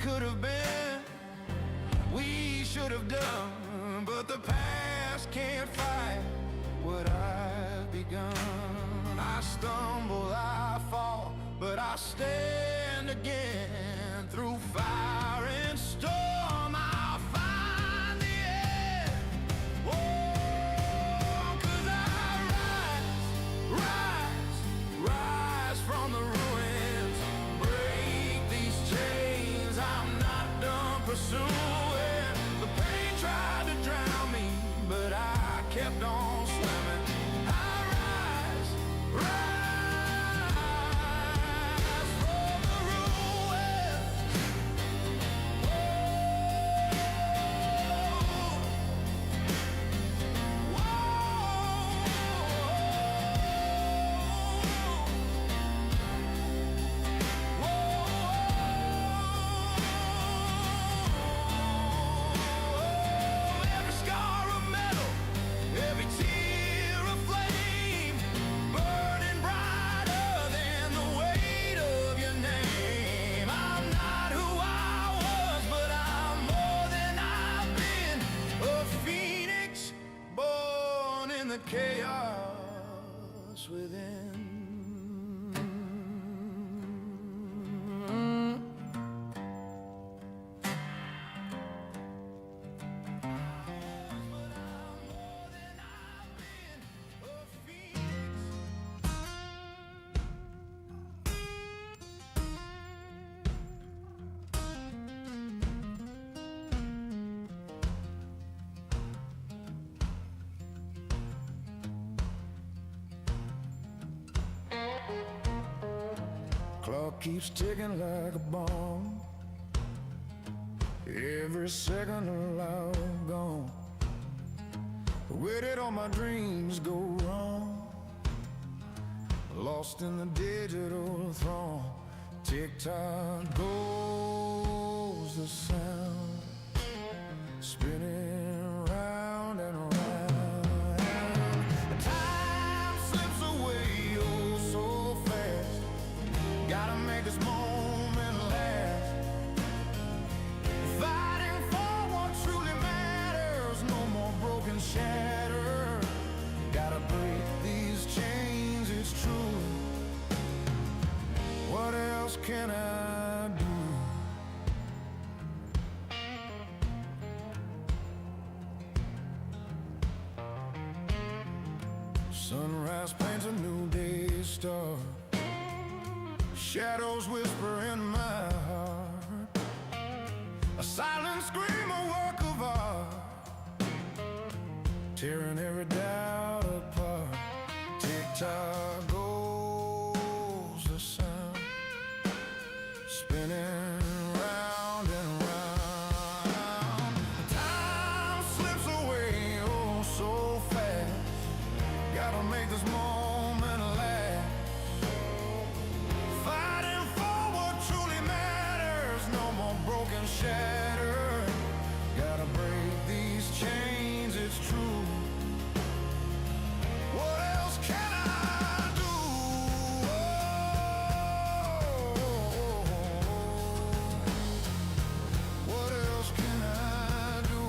could have been, we should have done. But the past can't fight what I've begun. I stumble, I fall, but I stand again. Through fire and storm, I'll find the end. Oh, 'cause I rise from the ruins. Break these chains, I'm not done pursuing. The pain tried to drown me, but I kept on swimming. I rise from the ruins. Every scar of metal, every tear of flame, burning brighter than the weight of your name. I'm not who I was, but I'm more than I've been. A phoenix born in the chaos within. Clock keeps ticking like a bomb. Every second allowed gone. Where did all my dreams go wrong? Lost in the digital throng. Tick-tock goes the sound, spinning round and round. Time slips away oh so fast. Gotta make this moment last. Fighting for what truly matters. No more broken shatter. Gotta break these chains, it's true. What else can I do? Sunrise paints a new day star. Shadows whisper in my heart. A silent scream, a work of art, tearing every doubt apart. Tick-tock goes the sound, spinning round and round. Time slips away oh so fast. Gotta make this moment last. Fighting for what truly matters. No more broken shatter. Gotta break these chains, it's true. What else can I do? What else can I do?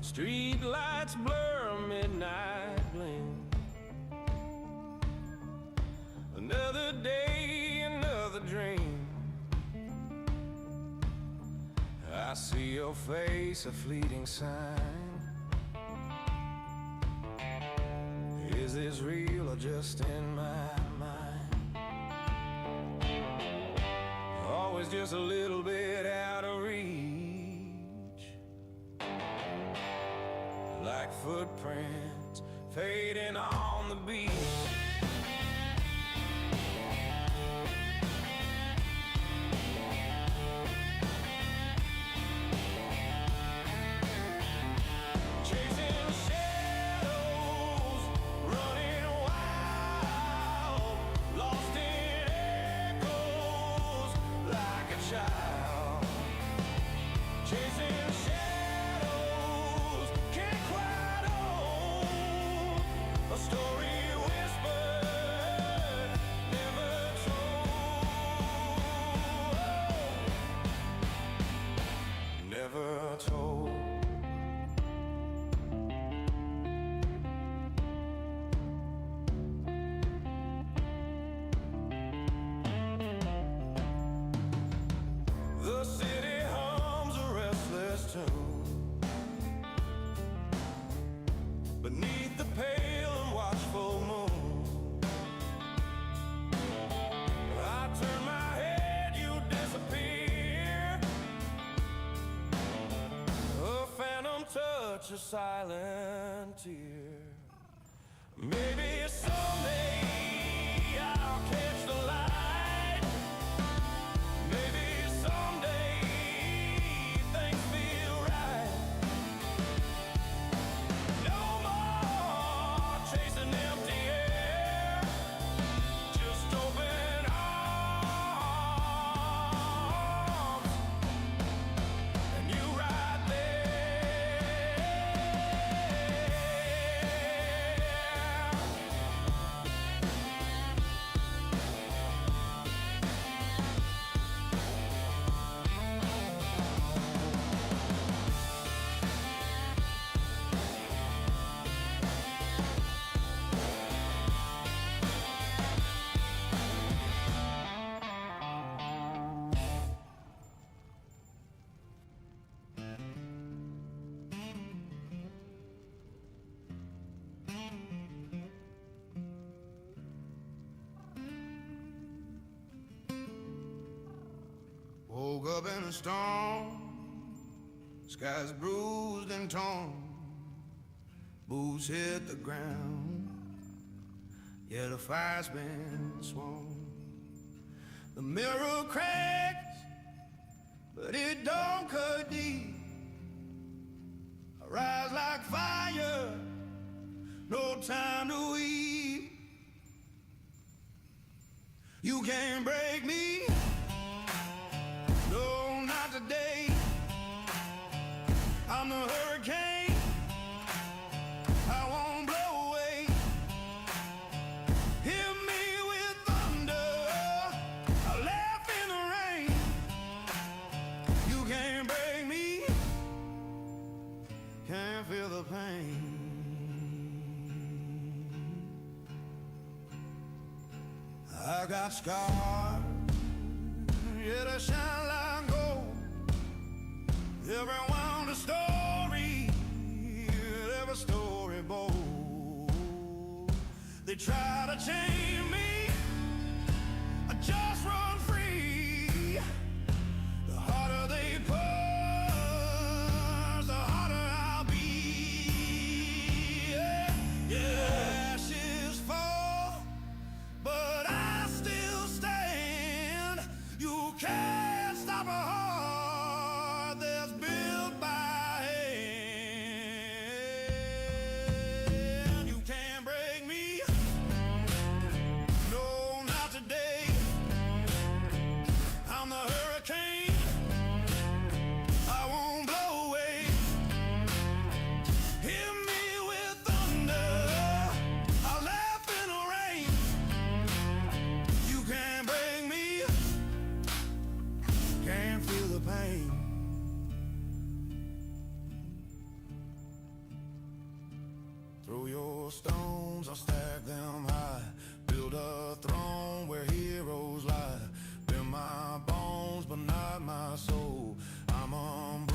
Street lights blur a midnight gleam. Another day, another dream. I see your face, a fleeting sign. Is this real or just in my mind? Always just a little bit out of reach, like footprints fading on the beach. Never told. The city hums a restless tune beneath the pale and watchful moon. I turn my head, you disappear. A phantom touch, a silent tear. Maybe someday I'll catch the light. Maybe someday things feel right. No more chasing empty air, just open arms, and you right there. Woke up in a storm, skies bruised and torn, boots hit the ground, yeah, the fire's been swung. The mirror cracks, but it don't cut deep. I rise like fire, no time to weep. You can't break me, no, not today. I'm the hurricane, I won't blow away. Hit me with thunder, I laugh in the rain. You can't break me, can't feel the pain. I got scars, yeah, they shine like gold. Everyone a story, every story bold. They try to chain me, I just run free. The harder they push, the harder I'll be. Yeah, yeah. Ashes fall, but I still stand. You can't stop a heart that's built by hand. You can't break me, no, not today. I'm the hurricane, I won't blow away. Hit me with thunder, I'll laugh in the rain. You can't break me, can't feel the pain. Throw your stones, I'll stack them high. Build a throne where heroes lie. Bend my bones, but not my soul. I'm unbreakable.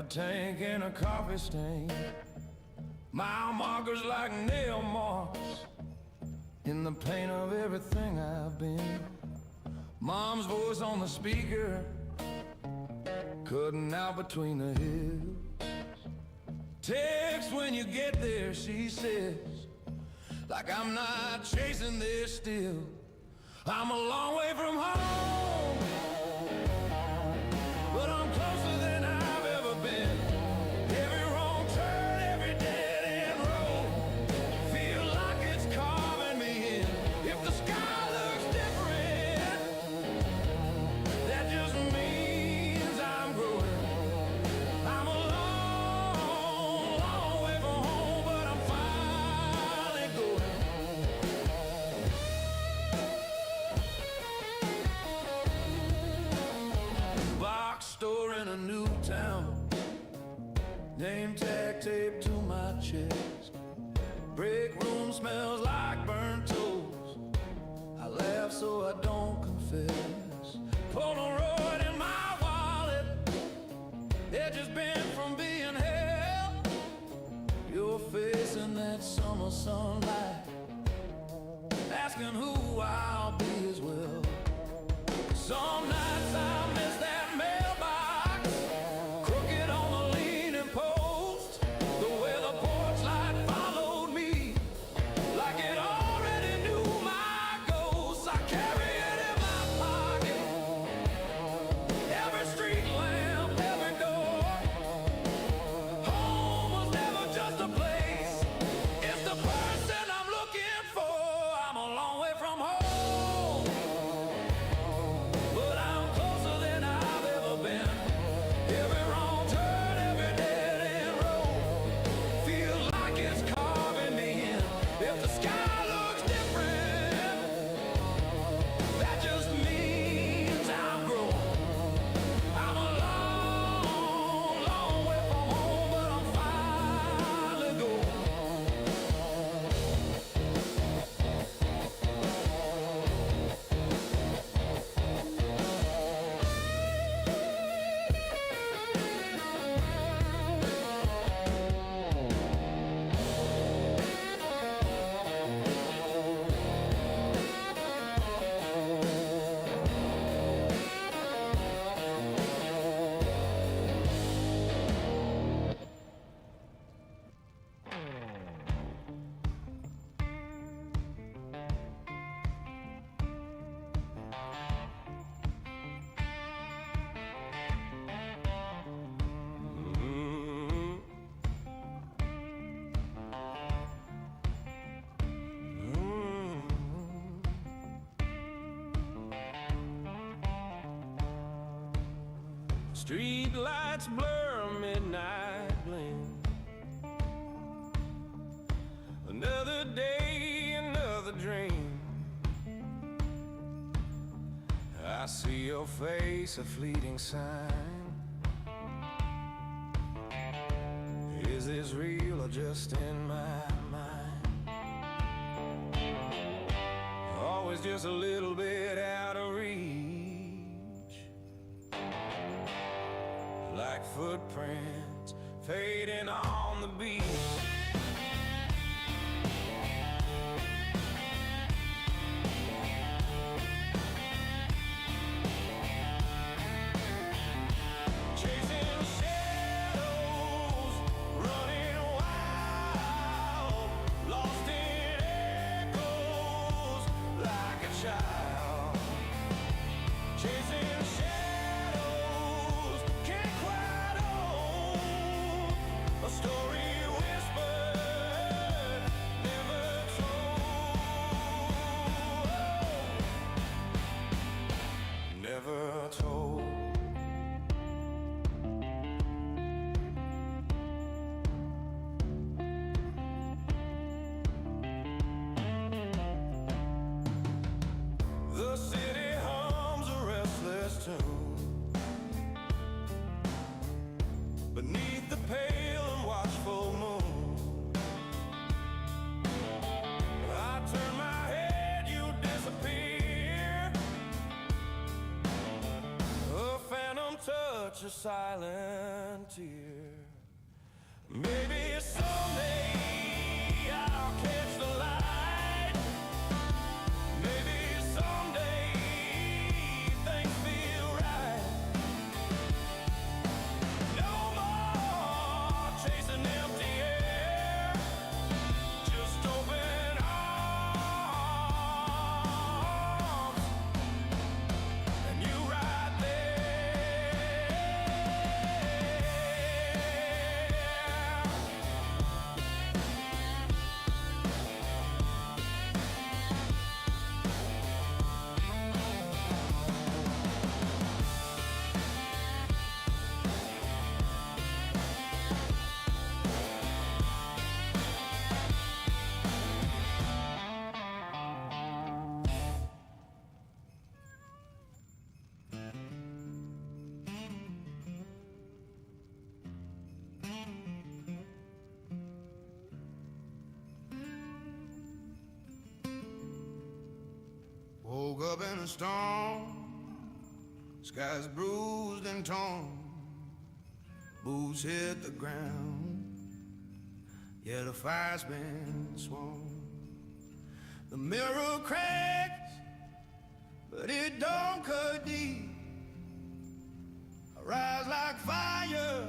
tank and a coffee stain, mile markers like nail marks in the paint of everything I've been. Mom's voice on the speaker, cutting out between the hills. Text when you get there, she says, like I'm not chasing this still. I'm a long way from home, but I'm closer than I've ever been. Every wrong turn, every dead end road, feel like it's carving me in. If the sky looks different, that just means I'm growing. I'm a long, long way from home, but I'm finally going. Box store in a new town, name tag taped to my chest. Break room smells like burnt toast. I laugh so I don't confess. Polaroid in my wallet, it just been from being held. Your face in that summer sunlight, asking who I'll be as well. Some nights I miss that mailbox, crooked on the leaning post. The way the porch light followed me, like it already knew my ghost. I carry it in my pocket, every street lamp, every door. Home was never just a place, it's the person I'm looking for. I'm a long way from home, but I'm closer than I've ever been. Every wrong turn, every dead end road, feels like it's carving me in. If the sky looks different, that just means I'm growing. I'm a long, long way from home, but I'm finally going. Street lights blur, midnight blend. Another day, another dream. I see your face, a fleeting sign. Is this real or just in my mind? Always just a little bit out of reach, like footprints fading on the beach. Chasing shadows, running wild, lost in echoes like a child. Chasing shadows, can't quite own a story whispered, never told, never told. such a silent tear. Maybe someday I'll catch the light. Maybe someday things feel right. No more chasing empty air, just open arms, and you right there. Woke up in a storm, skies bruised and torn, boots hit the ground, yeah, the fire's been swung. The mirror cracks, but it don't cut deep. I rise like fire,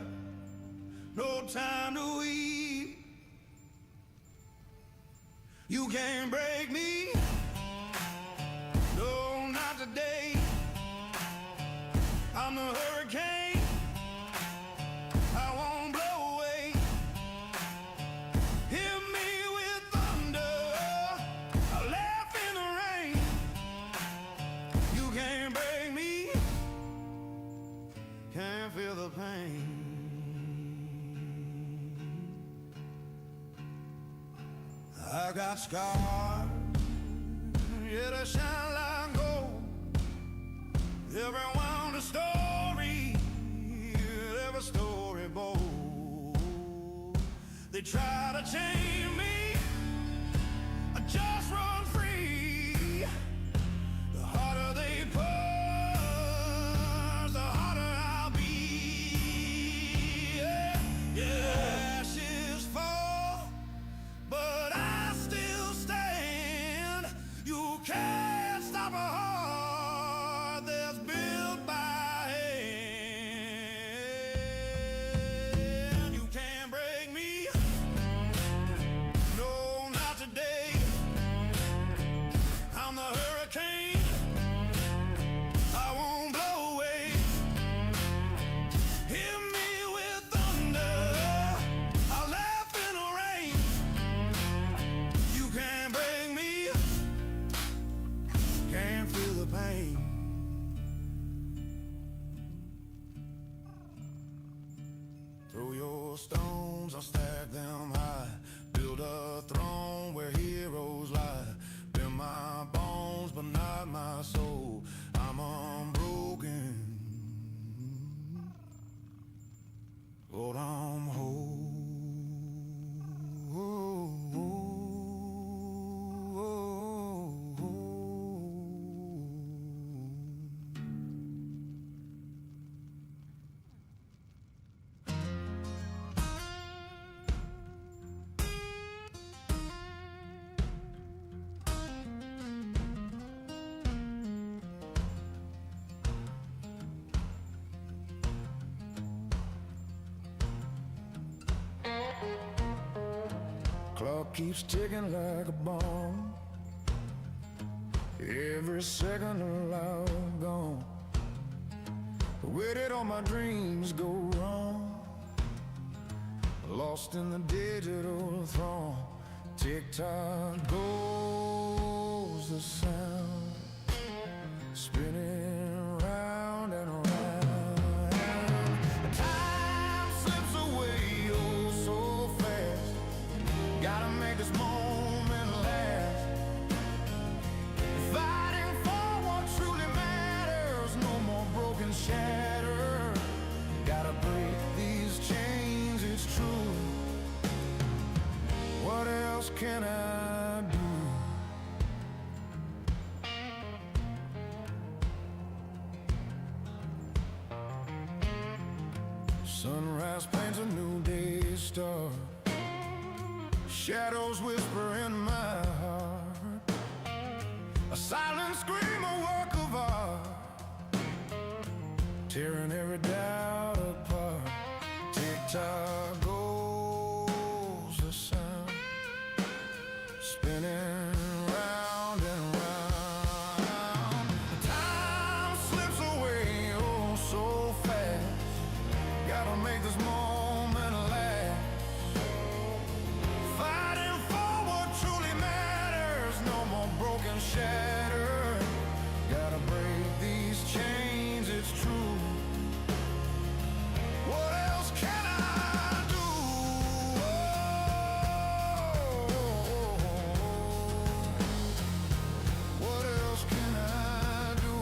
no time to weep. You can't break me, no, not today. I'm the hurricane, I won't blow away. Hit me with thunder, I laugh in the rain. You can't break me, can't feel the pain. I got scars, yeah, they shine like gold. Everyone a story, every story bold. They try to chain me, I just run free. The harder they push, the harder I'll be. Yeah, yeah. Ashes fall, but I still stand. You can't stop a heart that's built by hand. You can't break me, no, not today. I'm the hurricane, I won't blow away. Hit me with thunder, I laugh in the rain. You can't break me, can't feel the pain. Throw your stones, I'll stack them high. Build a throne where heroes lie. Bend my bones, but not my soul. I'm unbroken, Lord, I'm whole. Clock keeps ticking like a bomb. Every second allowed gone. Where did all my dreams go wrong? Lost in the digital throng. Tick-tock goes the sound, spinning round and around. Time slips away oh so fast. Gotta make this moment last. Fighting for what truly matters. No more broken shatter. Gotta break these chains, it's true. What else can I do? Sunrise paints a new day's start. Shadows whisper in my heart. A silent scream, a work of art, tearing every doubt apart. Tick-tock goes the sound, spinning round and round. Time slips away oh so fast. Gotta make this moment last. Fighting for what truly matters. No more broken shatter. Gotta break these chains, it's true. What else can I do? What else can I do?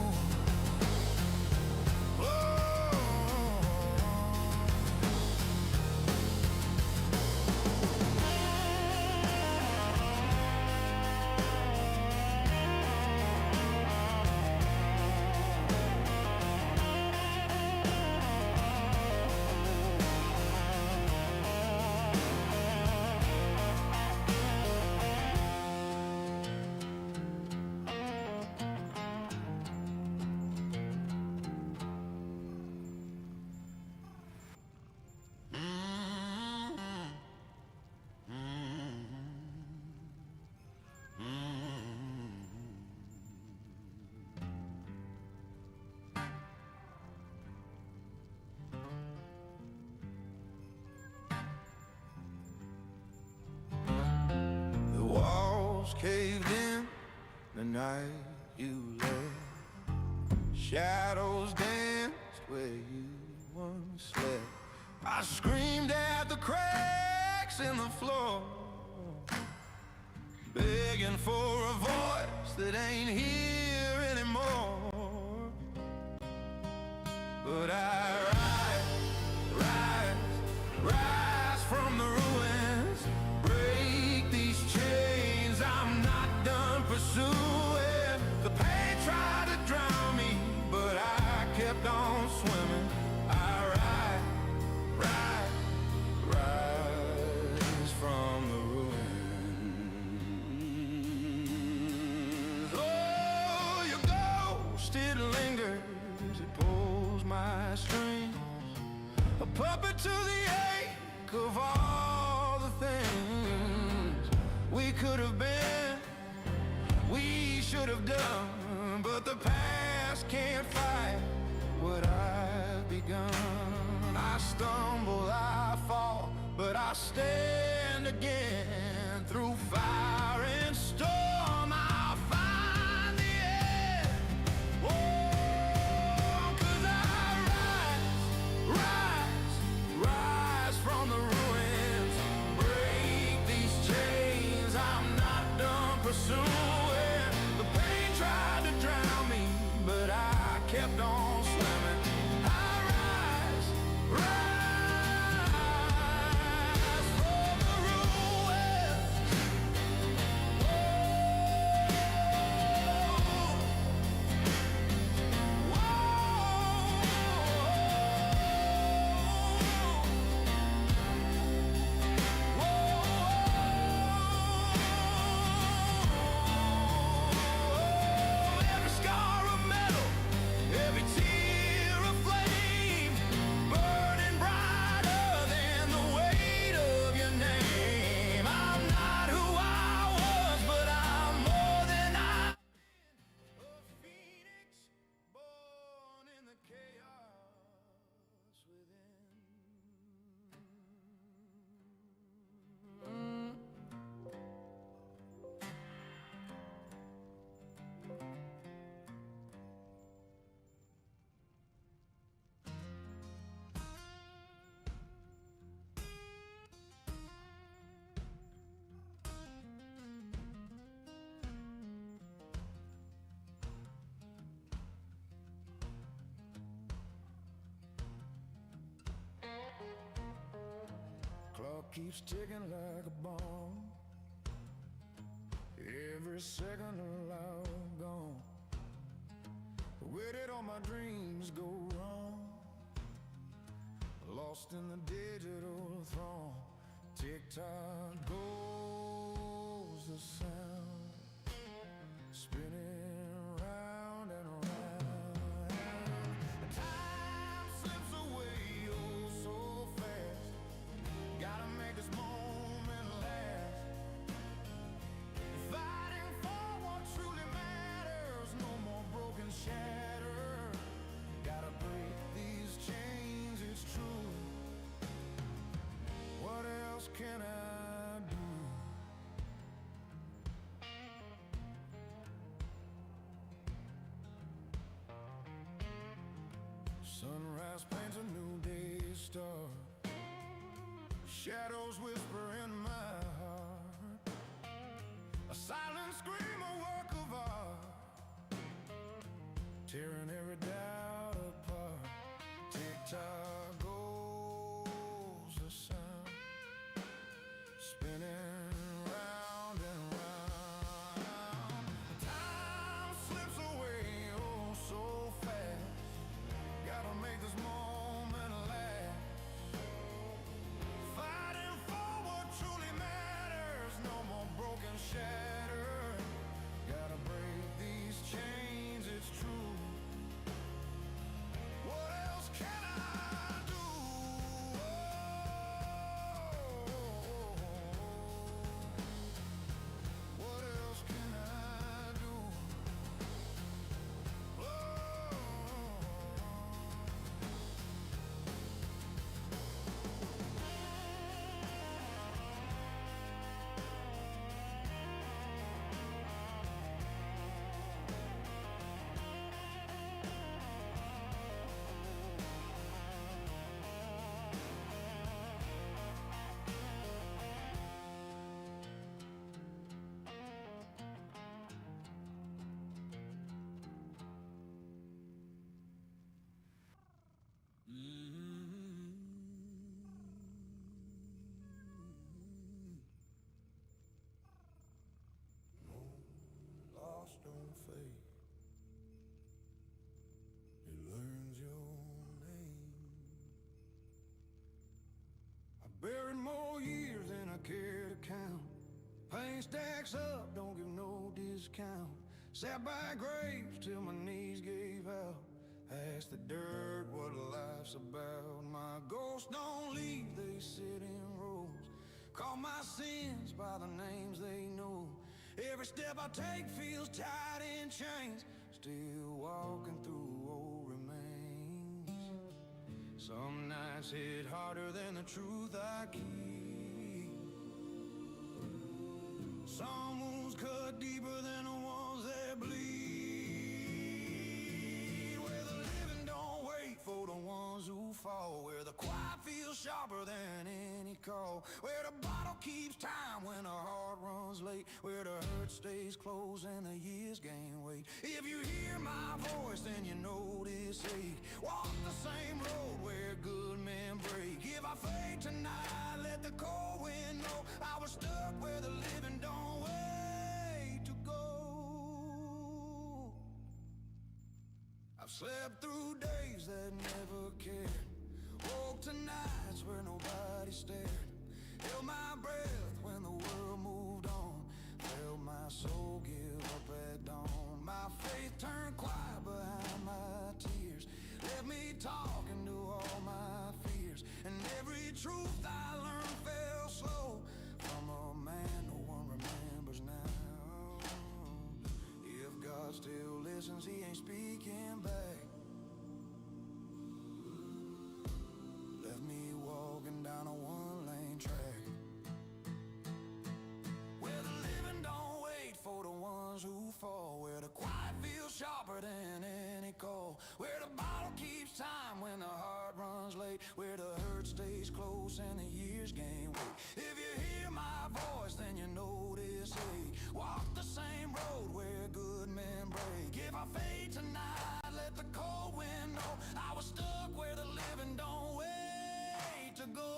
The walls caved in the night you left. Shadows danced where you once slept. I screamed at the cracks in the floor, begging for a voice that ain't here anymore. But I rise from the ruins, break these chains. I'm not done pursuing. The pain tried to drown me, but I kept on swimming. I rise from the ruins. Oh, your ghost, it lingers, it pulls my strings, a puppet to the ache of all the things we could have been, we should have done. But the past can't fight what I've begun. I stumble, I fall, but I stand again. Through fire and storm, I'll find the end. Oh, 'cause I rise from the ruins, break these chains. I'm not done pursuing. The pain tried to drown me, but I kept on swimming. I rise from the ruins. Every scar of metal, every tear of flame, burning brighter than the weight of your name. I'm not who I was, but I'm more than I've been. A phoenix born in the chaos within. Clock keeps ticking like a bomb. Every second alive gone. Where did all my dreams go wrong? lost in the digital throng. Tick-tock goes the sound, spinning round and around. Time slips away oh so fast. Gotta make this moment last. Fighting for what truly matters. No more broken shatter. Gotta break these chains, it's true. What else can I do? Sunrise paints a new day's start. Shadows whisper in my heart. A silent scream, a work of art, tearing every doubt apart. Tick-tock goes the sound, spinning round and round. Time slips away oh so fast. Gotta make this moment last. Fighting for what truly matters. No more broken shatter. Gotta break these chains, it's true. What else can I do? What else can I do? Lost don't fade. It learns your name. I buried more years than I care to count. Pain stacks up, don't give no discount. Sat by graves till my knees gave out. Asked the dirt what life's about. My ghosts don't leave, they sit in rows. Call my sins by the names they know. Every step I take feels tied in chains. Still walking through old remains. Some nights hit harder than the truth I keep. Some wounds cut deeper than the ones that bleed. Where the living don't wait for the ones who fall. Where the quiet feels sharper than any call. Where the bottle keeps time when the heart runs late. Where the hurt stays close and the years gain weight. If you hear my voice then you know this ache. Walk the same road where good men break. If I fade tonight, let the cold wind know I was stuck where the living don't wait to go. I've slept through days that never cared. Woke to nights where nobody stared. Held my breath when the world moved on. Felt my soul give up at dawn. My faith turned quiet behind my tears. Left me talking to all my fears. And every truth I learned fell slow from a man no one remembers now. If God still listens, he ain't speaking back. Left me walking down a one-lane track. Where the living don't wait for the ones who fall. Where the quiet feels sharper than any call. Where the bottle keeps time when the heart runs late. Where the hurt stays close and the years gain weight. If you hear my voice then you know this ache. Walk the same road where good men break. If I fade tonight, let the cold wind know I was stuck where the living don't wait to go.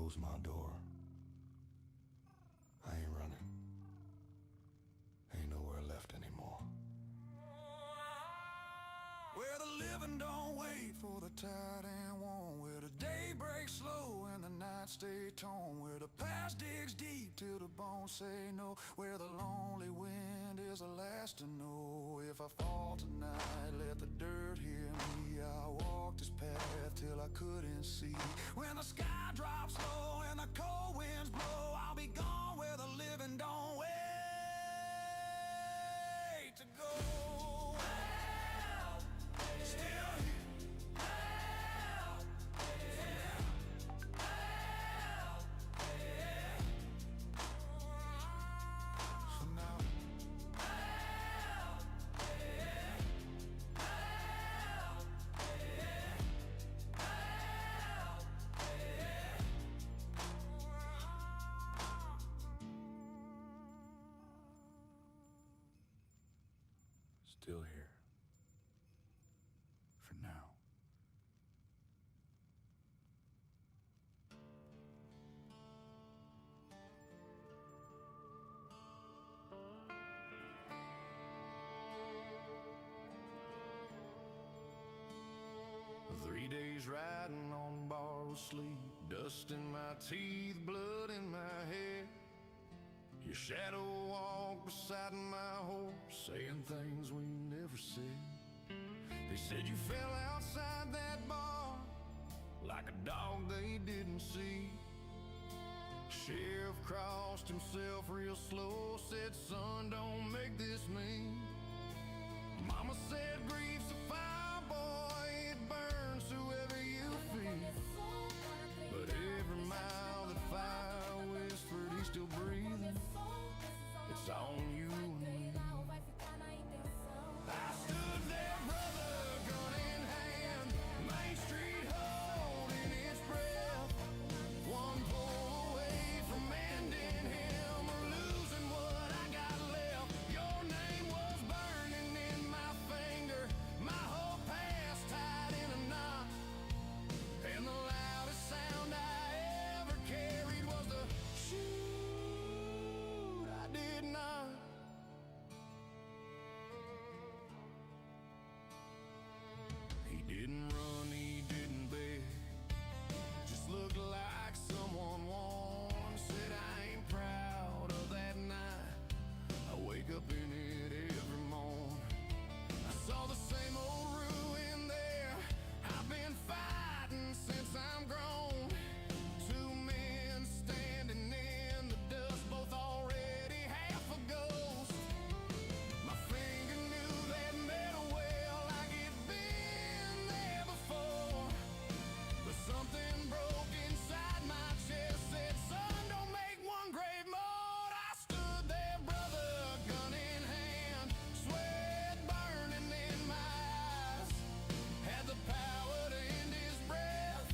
close my door. I ain't running. Ain't nowhere left anymore. Where the living don't wait for the tide and warm, where the day breaks slow and the night stay torn, where the past digs deep till the bones say no, where the lonely wind is the last to know. If I fall tonight, let the dirt hear me. I'll walk this path till I couldn't see. When the sky drops low and the cold winds blow, I'll be gone where the living don't wait to go. Still here. For now. Three days riding on borrowed sleep, dust in my teeth, blood in my head. Your shadow walked beside my horse, saying things we never said. They said you fell outside that bar like a dog they didn't see. Sheriff crossed himself real slow, said, son, don't make this mean. Mama said grief's a fire, boy, it burns whoever you feel. But every mile that fire whispered, he's still breathing. It's on you and me. I stood there, brother, gun in hand, Main Street holding its breath. One pull away from ending him or losing what I got left. Your name was burning in my finger, my whole past tied in a knot. And the loudest sound I ever carried was the shoot I did not. He didn't run, he didn't beg, just looked like someone warm. Said I ain't proud of that night, I wake up in it every morn. I saw the same old ruin there, I've been fighting since I'm grown. Two men standing in the dust, both already half a ghost. My finger knew that metal well like it'd been there before. But something broke inside my chest, said, son, don't make one grave more. I stood there, brother, gun in hand, sweat burning in my eyes. Had the power to end his breath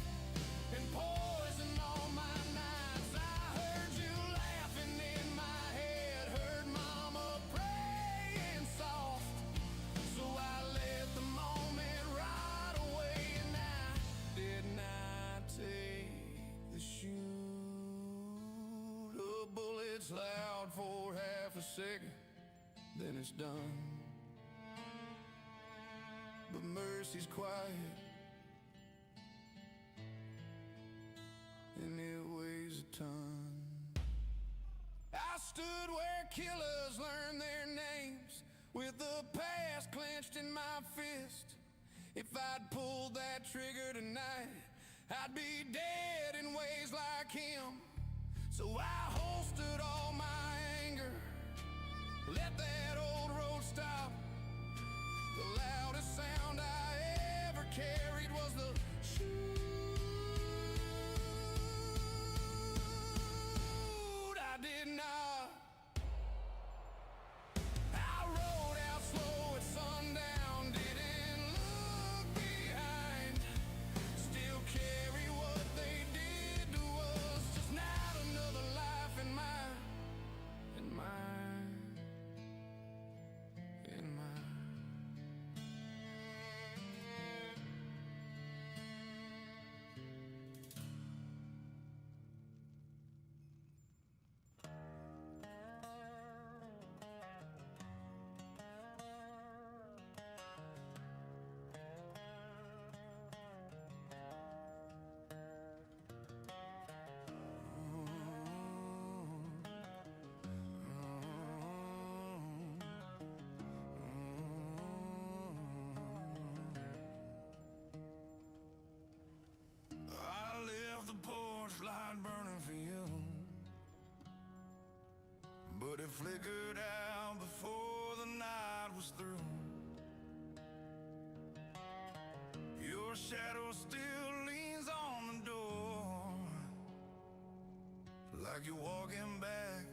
and poison all my nights. I heard you laughing in my head, heard mama praying soft. So I let the moment ride away, and I did not take the shoot. A bullet's loud for half a second, then it's done. But mercy's quiet, and it weighs a ton. I stood where killers learned their names, with the past clenched in my fist. If I'd pulled that trigger tonight, I'd be dead in ways like him. So I holstered all my anger, let that old road stop. The loudest sound I ever carried was the shoot I did not. I rode out slow at sundown, didn't look behind. Still carry what they did to us, just not another life in mine. flickered out before the night was through. Your shadow still leans on the door, like you're walking back,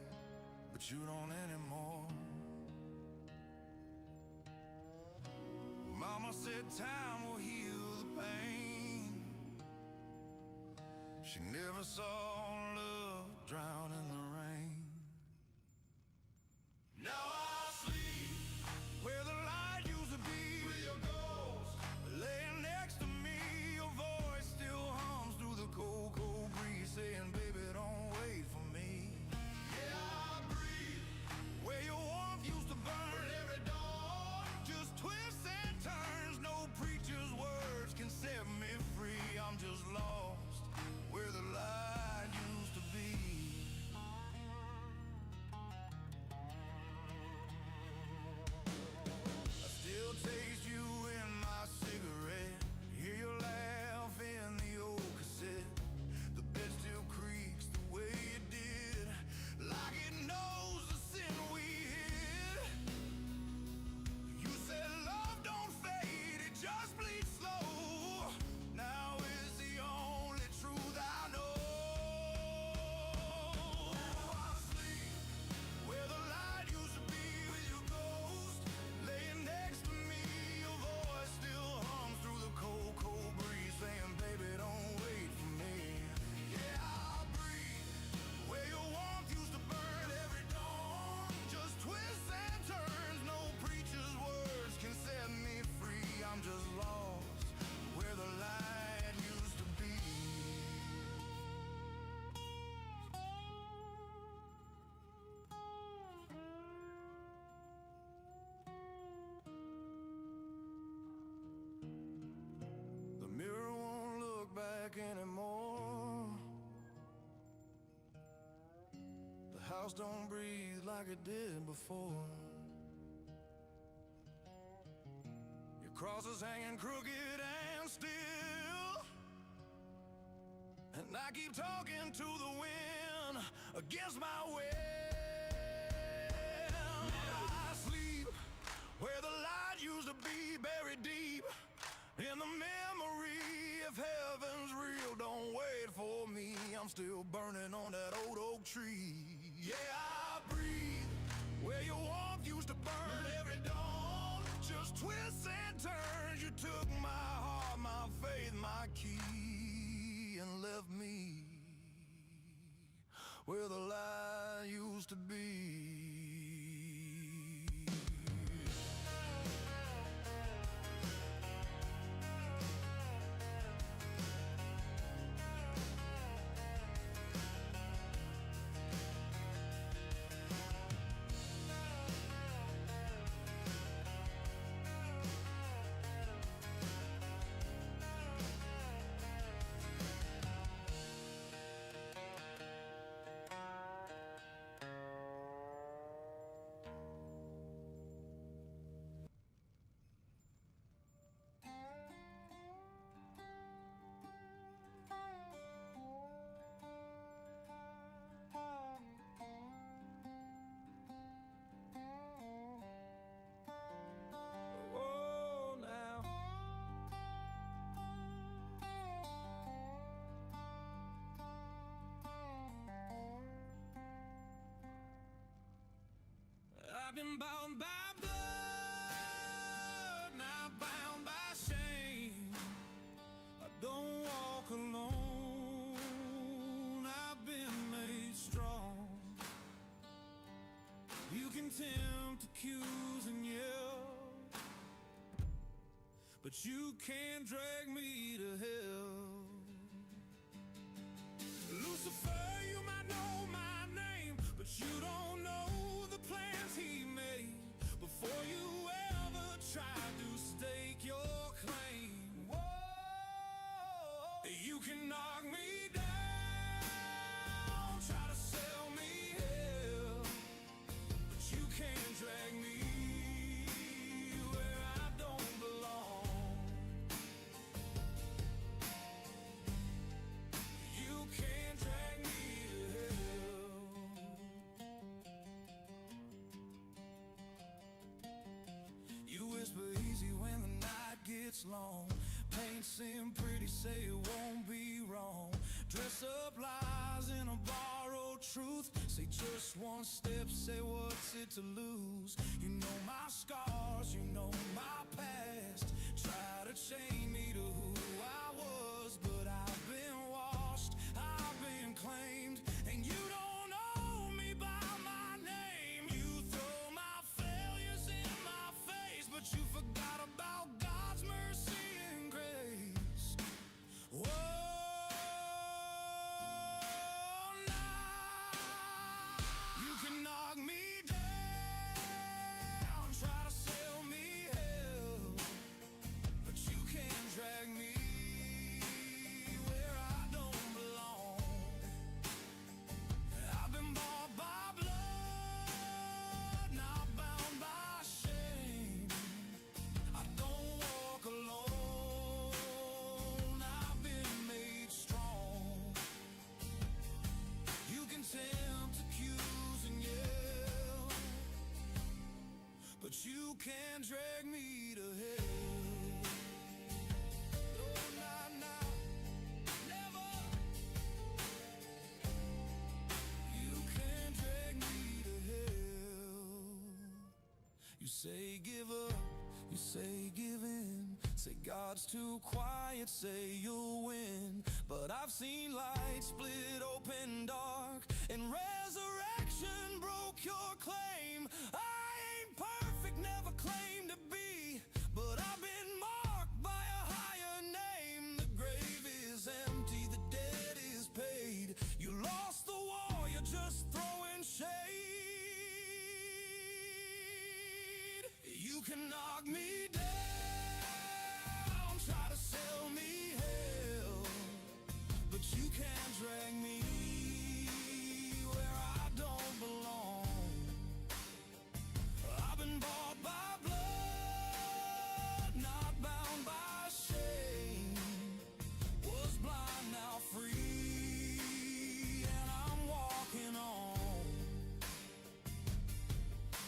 but you don't anymore. Mama said time will heal the pain. She never saw love drown in the rain. Now I sleep where the light used to be, with your ghost laying next to me. Your voice still hums through the cold, cold breeze, saying, baby, don't wait for me. Yeah, I breathe where your warmth used to burn every dawn. Just twists and turns, no preacher's words can set me free. I'm just lost where the light used to be. I still taste you in my cigarette, hear your laugh in the old cassette. The bed still creaks the way it did, like it knows the sin we hid. You said love don't fade, it just bleeds slow. Now is the only truth I know. Now I sleep where the light used to be, with your ghost laying next to me. Your voice still hums through the cold, cold breeze, saying, baby, don't wait for me. Yeah, I breathe where your warmth used to burn every dawn. Just twists and turns, no preacher's words can set me free. I'm just lost where the light used to be. The mirror won't look back anymore. The house don't breathe like it did before. Your cross is hanging crooked and still, and I keep talking to the wind against my will. I sleep where the light used to be, buried deep in the memory. If heaven's real, don't wait for me. I'm still burning on that old oak tree. Yeah, I breathe where your warmth used to burn every dawn. Just twists and turns, you took my heart, my faith, my key, and left me where the light used to be. Oh, now I've been bound by blood, now bound by shame. I don't walk alone, I've been made strong. You can tempt, accuse, and yell, but you can't drag me to hell. Lucifer, you might know my name, but you don't know the plans he made before you ever tried to stake your claim. Whoa, you can knock me down, try to sell me hell, but you can't drag me where I don't belong. You can't drag me to hell. long. Paint seem pretty, say it won't be wrong. Dress up lies in a borrowed truth. Say just one step, say what's it to lose. You know my scars, you know my past. Try to chain me to who I was, but I've been washed, I've been claimed. And you don't know me by my name. You throw my failures in my face, but you forgot about God's mercy and grace. Whoa. But you can't drag me to hell. No, not now, never. You can't drag me to hell. You say give up, you say give in. Say God's too quiet, say you'll win. But I've seen light split open dark, and resurrection broke your claim. I ain't perfect, never claimed to be, but I've been marked by a higher name. The grave is empty, the debt is paid. You lost the war, you're just throwing shade. You can knock me down, try to sell me hell, but you can't drag me where I don't belong. I've been bought by blood, not bound by shame. Was blind, now free, and I'm walking on.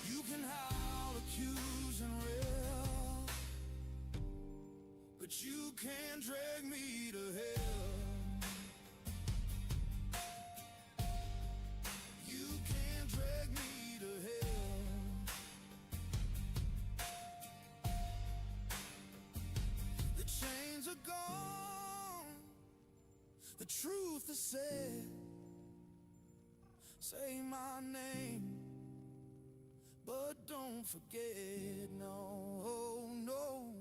You can howl, accuse, and rail, but you can't drag me to hell. You can't drag me to hell. The chains are gone, the truth is said. Say my name, but don't forget, no, no.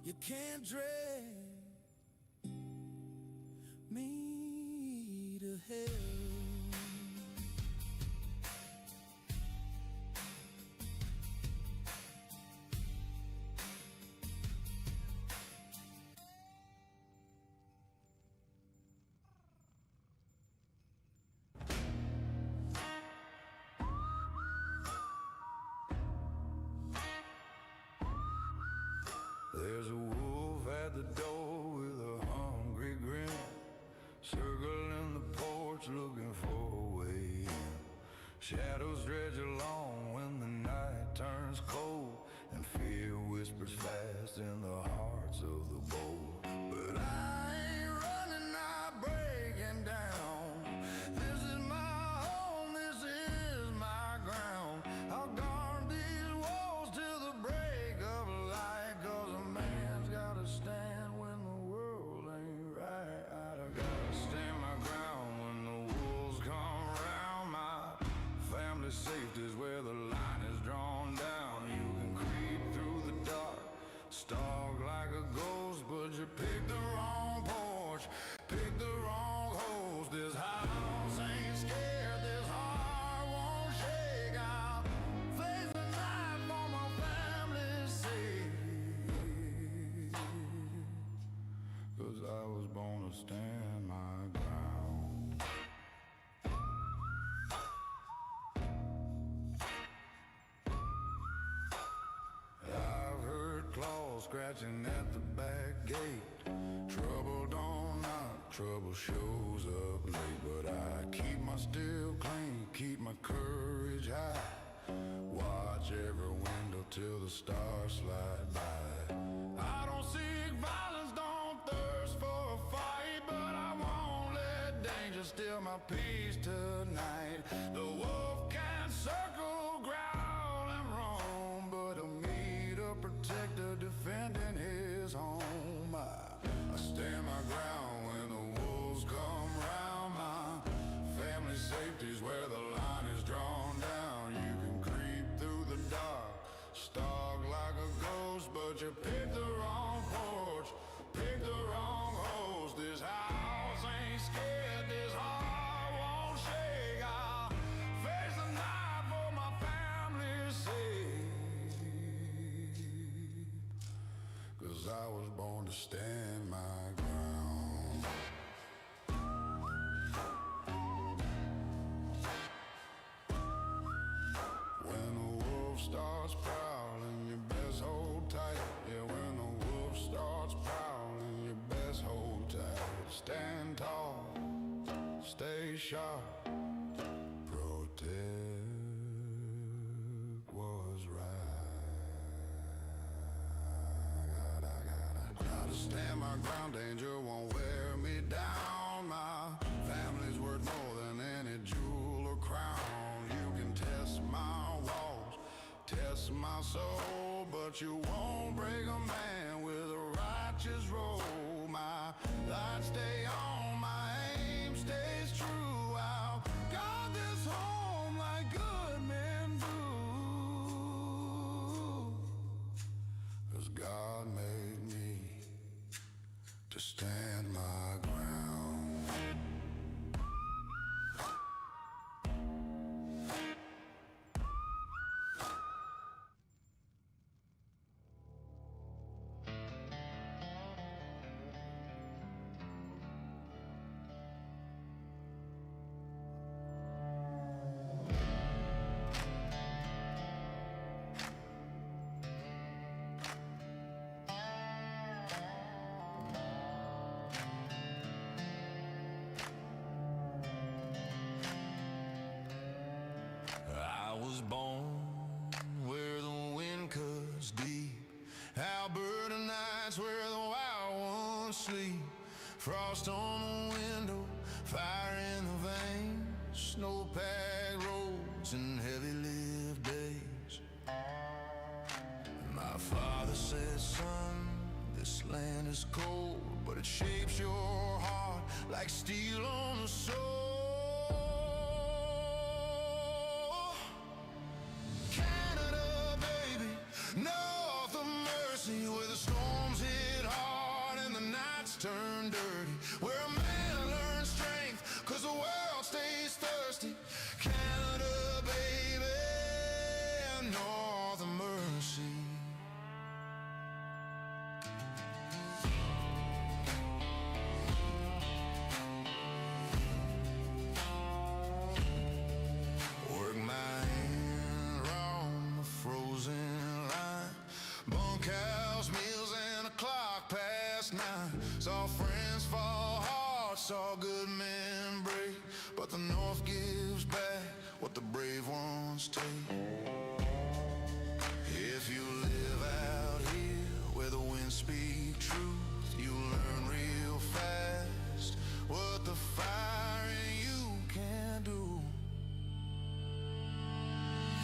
You can't drag me to hell. There's a wolf at the door with a hungry grin, circling the porch looking for a way in. Shadows stretch along when the night turns cold, and fear whispers fast in the hearts of the bold. But I ain't running, not breaking down. This is my home, this is my ground. I'll guard these walls till the break of light, 'cause a man's gotta stand when the world ain't right. I gotta stand my ground when the wolves come round. My family's safety is where the line is drawn down. You can creep through the dark, stalk like a ghost, but you picked the wrong porch, picked the wrong host. This house ain't scared, this heart won't shake. I'll face the night for my family's sake, 'cause I was born to stand my ground. I've heard claws scratching at the back gate. Trouble don't knock, trouble shows up late. But I keep my still clean, keep my courage high. Watch every window till the stars slide by. I don't seek violence, don't thirst for a fight, but I won't let danger steal my peace tonight. The wolf can circle, growl and roam, but he'll meet a protector defending his home. I stand my ground when the wolves come round. My family's safety's where the line is drawn down. You can creep through the dark, stalk like a ghost, but you picked the wrong porch, picked the wrong host. This house ain't scared, this heart won't shake. I'll face the night for my family's sake, 'cause I was born to stand my ground. When the wolf starts prowling, you best hold tight. Yeah, when the wolf starts prowling, you best hold tight. Stand tall, stay sharp, protect what's right. Gotta stand my ground, danger won't wear me down. My family's worth more than any jewel or crown. You can test my walls, test my soul, but you won't break a man with a righteous roll. My lights stay on, my aim stays true. I'll guard this home like good men do, 'cause God made me to stand my ground. I was born where the wind cuts deep, Alberta nights where the wild ones sleep. Frost on the window, fire in the veins, snow-packed roads and heavy lived days. My father said, son, this land is cold, but it shapes your heart like steel on a sword. Canada, baby, north of mercy, where the storms hit hard and the nights turn dirty, where a man learns strength 'cause the world stays thirsty. Canada, baby, north of mercy. Work my hand around the frozen line, bunkhouse meals and a clock past 9. Saw friends fall hard, saw good men break, but the North gives back what the brave ones take. If you live out here where the winds speak truth, you learn real fast what the fire in you can do.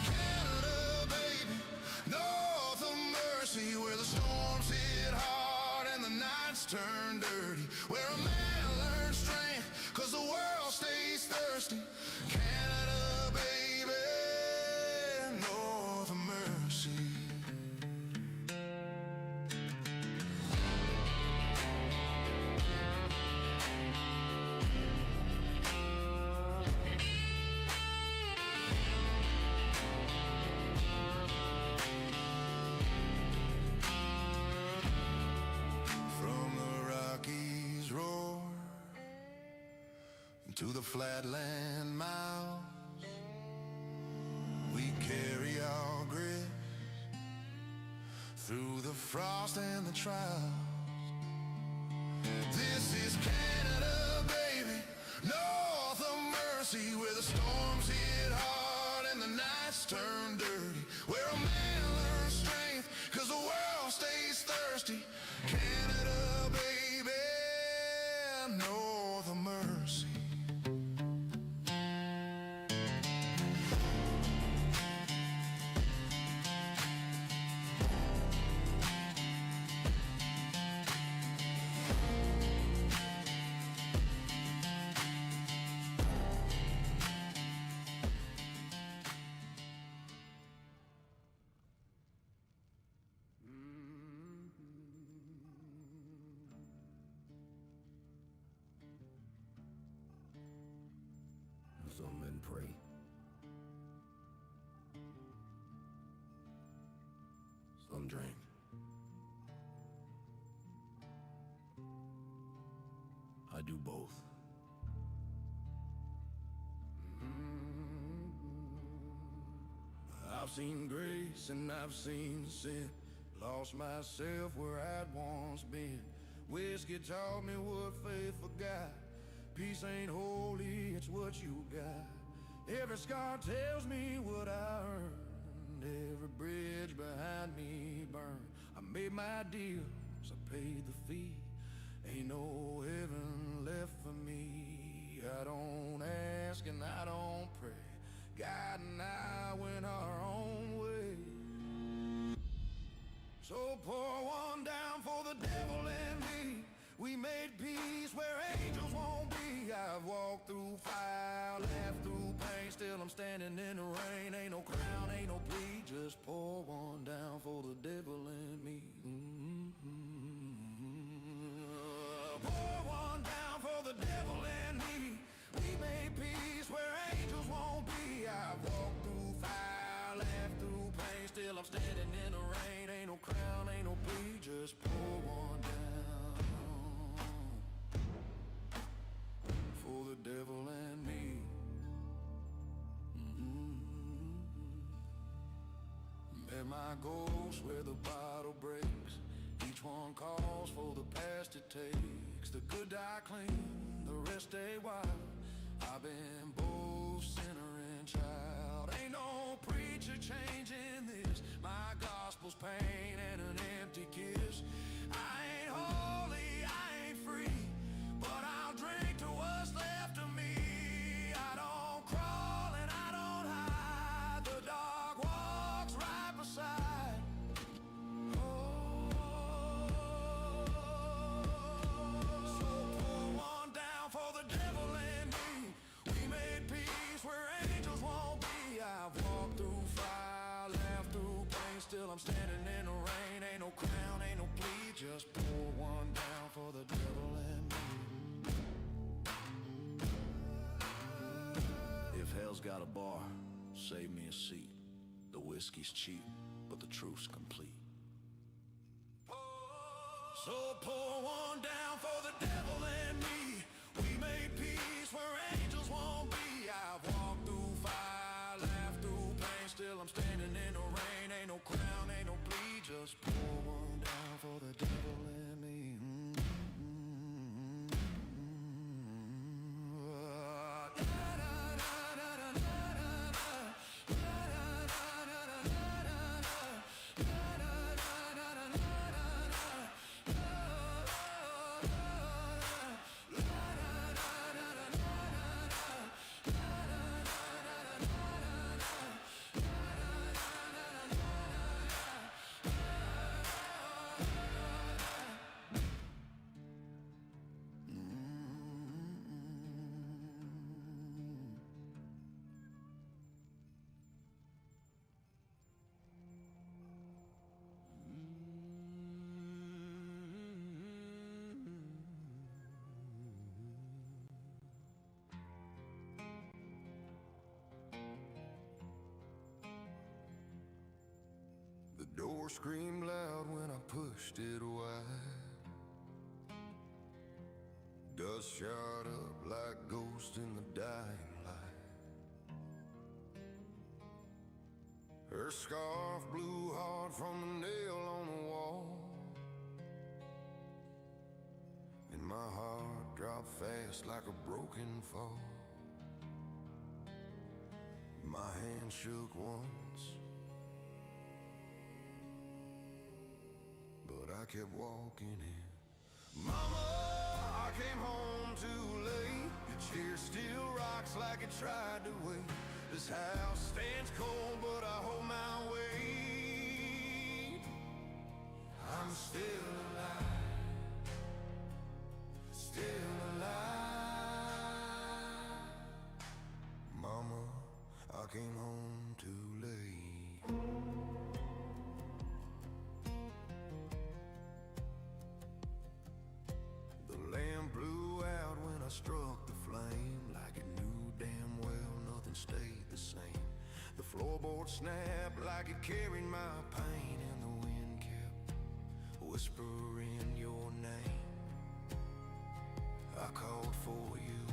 Canada, baby, north of mercy, where the storms hit hard and the nights turn dirty, where a man learns strength 'cause the world stays thirsty. Canada, baby, north of mercy. From the Rockies roar to the flatland miles, we carry our grit through the frost and the trials. This is Canada, baby, north of mercy, where the storms hit hard and the nights turn dirty, where a man learns strength, cause the world stays thirsty. Canada, baby, north of mercy. Some men pray. Some drink. I do both. I've seen grace and I've seen sin. Lost myself where I'd once been. Whiskey taught me what faith forgot. Peace ain't holy, it's what you got. Every scar tells me what I earned. Every bridge behind me burned. I made my deals, I paid the fee. Ain't no heaven left for me. I don't ask and I don't pray. God and I went our own way. So pour one down for the devil and me. We made peace where angels won't be. I've walked through fire, laughed through pain. Still I'm standing in the rain. Ain't no crown, ain't no plea. Just pour one down for the devil and me. Pour one down for the devil and me. We made peace where angels won't be. I've walked through fire, laughed through pain. Still I'm standing in the rain. Ain't no crown, ain't no plea. Just pour one down for the devil and me. Met my ghost where the bottle breaks. Each one calls for the past it takes. The good die clean, the rest stay wild. I've been both sinner and child. Ain't no preacher changing this. My gospel's pain and an empty kiss. I ain't holy, I ain't free, but I'll drink to what's left of me. I don't crawl and I don't hide. The dog walks right beside. So pour one down for the devil and me. We made peace where angels won't be. I've walked through fire, laughed through pain. Still I'm standing in the rain. Ain't no crown, ain't no plea. Just pour one down for the devil and me. If hell's got a bar, save me a seat. The whiskey's cheap, but the truth's complete. So pour one down for the devil and me. We made peace where angels won't be. I've walked through fire, laughed through pain. Still I'm standing in the rain. Ain't no crown, ain't no plea. Just pour one down for the devil and me. The door screamed loud when I pushed it wide. Dust shot up like ghosts in the dying light. Her scarf blew hard from the nail on the wall, and my heart dropped fast like a broken fall. My hand shook once, but I kept walking in. Mama, I came home too late. The chair still rocks like it tried to wait. This house stands cold, but I hold my weight. I'm still alive, still alive. Mama, I came home too late. The lamp blew out when I struck the flame, like it knew damn well nothing stayed the same. The floorboard snapped like it carried my pain, and the wind kept whispering your name. I called for you,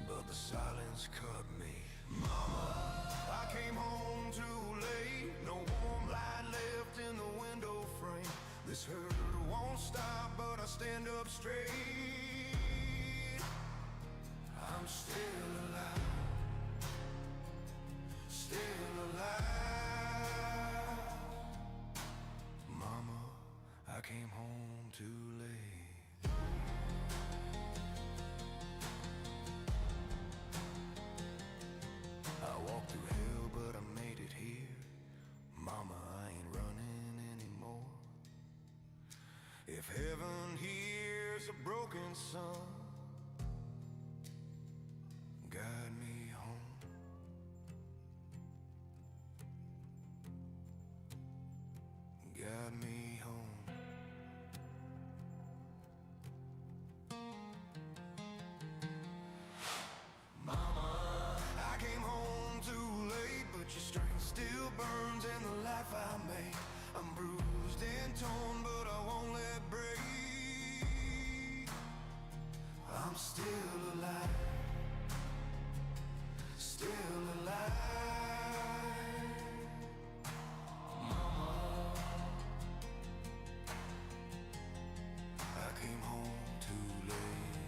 but the silence cut me. Mama, I came home too late. No warm light left in the window frame. This hurt won't stop, but I stand up straight. I'm still alive, still alive. Mama, I came home too late. I walked through hell, but I made it here. Mama, I ain't running anymore. If heaven hears a broken son, guide me home. Guide me home. Mama, I came home too late, but your strength still burns in the life I made. I'm bruised and torn, but I won't let break. I'm still alive, still alive. Mama, I came home too late.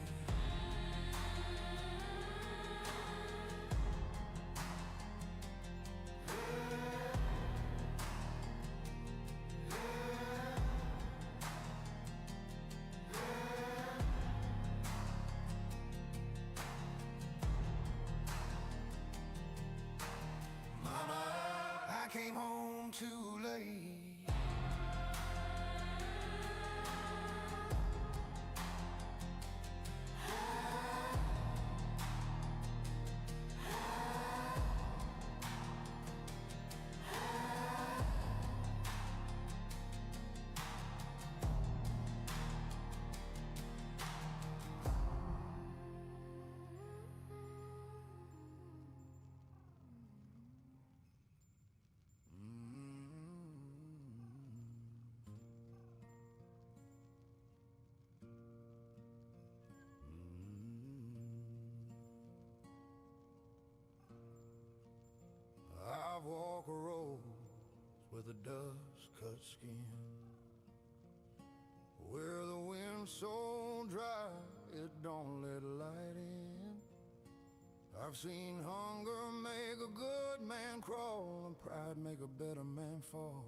Mama, I came home too late. I walk roads where the dust cut skin, where the wind's so dry it don't let light in. I've seen hunger make a good man crawl and pride make a better man fall.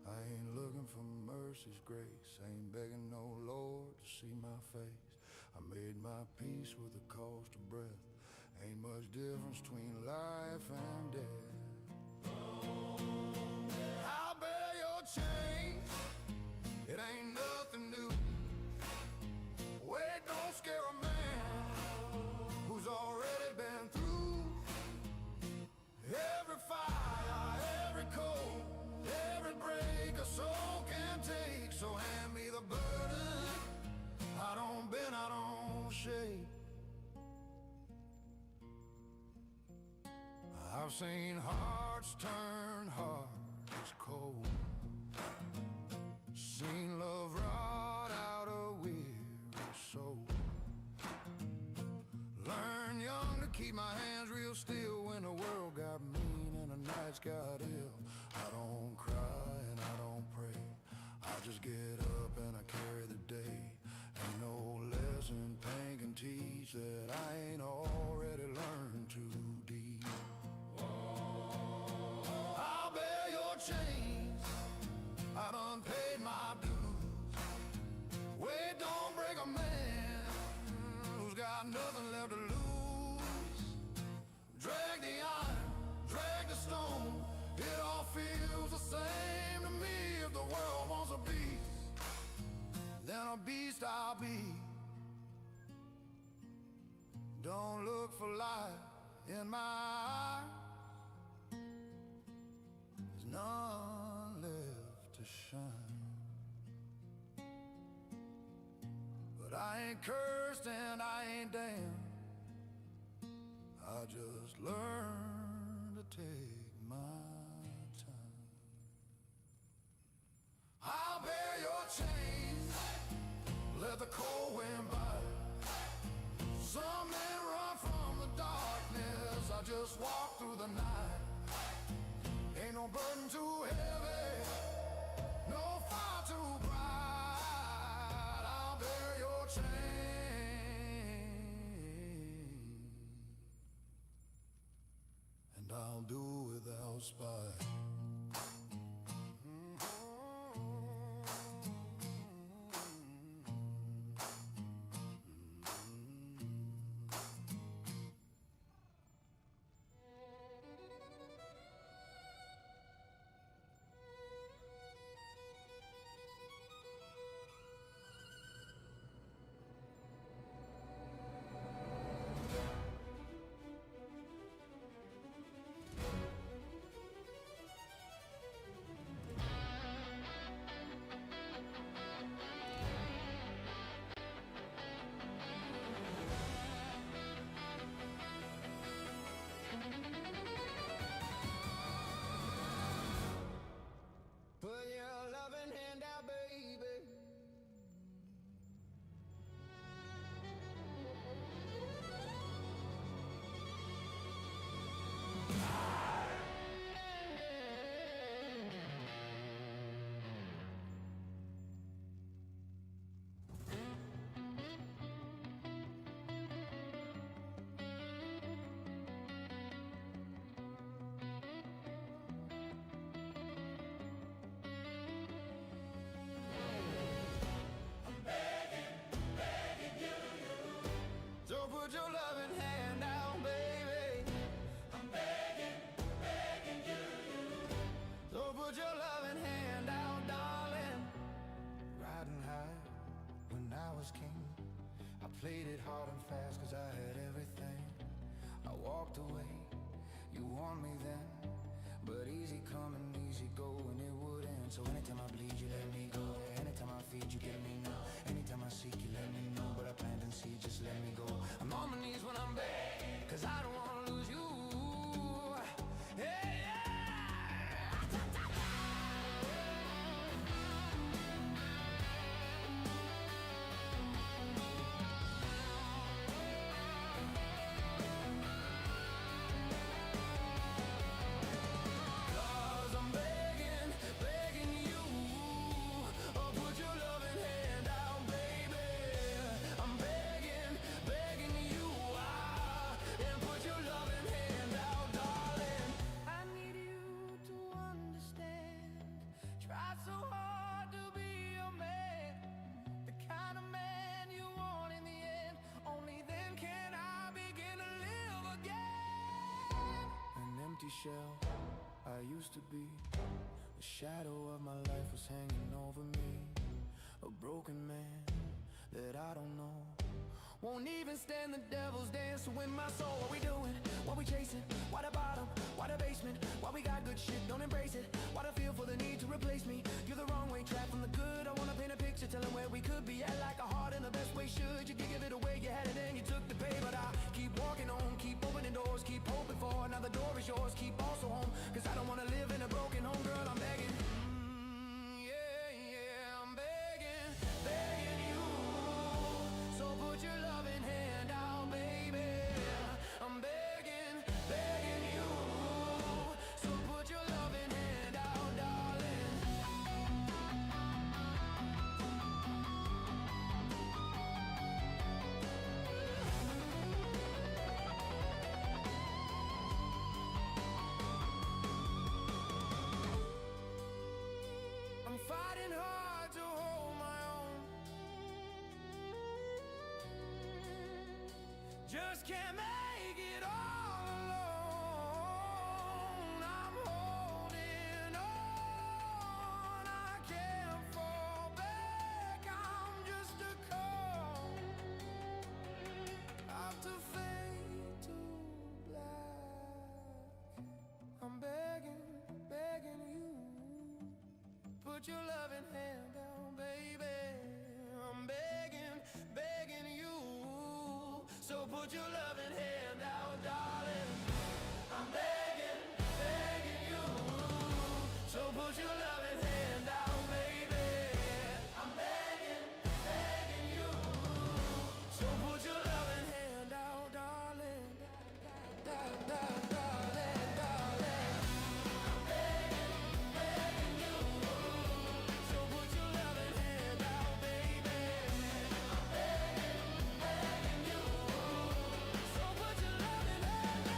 I ain't looking for mercy's grace, ain't begging no Lord to see my face. I made my peace with the cost of breath. Ain't much difference between life and death. I'll bear your chains, it ain't nothing new. Weight don't scare a man who's already been through every fire, every cold, every break a soul can take. So hand me the burden, I don't bend, I don't shake. I've seen hearts turn hard as cold, seen love rot out a weary soul. Learned young to keep my hands real still when the world got mean and the nights got ill. I don't cry and I don't pray, I just get up and I carry the day. Ain't no lesson pain can teach that I ain't already learned too deep. look for light in my eyes. There's none left to shine. But I ain't cursed and I ain't damned. I just learned to take my time. I'll bear your chains, let the cold wind bite. Some men run from the darkness, I just walk through the night. Ain't no burden too heavy, no fire too bright. I'll bear your chains, and I'll do without spite. Put your loving hand out, baby. So put your loving hand out, baby. I'm begging, begging you. So put your loving hand out, darling. Riding high when I was king, I played it hard and fast cause I had everything. I walked away, you warned me then, but easy come and easy go and it would end. So anytime I bleed you let me go, anytime I feed you get me now, anytime I seek you let me know, but I plant and seed just let me go. I'm on my knees when I'm begging, cause I don't wanna lose you. Hey, yeah. Cause I'm begging, begging you. Oh, put your loving hand out, baby. I'm begging, begging you. And put your loving hand out, darling. I need you to understand. Try so hard to be your man, the kind of man you want in the end. Only then can I begin to live again. An empty shell I used to be, the shadow of my life was hanging over me. A broken man that I don't know, won't even stand the devil's dance. So in my soul, what we doing? What we chasing? Why the bottom? Why the basement? Why we got good shit, don't embrace it? Why the feel for the need to replace me? You're the wrong way, track from the good. I wanna paint a picture, telling where we could be at, like a heart in the best way should. You could give it away, you had it and you took the pay. But I keep walking on, keep opening doors, keep hoping for another door is yours. Keep also home, cause I don't wanna live in a broken home. Girl, I'm begging, yeah, yeah, I'm begging, begging you. So put your loving hand out, baby. I'm begging, begging you. So put your loving hand out, darling. I'm fighting hard to hold my own. Just can't make it all alone. I'm holding on. I can't fall back. I'm just a call. After faith put your loving hand down, baby. I'm begging, begging you. So put your loving hand out, darling. I'm begging, begging you. So put your loving hand out, baby. I'm begging, begging you. So put your loving hand out, darling. Darling, darling. I'm begging, begging you. So put your loving hand out, baby. I'm begging, begging you. So put your loving hand out.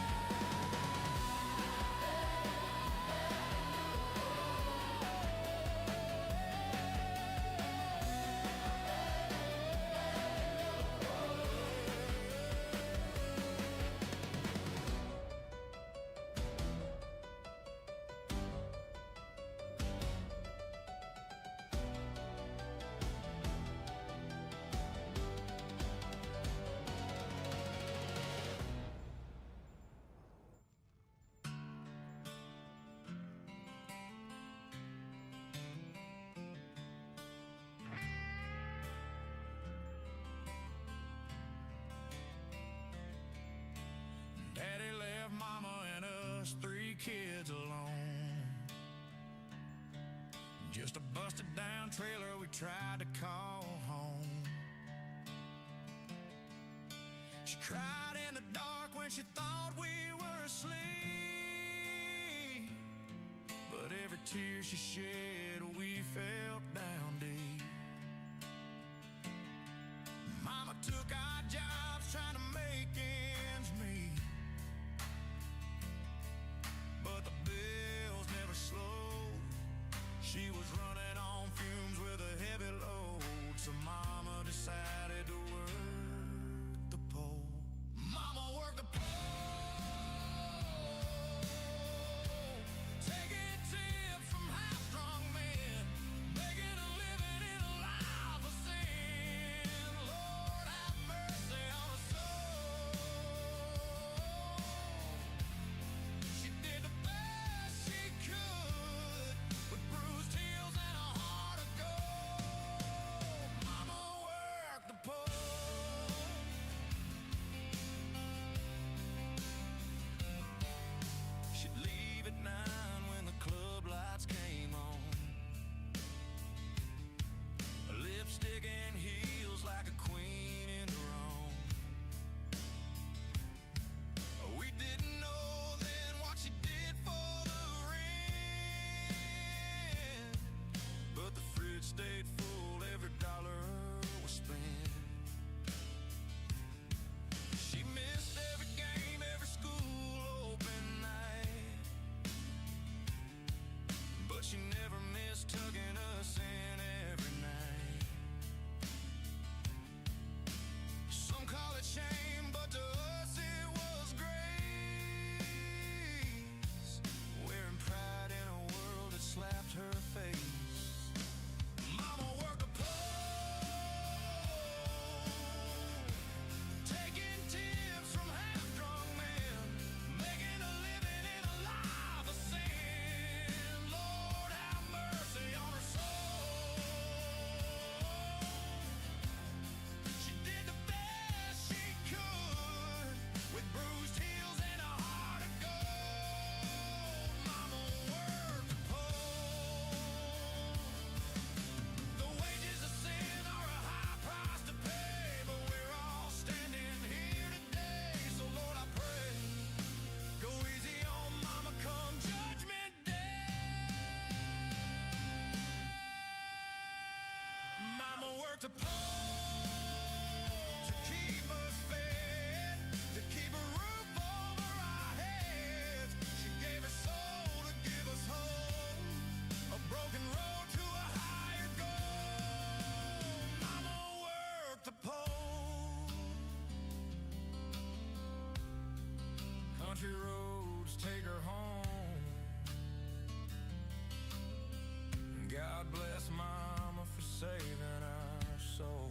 Daddy left mama and us 3 kids alone. Just a busted down trailer we tried to call home. She cried in the dark when she thought we were asleep, but every tear she shed we felt down deep. Mama took our jobs trying to make ends meet, but the bills never slowed. She was running on fumes with a heavy load, so mama decided to work the pole. Mama worked the pole, taking tips from high-strung men, making a living in a life of sin. Lord have mercy on her soul. She did the best she could with bruised heels and a heart of gold. Mama worked the pole. She'd leave at 9 when the club lights came on. Lipstick and heels like a queen in Rome. We didn't know then what she did for the rent, but the fridge stayed full, every dollar was spent. She missed every game, every school open night, but she never missed tugging us in every night. Some call it shame, but to us it was grace, wearing pride in a world that slapped her face. Mama worked a pole, taking tips from half-drunk men, making a living in a life of sin. Lord have mercy on her soul. She did the best she could with bruised heels and a heart of gold. Mama worked the pole. The wages of sin are a high price to pay, but we're all standing here today. So Lord, I pray, go easy on mama come judgment day. Mama worked a pole to keep us fed, to keep a roof over our heads. She gave her soul to give us hope, a broken road to a higher goal. Mama worked the pole. Country roads take her home. God bless mama for saving our soul.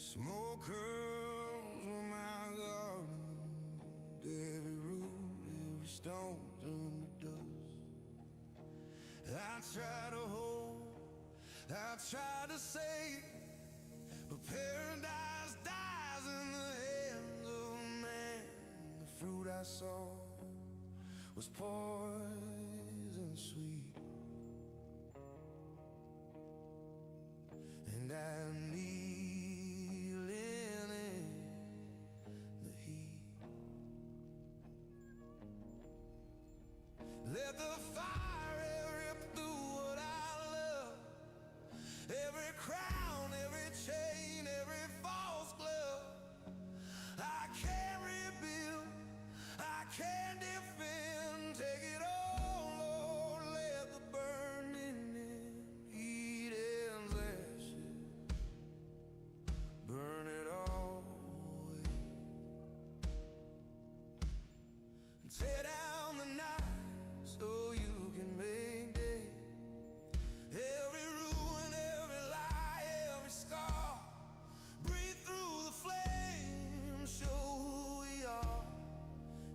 Smoke curls on my garden, every root, every stone turned to dust. I try to hold, I try to save, but paradise dies in the hands of man. The fruit I saw was poison sweet, and I kneel in the heat. Let the fire rip through what I love, every crown, every chain, every false glove. I can't rebuild, I can't defend. Take it all, Lord, let the burning end. Eden's ashes, burn it all away. Tear down the night so you can make day. Every ruin, every lie, every scar. Breathe through the flame, show who we are.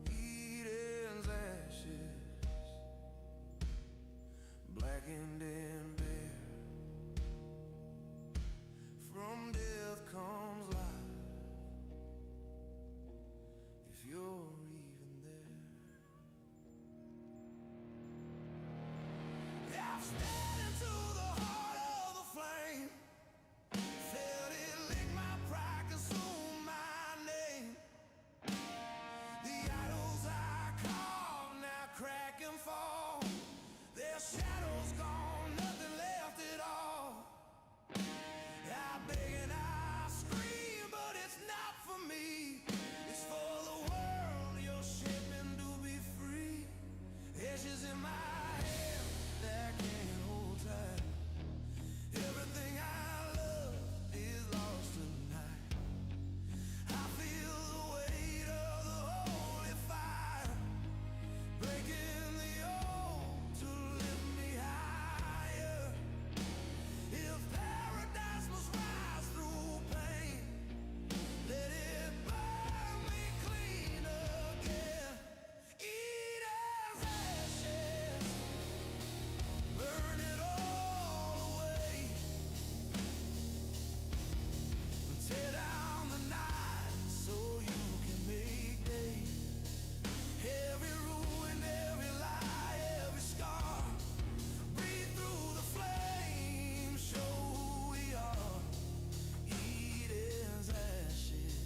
Eden's ashes, blackened and bare. From death comes life, if you're even there. I've stared into the heart of the flame, felt it lick my pride, consume my name. The idols I carved now crack and fall. Their shadows gone, nothing left at all. I beg and I scream, but it's not for me. It's for the world you're shaping to be free. Ashes in my hand that I can't hold tight. Everything I love is lost tonight. I feel the weight of the holy fire, breaking the old to lift me higher. If paradise must rise through pain, let it burn me clean again. Eden's ashes, burn it all away. Tear down the night so you can make day. Every ruin, every lie, every scar. Breathe through the flame, show who we are. Eden's ashes,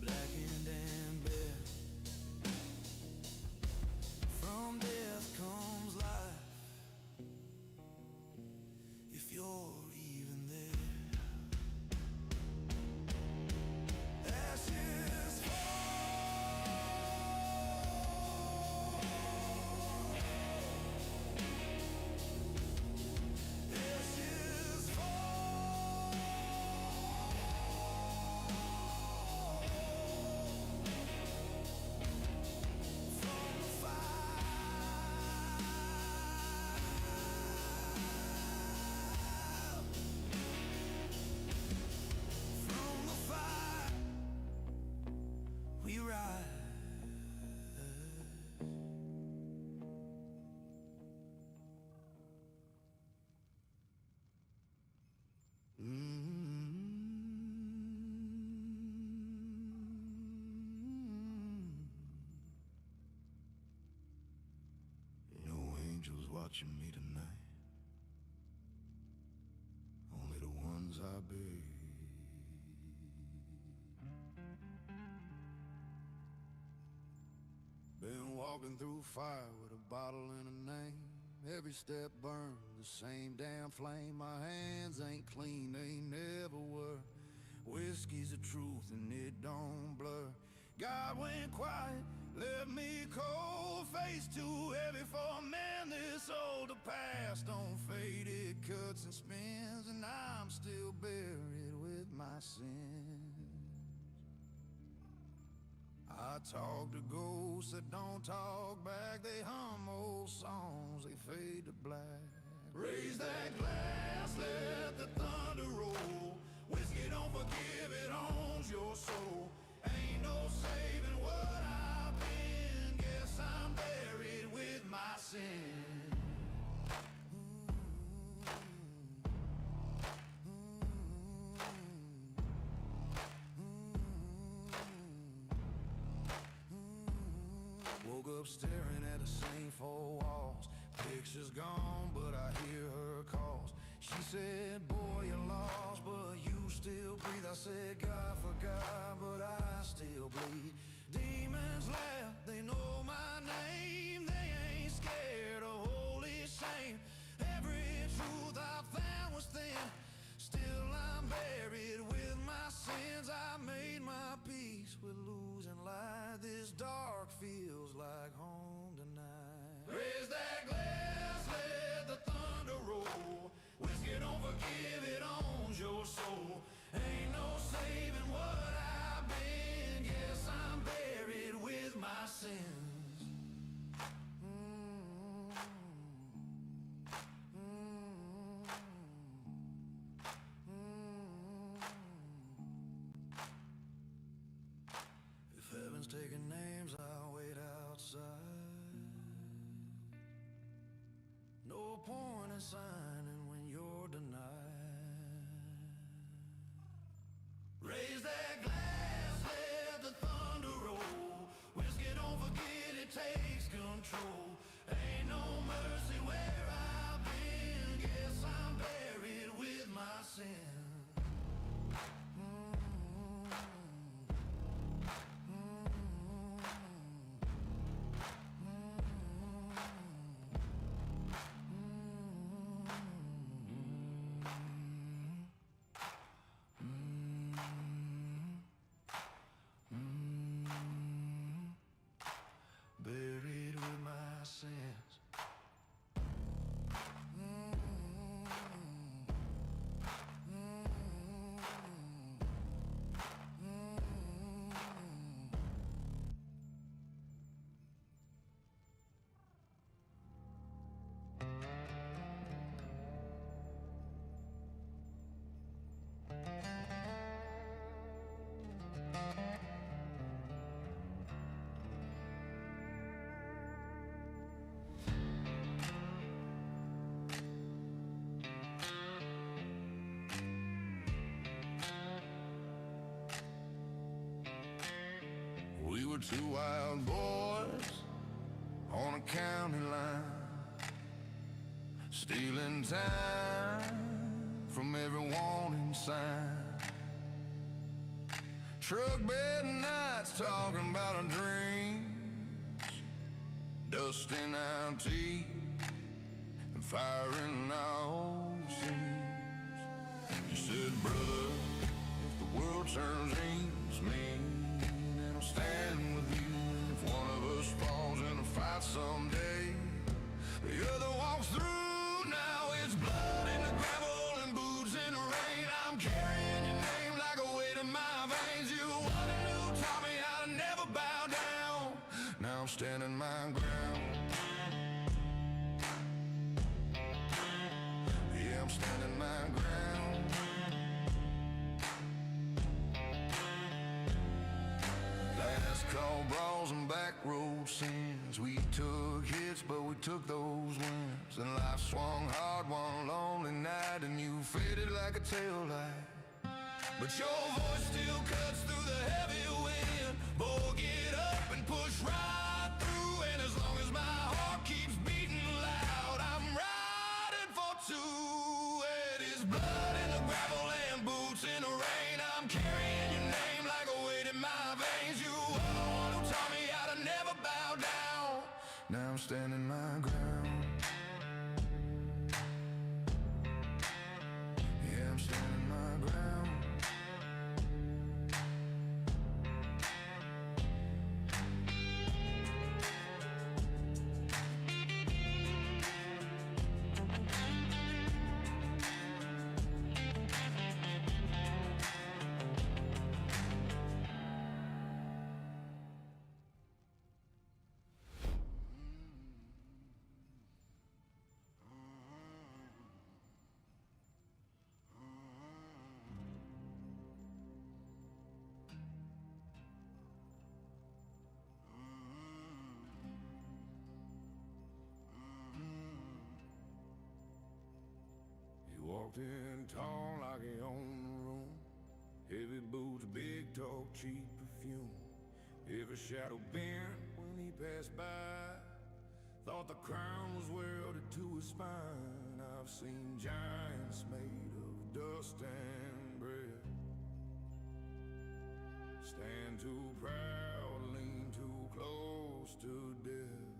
blackened and bare. From death comes life, if you're even there. Ashes fall, ashes fall. From the from the fire, we rise. No angels watching me tonight, only the ones I beg. Been walking through fire with a bottle and a name. Every step burned the same damn flame. My hands ain't clean, they never were. Whiskey's the truth and it don't blur. God went quiet, left me cold. Face too heavy for a man this old. The past don't fade, it cuts and spins, and I'm still buried with my sins. I talk to ghosts that don't talk back. They hum old songs, they fade to black. Raise that glass, let the thunder roll. Whiskey, don't forgive, it owns your soul. Ain't no saving what I've been. Guess I'm buried with my sin. Woke up staring at the same four walls. Picture's gone, but I hear her calls. She said, boy, you're lost, but you still breathe. I said, God forgot, but I still bleed. Demons laugh, they know my name. They ain't scared of holy shame. Every truth I found was thin. Still I'm buried with my sins. I made my peace with losing light. This dark feels like home tonight. Raise that glass, let the thunder roll. Whiskey, don't forgive, it owns your soul. Ain't no saving what I've been. Yes, I'm buried with my sins. If heaven's taking names, I'll wait outside. No point in signing when you're denied. Raise that glass, let the thunder roll. Whiskey, don't forget, it takes control. Ain't no mercy where I've been. Guess I'm buried with my sin. Buried with my sins. We were two wild boys on a county line, stealing time from every warning sign. Truck bed nights talking about our dreams, dusting out tea and firing our old scenes. You said, brother, if the world turns against me, then I'll stand with you. If one of us falls in a fight someday, the other walks through. Now it's blood in the gravel and boots in the rain. I'm carrying your name like a weight in my veins. You one who taught me how to never bow down. Now I'm standing my ground. Yeah, I'm standing my ground. Last call brawls and back road sins. We took hits, but we took those wins. And life swung hard one lonely night, and you faded like a taillight. But your voice still cuts through the heavy wind. Boy, get up and push right through. And as long as my heart keeps beating loud, I'm riding for two. It is blood in the gravel and boots in the rain. I'm carrying your name like a weight in my veins. You are the one who taught me how to never bow down. Now I'm standing my ground. Yeah, I'm standing my ground. walked in tall like he owned the room. Heavy boots, big talk, cheap perfume. Every shadow bent when he passed by. Thought the crown was welded to his spine. I've seen giants made of dust and bread. Stand too proud, lean too close to death.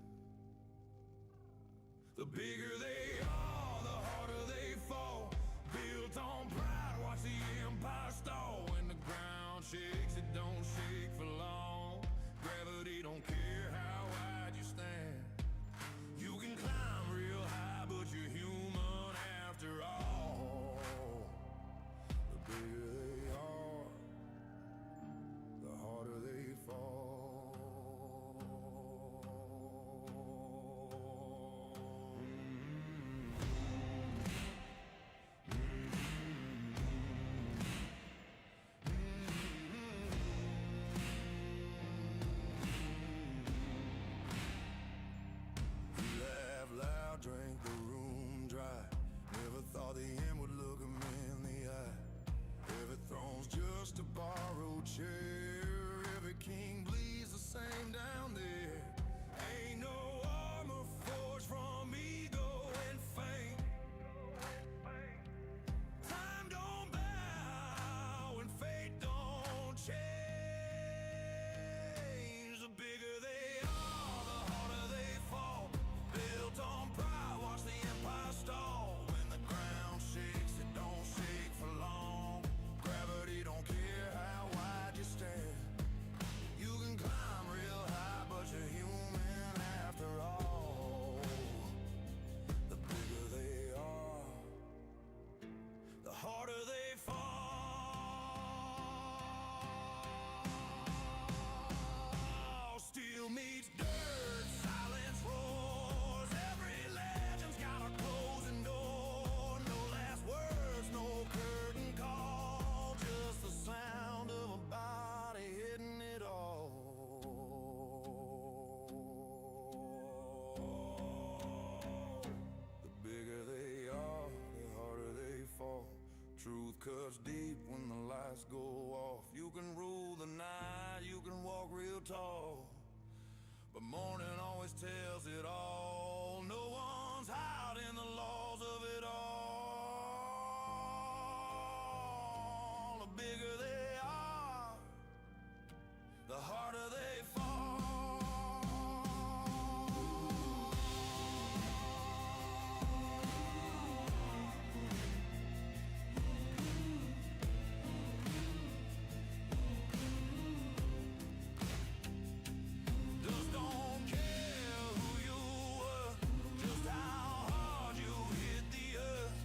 The bigger they are, the harder they fall. Built on pride, watch the empire stall. When the ground shakes, it don't shake for long. Gravity don't care how wide you stand. You can climb real high, but you're human after all. The bigger they are, the harder they fall. Laugh loud, drank the room dry. Never thought the end would look him in the eye. Every throne's just a borrowed chair. Every king bleeds the same down there. Ain't no armor forged from ego and fame. Time don't bow and fate don't change. The bigger they are, the harder they fall. Built on pride, watch the empire stall. When the ground shakes, it don't shake for long. Gravity don't care how wide you stand. You can climb real high, but you're human after all. The bigger they are, the harder they fall. Steel meets dirt, silence roars. Every legend's got a closing door. No last words, no curtain call. Just the sound of a body hitting it all. The bigger they are, the harder they fall. Truth cuts deep when the lights go off. You can rule the night, you can walk real tall, but morning always tells it all. No one's hiding the laws of it all. The bigger they are, the harder they fall. Just don't care who you were, just how hard you hit the earth.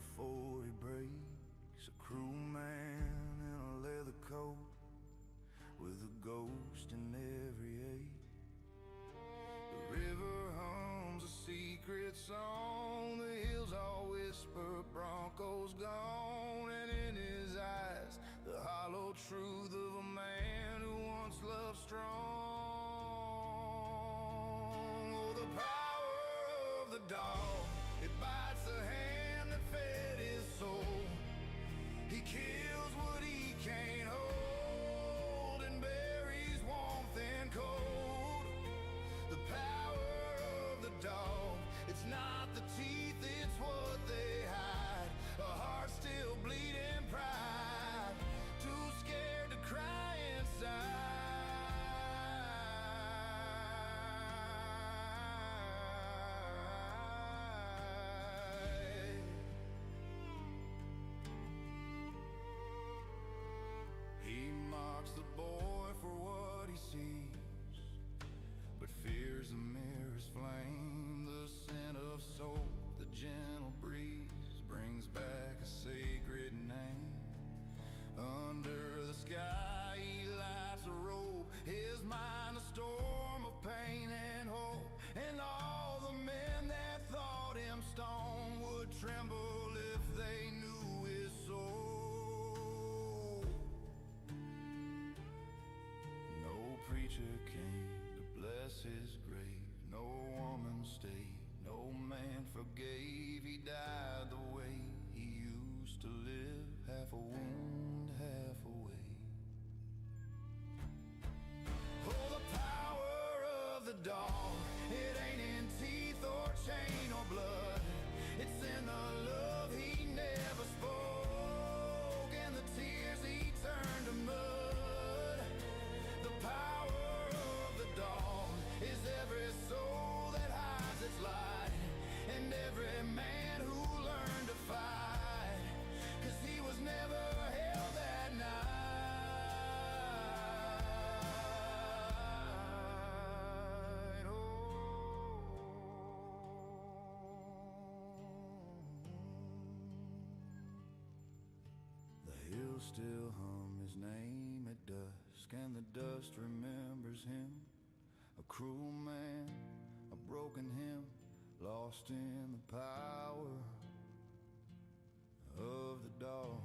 before he breaks. A cruel man in a leather coat with a ghost in every ache. The river hums a secret song, the hills all whisper Bronco's gone, and in his eyes the hollow truth of a man who once loved strong. Oh, the power of the dog, it bites the hand that fed his soul. He kills what he can't hold and buries warmth and cold. The power of the dog, it's not the teeth, it's what they hide. A heart still bleeding pride, too scared to cry inside. He mocks the boy for what he sees, but fears the mirror's flame. The scent of soap, the gentle breeze brings back a sacred name. Under the sky he lights a rope, his mind a storm of pain and hope. And all the men that thought him stone would tremble if they knew his soul. No preacher came to bless his grave, no woman stayed, no man forgave. He died the way he used to live, half a wound, half away. Oh, the power of the dog, it ain't in teeth or chain or blood. It's in the love he never spoke and the tears he turned to mud. The power of the dog is every soul that hides its light, and every man who learned to fight, 'cause he was never held that night. Oh. The hills still hum his name at dusk, and the dust remembers him. A cruel man, a broken hymn, lost in the power of the dog.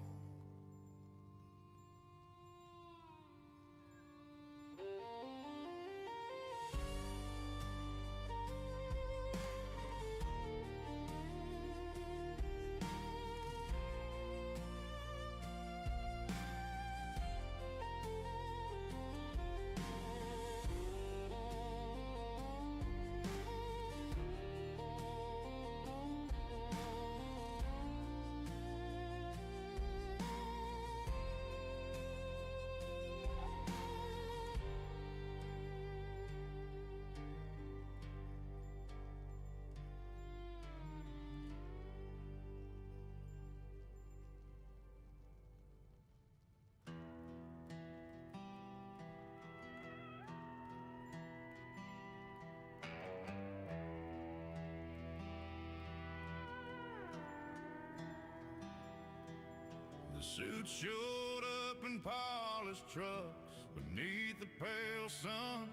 The suits showed up in polished trucks beneath the pale sun,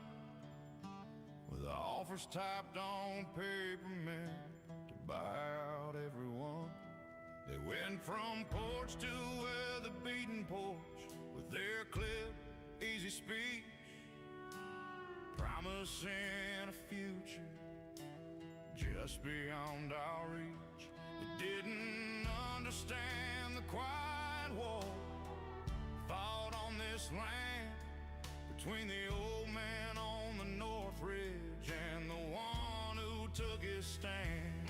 with offers typed on paper meant to buy out everyone. They went from porch to weather beaten porch with their clipped, easy speech, promising a future just beyond our reach. They didn't understand the quiet war fought on this land between the old man on the North Ridge and the one who took his stand.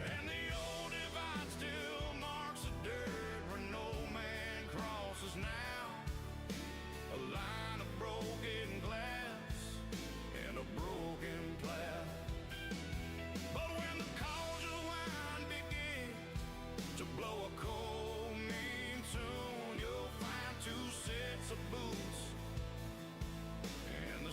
And the old divide still marks the dirt where no man crosses now, a line of broken glass and a broken plow. But when the cautious wind begins to blow a cold, mean tune, you'll find two sets of boots and the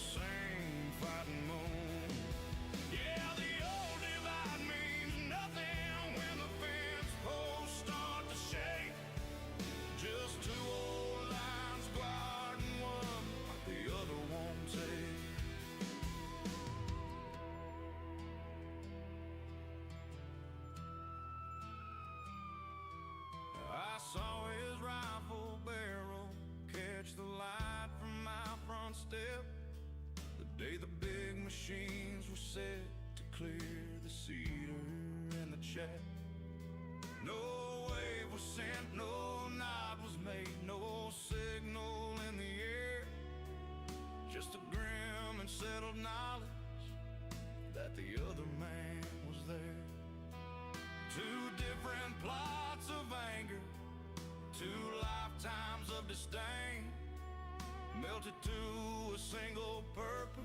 machines were set to clear the cedar and the chat. No wave was sent, no nod was made, no signal in the air. Just a grim and settled knowledge that the other man was there. Two different plots of anger, two lifetimes of disdain, melted to a single purpose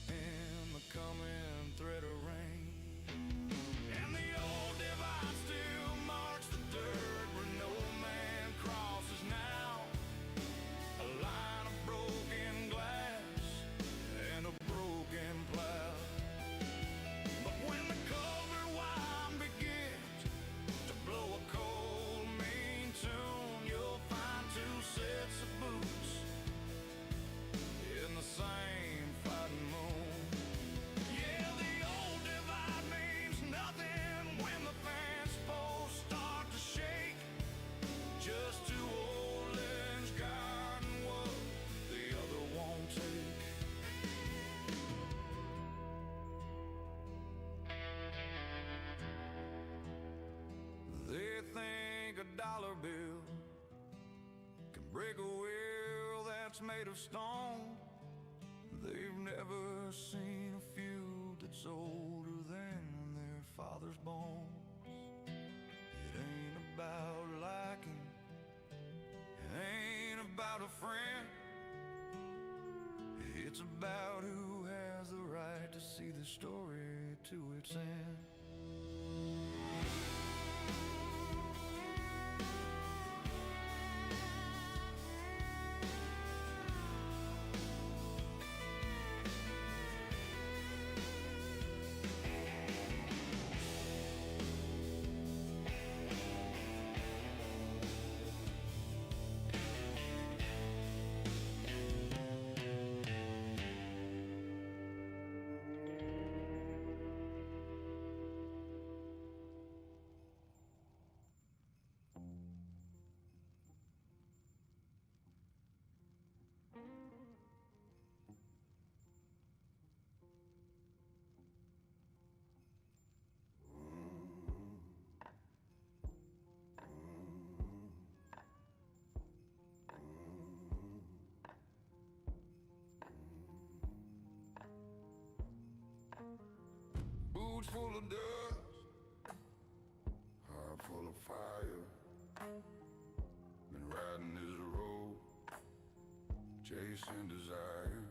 in the coming thread of rain. And the old divide still marks the dirt where no man crosses now. A line of broken glass and a broken plow. But when the cover wine begins to blow a cold, mean tune, you'll find two sets of boots in the same fighting moon. Yeah, the old divide means nothing when the fence posts start to shake. Just two old lens guarding what the other won't take. They think a dollar bill can break a will that's made of stone. They've never seen a feud that's older than their father's bones. It ain't about liking, it ain't about a friend. It's about who has the right to see the story to its end. Boots full of dust, heart full of fire. Been riding this road, chasing desire.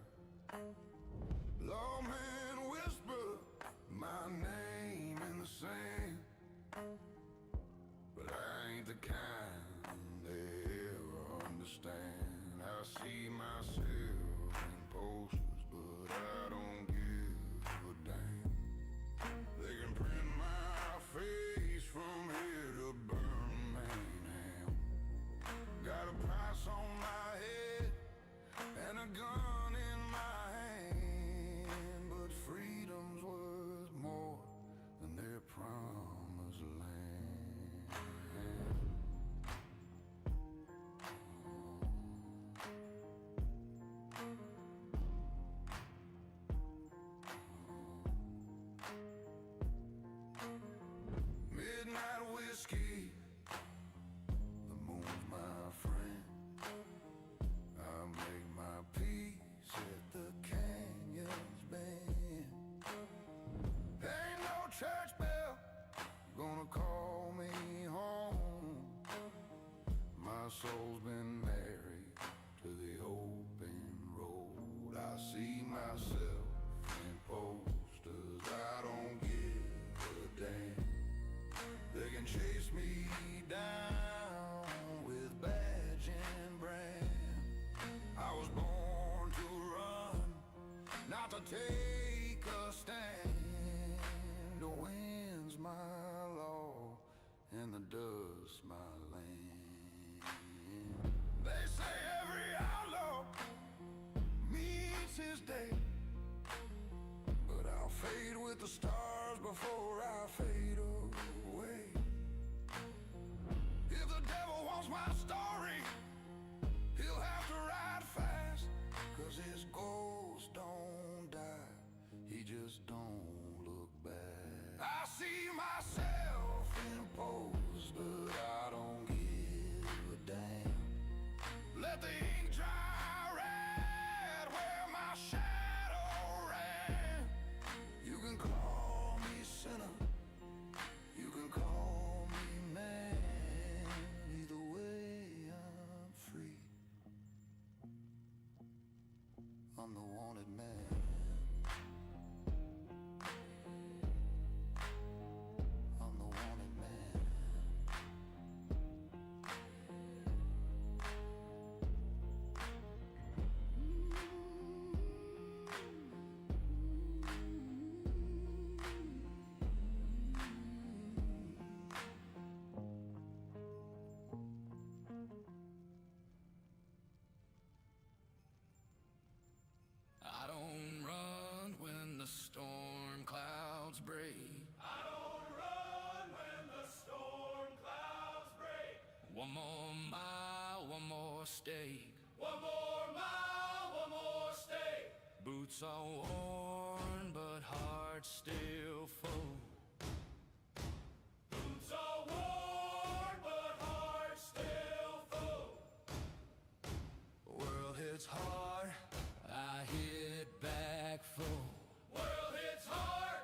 Lawmen whisper my name in the sand, but I ain't the kind they ever understand. I see myself in posters, but I don't give a damn. They can print my face from here to Birmingham. Got a price on my head and a gun in my hand, but freedom's worth more than their promised land. Midnight whiskey, the moon's my friend. I make my peace at the canyon's bend. Ain't no church bell gonna call me home. My soul's been married to the open road. I see myself in posters, I don't give a damn. They can chase me down with badge and brand. I was born to run, not to take a stand. The wind's my law and the dust my land. They say every outlaw meets his day, but I'll fade with the stars before I fade away. If the devil wants my story, he'll have to ride fast, 'cause his ghost don't die, he pose, but I don't give a damn. Let the ink dry red where my shadow ran. You can call me sinner, you can call me man. Either way I'm free, I'm the wanted man. I'm the wanted man. I don't run when the storm clouds break. I don't run when the storm clouds break. One more mile, one more stake. One more mile, one more stake. Boots are worn, but heart's still full. Boots are worn, but heart's still full. World hits hard, I hit back full. World hits hard,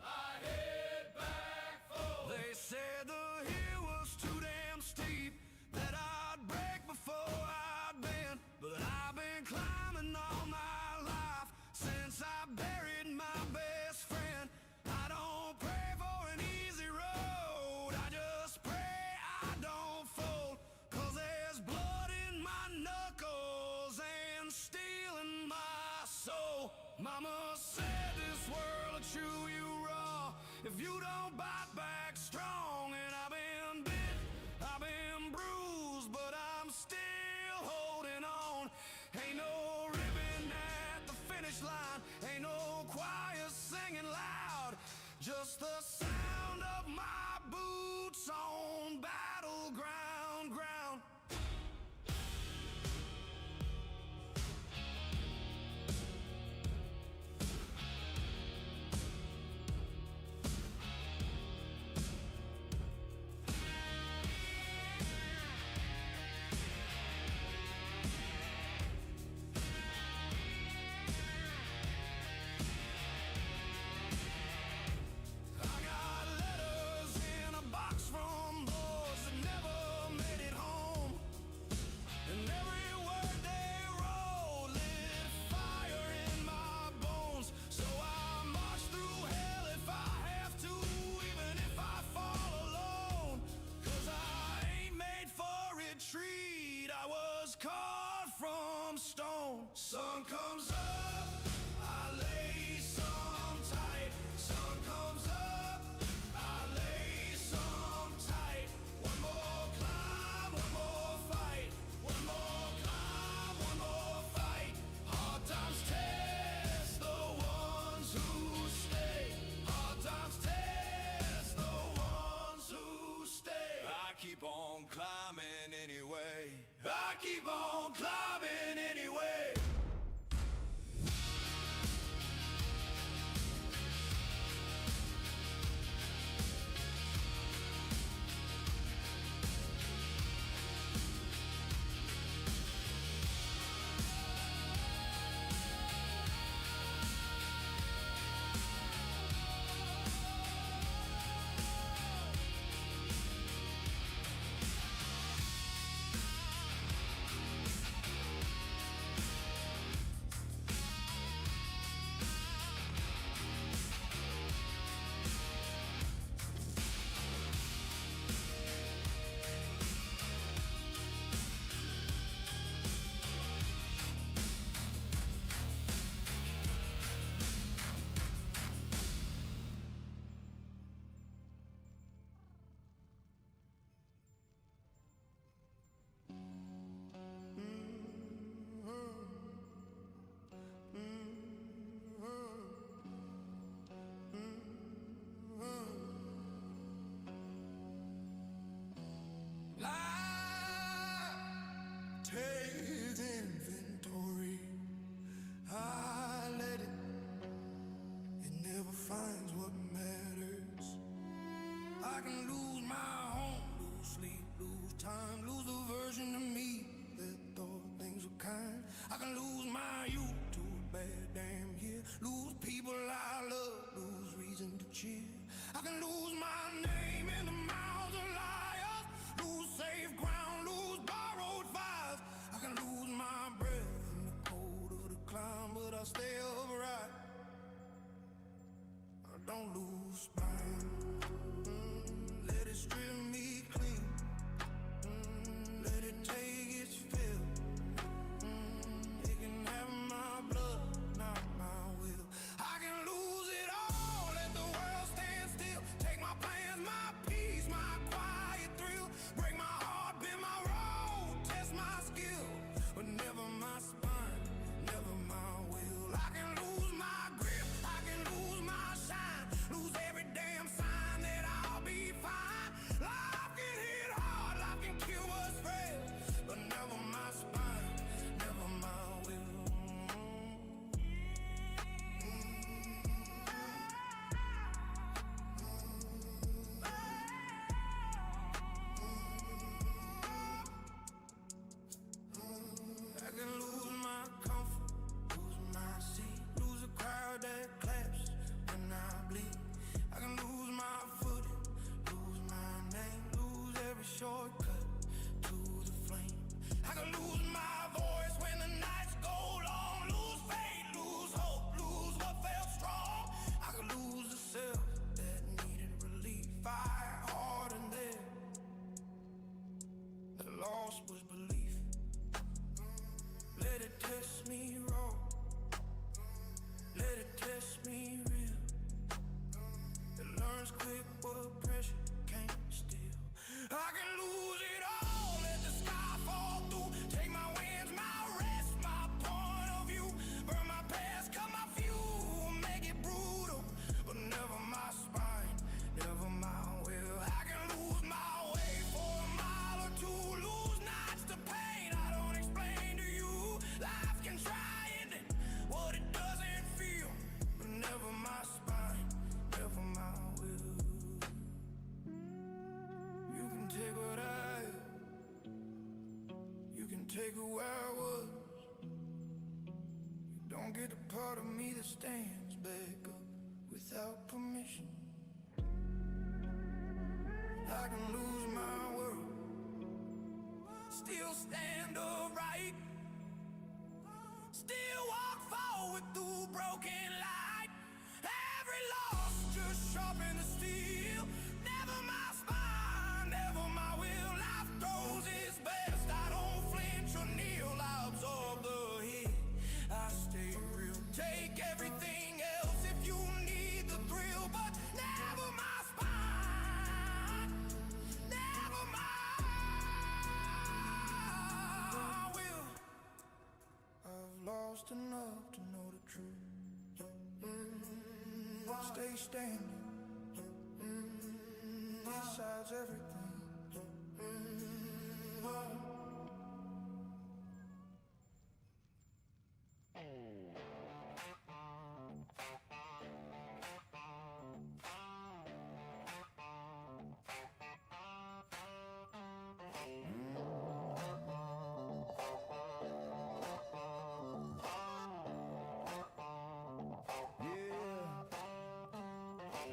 I hit back full. They said the hill was too damn steep, that I'd break before I'd bend. But I've been climbing all my life since I buried my best friend. I don't pray for an easy road, I just pray I don't fold. 'Cause there's blood in my knuckles and steel in my soul. Mama said this world will chew you raw if you don't bite back strong. And I've been bit, I've been bruised, but I'm still holding on. Ain't no ribbon at the finish line, ain't no choir singing loud, just the sound of my boots on battleground ground. I got letters in a box from boys that never made it home. And every word they wrote lit fire in my bones. So I march through hell if I have to, even if I fall alone. 'Cause I ain't made for retreat, I was carved from stone. Sun comes up, I lay some tight. Sun comes up, I lay some tight. One more climb, one more fight. One more climb, one more fight. Hard times test the ones who stay. Hard times test the ones who stay. I keep on climbing anyway. I keep on climbing anyway. Take inventory, I let it. It never finds what matters. I can lose my of right. Don't lose spine. Let it strip me clean. Let it take its fill. It can have my blood, not my will. I can lose it all, let the world stand still. Take my plans, my peace, my quiet thrill. Break my heart, bend my road, test my skill. But never my spine, never my will. I can lose my grip, I can lose my shine. Lose every damn sign that I'll be fine. Life can hit hard, life can kill what's frail. But never my spine, never my will. I can lose my comfort, lose my seat, lose a crowd that claps when I bleed. I can lose my footing, lose my name, lose every shortcut to the flame. I can lose my voice when the nights go long, lose faith, lose hope, lose what felt strong. I can lose the self that needed relief. Fire hard and there, the loss was belief. Let it test me raw, let it test me real. It learns quick what pressure can't steal. I can lose it all, let the sky fall through. Take my winds, my rest, my point of view. Burn my past, cut my fuel, make it brutal. But never my spine, never my will. I can lose my way for a mile or two. Lose nights to pain, I don't explain to you. Life can try it, what it doesn't feel. But never my spine, never my will. You can take what I am, you can take who I was. You don't get the part of me that stands back up without permission. I can lose my world, still stand upright, still walk forward through broken light. Every loss just sharpen the steel. Never my spine, never my will. Life throws its best, I don't flinch or kneel. I absorb the hit, I stay real. Take everything else if you need the thrill. But never my spine, never my will. I've lost enough to know the truth. Stay standing besides everything.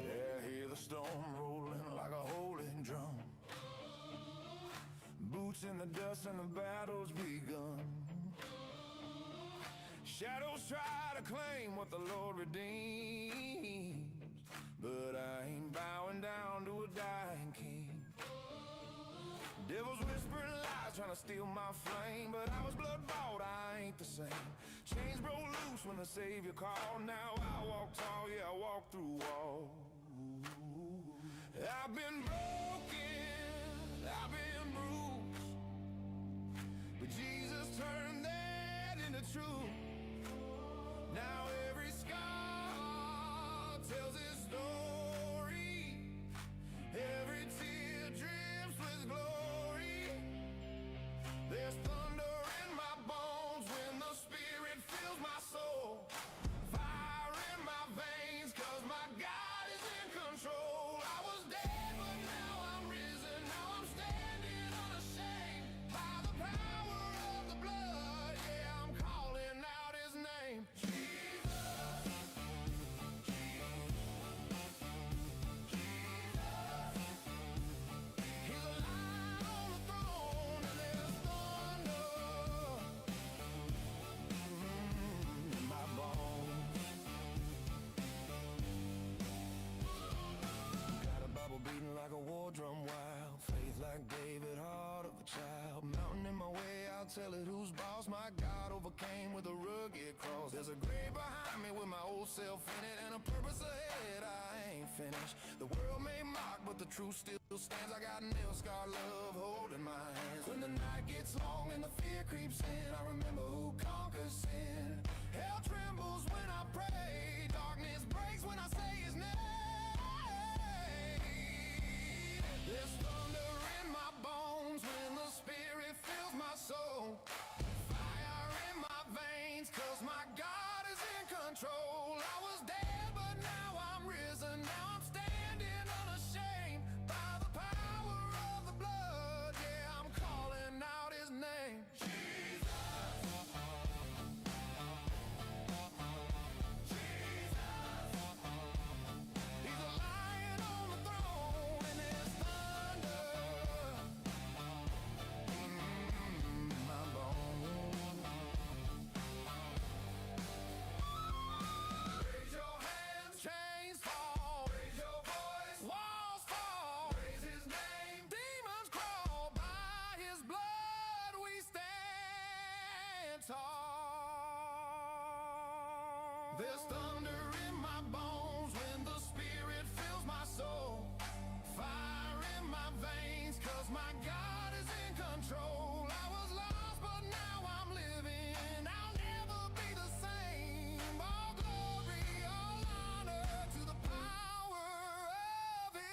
Yeah, hear the storm rolling like a holy drum. Boots in the dust and the battle's begun. Shadows try to claim what the Lord redeems, but I ain't bowing down to a dying king. Devil's whispering lies trying to steal my flame, but I was blood bought, I ain't the same. Chains broke loose when the Savior called. Now I walk tall, yeah, I walk through walls. I've been broken, I've been bruised, but Jesus turned that into truth. Now every scar tells his story, every tear drips with glory. There's thunder in my bones when the Spirit fills my soul. Fire in my veins 'cause my God is in control. I was dead but now I'm risen. Now I'm standing unashamed by the power of the blood. Yeah, I'm calling out his name. Jesus. myself in it and a purpose ahead. I ain't finished. The world may mock, but the truth still stands. I got nail-scarred love holding my hands. When the night gets long and the fear creeps in, I remember who conquers sin. Hell trembles when I pray. Darkness breaks when I say his name. There's thunder in my bones when the spirit fills my soul. Fire in my veins, 'cause my God is in control. I was dead, but now I'm risen. Now I'm standing unashamed by the power of the blood. Yeah, I'm calling out his name. He's a lion on the throne, and there's thunder in my bones. Raise your hands, chains fall. Raise your voice, walls fall. Raise his name, demons crawl. By his blood we stand tall. There's thunder in my bones when the spirit fills my soul. Fire in my veins, 'cause my God is in control. I was lost, but now I'm living. I'll never be the same. All glory, all honor to the power of his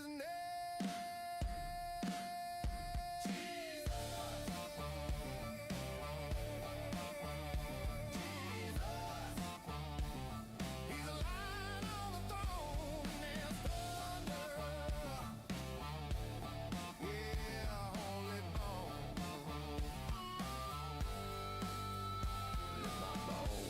name. He's a lion on the throne, and there's thunder. Yeah, holy bone. My bone.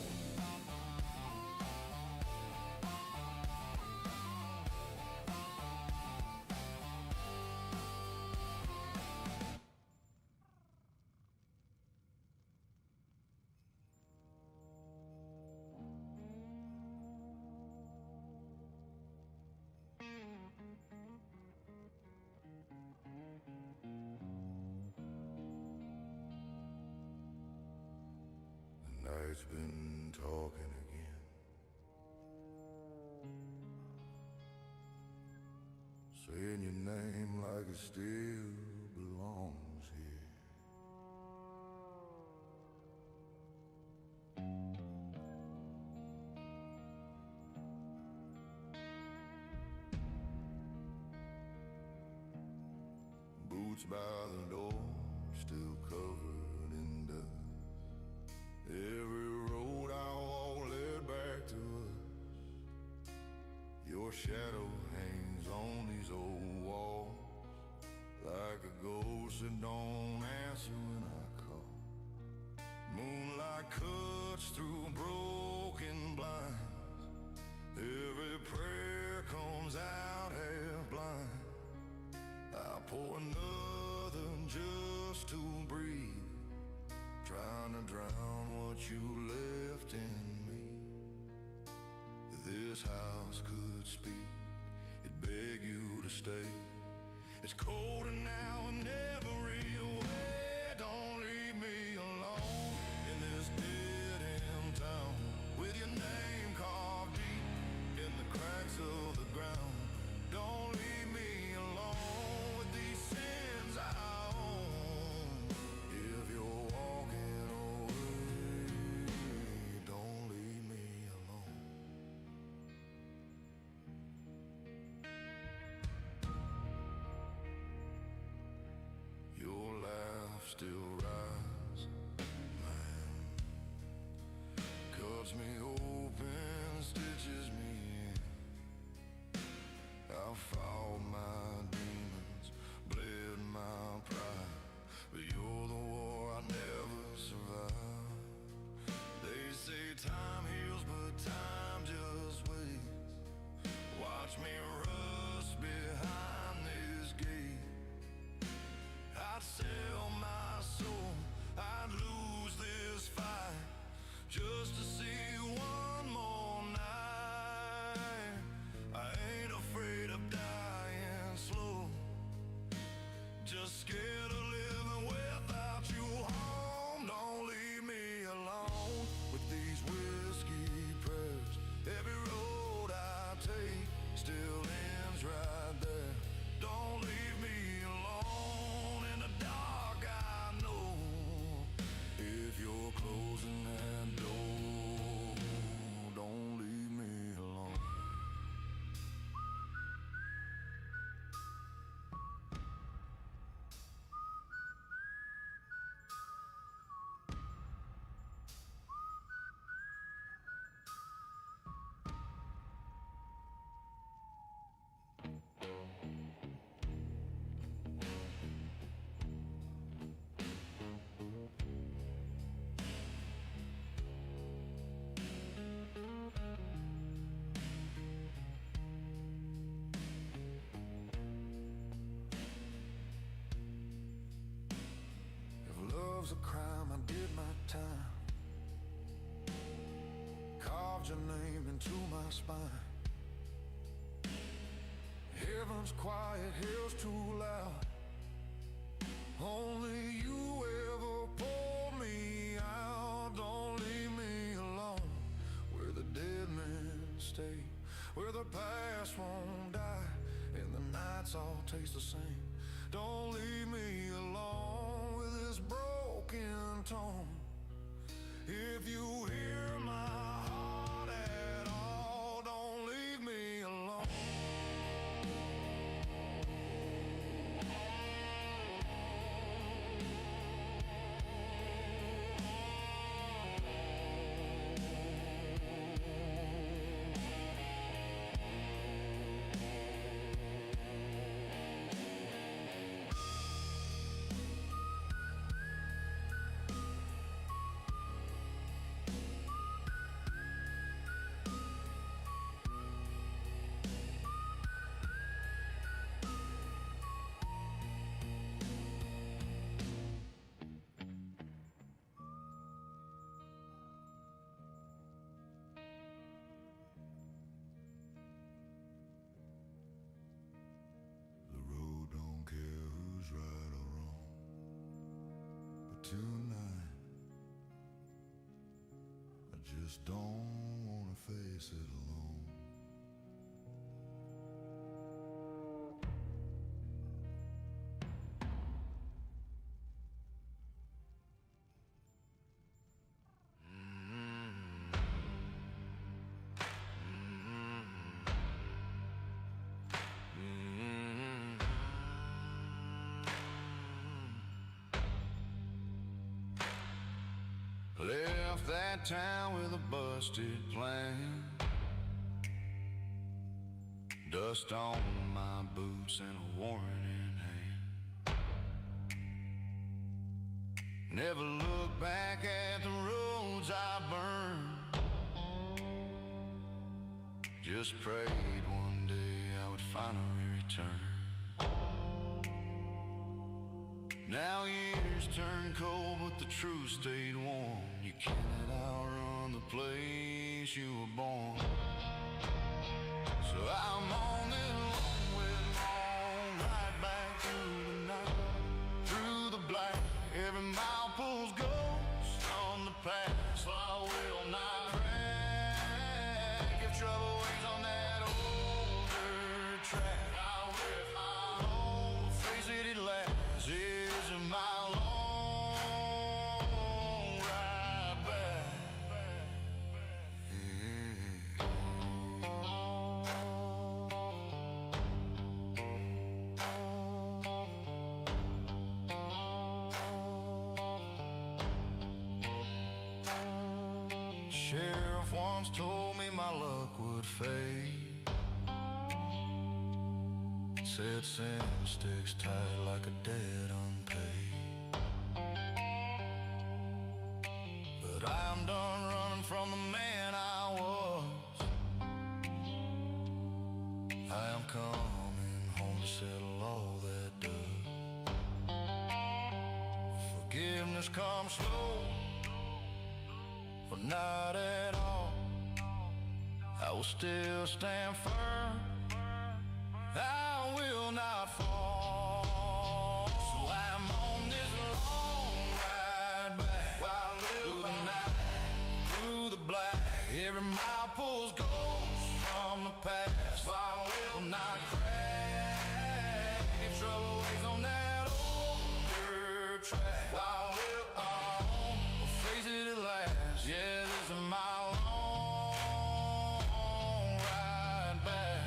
The night's been talking again, saying your name like it still belongs here. Boots by the door, still covered in dust. Every road I walk led back to us. Your shadow hangs on these old walls like a ghost that don't answer when I call. Moonlight cuts through broken blinds. Every prayer comes out half blind. I pour another just to breathe, trying to drown what you left in me. This house could speak, it beg you to stay. It's colder now in every way. Don't leave me alone in this dead end town, with your name carved deep in the cracks of the ground. Don't leave me alone with these sins I own. If you're walking away, don't leave me alone. Your laugh still rises, man. Cuts me open, stitches me in. I fought my demons, bled my pride, but you're the war I never survived. They say time heals, but time just waits. Watch me rust behind this gate. I'd sell my soul, I'd lose this fight, just to see one love's a crime, I did my time. Carved your name into my spine. Heaven's quiet, hell's too loud. Only you ever pull me out. Don't leave me alone where the dead men stay, where the past won't die and the nights all taste the same. Don't leave me alone with this broken tone. If you hear my heart at all, don't leave me alone. Tonight, I just don't wanna face it alone. Left that town with a busted plan, dust on my boots and a warrant in hand. Never look back at the roads I burned. Just prayed one day I would finally return. Now years turn cold, but the truth stayed warm. You cannot outrun the place you were born. So I'm on this long ride back through the night, through the black. Every mile pulls ghosts on the past. I will not crack if trouble waits on that older track. I will face it at last. Is my long ride back. Sheriff once told me my luck would fade. Said sin sticks tight like a debt unpaid. But I'm done running from the man I was. I am coming home to settle all that does. Forgiveness comes slow, but not at all. I will still stand firm. I will not fall. So I'm on this long ride back, while through the night, through the black. Every mile pulls ghosts from the past. I will not crack if trouble waits on that older track. I will face it at last. Yeah, this is my long ride back.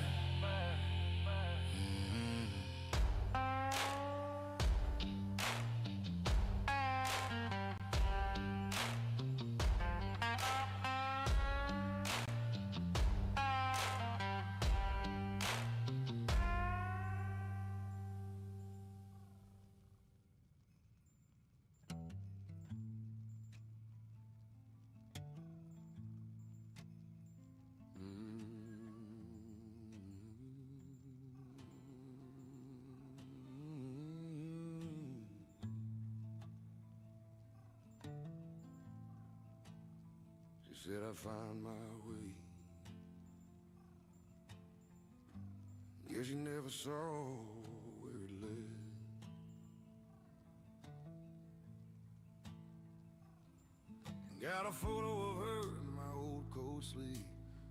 said I'd find my way. Guess you never saw where it led. Got a photo of her in my old coat sleeve,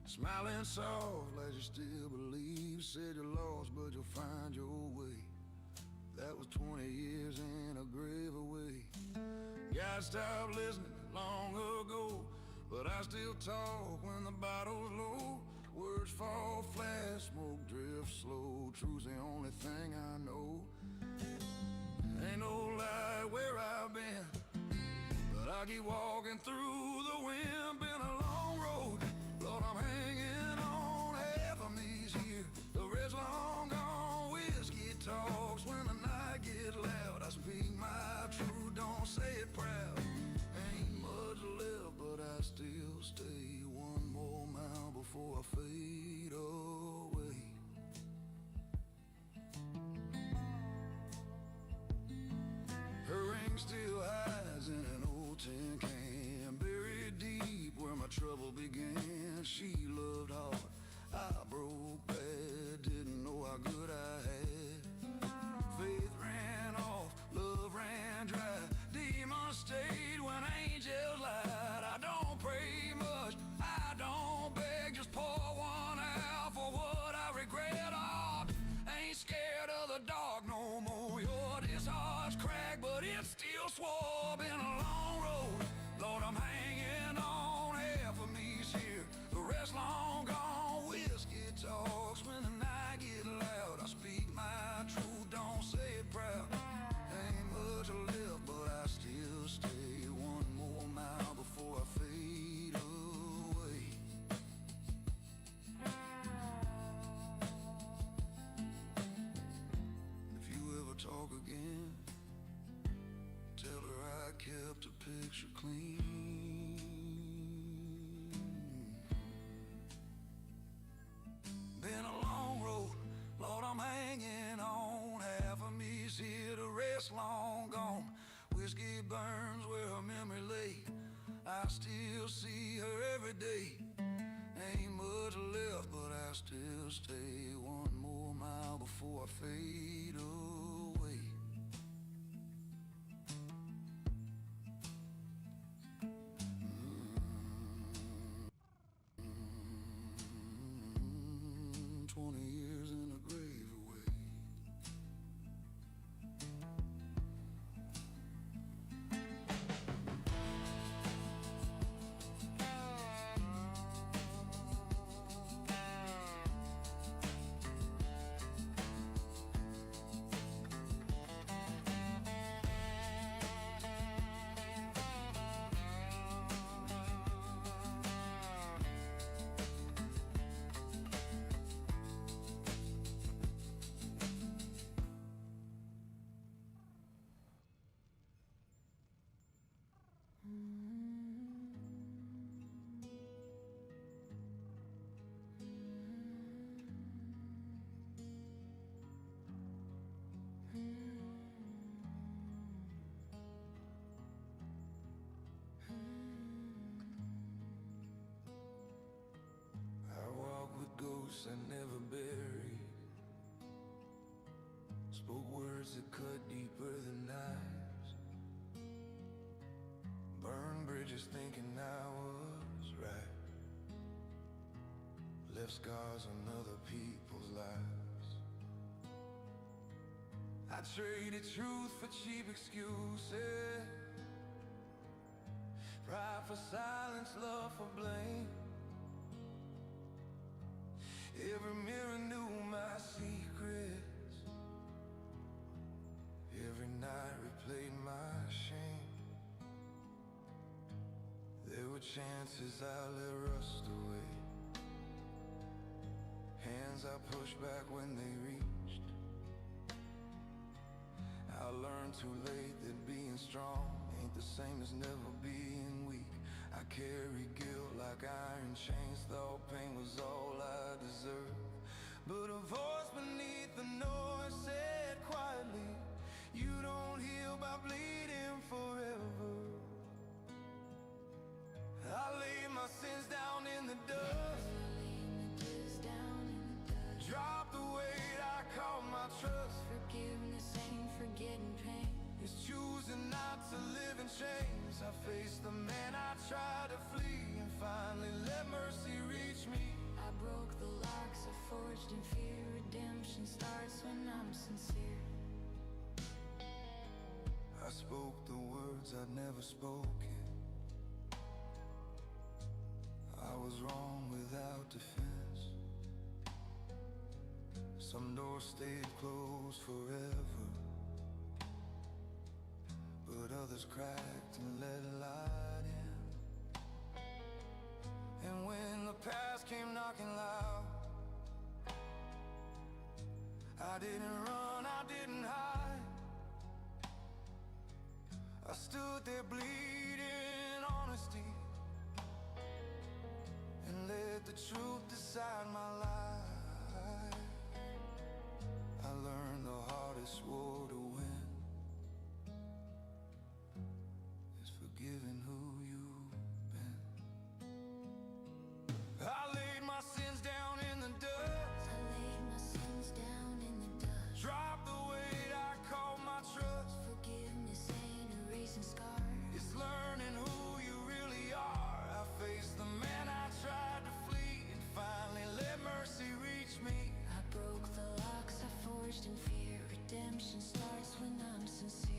smiling soft like you still believe. Said you're lost but you'll find your way. That was 20 years in a grave away. God stopped listening long ago, but I still talk when the bottle's low. Words fall flat, smoke drifts slow. Truth's the only thing I know. Ain't no lie where I've been, but I keep walking through the wind. Been a long road, Lord, I'm hanging on. Half of me's here, the red's long gone. Whiskey talks when the night gets loud. I speak my truth, don't say it proud. Ain't much left, but I still stay. One more mile before I fade away. Her ring still hides in an old tin can, buried deep where my trouble began. She loved hard, I broke bad, didn't know how good I had. Faith ran off, love ran dry. Demons stayed when angels lied. I don't pray much, I don't beg, just pour one out for what I regret. Oh, ain't scared of the dark no more. Your this heart's cracked, but it's still swore. Been a long road, Lord, I'm hanging on. Half of me's here, the rest long gone. Whiskey talks when the night gets loud. I speak my truth, don't say it proud. Ain't much left, but I still stay. One more mile before I fade away. If you ever talk again, tell her I kept a picture clean. Been a long road, Lord, I'm hanging on. Half of me's here, the rest long gone. Whiskey burns where her memory lay. I still see her every day. Ain't much left, but I still stay. One more mile before I fade away. Mm, 20 years in a grave away. I walk with ghosts I never buried. Spoke words that cut deeper than knives. Burned bridges thinking I was right. Left scars on other people's lives. I traded truth for cheap excuses. Pride for silence, love for blame. Every mirror knew my secrets. Every night replayed my shame. There were chances I let rust away. Hands I pushed back when they reached. I learned too late that being strong ain't the same as never being weak. I carried guilt like iron chains, thought pain was all I deserved. But a voice beneath the noise said quietly, you don't heal by bleeding forever. I laid my sin chains, I faced the man I tried to flee, and finally let mercy reach me. I broke the locks I forged in fear. Redemption starts when I'm sincere. I spoke the words I'd never spoken. I was wrong without defense. Some doors stayed closed forever, but others cracked and let light in. And when the past came knocking loud, I didn't run, I didn't hide. I stood there bleeding honesty, and let the truth decide my life. I learned the hardest war to win is forgiving who you've been. I laid my sins down in the dust. I laid my sins down in the dust. Dropped the weight, I called my trust. Forgiveness ain't erasing scars. It's learning who you really are. I faced the man I tried to flee, and finally let mercy reach me. I broke the locks I forged in fear. Redemption starts when I'm sincere.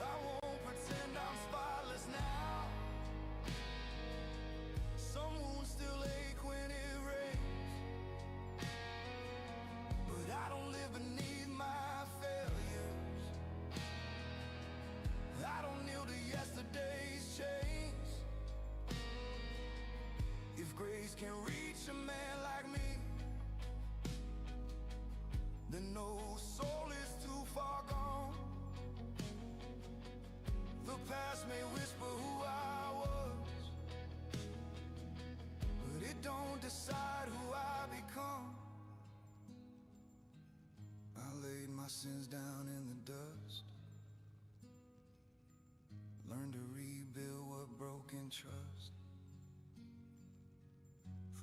I won't pretend I'm spotless now. Some wounds still ache when it rains, but I don't live beneath my failures. I don't kneel to yesterday's chains. If grace can reach a man like me, then no soul is too far gone. The past may whisper who I was, but it don't decide who I become. I laid my sins down in the dust, learned to rebuild what broken trust.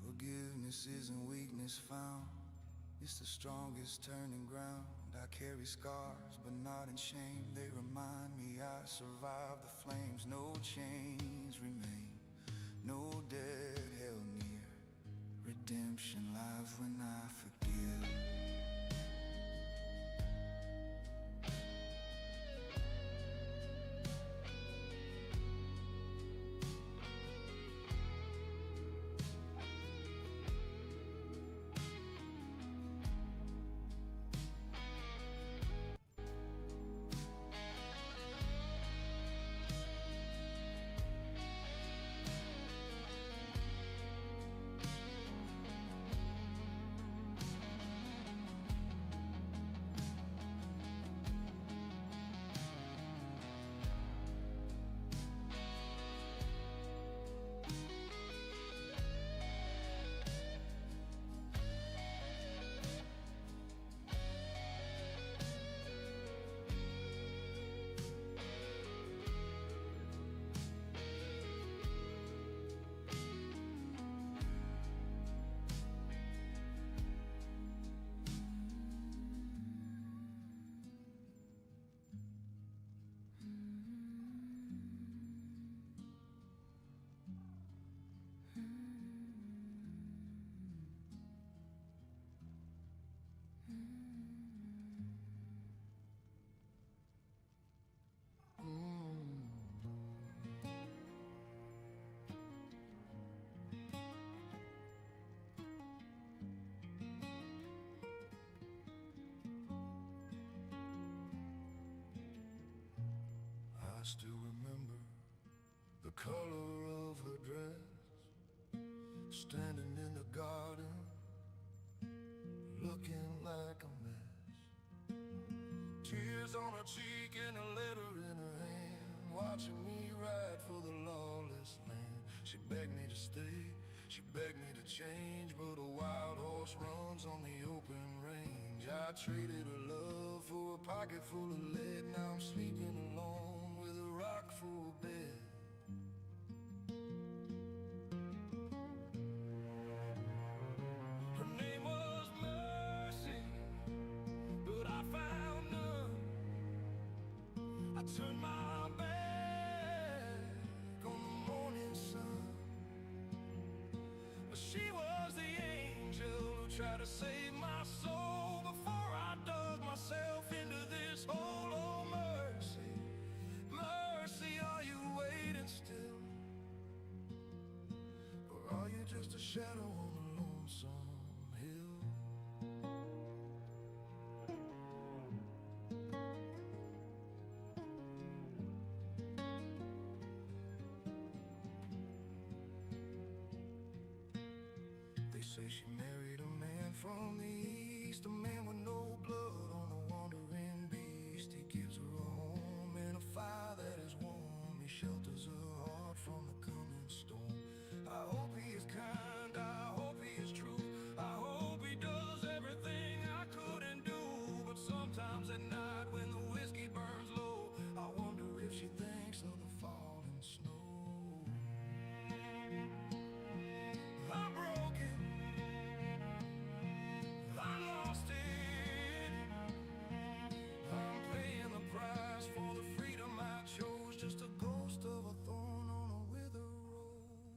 Forgiveness isn't weakness found, it's the strongest turning ground. I carry scars, but not in shame. They remind me I survived the flames. No chains remain, no dead held near. Redemption lives when I forgive. I still remember the color of her dress, standing in the garden, looking like a mess. Tears on her cheek and a letter in her hand, watching me ride for the lawless land. She begged me to stay, she begged me to change, but a wild horse runs on the open range. I traded a love for a pocket full of lead. Now I'm sleeping alone with a rock for a bed. Her name was Mercy, but I found none. I turned my back On the morning sun, but she was the angel who tried to save my soul before I dug myself into this hole. Oh, mercy, mercy, are you waiting still? or are you just a shadow on a lonesome hill? They say she married a man from the east, a man with no blood on a wandering beast. He gives her a home and a fire that is warm. He shelters her heart from the coming storm. I hope he is kind, I hope he is true, I hope he does everything I couldn't do. But sometimes at night when the whiskey burns low, I wonder if she thinks of the falling snow. I'm broken, I lost it. I'm paying the price for the freedom I chose, just a ghost of a thorn on a withered rose.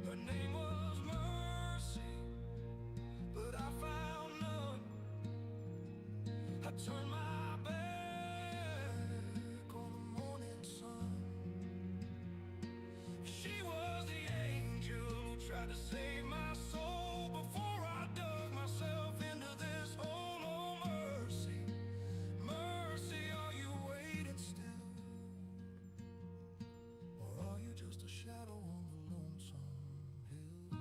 Her name was Mercy, but I found none. I turned my back On the morning sun, She was the angel who tried to save my soul before I dug myself into this hole. Oh, mercy, mercy, are you waiting still? or are you just a shadow on the lonesome hill?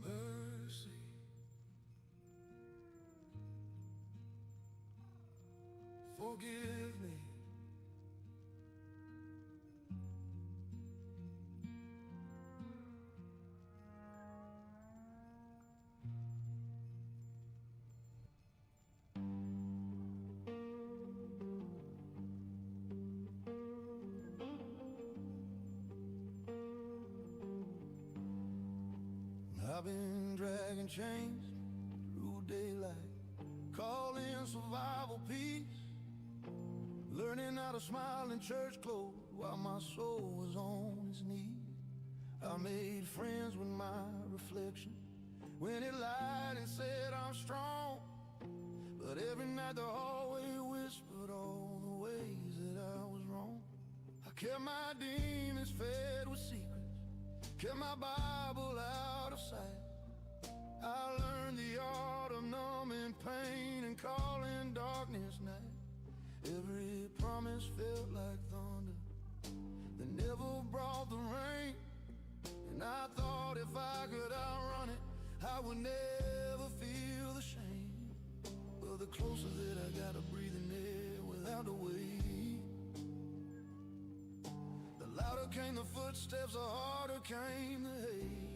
Mercy, forgive me. I've been dragging chains through daylight, calling survival peace, learning how to smile in church clothes while my soul was on its knees. I made friends with my reflection when it lied and said I'm strong, but every night the hallway whispered all the ways that I was wrong. I kept my demons fed with secrets, kept my Bible out of sight. I learned the art of numbing pain and calling darkness night. Every promise felt like thunder that never brought the rain, and I thought if I could outrun it, I would never feel the shame. Well, the closer that I got to breathing air without the weight, the louder came the footsteps, the harder came the hate.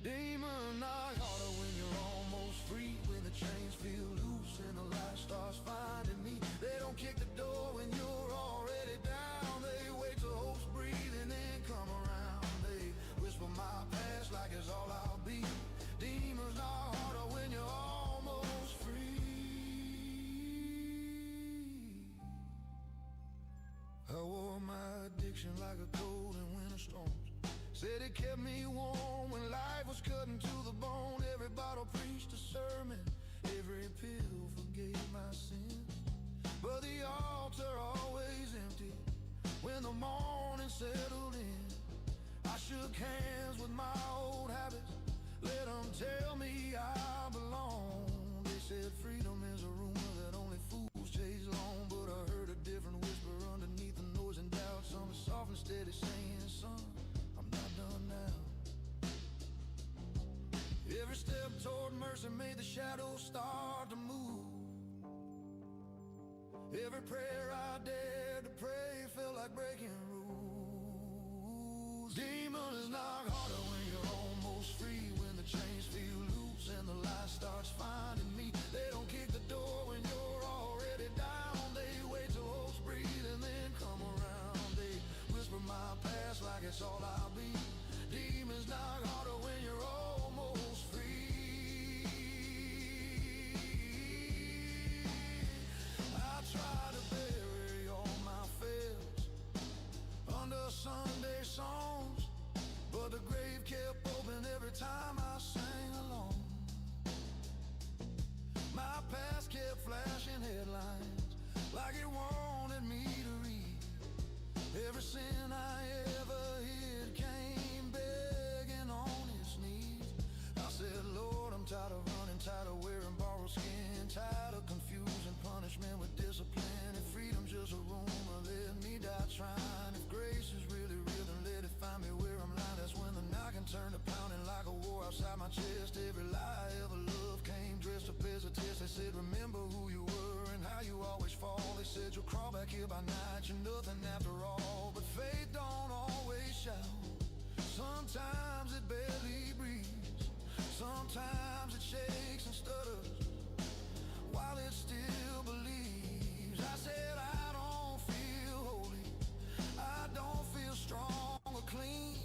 Demon knock harder when you're almost free, when the chains feel loose and the light starts finding me. They don't kick the door when you're already down. They wait till hope's breathing, then come around. They whisper my past like it's all I'll be. Demons knock harder when you're almost free. I wore my addiction like a cold in winter storms. Said it kept me warm when life was cutting to the bone. Every bottle preached a sermon, every pill forgave my sins, but the altar always empty when the morning settled in. I shook hands with my old habits, let them tell me I belong. They said freedom is a rumor that only fools chase long. Every step toward mercy made the shadows start to move. Every prayer I dared to pray felt like breaking rules. Demons knock harder when you're almost free, when the chains feel loose and the light starts finding me. They don't kick the door when you're already down. They wait till hope's breathe and then come around. They whisper my past like it's all I'll be. Demons knock harder when you're almost free. I try to bury all my fears under Sunday songs, but the grave kept open every time I sang along. My past kept flashing headlines like it wanted me to read. Every sin I ever hid came begging on its knees. I said, Lord, I'm tired of running, tired of wearing borrowed skin, tired of confusing punishment with discipline. If freedom's just a rumor, let me die trying. If grace is really real, then let it find me where I'm lying. That's when the knocking turned to pounding like a war outside my chest. Every lie I ever loved came dressed up as a test. They said, remember who you were and how you always fall. They said, you'll crawl back here by night, you're nothing after all. But faith don't always shout. Sometimes it barely breathes. Sometimes it shakes and stutters while it still believes. I said, I don't feel holy, I don't feel strong or clean,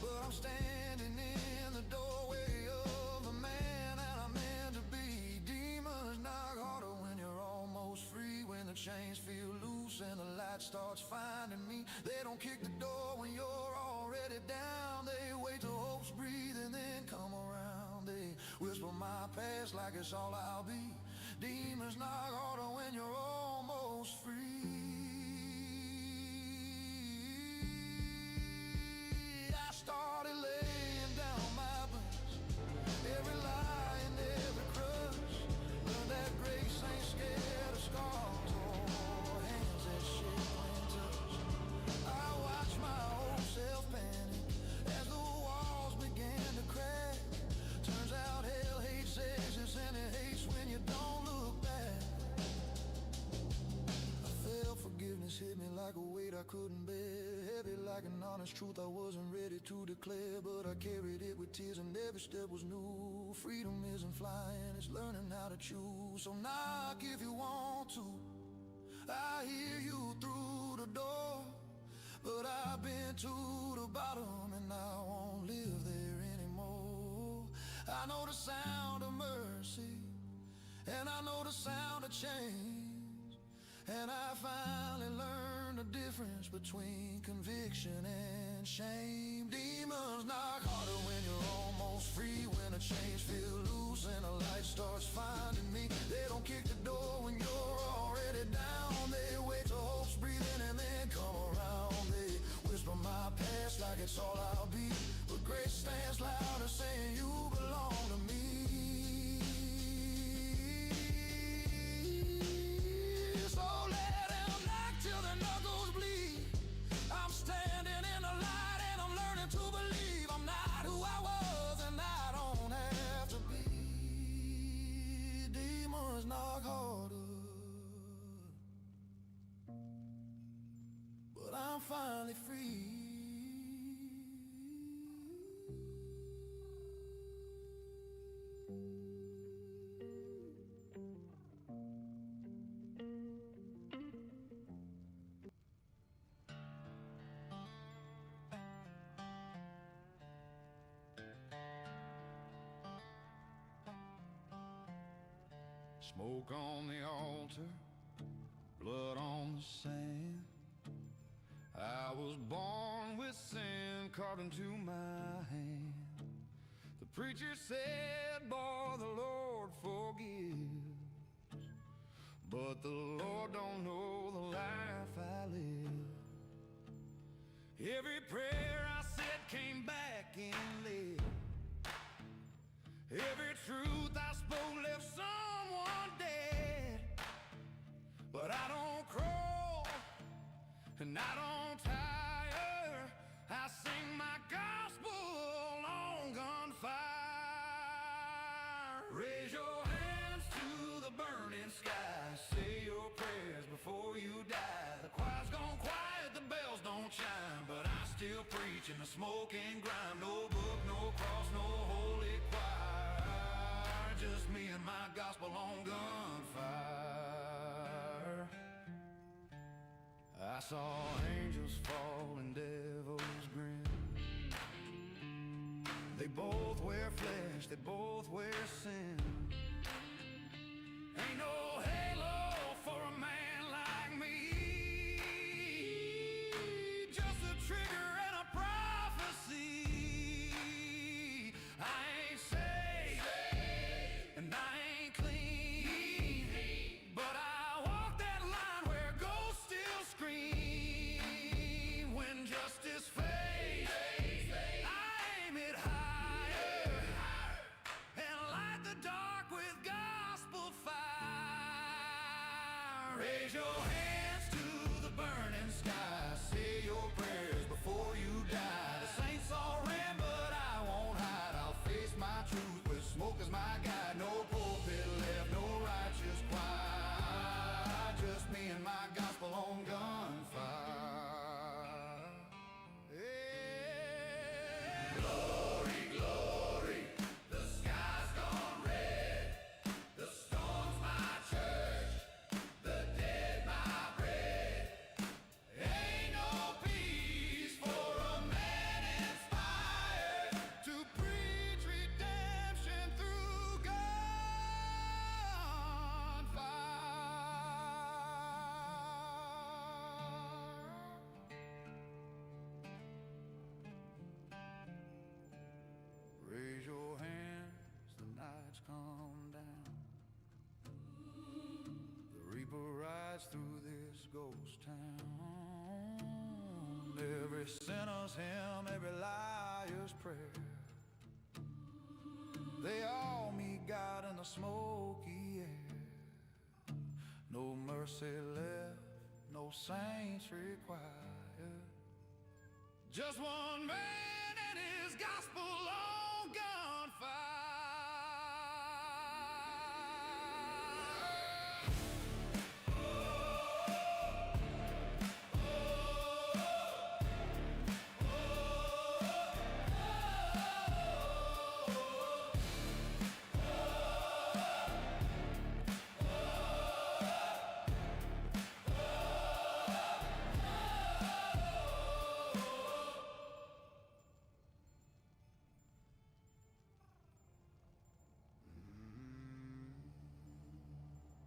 but I'm standing in the doorway of the man that I'm meant to be. Demons knock harder when you're almost free, when the chains feel loose and the light starts finding me. They don't kick the door when you're already down. They wait till hope's breathe and then come around. They whisper my past like it's all I'll be. Demons knock harder when you're almost free. I started laying down my books, every lie and every crush. Learned that grace ain't scared of scars or hands that shake when touched. I watched my old self panic as the walls began to crack. Turns out hell hates exits and it hates when you don't look back. I felt forgiveness hit me like a weight I couldn't bear, heavy like an honest truth I wasn't ready to declare. But I carried it with tears and every step was new. Freedom isn't flying, it's learning how to choose. So knock if you want to, I hear you through the door. But I've been to the bottom and I won't live there anymore. I know the sound of mercy and I know the sound of change, and I finally learned the difference between conviction and shame. Demons knock harder when you're almost free, when the chains feel loose and the light starts finding me. They don't kick the door when you're already down. They wait till hope's breathing and then come around. They whisper my past like it's all I'll be, but grace stands louder saying you belong to me. So let them knock till the knuckles bleed. I'm standing in the light and I'm learning to believe I'm not who I was and I don't have to be. Demons knock harder, but I'm finally free. Smoke on the altar, blood on the sand. I was born with sin carved into my hand. The preacher said, boy, the Lord forgives, but the Lord don't know the life I live. Every prayer I said came back in lead. Every truth I spoke left someone dead. But I don't crawl and I don't tire. I sing my gospel on gunfire. preaching the smoke and grime. No book, no cross, no holy choir. Just me and my gospel on gunfire. I saw angels fall and devils grin. They both wear flesh, they both wear sin. Ain't no halo for a man like me, just a trigger and a prophecy. I ain't saved, and I ain't clean, but I walk that line where ghosts still scream. When justice fades, I aim it higher and light the dark with gospel fire. Raise your hands to the burning sky. Say your prayers before you die. The saints all ran, but I won't hide. I'll face my truth with smoke as my guide. No pulpit left, no righteous choir. Just me and my gospel on gunfire. Yeah. Glory, glory, the sky's gone red. The storm's my church, the dead my bread. Ain't no peace for a man inspired to preach redemption through gunfire. Raise your hands, the night's come down. The reaper rides through this ghost town. Every sinner's hymn, every liar's prayer, they all meet God in the smoky air. No mercy left, no saints required. Just one man and his gospel on gunfire.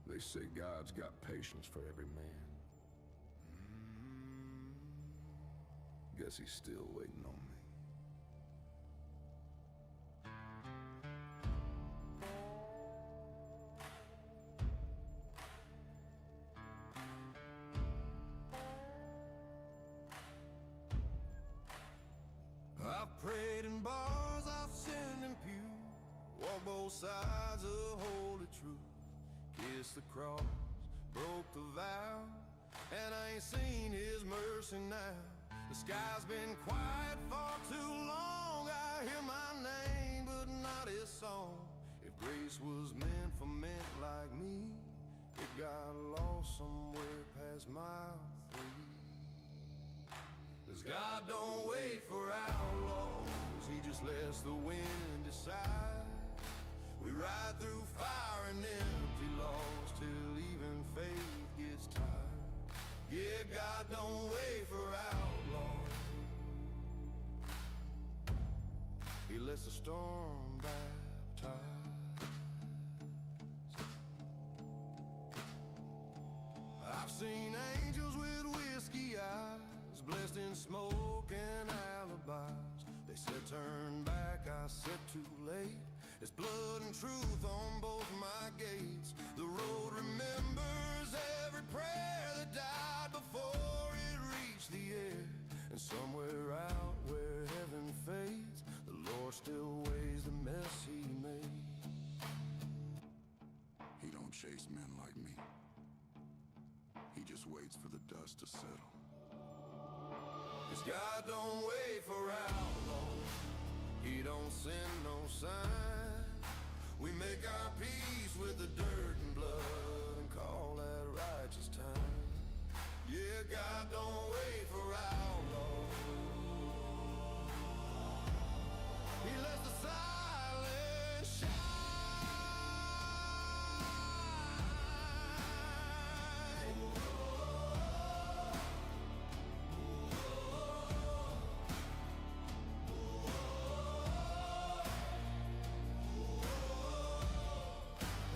They say God's got patience for every man. Guess he's still waiting on me. I've prayed in bars, I've sinned in pew, walked both sides of holy truth, kissed the cross, broke the vow, and I ain't seen his mercy now. The sky's been quiet for too long. I hear my name, but not his song. If grace was meant for men like me, it got lost somewhere past mile 3. 'Cause God don't wait for outlaws, he just lets the wind decide. We ride through fire and empty lost till even faith gets tired. Yeah, God don't wait for outlaws, he lets the storm baptize. I've seen angels with whiskey eyes, blessed in smoke and alibis. They said turn back, I said too late. There's blood and truth on both my gates. The road remembers every prayer that died before it reached the air. And somewhere out where heaven fades, the Lord still weighs the mess he made. He don't chase men like me. He just waits for the dust to settle. 'Cause God don't wait for outlaws, he don't send no sign. We make our peace with the dirt and blood and call that righteous time. Yeah, God don't wait for outlaws, as the silence shines.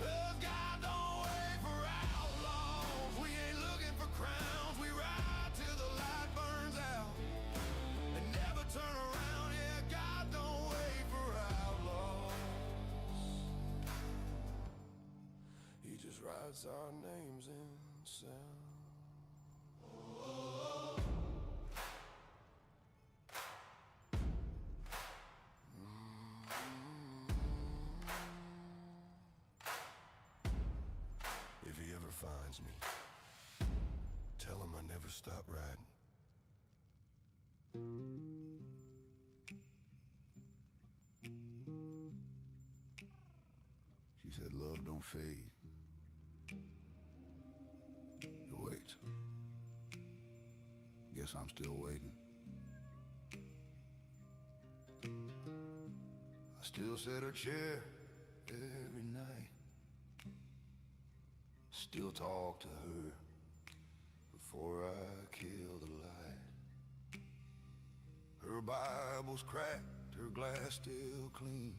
Cause God don't wait for outlaws. We ain't looking for crowns. We ride till the light burns out and never turn around. Yeah, God don't wait for outlaws. He just writes our names in sand. If he ever finds me, tell him I never stop riding. She said love don't fade. It waits. Guess I'm still waiting. I still sit her chair every night. Still talk to her before I kill the light. Her Bible's cracked, her glass still clean.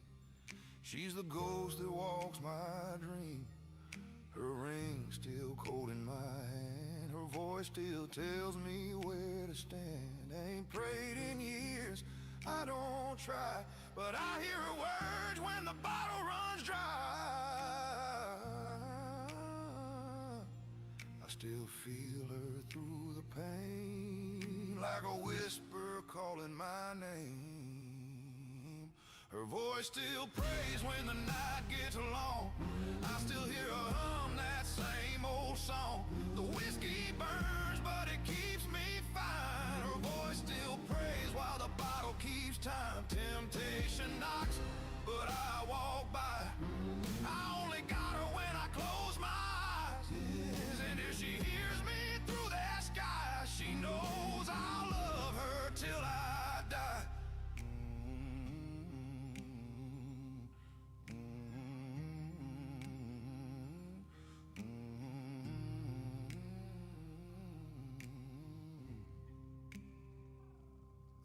She's the ghost that walks my dream. Her ring still cold in my hand. Her voice still tells me where to stand. Ain't prayed in years, I don't try, but I hear her words when the bottle runs dry. I still feel her through the pain, like a whisper calling my name. Her voice still prays when the night gets long. I still hear her hum that same old song. The whiskey burns, but it keeps me fine. Her voice still prays while the bottle keeps time. Temptation knocks, but I walk by. I only got her when I close my eyes. And if she hears me through that sky, she knows I'll love her till I die.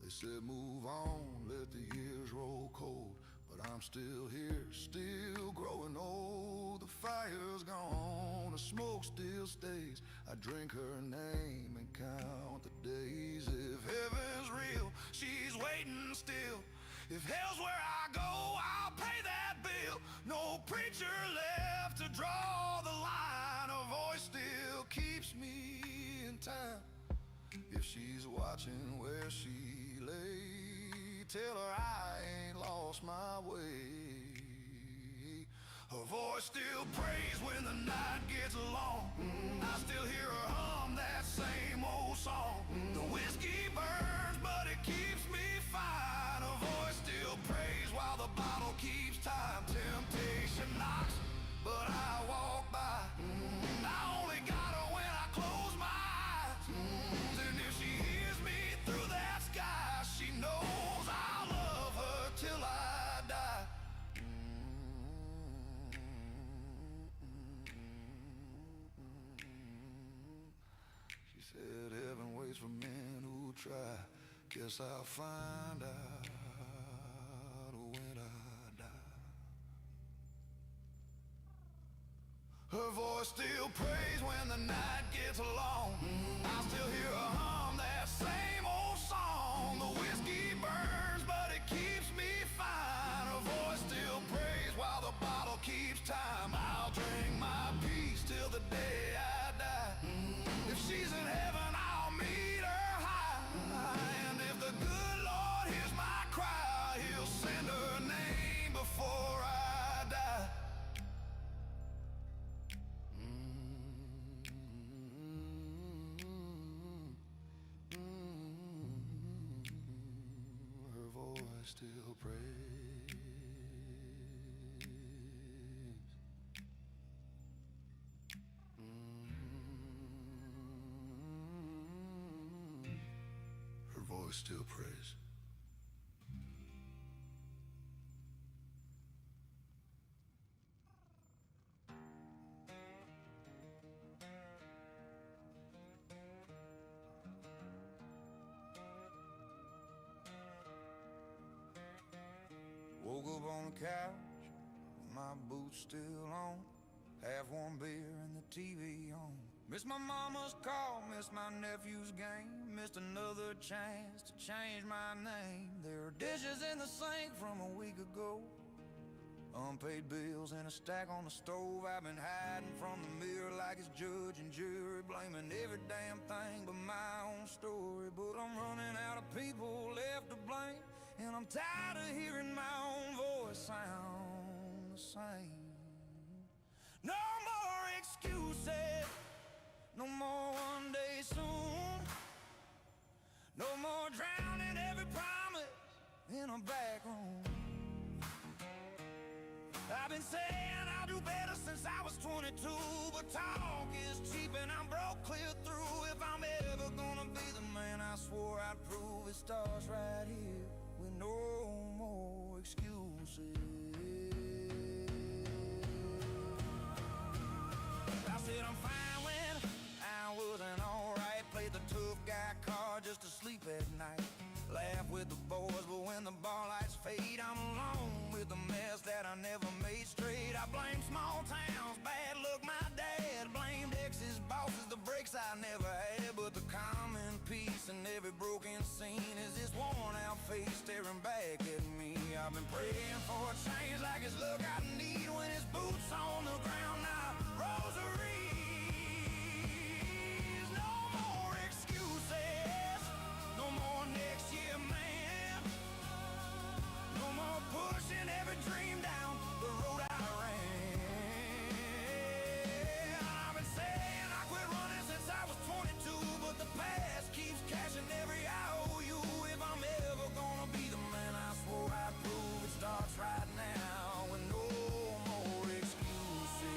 They said move on, let the years roll cold, but I'm still here, still growing old. The fire's gone, the smoke still stays. I drink her name and count the days. If heaven's real, she's waiting still. If hell's where I go, I'll pay that bill. No preacher left to draw the line. Her voice still keeps me in time. If she's watching where she lay, tell her I ain't lost my way. Her voice still prays when the night gets long. I still hear her hum that same old song. The whiskey burns, but it keeps me fine. Her voice still prays while the bottle keeps time. Temptation knocks, but I walk by. I only got her when I close my eyes. And if she hears me through that sky, she knows I'll love her till I die. She said heaven waits for men who try. Guess I'll find out when I die. Her voice still prays when the night gets long. I still hear her hum that same old song. The whiskey burns, but it keeps me fine. Her voice still prays while the bottle keeps time. I'll drink my peace till the day I die. If she's in heaven, I'll meet her high. And if the good Lord hears my cry, he'll send her name before I die. Her voice still prays. Her voice still prays. Woke up on the couch, my boots still on, half one beer and the TV on. Missed my mama's call, missed my nephew's game, missed another chance to change my name. There are dishes in the sink from a week ago, unpaid bills and a stack on the stove. I've been hiding from the mirror like it's judge and jury, blaming every damn thing but my own story. But I'm running out of people left to blame, and I'm tired of hearing my own voice sound the same. No more excuses, no more one day soon, no more drowning every promise in a back room. I've been saying I'll do better since I was 22, but talk is cheap and I'm broke clear through. If I'm ever gonna be the man I swore I'd prove, it starts right here with no more excuses. I said I'm fine when I wasn't alright, played the tough guy card just to sleep at night. Laugh with the boys, but when the bar lights fade, I'm alone with the mess that I never made straight. I blame small towns, bad luck, my dad blamed exes, bosses, the breaks I never had. But the common piece in every broken scene is this worn out face staring back at me. I've been praying for a change like it's luck I need when it's boots on the ground, now rosaries. No more excuses, no more next year, man. No more pushing every dream down the road I ran. I've been saying I quit running since I was 22, but the past keeps cashing every IOU. If I'm ever gonna be the man I swore I'd prove, it starts right now with no more excuses.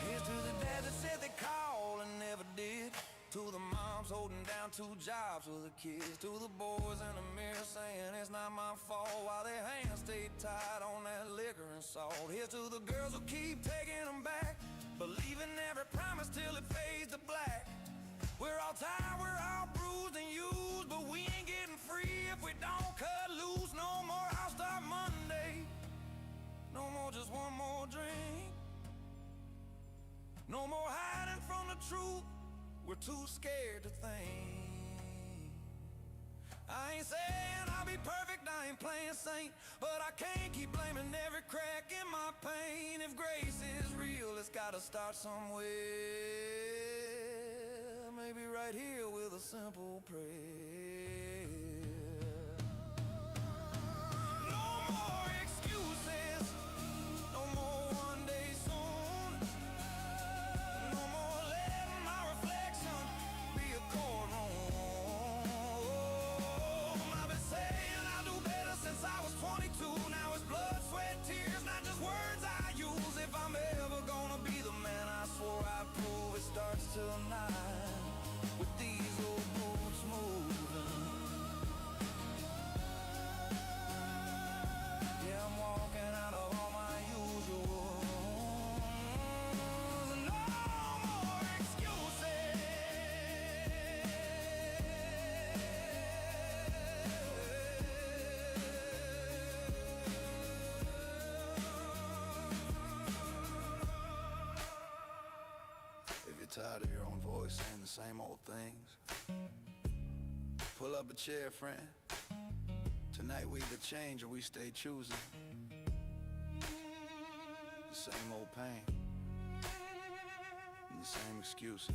Here's to the dads that said they called and never did, to the moms holding down 2 jobs for the kids, to the boys in the mirror saying it's not my fault while their hands stay tied on that liquor and salt. Here's to the girls who keep taking them back, believing every promise till it fades to black. We're all tired, we're all bruised and used, but we ain't getting free if we don't cut loose. No more I'll start Monday, no more just one more drink, no more hiding from the truth, we're too scared to think. I ain't saying I'll be perfect, I ain't playing saint, but I can't keep blaming every crack in my pain. If grace is real, it's gotta start somewhere, maybe right here with a simple prayer. No more excuses, no more one day soon, no more letting my reflection be a courtroom. I've been saying I'll do better since I was 22. Now it's blood, sweat, tears, not just words I use. If I'm ever gonna be the man I swore I'd prove, it starts tonight with these old boots moving. Yeah, I'm walking out of all my usual. No more excuses. If you're tired of your own voice saying the same old things, pull up a chair, friend. Tonight we either change or we stay choosing. The same old pain and the same excuses.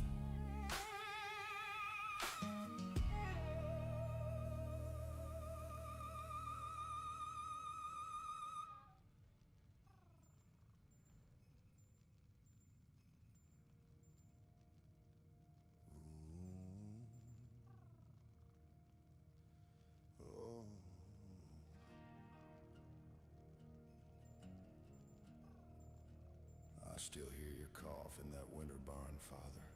I still hear your cough in that winter barn, Father.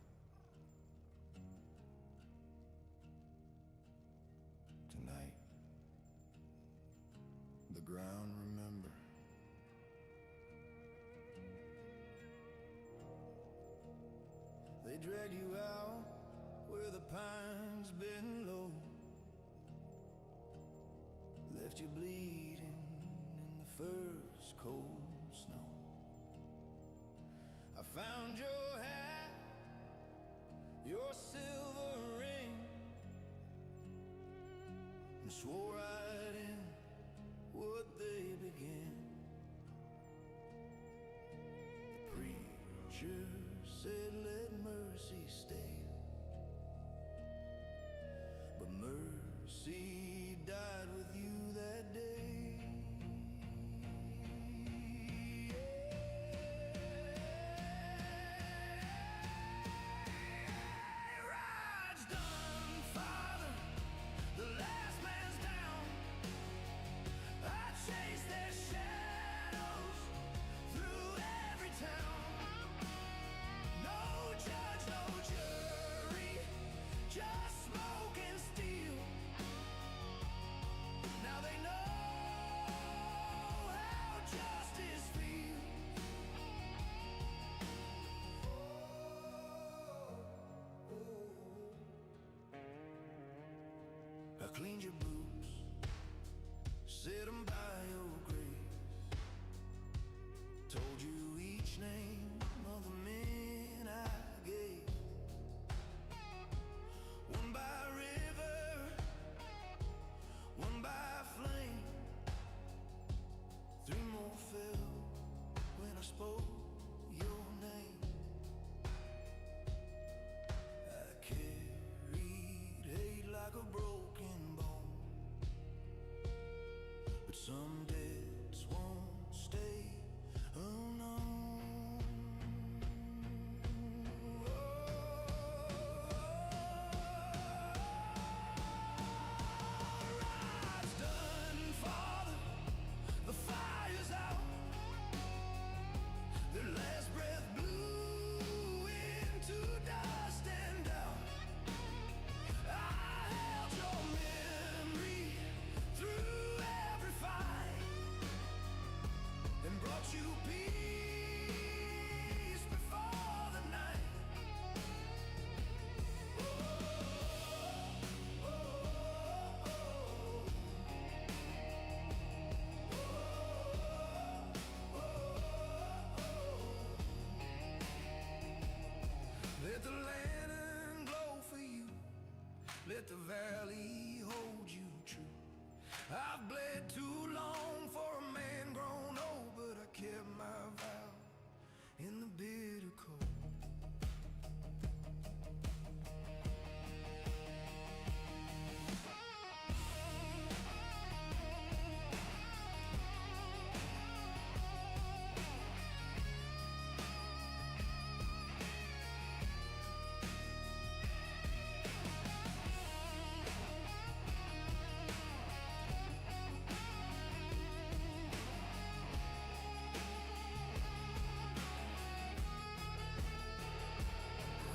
Tonight, the ground remember. dragged you out where the pines bend low, left you bleeding in the first cold snow. I found your hat, your silver ring, and swore I'd end what they began. The preacher said let mercy stay, but mercy died with you that day. Ride's done, Father, the last man's down. I chase their shadows through every town. No judge, no jury, just smoke and steel. Now they know how justice feels. I cleaned your boots, set 'em by your grave, told you each name of the men I gave. One by river, one by flame, 3 more fell when I spoke your name. I carried hate like a broken bone, but some debts won't stay unknown. Ride's done, Father, the fire's out. Their last breath blew into dust and doubt. I held your memory through every fight and brought you peace before the night. Let the lantern glow for you, let the valley hold you true. I've bled too long for a man grown old, but I kept my vow in the bitter cold.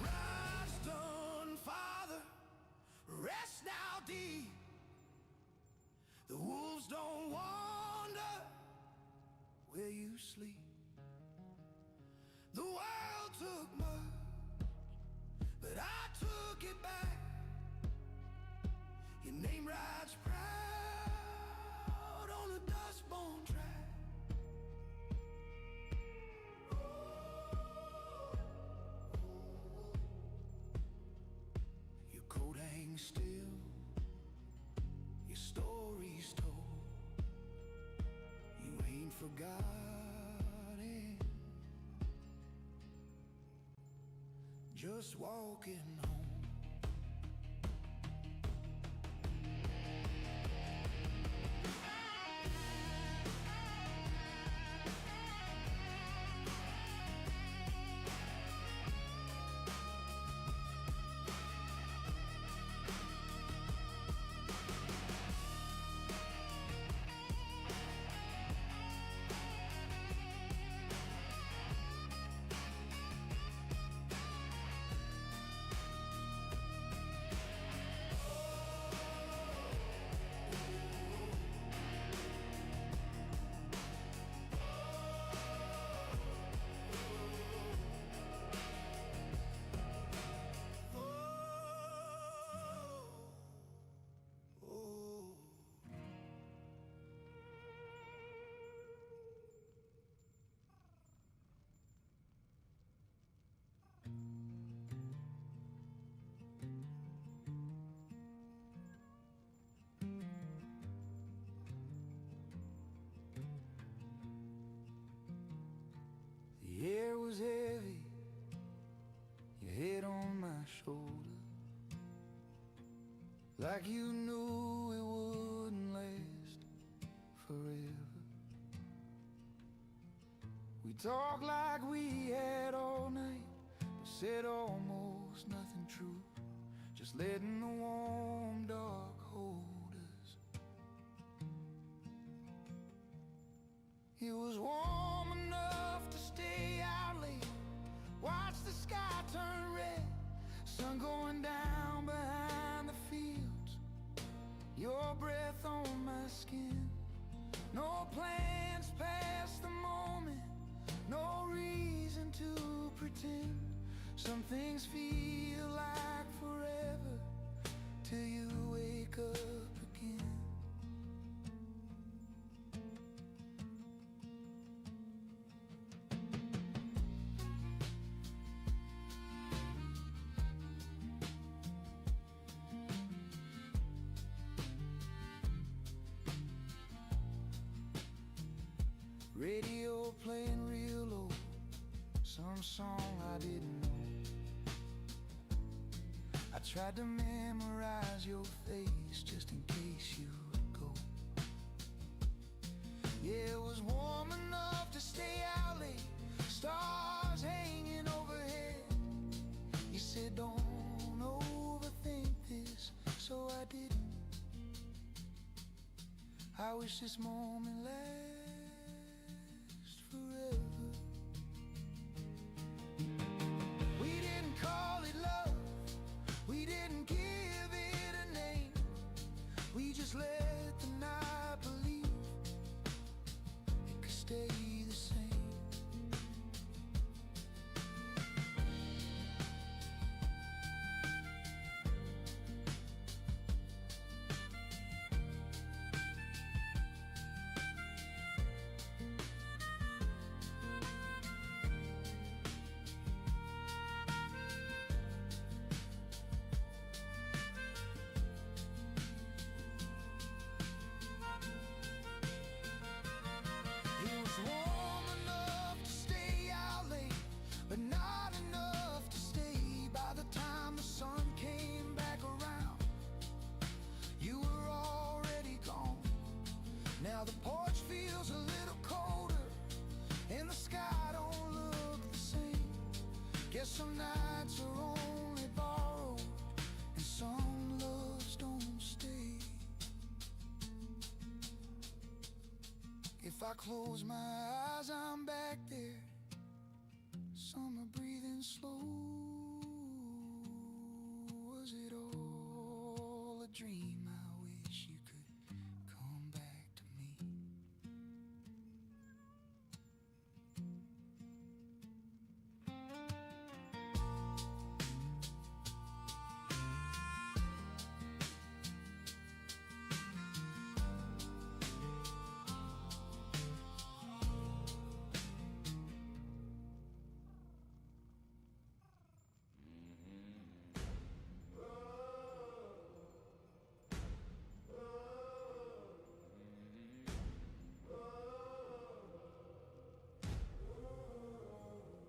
Ride's done, Father, rest now deep. The wolves don't wander where you sleep. The world took much, but I took it back. Your name rides proud on a dust-born track. Your coat hangs still, your story's told. You ain't forgotten, just walking home. head on my shoulder, like you knew it wouldn't last forever. We talked like we had all night, but said almost nothing true, just letting the warm dark hold us. It was warm enough to stay out late, watch the sky turn red, sun going down behind the fields, your breath on my skin. No plans past the moment, no reason to pretend. Some things feel like forever till you wake up again. Radio playing real low, some song I didn't know. I tried to memorize your face just in case you would go. Yeah, it was warm enough to stay out late, stars hanging overhead. You said don't overthink this, so I didn't. I wish this moment lasts forever. We didn't call it love, we didn't give it a name, we just let the night believe it could stay the same. It was warm enough to stay out late, but not enough to stay. By the time the sun came back around, you were already gone. Now the porch feels a little colder, and the sky don't look the same. Guess some nights are only borrowed, and some loves don't stay. If I close my eyes, I'm back there, summer breathing slow. Was it all a dream? I wish you could come back to me.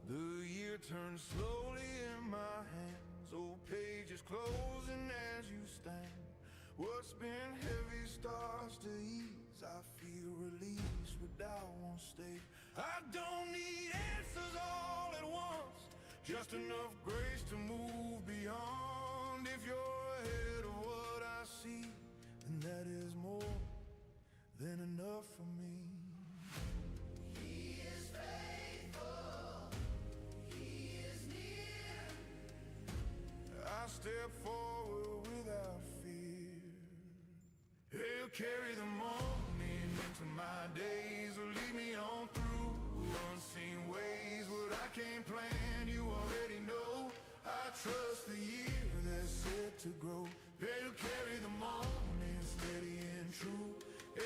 The year turns slowly in my hands, old pages closing as you stand. What's been heavy starts to ease, I feel release, but doubt won't stay. I don't need answers all at once, just enough grace to move beyond. If you're ahead of what I see, then that is more than enough for me. He is faithful, He is near. I step forward without fear. He'll carry the morning into my days, or lead me on through unseen ways. What I can't plan, you already know. I trust the year that's set to grow. He'll carry the morning steady and true.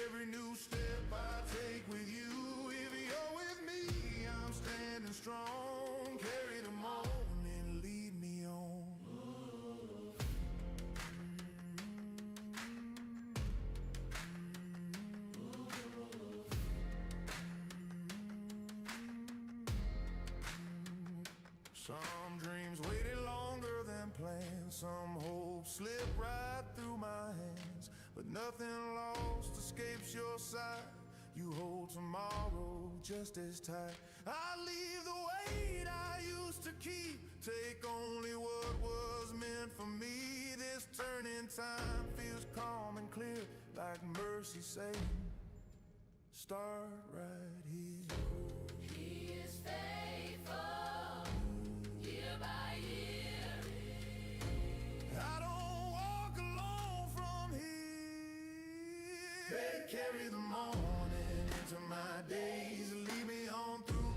Every new step I take with you, if you're with me, I'm standing strong. Carry the morning, lead me on. Some dreams waited long some hope slipped right through my hands, but nothing lost escapes your sight. You hold tomorrow just as tight. I leave the weight I used to keep, take only what was meant for me. This turning time feels calm and clear, like mercy saying, start right here. He is faithful, year by year. I don't walk alone from here. They carry the morning into my days, lead me on through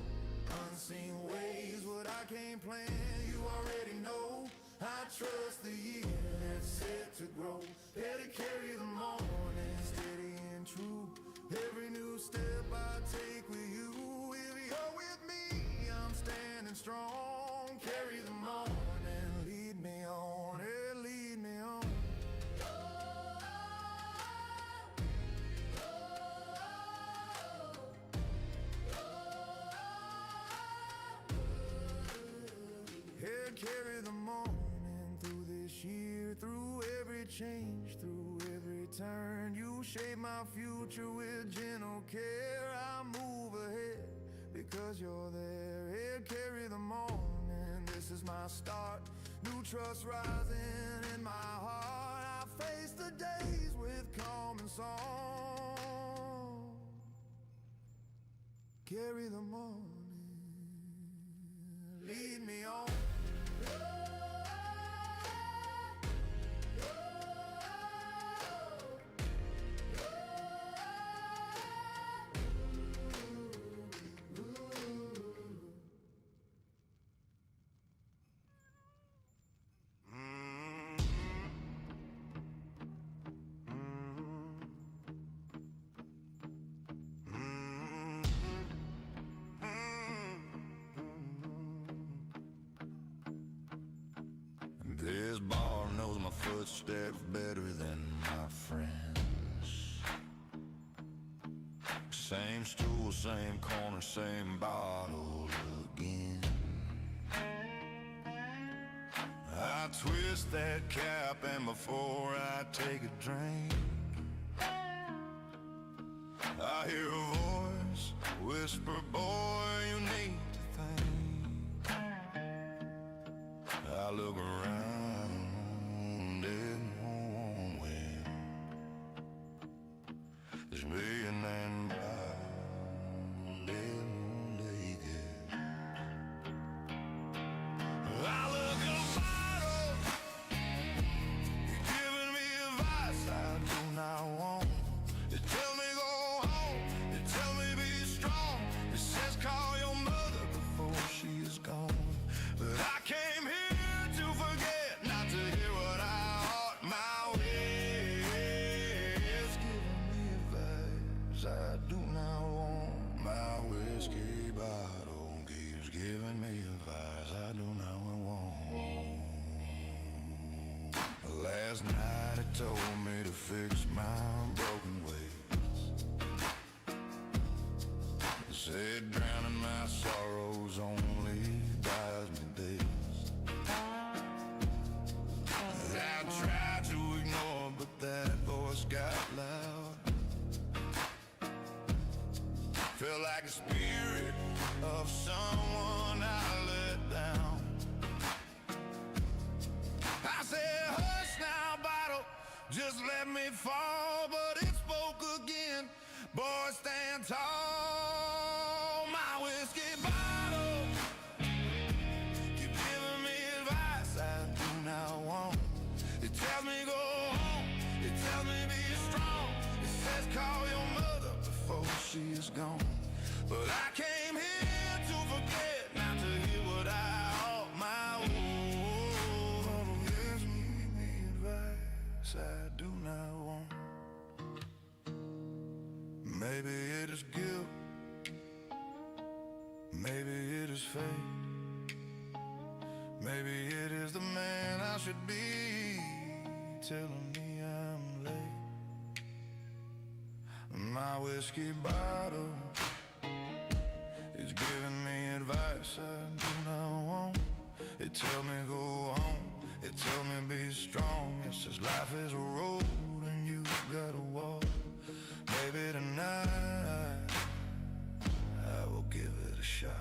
unseen ways. What I can't plan, you already know. I trust the year that's set to grow. They carry the morning steady and true. Every new step I take with you, if you're with me, I'm standing strong. Carry the morning, lead me on, yeah, lead me on. Yeah, carry the morning through this year, through every change, through every turn. You shape my future with gentle care. I move ahead because you're there. Yeah, carry the morning, this is my start. New trust rising in my heart. I face the days with calm and song. Carry the morning, lead me on. This bar knows my footsteps better than my friends. Same stool, same corner, same bottle again. I twist that cap and before I take a drink, I hear a voice whisper, boy, you need to think. I look around, it won't win. There's me and then bound in naked. I look a bottle, you're giving me advice I do not want. You tell me go home, you tell me be strong. It says call your mother before she is gone. But I came here to forget, not to hear what I ought. My way is giving me advice I do not want. My whiskey bottle keeps giving me advice I do not want. Last night it told me to fix my broken ways. It said drowning my sorrows only buys me days. I tried to ignore, but that voice got loud. Felt like a spirit of someone I let down. I said, hush now, bottle, just let me fall. But it spoke again, boy, stand tall. My whiskey bottle, keep giving me advice I do not want. It tells me go home, it tells me be strong. It says call your mother before she is gone. But I came here to forget, not to hear what I ought. My bottle gives me advice I do not want. Maybe it is guilt, maybe it is fate, maybe it is the man I should be telling me I'm late. My whiskey bottle is giving me advice I do not want. It tell me go home, it tell me life is a road and you gotta walk. Maybe tonight I will give it a shot.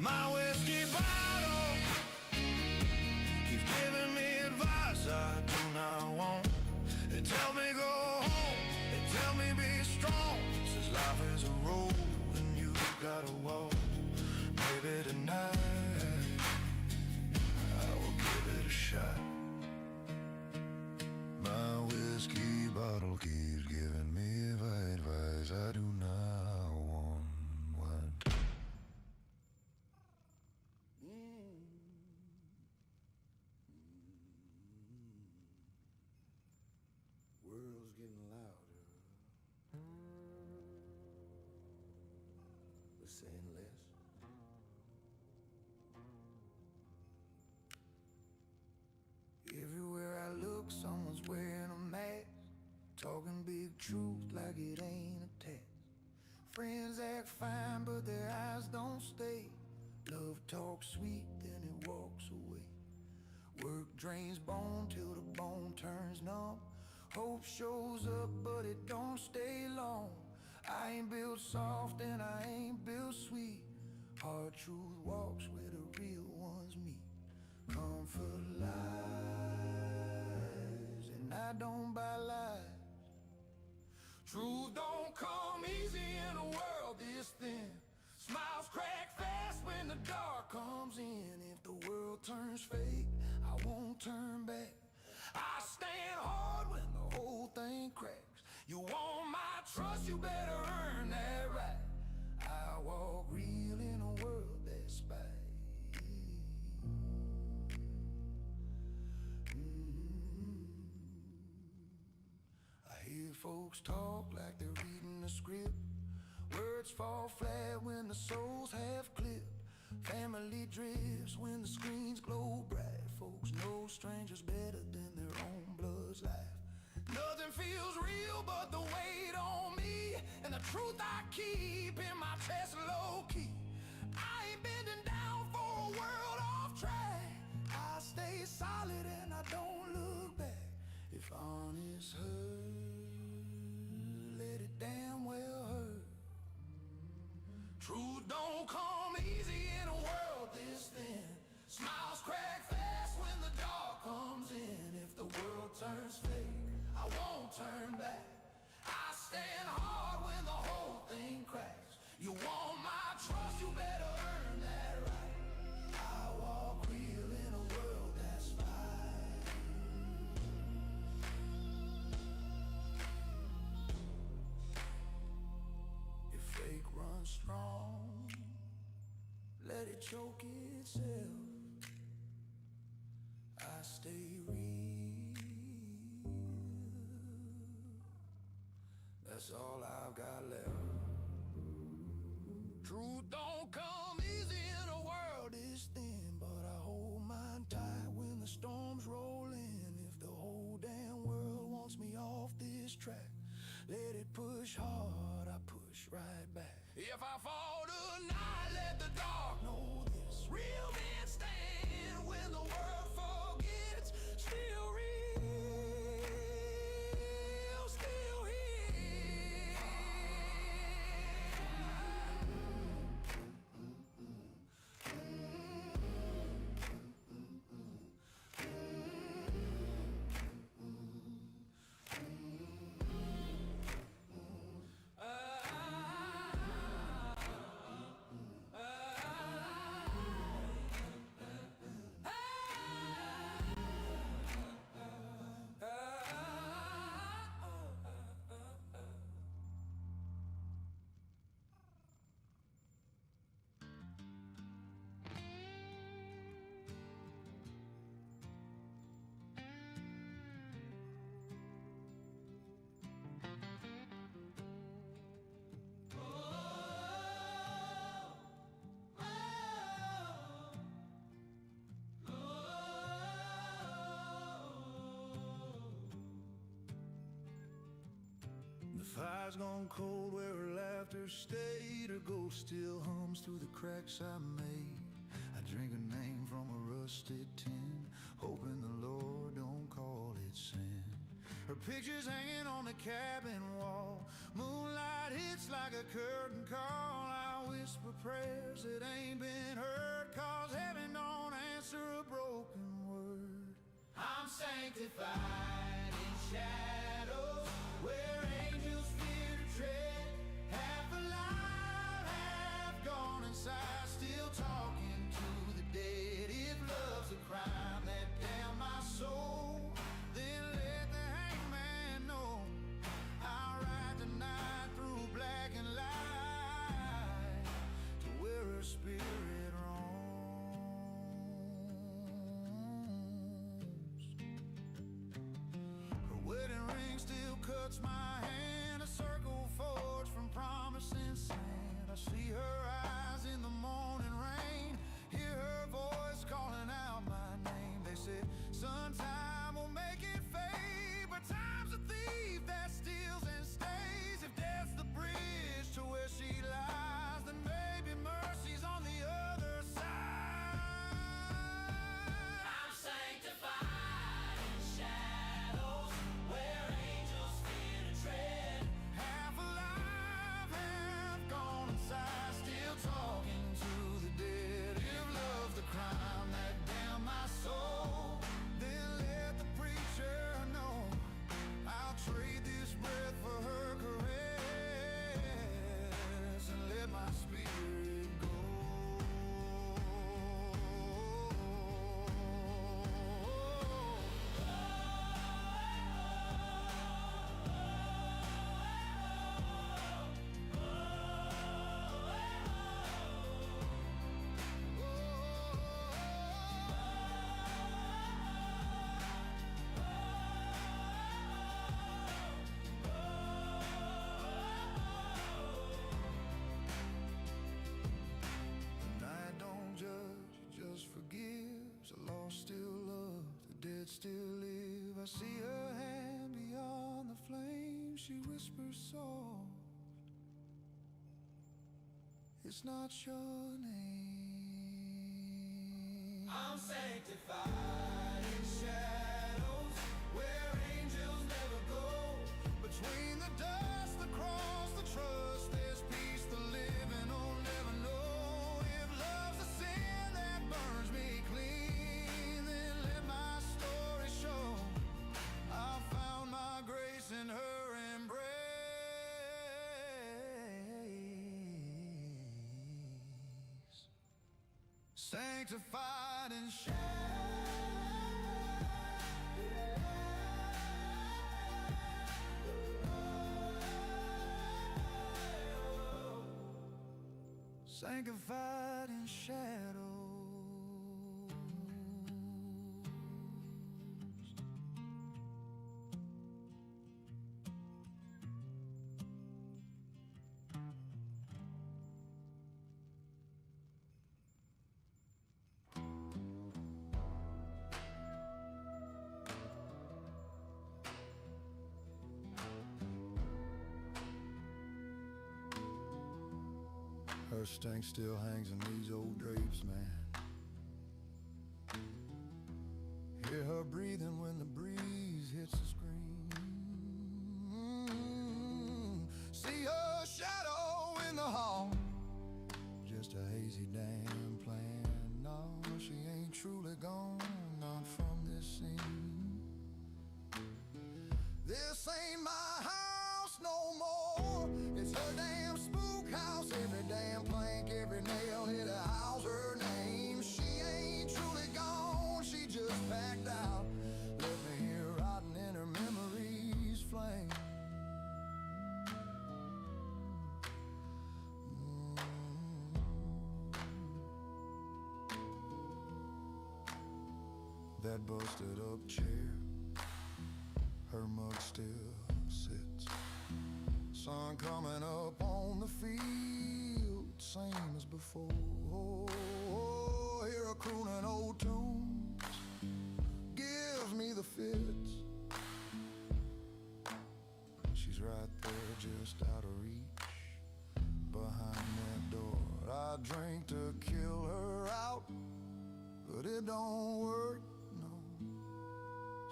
My whiskey bottle keeps giving me advice I do not want. It tell me go home, it tell me be strong. Says life is a road and you gotta walk. Maybe tonight I will give it a shot. My whiskey bottle keeps giving me advice I do not want. World's getting louder, but saying less. Everywhere I look, someone's wearing a mask, talking big truth like it ain't a test. Friends act fine, but their eyes don't stay. Love talks sweet, then it walks away. Work drains bone till the bone turns numb. Hope shows up, but it don't stay long. I ain't built soft and I ain't built sweet. Hard truth walks where the real ones meet. Comfort lies, and I don't buy lies. Truth don't come easy in a world this thin. Smiles crack fast when the dark comes in. If the world turns fake, I won't turn back. I stand hard when the whole thing cracks. You want my trust, you better earn that right. I walk real in a world that's spite. I hear folks talk like they're reading a script. Words fall flat when the souls have clipped. Family drifts when the screens glow bright. Folks know strangers better than their own blood's life. Nothing feels real but the weight on me, and the truth I keep in my chest low key. I ain't bending down for a world off track. I stay solid and I don't look back. If honest hurt, let it damn well hurt. Truth don't come easy in a world this thin. Smiles crack fast when the dark comes in. If the world turns fake, I won't turn back. I stand hard when the whole thing cracks. You want my trust, you better earn that right. I walk real in a world that's fine. If fake runs strong, let it choke itself. I stay real. That's all I've got left. Truth don't come easy in a world this thin, but I hold mine tight when the storms roll in. If the whole damn world wants me off this track, let it push hard, I push right back. If I fall tonight, let the dark know this. Real men stand when the world forgets. Still real, still here. The fire's gone cold where her laughter stayed. Her ghost still hums through the cracks I made. I drink a name from a rusted tin, hoping the Lord pictures hanging on the cabin wall. Moonlight hits like a curtain call. I whisper prayers that ain't been heard, 'cause heaven don't answer a broken word. I'm sanctified in shadows where angels fear to tread. Half alive, half gone inside, still talking to the dead. If love's a crime that damn my soul, then let the hangman know. I'll ride the night through black and light to where her spirit roams. Her wedding ring still cuts my hand, a circle forged from promise and sand. I see her eyes in the morning rain, hear her voice calling out my name. They said, "Son, time will make it fade, but time's a thief that steals and stays. If death's the bridge to where she lies, then maybe mercy's on the other side." I'm sanctified in shadows where angels fear to tread. Half alive, half gone inside, still talking to the dead. If love's the crime that damn my soul, then let the preacher know. I'll trade this breath for her caress and let my spirit go. The night don't judge, it just forgives. The lost still love, the dead still live. I see her hand beyond the flame. She whispers soft, "It's not your name." I'm sanctified in shadows where angels never go. Between the dust, the cross, the trust, there's peace the living will never know. If love's a sin that burns me clean, then let my story show I found my grace in her embrace. Sanctified in sanctified in shadows. Her stink still hangs in these old drapes, man. Hear her breathing when the breeze hits the screen. See her shadow in the hall, just a hazy damn plan. No, she ain't truly gone, not from this scene. This ain't my house no more. It's her damn spook house. Every damn plank, every nail hit a house. Her name, she ain't truly gone. She just packed out, left me here rotting in her memories' flame. That busted up chair, her mug still sits. Sun coming up on the field, same as before. Hear her crooning old tunes, gives me the fits. She's right there, just out of reach, behind that door. I drink to kill her out, but it don't work.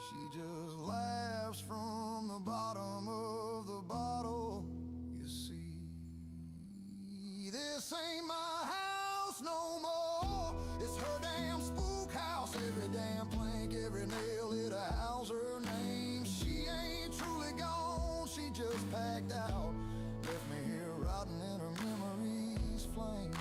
She just laughs from the bottom of the bottle. You see, this ain't my house no more. It's her damn spook house. Every damn plank, every nail, it a house her name. She ain't truly gone, she just packed out. Left me here rotting in her memories flame.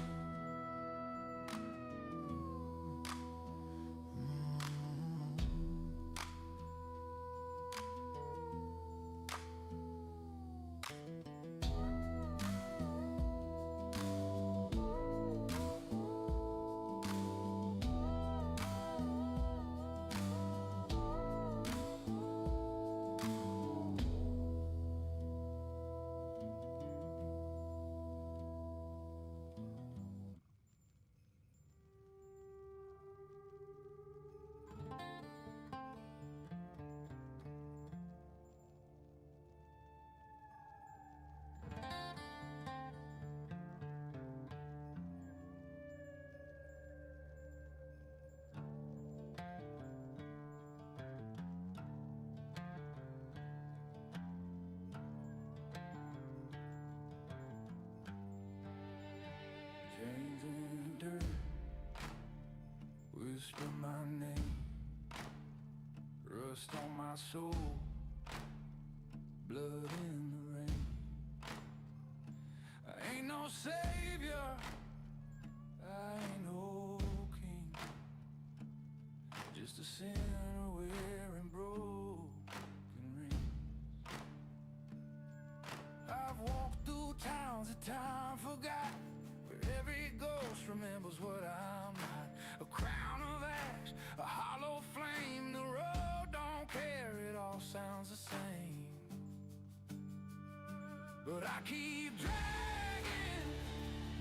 Chains in dirt, whisper my name, rust on my soul, blood in the rain. I ain't no savior, I ain't no king, just a sinner wearing broken rings. I've walked through towns that time forgot, where every ghost remembers what I'm not. A crown of ash, a hollow flame, the road don't care, it all sounds the same. But I keep dragging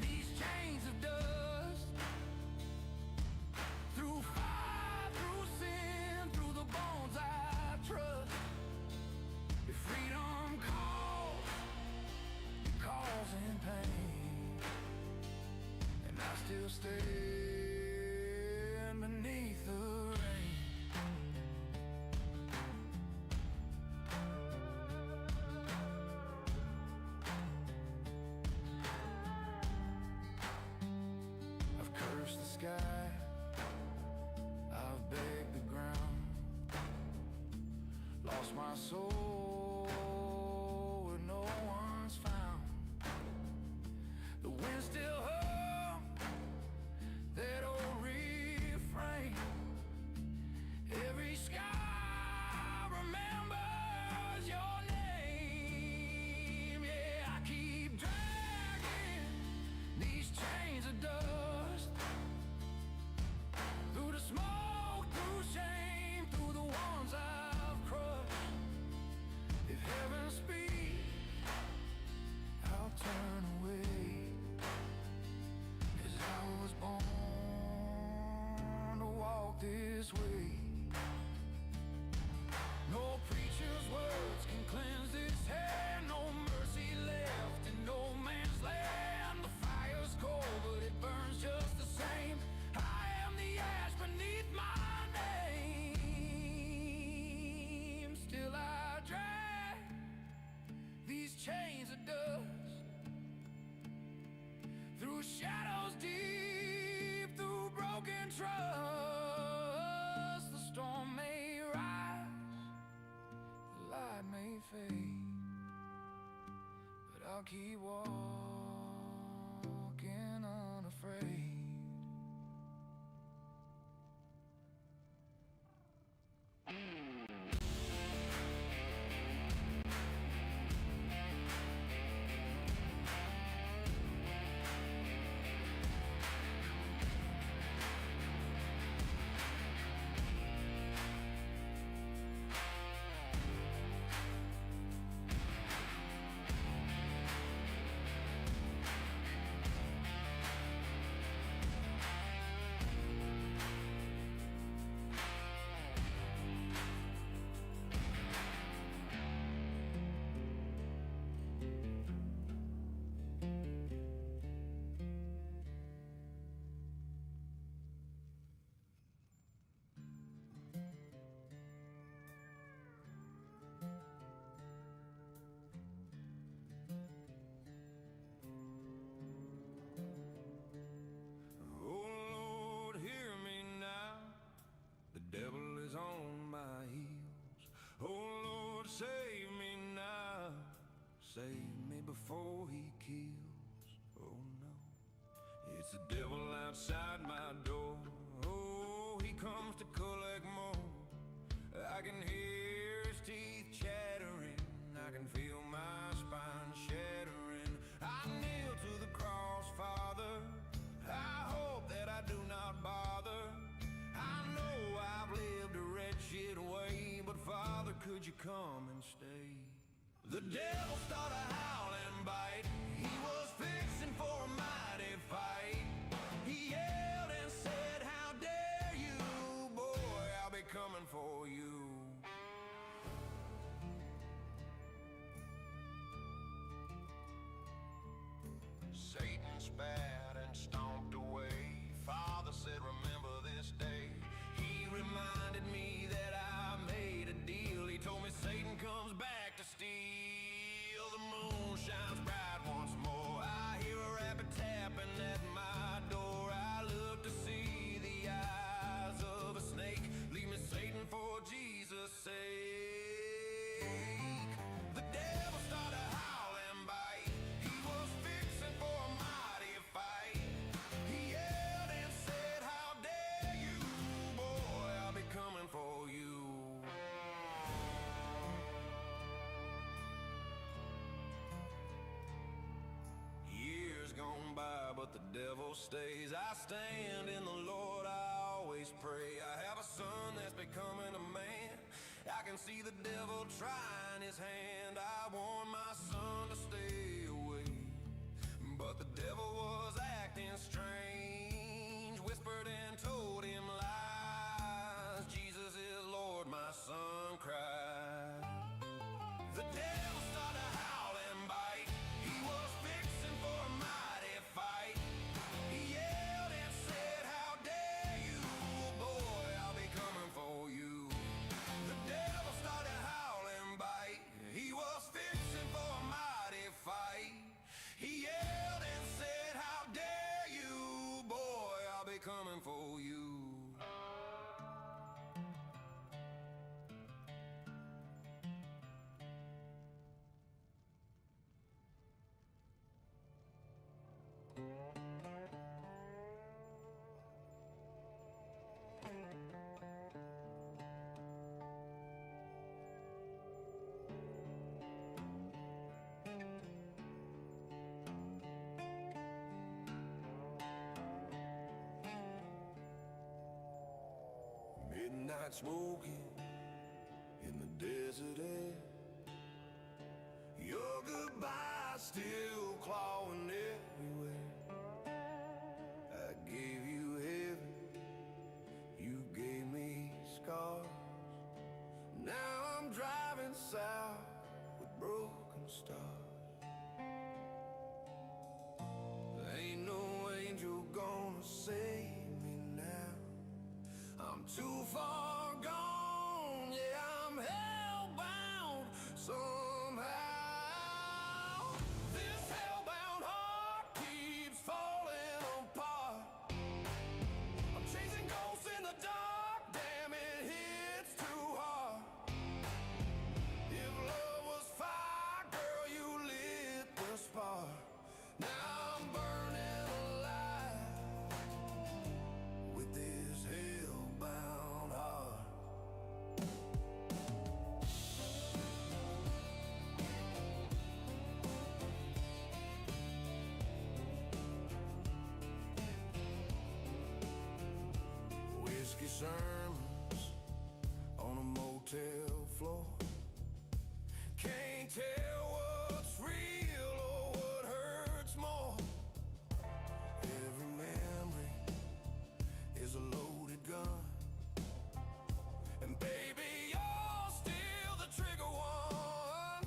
these chains of dust, through fire, through sin, through the bones I trust. If freedom calls, it calls in pain, and I still stand beneath the rain. I've cursed the sky, I've begged the ground, lost my soul where no one's found. The wind still hums that old refrain. Every sky remembers your name. Yeah, I keep dragging these chains of dust, through the smoke, through shame, through the ones I've crushed. If heaven speaks, I'll turn away, 'cause I was born to walk this way. No preacher's words can cleanse this hand, no mercy left in no man's land. The fire's cold, but it burns just the same. I am the ash beneath my name. Still I drag these chains of dust, through shadows deep, through broken trust. The storm may rise, the light may fade, but I'll keep walking unafraid. save me before he kills. Oh no, it's the devil outside my door. Oh, he comes to collect more. I can hear his teeth chattering, I can feel my spine shattering. I kneel to the cross, Father, I hope that I do not bother. I know I've lived a wretched way, but Father, could you come and stay? The devil started to howl and bite. He was fixing for a mighty fight. He yelled and said, how dare you, boy, I'll be coming for you. Satan spat and stomped away. Father said, remember this day. He reminded me that I made a deal. He told me Satan comes back to steal. The moon shines bright once more. I hear a rabbit tapping at my door. I look to see the eyes of a snake. Leave me, Satan, for Jesus' sake. The devil started to howl and bite. He was fixing for a mighty fight. He yelled and said, how dare you, boy, I'll be coming for you. Years gone by, but the devil stays. I stand in the Lord, I always pray. I have a son that's becoming a man. I can see the devil trying his hand. I warned my son to stay away, but the devil was acting strange. Whispered and told him lies. Jesus is Lord, my son cried. The devil started to howl and bite. He was fixing for a mighty fight. He yelled and said, how dare you, boy, I'll be coming for you. The devil started to howl and bite. He was fixing for a mighty fight. He yelled and said, how dare you, boy, I'll be coming for you. Midnight smoking in the desert air. Your goodbye still clawing everywhere. I gave you heaven, you gave me scars. Now I'm driving south with broken stars. Ain't no angel gonna save me now. I'm too far gone, yeah, I'm hellbound somehow. This hellbound heart keeps falling apart. I'm chasing ghosts in the dark, damn it hits too hard. If love was fire, girl, you lit the spark. Now I'm burning alive with this hellbound heart. Whiskey sermons on a motel floor. Can't tell what's real or what hurts more. Every memory is a loaded gun. And baby, you're still the trigger one.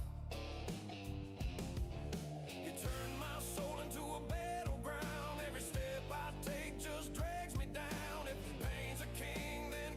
You turn my soul into a battleground. Every step I take just drags me down. If pain's a king, then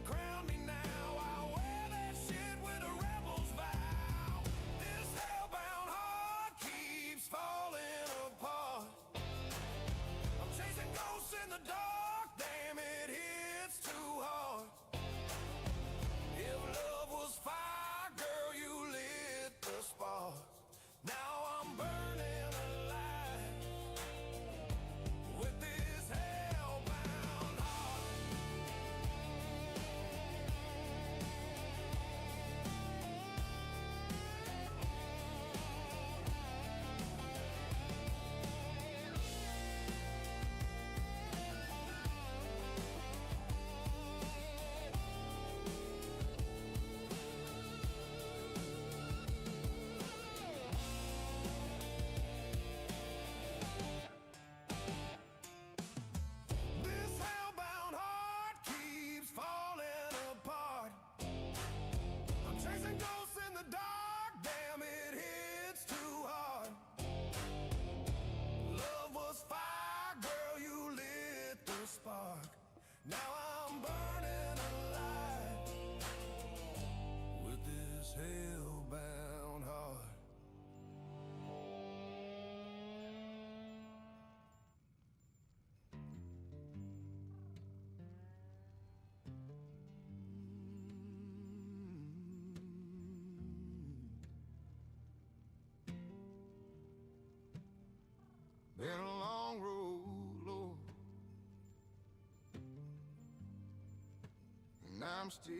I'm still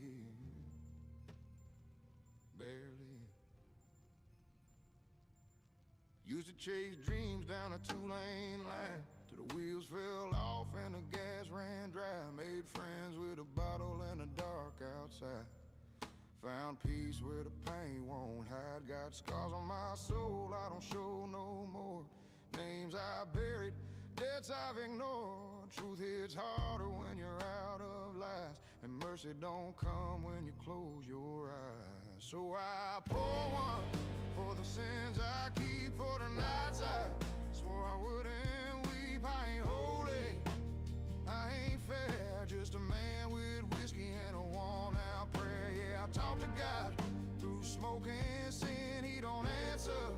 here, barely. Used to chase dreams down a two-lane line till the wheels fell off and the gas ran dry. Made friends with a bottle and the dark outside. Found peace where the pain won't hide. Got scars on my soul I don't show no more. Names I buried, debts I've ignored. Truth hits harder when you're out of lies, and mercy don't come when you close your eyes. So I pour one for the sins I keep, for the nights I swore I wouldn't weep. I ain't holy, I ain't fair, just a man with whiskey and a worn-out prayer. Yeah, I talk to God through smoke and sin. He don't answer,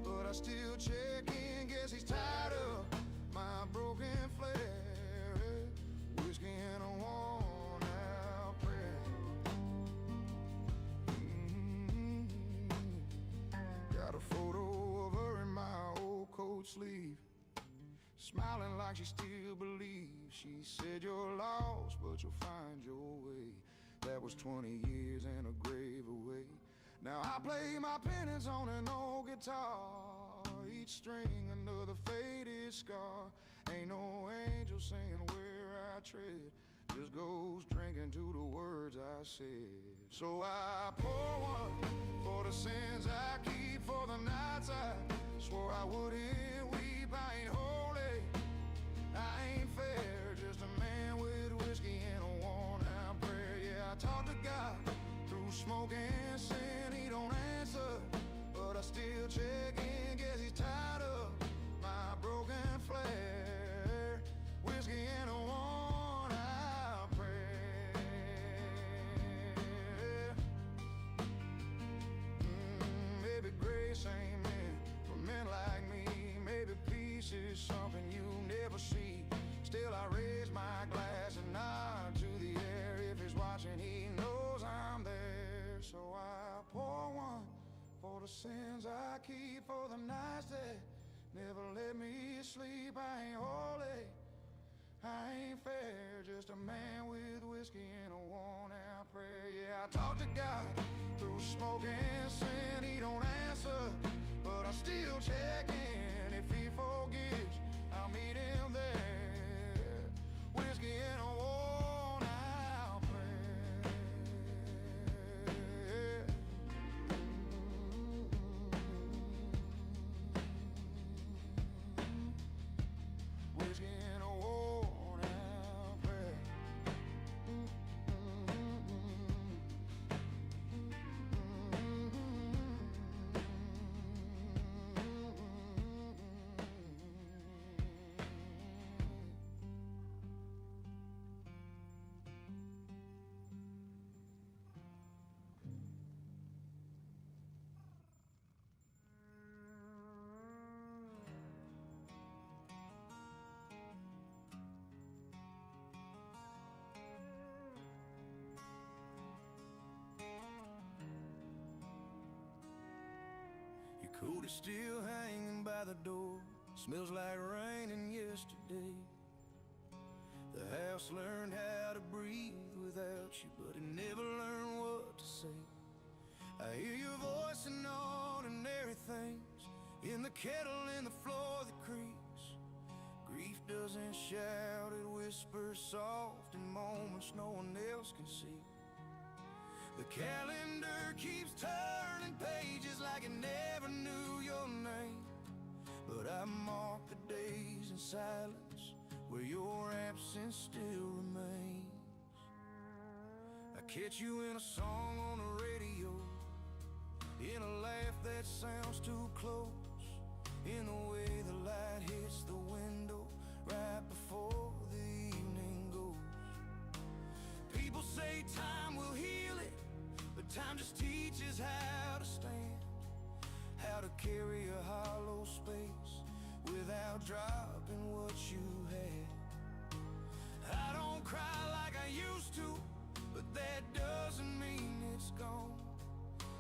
but I still check in. Guess he's tired of my broken flare. Whiskey and a worn-out prayer. Got a photo of her in my old coat sleeve, smiling like she still believes. She said you're lost, but you'll find your way. That was 20 years and a grave away. Now I play my penance on an old guitar, each string another faded scar. Ain't no angel singing where I tread, just ghosts drinking to the words I said. So I pour one for the sins I keep, for the nights I swore I wouldn't weep. I ain't holy, I ain't fair, just a man with whiskey and a worn-out prayer. Yeah, I talk to God through smoke and sin. He don't answer, but I still check in. Guess he's tired of my broken flare. Whiskey and a worn-out prayer. Maybe grace ain't meant for men like me. Maybe peace is something you never see. Still I raise my glass and nod to the air. If he's watching, he knows I'm there. So I pour one for the sins I keep, for the nights that never let me sleep. I ain't holy, I ain't fair, just a man with whiskey and a worn-out prayer. Yeah, I talk to God through smoke and sin. He don't answer, but I still check in. If he forgives, I'll meet him there. Whiskey and a worn-out prayer. Whiskey and a worn-out prayer. Your coat is still hanging by the door, smells like rain and yesterday. The house learned how to breathe without you, but it never learned what to say. I hear your voice in ordinary things, in the kettle, in the floor that creaks. Grief doesn't shout, it whispers soft in moments no one else can see. The calendar keeps turning pages like it never knew your name, but I mark the days in silence where your absence still remains. I catch you in a song on the radio, in a laugh that sounds too close, in the way the light hits the window right before the evening goes. People say time will heal it, but time just teaches how to stand, how to carry a hollow space without dropping what you had. I don't cry like I used to, but that doesn't mean it's gone.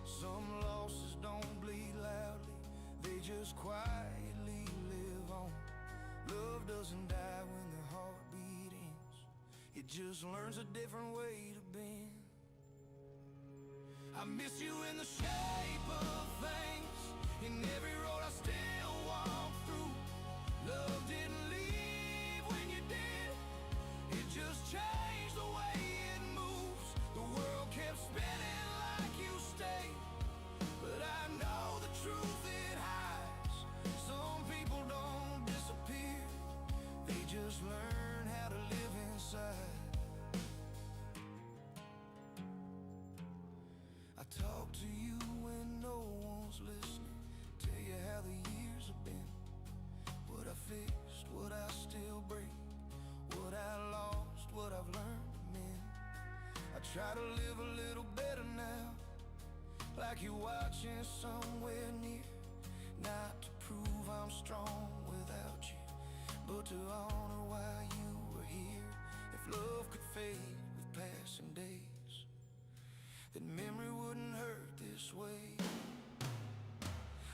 Some losses don't bleed loudly, they just quietly live on. Love doesn't die when the heartbeat ends, it just learns a different way to bend. I miss you in the shape of things, in every road I still walk through. Love didn't leave when you did, it just changed the way it moves. The world kept spinning like you stayed, but I know the truth it hides. Some people don't disappear, they just learn how to live inside. I talk to you when no one's listening, tell you how the years have been, what I fixed, what I still break, what I lost, what I've learned to mend. I try to live a little better now, like you're watching somewhere near. Not to prove I'm strong without you, but to honor why you were here. If love could fade with passing days, then memory wouldn't hurt this way.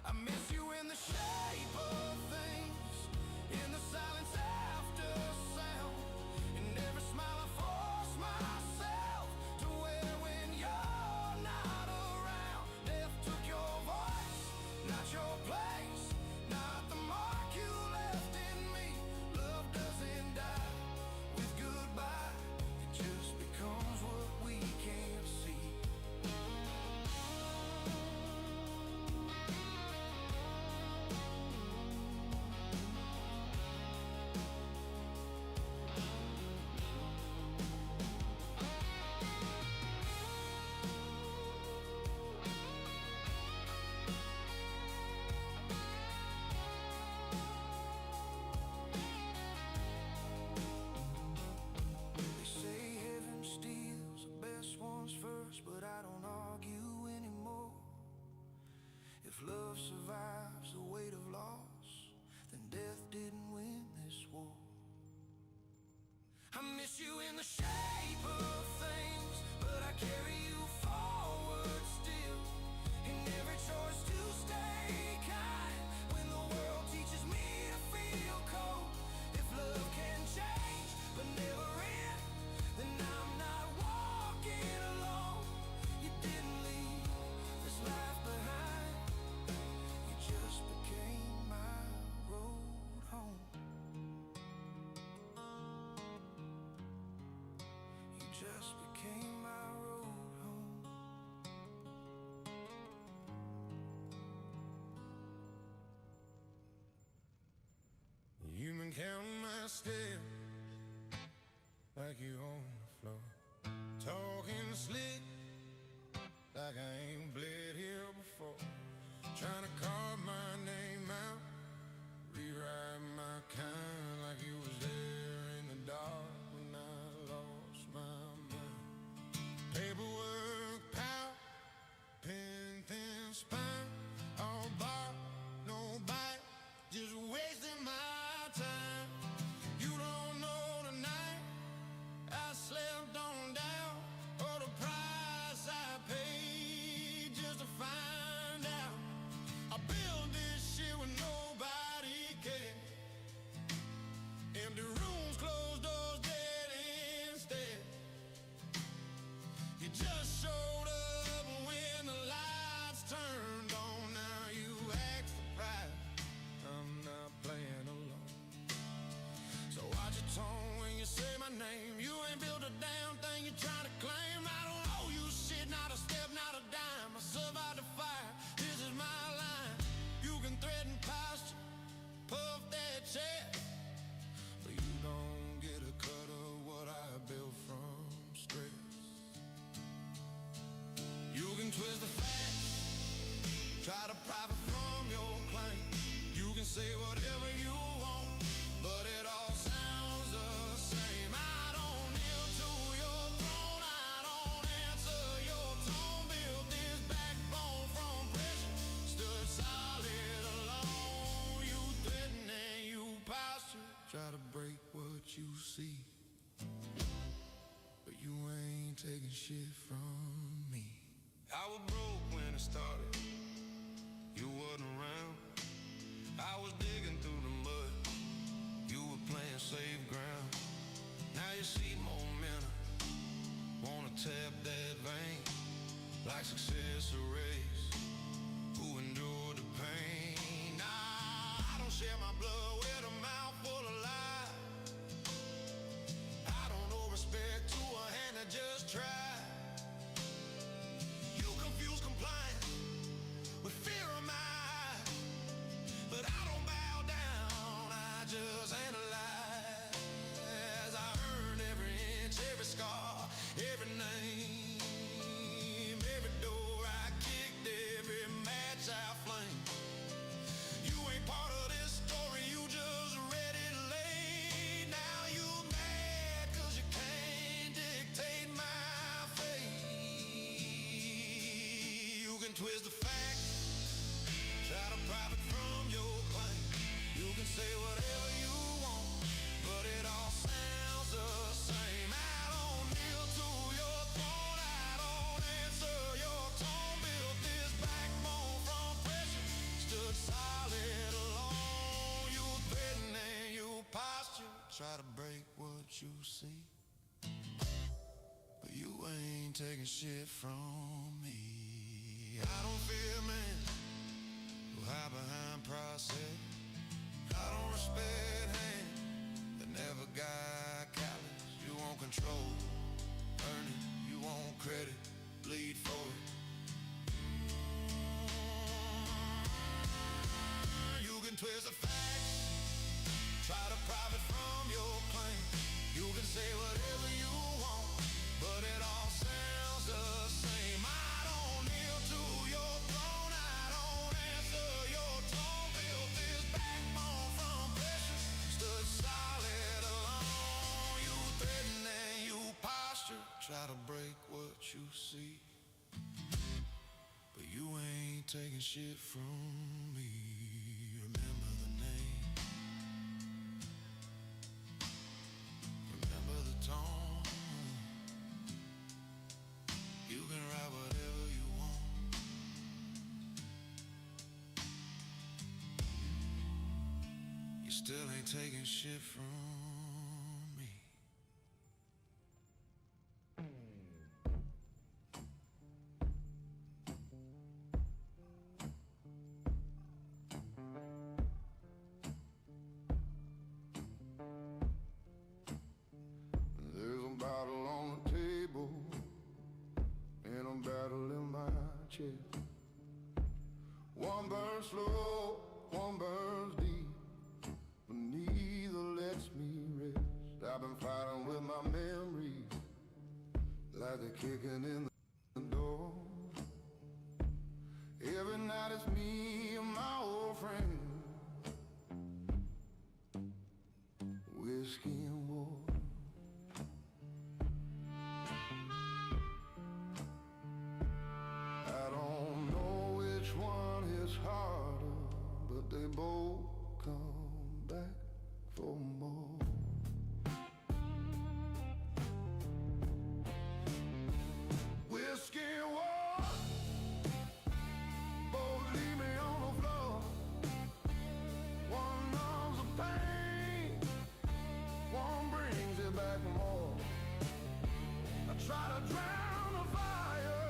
I miss you in the shape of things, in the silence after sound, in every smile I force myself to wear when you're not around. Death took your voice, not your place, not the mark you left in me. Love doesn't die with goodbye, it just becomes what we can't see. They say heaven steals the best ones first, but I don't argue anymore. If love survives the weight of loss, then death didn't win this war. I miss you in the shape of things, but I carry you forward still, in every choice to stay kind, when the world teaches me to feel cold. If love can change but never end, then I'm not walking alone. You didn't leave this life behind, you just became my road home. You just became my road home. You've been counting my steps like you on the floor, talking slick like I ain't bled here before, trying to carve my name out, rewrite my kind like you was there in the dark when I lost my mind. Paperwork, power, pen, thin spine, all bark, no bite, just wasting my time. You don't know tonight I slept on down, or the price I paid just to find out. I built this shit with nobody cared. Empty rooms, closed doors, dead instead. You just showed up when the lights turned on. Now you act surprised I'm not playing alone. So watch your tone when you say my name. You ain't built a damn thing you're trying to claim. I don't owe you shit, not a step, not a dime. I survived the fire, this is my line. You can threaten posture, puff that chest, but you don't get a cut of what I built from stress. You can twist the facts, try to profit from your claim. You can say whatever you want, but it all sounds the same. I don't kneel to your throne, I don't answer your tone. Built this backbone from pressure, stood solid alone. You threaten and you posture, try to break what you see, but you ain't taking shit from me. I was broke when it started, you wasn't around. I was digging through the mud, you were playing safe ground. Now you see momentum, wanna tap that vein, like success or race, who endured the pain. Nah, I don't share my blood with a mouthful of lies. I don't owe respect to a hand that just tried. You confuse compliance with fear of mine, but I don't bow down, I just analyze. I earned every inch, every scar, every name, every door I kicked, every match I flamed. You ain't part of this story, you just read it late. Now you mad cause you can't dictate my fate. You can twist the facts, try to profit from your claim. You can say whatever you want, but it all sounds the same. I don't kneel to your throne, I don't answer your tone. Built this backbone from pressure, stood solid alone. You threatening, you posture, try to break what you see, but you ain't taking shit from me. I don't fear men who hide behind process. I don't respect hands that never got callous. You want control, earn it. You want credit, bleed for it. You can twist the facts, try to profit from your claim. You can say whatever you want, but it all sounds the same. I don't kneel to your throne, I don't answer your tone. Built this backbone from pressure, stood solid alone. You threatening, you posture, try to break what you see, but you ain't taking shit from me. Remember the name, remember the tone. You can write whatever you want. You still ain't taking shit from me. There's a bottle on the table and a battle in my chest. One burns slow, one burns deep, but neither lets me rest. I've been fighting with my memories, like they're kicking in the door. Every night it's me and my old friend, whiskey and war. I don't know which one is harder, but they both come back for more. Whiskey and war, both leave me on the floor. One numbs the pain, one brings it back more. I try to drown the fire,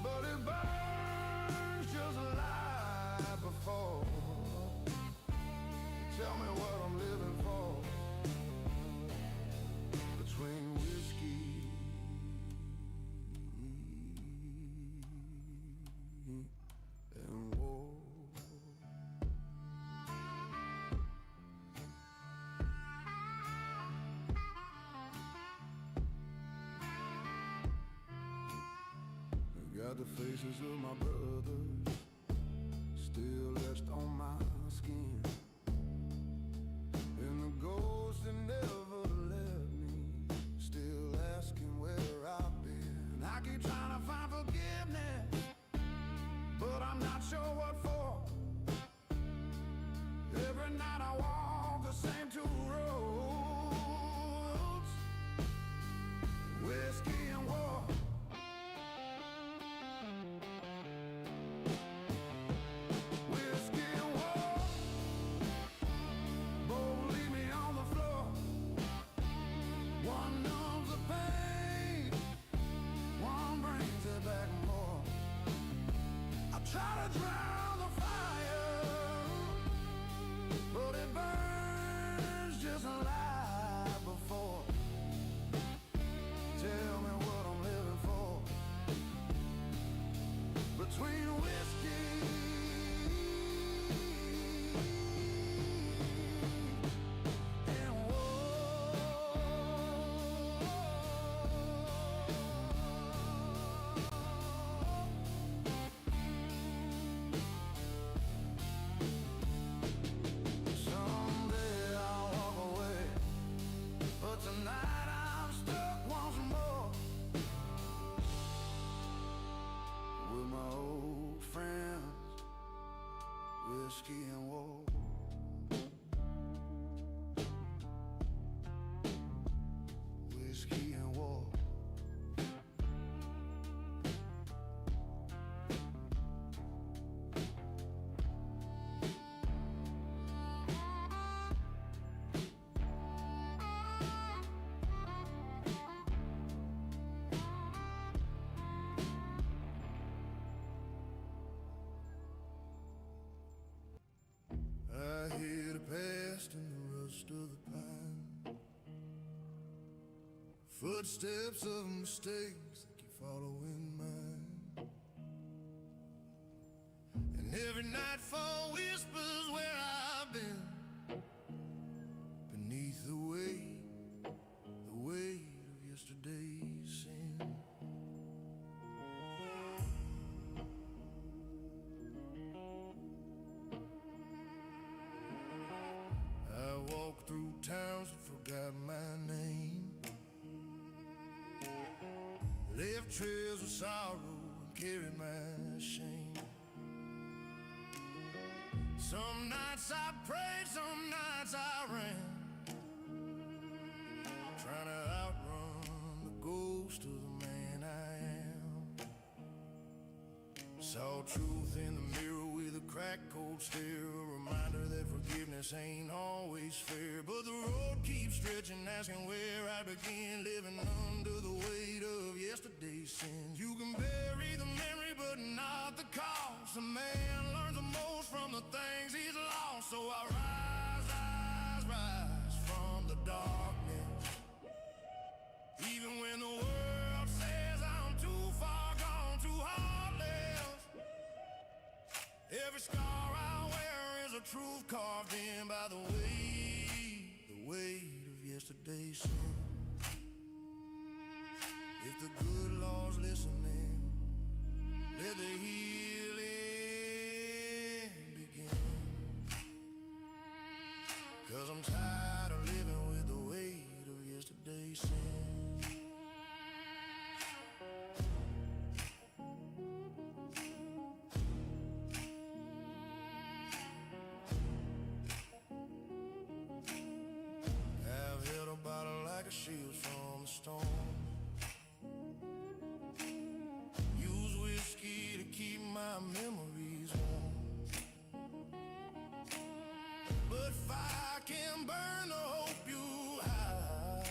but it burns just like before. Tell me what I'm living for, between whiskey and war. Got the faces of my brothers still etched on my skin, and the ghost that never left me still asking where I've been. I keep trying to find forgiveness, but I'm not sure what for. Every night I walk the same two roads, whiskey and war. Whiskey and war, both leave me on the floor. to drown the fire, but it burns just like before. Tell me what I'm living for. Between whiskey and war. Someday I'll walk away, but tonight I'm stuck once more with my old friends, whiskey and war. Whiskey and war. I hear the past and the rust of the pine, footsteps of mistakes that keep following mine. And every nightfall whispers where I've been, beneath the weight of yesterday's sin. I walk through towns and forgot my name, left trails of sorrow and carried my shame. Some nights I prayed, some nights I ran, trying to outrun the ghost of the man I am. Saw truth in the mirror with a cracked cold stare, a reminder that forgiveness ain't always fair. But the road keeps stretching, asking where I begin, living under the weight of yesterday's sins. You can bury the memory, but not the cost. A man learns the most from the things he's lost. So I rise from the darkness, even when the world says I'm too far gone, too heartless. Every scar I wear is a truth carved in by the weight of yesterday's sin. If the good Lord's listening, let the healing begin. 'Cause I'm tired of living with the weight of yesterday's sin. I've held a bottle like a shield from the storm, use whiskey to keep my memories warm. But fire can burn the hope you hide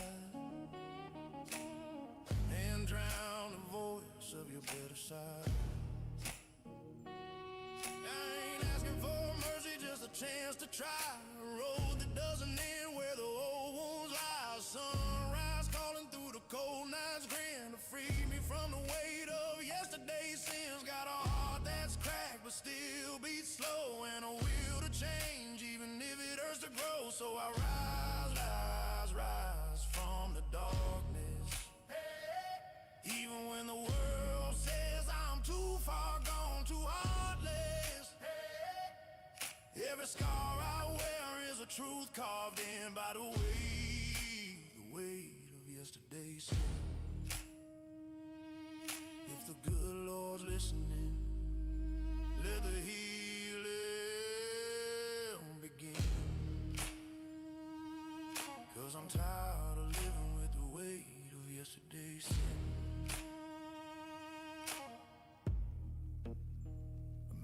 and drown the voice of your better side. I ain't asking for mercy, just a chance to try a road that doesn't end where the old wounds lie. Sunrise calling through the cold night's grin to free me from the weight of yesterday's sins. Got a heart that's cracked but still beats slow, and a will to change even if it hurts to grow. So I rise from the darkness, even when the world says I'm too far gone, too heartless. Every scar I wear is a truth carved in by the weight of yesterday's sin. If the good Lord's listening, let the healing begin. 'Cause I'm tired of living with the weight of yesterday's sin. A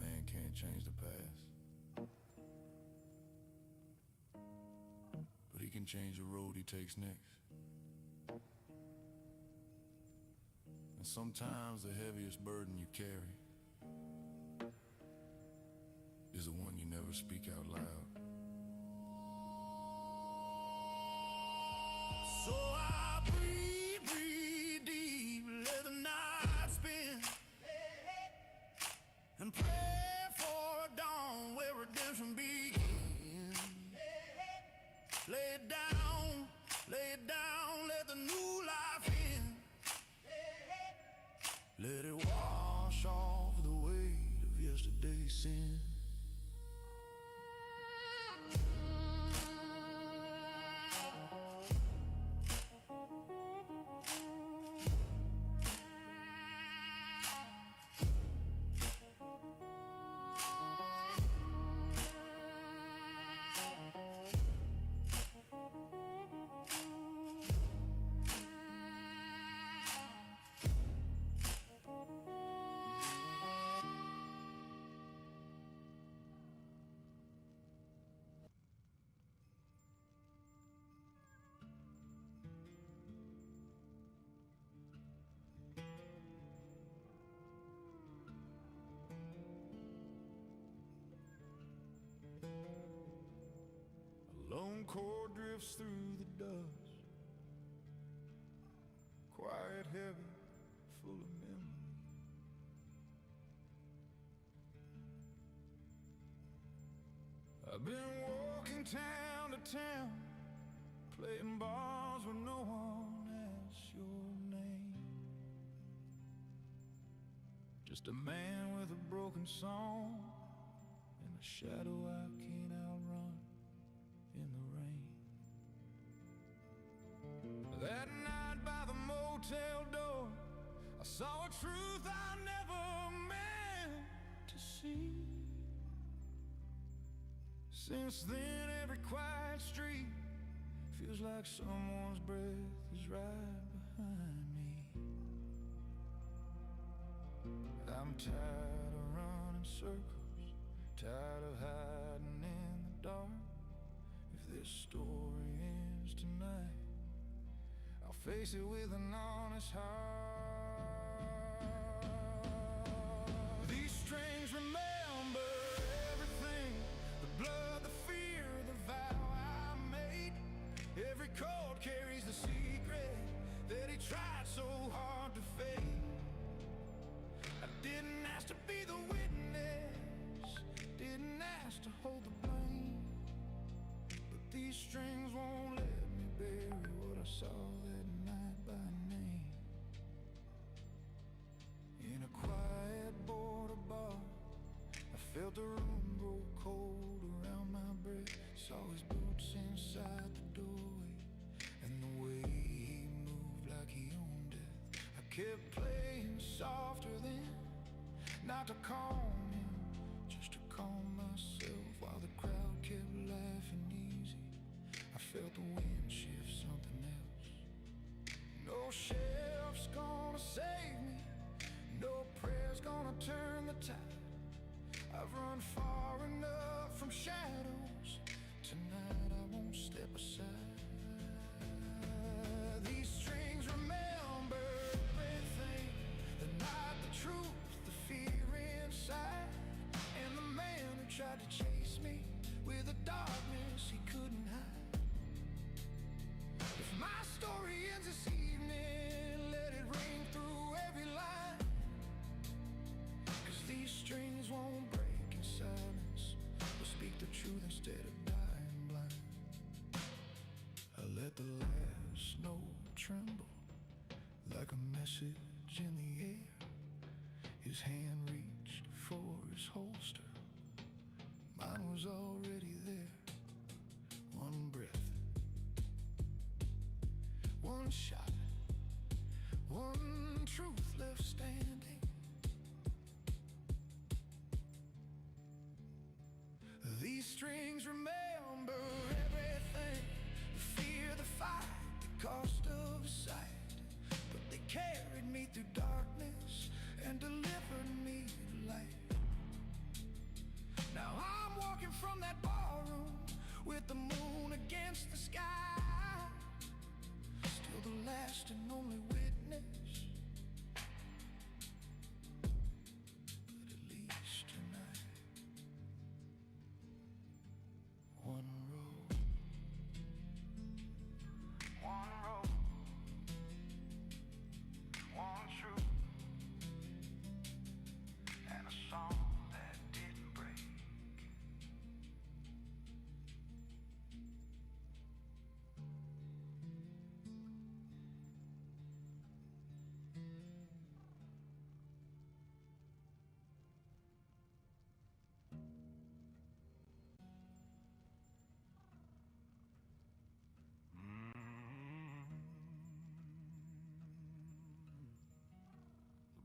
man can't change the past, but he can change the road he takes next. And sometimes the heaviest burden you carry is the one you never speak out loud. So I breathe, breathe deep, let the night spin, and pray for a dawn where redemption begins. Lay it down, let the new life in. Let it wash off the weight of yesterday's sin. A lone chord drifts through the dust, quiet, heavy, full of memory. I've been walking town to town, playing bars where no one asks your name. Just a man with a broken song and a shadow I can't outrun in the rain. That night by the motel door, I saw a truth I never meant to see. Since then, every quiet street feels like someone's breath is right behind me. I'm tired of running circles, tired of hiding in the dark. If this story ends tonight, I'll face it with an honest heart. These strings remember everything, the blood, the fear, the vow I made. Every chord carries the secret that he tried so hard to fake. I didn't ask to be the witness, didn't ask to hold the blame, but these strings won't let me bury what I saw that night by name. In a quiet border bar, I felt the room grow cold around my breath. Saw his boots inside the doorway, and the way he moved like he owned death. I kept playing softer then, not to calm him, just to calm myself, while the crowd kept laughing easy. I felt the wind shift something else. No sheriff's gonna save me, no prayer's gonna turn the tide. I've run far enough from shadows, tonight I won't step aside. These strings remember everything, the night, the truth, the fear inside, and the man who tried to chase me with a darkness he couldn't hide. If my story ends this evening, let it ring through every line, 'cause these strings won't break in silence, they'll speak the truth instead of dying blind. I let the last note tremble like a message in the air. His hand reached for his holster, mine was already there. One breath, one shot, one truth left standing. These strings remember everything, the fear, the fight, the cost of sight, but they carried me through darkness and delivered me to light. Now I'm walking from that ballroom with the moon against the sky, still the last and only witness, but at least tonight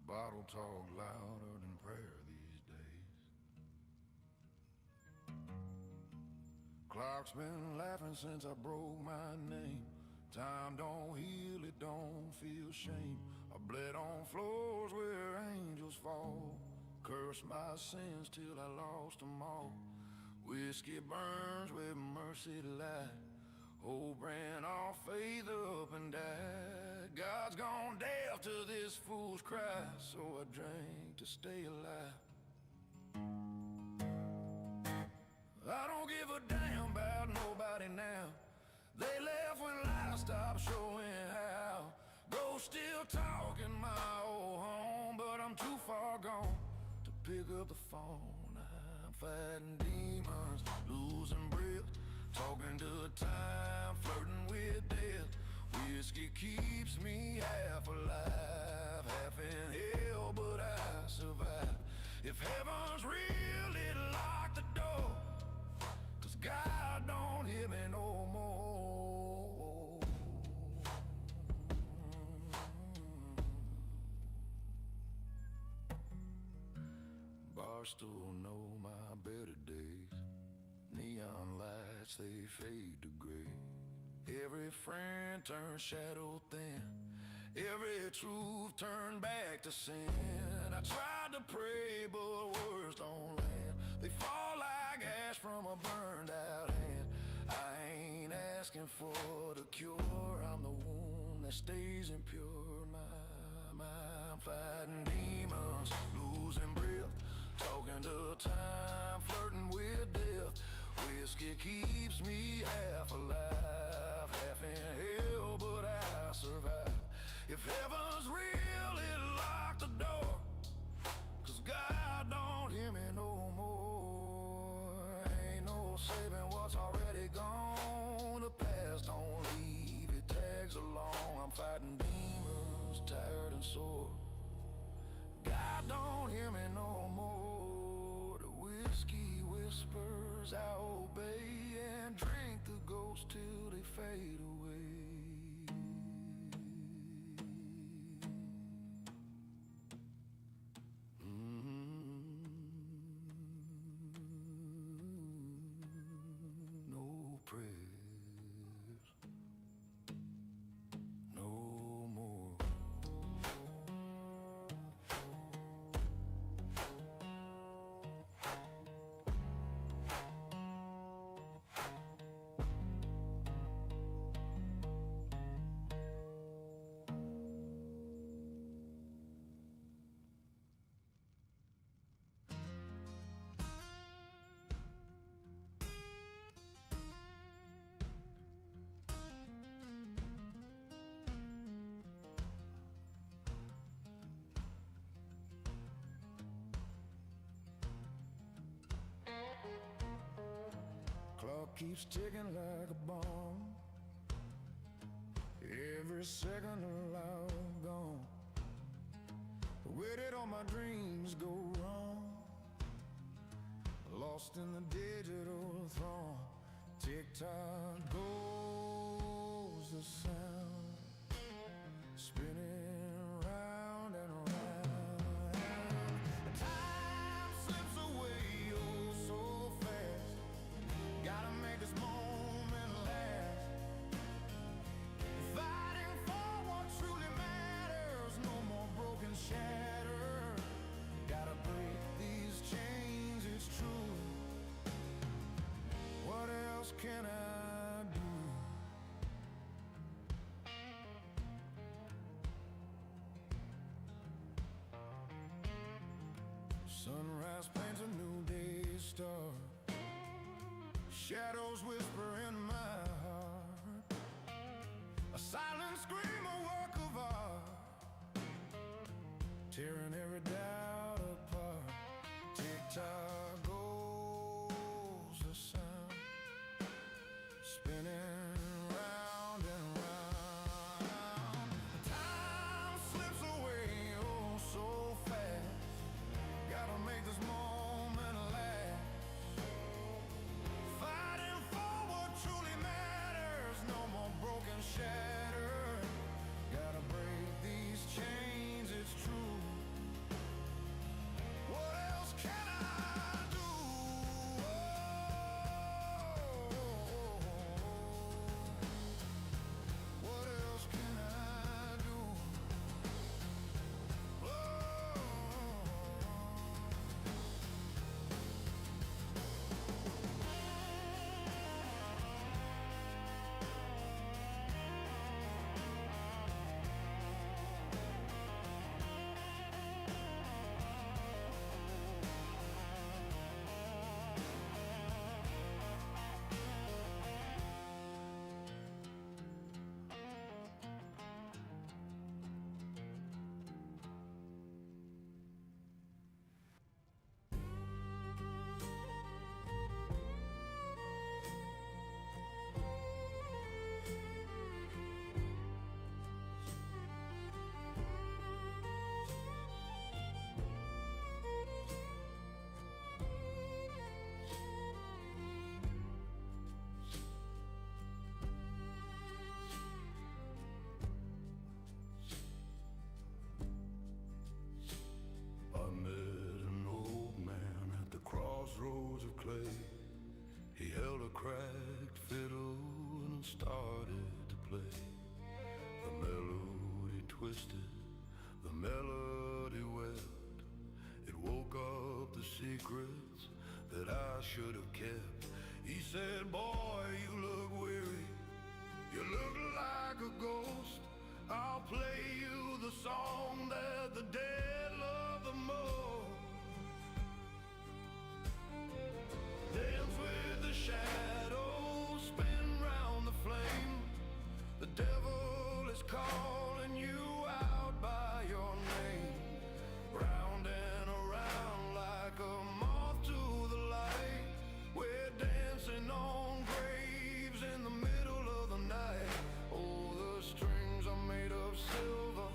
bottle talk louder than prayer these days. Clock's been laughing since I broke my name. Time don't heal, it don't feel shame. I bled on floors where angels fall. Cursed my sins till I lost them all. Whiskey burns where mercy lied. Hope ran off faith up and died. God's gone deaf to this fool's cry, so I drank to stay alive. I don't give a damn about nobody now. They left when life stopped showing how. Ghosts still talking my old home, but I'm too far gone to pick up the phone. I'm fighting demons, losing breath, talking to time, flirting with death. Whiskey keeps me half alive, half in hell, but I survive. If heaven's real, it'll lock the door, 'cause God don't hear me no more. Barstool know my better days. Neon lights, they fade to gray. Every friend turns shadow thin. Every truth turned back to sin. I tried to pray, but words don't land. They fall like ash from a burned out hand. I ain't asking for the cure. I'm the wound that stays impure. I'm fighting demons, losing breath, talking to time, flirting with death. Whiskey keeps me half alive, half in hell, but I survive. If heaven's real, it'll lock the door, 'cause God don't hear me no more. Ain't no saving what's already gone. The past don't leave, it tags along. I'm fighting demons, tired and sore. God don't hear me no more. The whiskey whispers, I obey and drink the ghosts till they fade away. No prayers, no more. Clock keeps ticking like a bomb. Every second alive gone. Where did all my dreams go wrong? Lost in the digital throng. Tick-tock goes the sound, spinning round and round. Time slips away oh so fast. Gotta make this moment last. Fighting for what truly matters. No more broken shatter. Gotta break these chains, it's true. What else can I do? Sunrise paints a new day's start. Shadows whisper in my heart. A silent scream, a work of art, tearing every doubt apart. Tick-tock goes the sound, spinning round and round. Time slips away oh so fast. Gotta make this moment last. Fighting for what truly matters. No more broken shatter. Gotta break these chains, it's true. started to play. The melody twisted, the melody wept. It woke up the secrets that I should have kept. He said, boy, you look weary, you look like a ghost. I'll play you the song that the dead love the most. Dance with the shadows, spin round the flame. The devil is calling you out by your name. Round and around like a moth to the light. We're dancing on graves in the middle of the night. Oh, the strings are made of silver,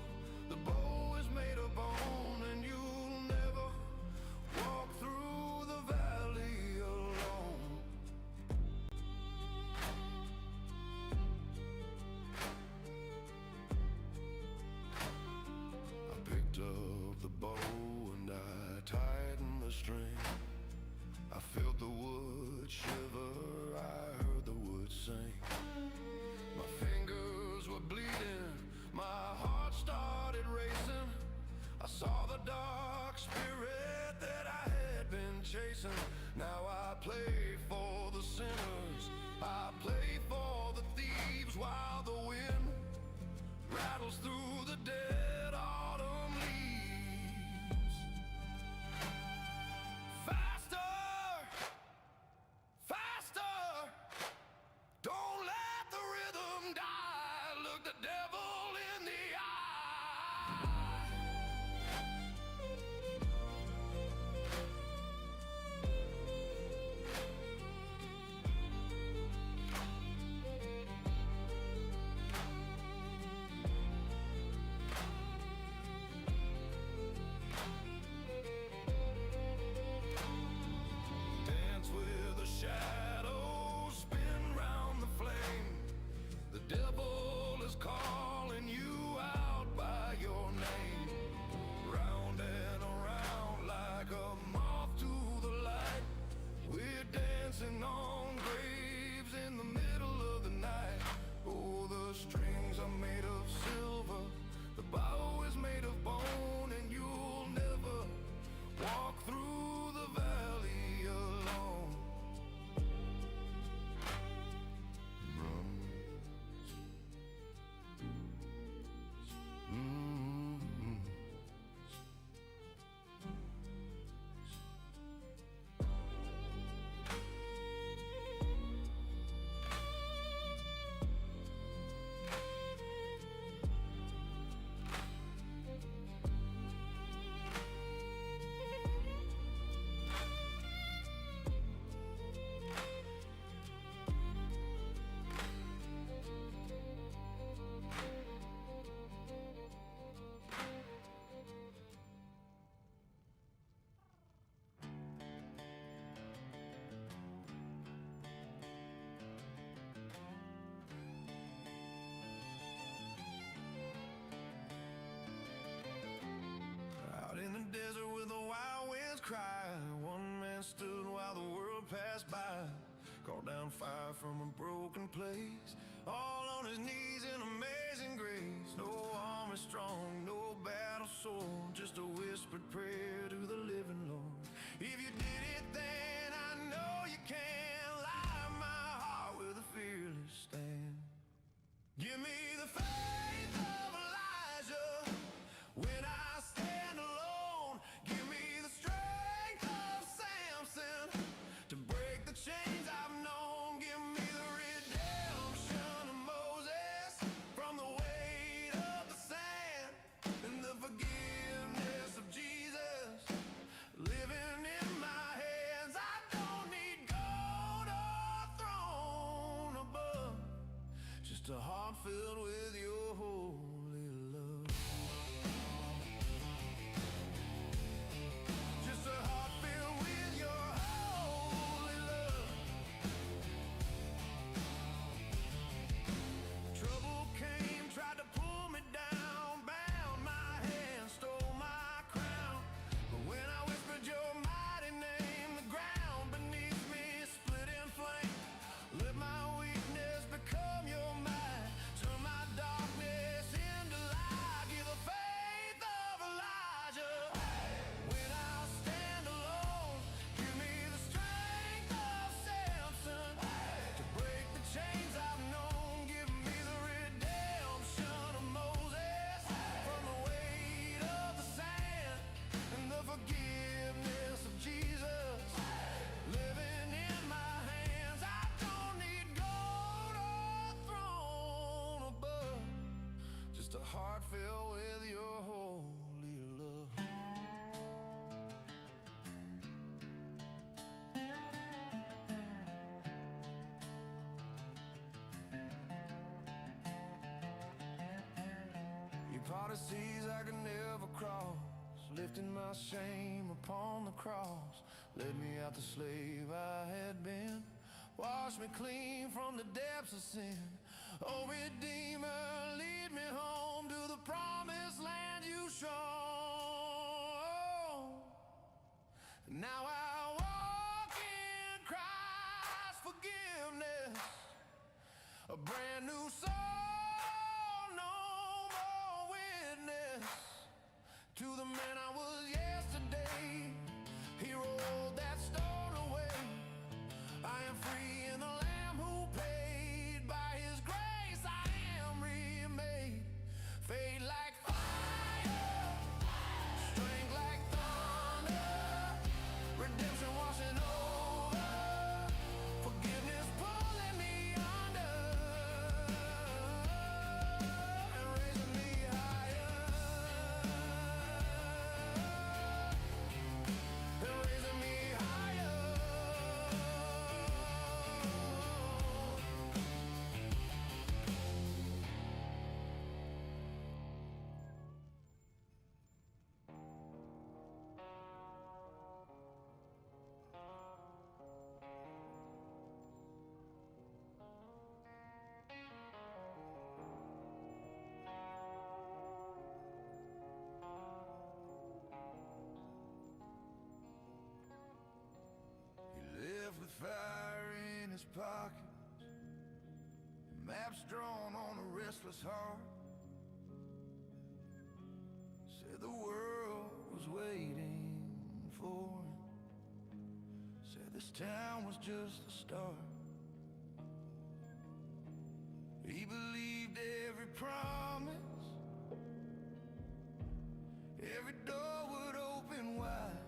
the bow is made of bone, and you'll never walk through the valley alone. I picked up the bow and I tightened the string. I felt the wood shiver, I heard the wood sing. My fingers were bleeding, my heart started racing. I saw the dark spirit that I had been chasing. Now I play for the sinners, I play for the thieves, while the wind rattles through the dead autumn leaves. Faster, faster, don't let the rhythm die. Look the devil in the eye. Dance with the shadows, spin round the flame. The devil is calling you out by your name. Round and around like a moth to the light. We're dancing on graves in the middle of the night. Oh, the strings are made of silver, the bow is made of bone, and you'll never walk through the valley alone. Out in the desert with the wild winds cry, one man stood while the world passed by. Called down fire from a broken place, all on his knees in amazing grace. No arm is strong, no battle sore, just a whispered prayer to the living Lord. If you did it then, I know you can. Light my heart with a fearless stand. Give me the faith of Elijah when I stand alone. Give me the strength of Samson to break the chains I've known. Give me the redemption of Moses from the weight of the sand, and the forgiveness of Jesus living in my hands. I don't need gold or throne above, just a heart filled with your holy love. Just a heart filled with your holy love. Trouble came, tried to pull me down, bound my hands, stole my crown. But when I whispered your mighty name, the ground beneath me split in flame. Let my weakness become your Parted seas I could never cross, lifting my shame upon the cross. Led me out the slave I had been, washed me clean from the depths of sin. Oh Redeemer, lead me home to the promised land you show. Now I walk in Christ's forgiveness, a brand new soul, no more witness to the man I was yesterday. He rolled that stone away. I am free in the Lamb who paid. By his grace I am remade. Fade like fire, strength like thunder, redemption washing over, forgiveness pulling me under and raising me higher, and raising me higher. He left with fire in his pockets, maps drawn on a restless heart. Said the world was waiting for him. Said this town was just the start. He believed every promise, every door would open wide.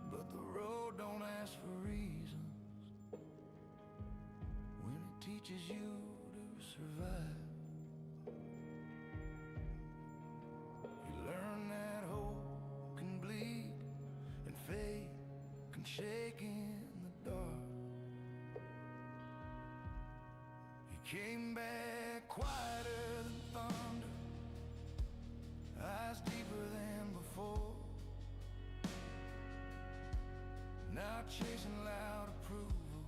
But the road don't ask for reasons when it teaches you to survive. You learn that hope can bleed and faith can shake in the dark. He came back quieter than thunder, eyes deeper than before. Not chasing loud approval,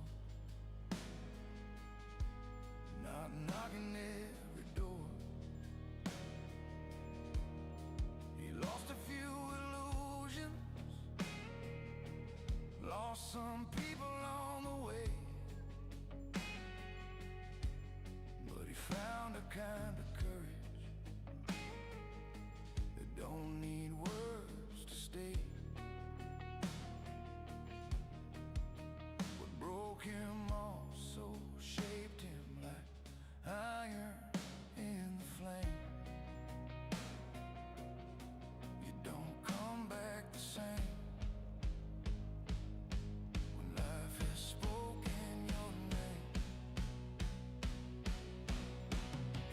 not knocking every door. He lost a few illusions, lost some people on the way, but he found a kind of courage that don't need words to stay. What broke him also shaped him like iron in the flame. You don't come back the same when life has spoken your name.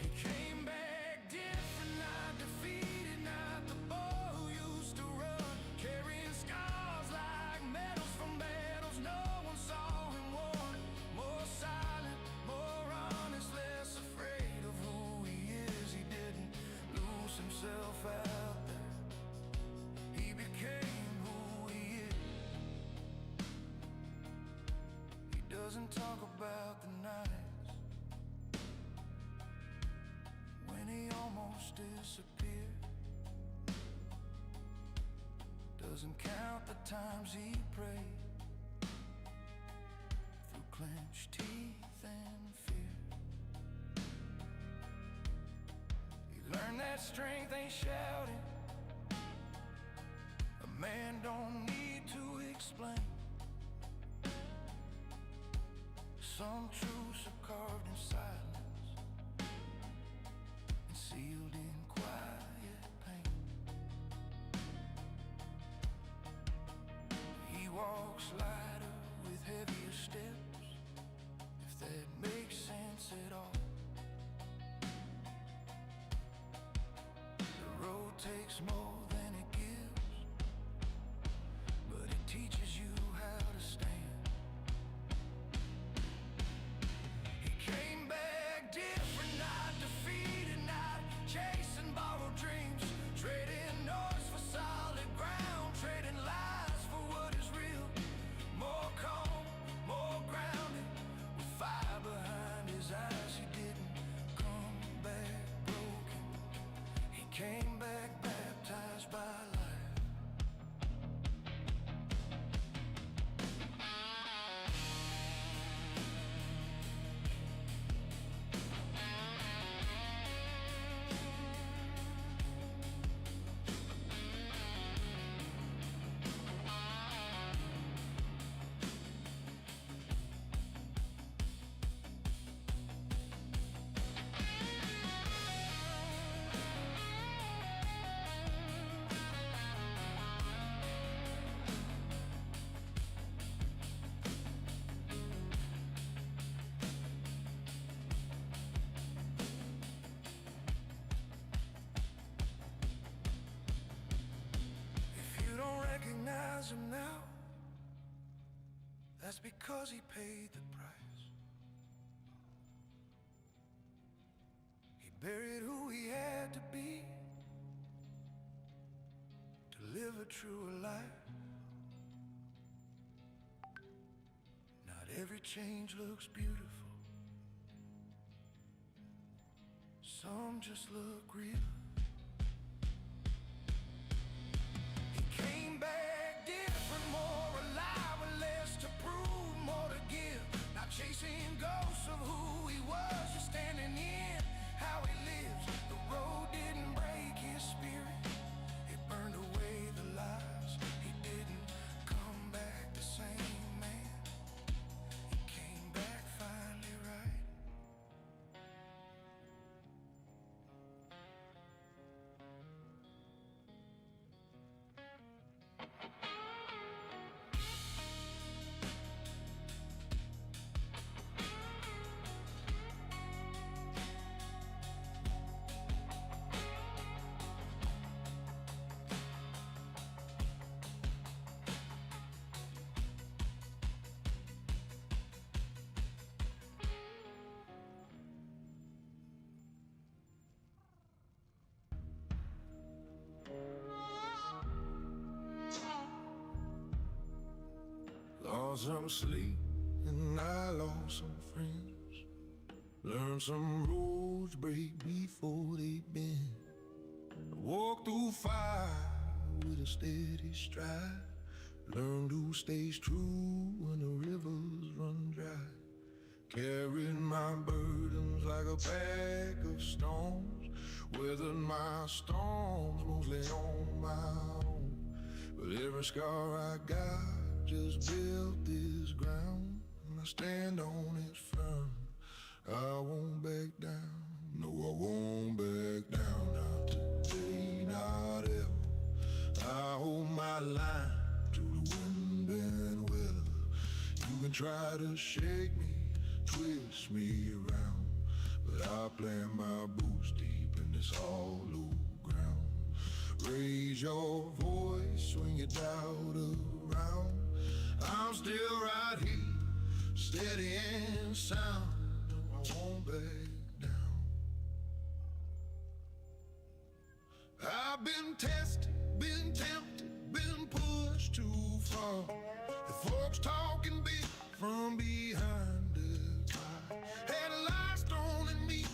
He came back different, not defeated, not the boy who used to run, carrying scars like medals from battles no one saw him won. More silent, more honest, less afraid of who he is. He didn't lose himself out there, he became who he is. He doesn't talk about the nights when he almost disappeared, doesn't count the times he prayed through clenched teeth and fear. He learned that strength ain't shouting, a man don't need to explain. Some truths are carved in silence and sealed in quiet pain. He walks lighter with heavier steps, if that makes sense at all. The road takes more than it gives, but it teaches you how to stand. He came back different, not defeated, That's because he paid the price. He buried who he had to be to live a truer life. Not every change looks beautiful. Some just look real. He came back different, more alive, with less to prove, more to give. Not chasing ghosts of who he was, just standing in how he lives. The road didn't break his spirit, it burned away the lies. He didn't come back the same man. He came back finally right. Lost some sleep and I lost some friends. Learned some roads break before they bend. Walk through fire with a steady stride. Learned who stays true when the rivers run dry. Carried my burdens like a pack of stones. Weathered my storms mostly on my own. But every scar I got just built this ground, and I stand on it firm. I won't back down, no I won't back down. Not today, not ever. I hold my line through the wind and weather. You can try to shake me, twist me around, but I plant my boots deep in this hollow ground. Raise your voice, swing it out around. I'm still right here, steady and sound. No, I won't back down. I've been tested, been tempted, been pushed too far. The folks talking big from behind the car. Had a light thrown at me,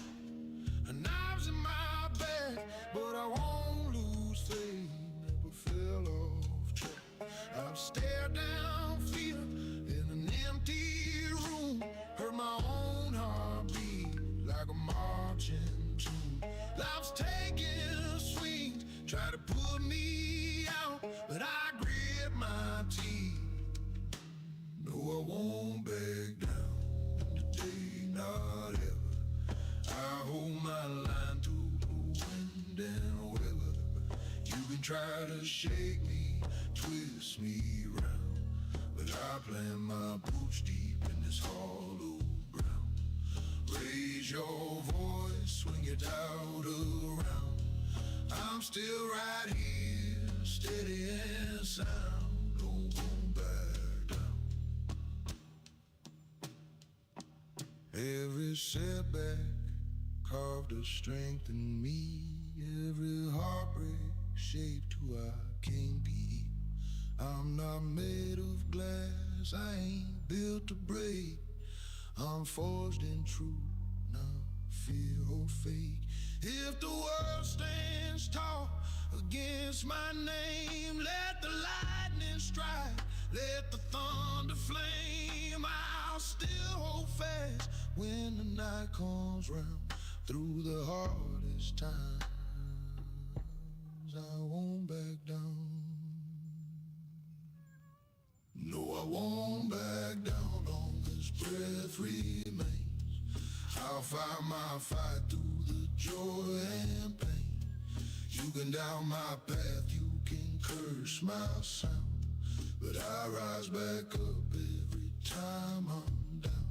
knives in my back, but I won't lose faith. Never fell off track. I've stared down fear in an empty room. Heard my own heartbeat like a marching tune. Life's taking swings, try to put me out, but I grit my teeth. No, I won't back down. Today, not ever. I hold my line through the wind and weather. You can try to shake me, twist me round, but I plant my boots deep in this hollow ground. Raise your voice, swing it out around. I'm still right here, steady and sound. Don't go back down. Every setback carved a strength in me. Every heartbreak shaped who I can be. I'm not made of glass, I ain't built to break. I'm forged in truth, not fear or fake. If the world stands tall against my name, let the lightning strike, let the thunder flame. I'll still hold fast when the night comes round. Through the hardest times, I won't back down. No, I won't back down. Long as breath remains, I'll fight my fight through the joy and pain. You can down my path, you can curse my sound, but I rise back up every time I'm down.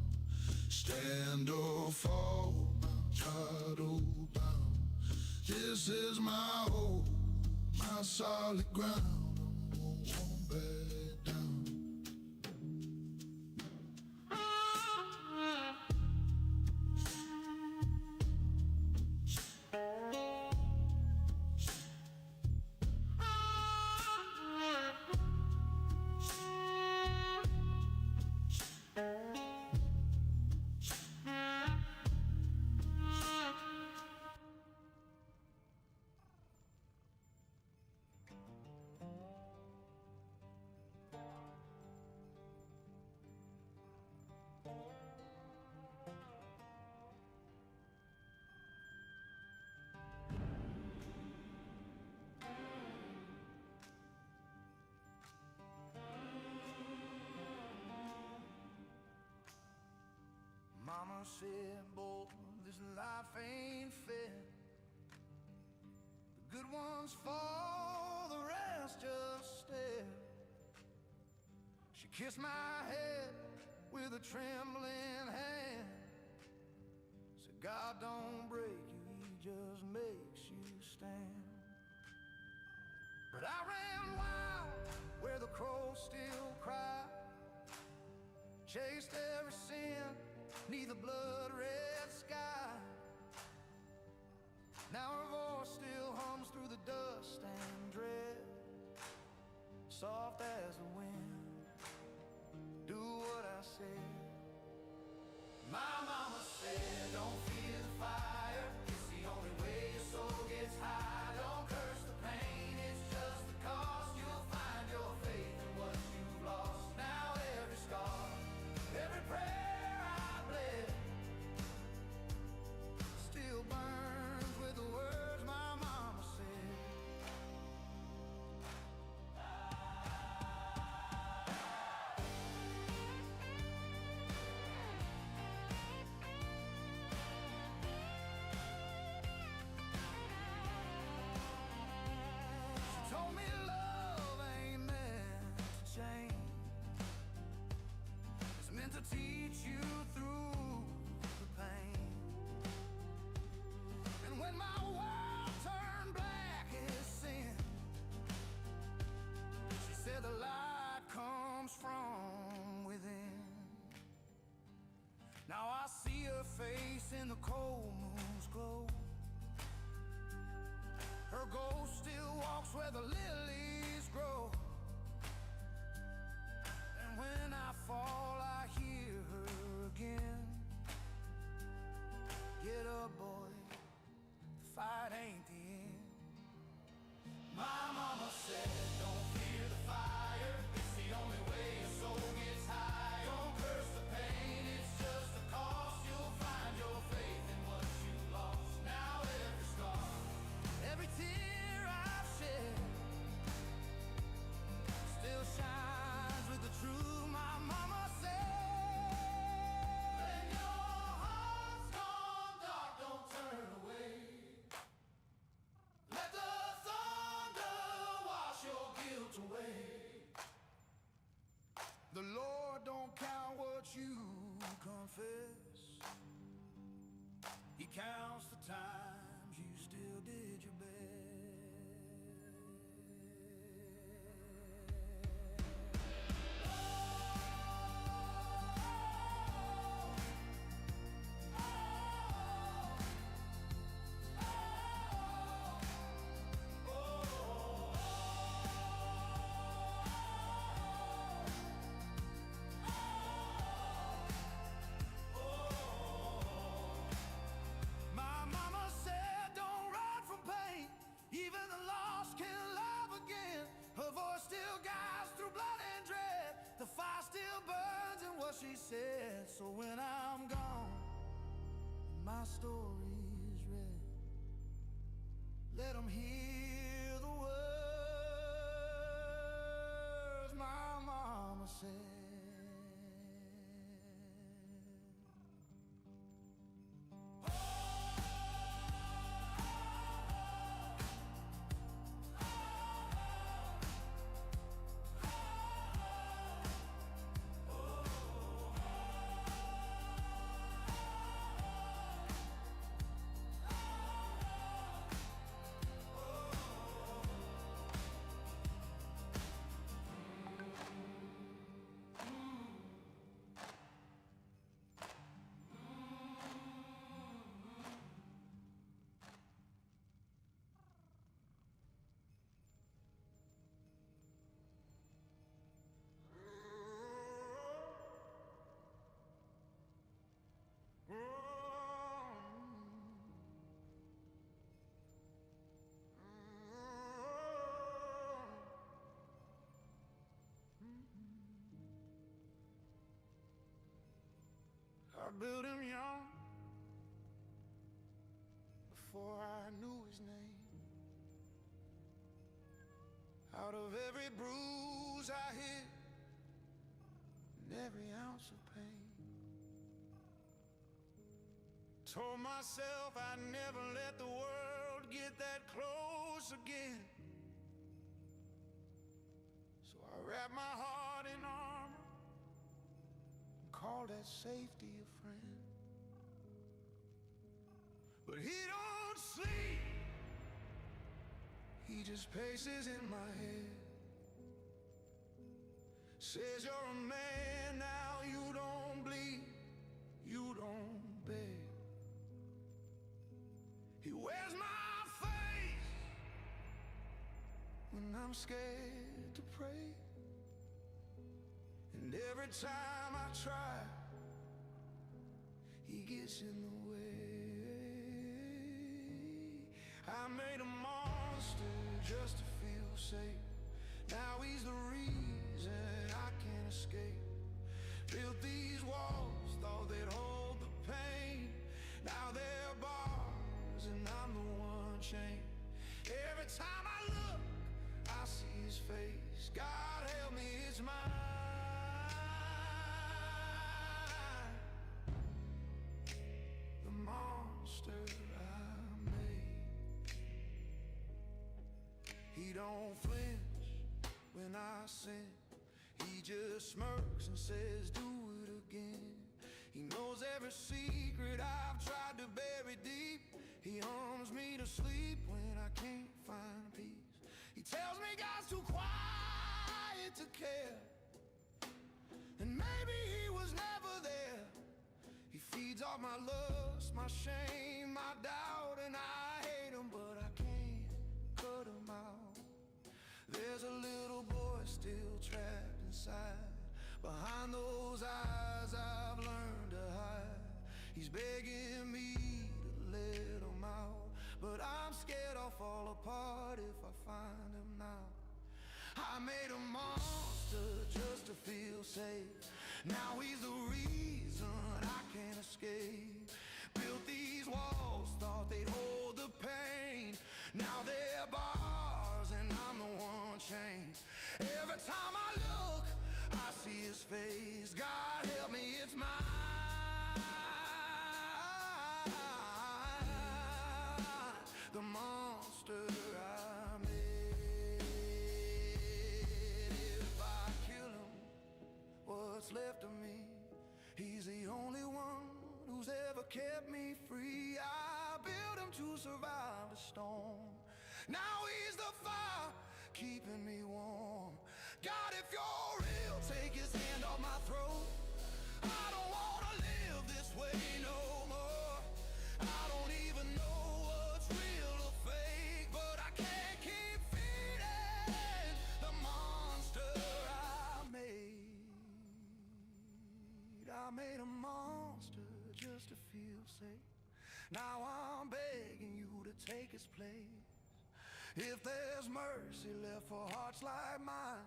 Stand or fall, Mount bound. This is my hope, my solid ground. I won't back down. mama said, boy, this life ain't fair. The good ones fall, the rest just stare. She kissed my head with a trembling hand. Said, God don't break you, he just makes you stand. But I ran wild where the crows still cry. Chased every sin neath the blood-red sky. Now her voice still hums through the dust and dread, soft as the wind, do what I said. My mama said, don't fear the fire, it's the only way your soul gets high. Don't curse the pain, it's just the cost. You'll find your faith in what you've lost. Now every scar, every prayer I bled still burns with the words my mama said. She told me love ain't meant to change, it's meant to teach you through the pain. And when my world turned black as sin, she said the light comes from within. Now I see her face in the cold moon's glow. Her ghost still walks where the lilies grow. And when I fall, I hear her again. Get up, boy, the fight ain't the end. My mama said, don't fear the fire, it's the only way your soul gets high. Don't curse the pain, it's just the cost. You'll find your faith in what you lost. Now every scar, every tear I've shed still shines with the truth my mama said. When your heart's gone dark, don't turn away. Let the thunder wash your guilt away. The Lord don't count what you confess, he counts the times you still did your best. My mama said, don't run from pain. Even the lost can love again. Her voice still guides through blood and dread. The fire still burns in what she said. So when I'm gone, my story's read, let 'em hear the words my mama said. I built him young before I knew his name. Out of every bruise I hid and every ounce of pain, told myself I'd never let the world get that close again. So I wrapped my heart in armor, called that safety a friend. But he don't sleep, he just paces in my head. Says you're a man now, you don't bleed, you don't beg. He wears my face when I'm scared to pray. And every time I try, he gets in the way. I made a monster just to feel safe. Now he's the reason I can't escape. Built these walls, thought they'd hold the pain. Now they're bars and I'm the one chained. Every time I look, I see his face. God help me, it's mine. The monster I made. He don't flinch when I sin. He just smirks and says, do it again. He knows every secret I've tried to bury deep. He hums me to sleep when I can't find peace. He tells me God's too quiet to care, and maybe he was never there. He feeds off my lust, my shame, my doubt, and I hate him, but I can't cut him out. There's a little boy still trapped inside. Behind those eyes I've learned to hide. He's begging me to let him out, but I'm scared I'll fall apart if I find him now. I made a monster just to feel safe. Now he's the reason I can't escape. Built these walls, thought they'd hold the pain. Now they're bars and I'm the one chained. Every time I look, I see his face. God help me, it's mine. The monster I made. If I kill him, what's left of me? He's the only one who's ever kept me free. I built him to survive the storm. Now he's the fire keeping me warm. God, if you're real, take his hand off my throat. I don't wanna live this way no more. I don't even know what's real or fake, but I can't keep feeding the monster I made. I made a monster just to feel safe. Now I'm begging you to take his place. If there's mercy left for hearts like mine,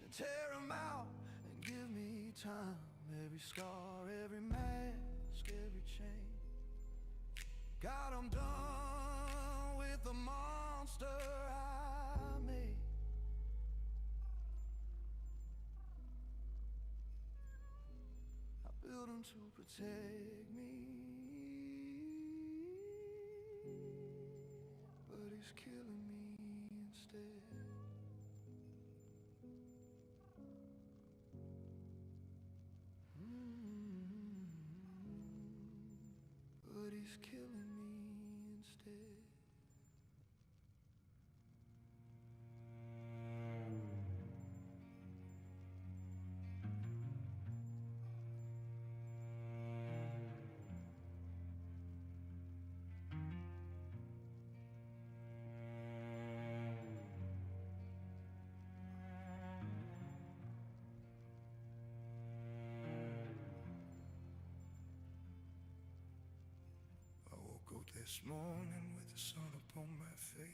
then tear him out and give me time. Every scar, every mask, every chain. God, I'm done with the monster I made. I built him to protect me, but he's killing me instead. But he's killing me instead. I woke up this morning with the sun upon my face,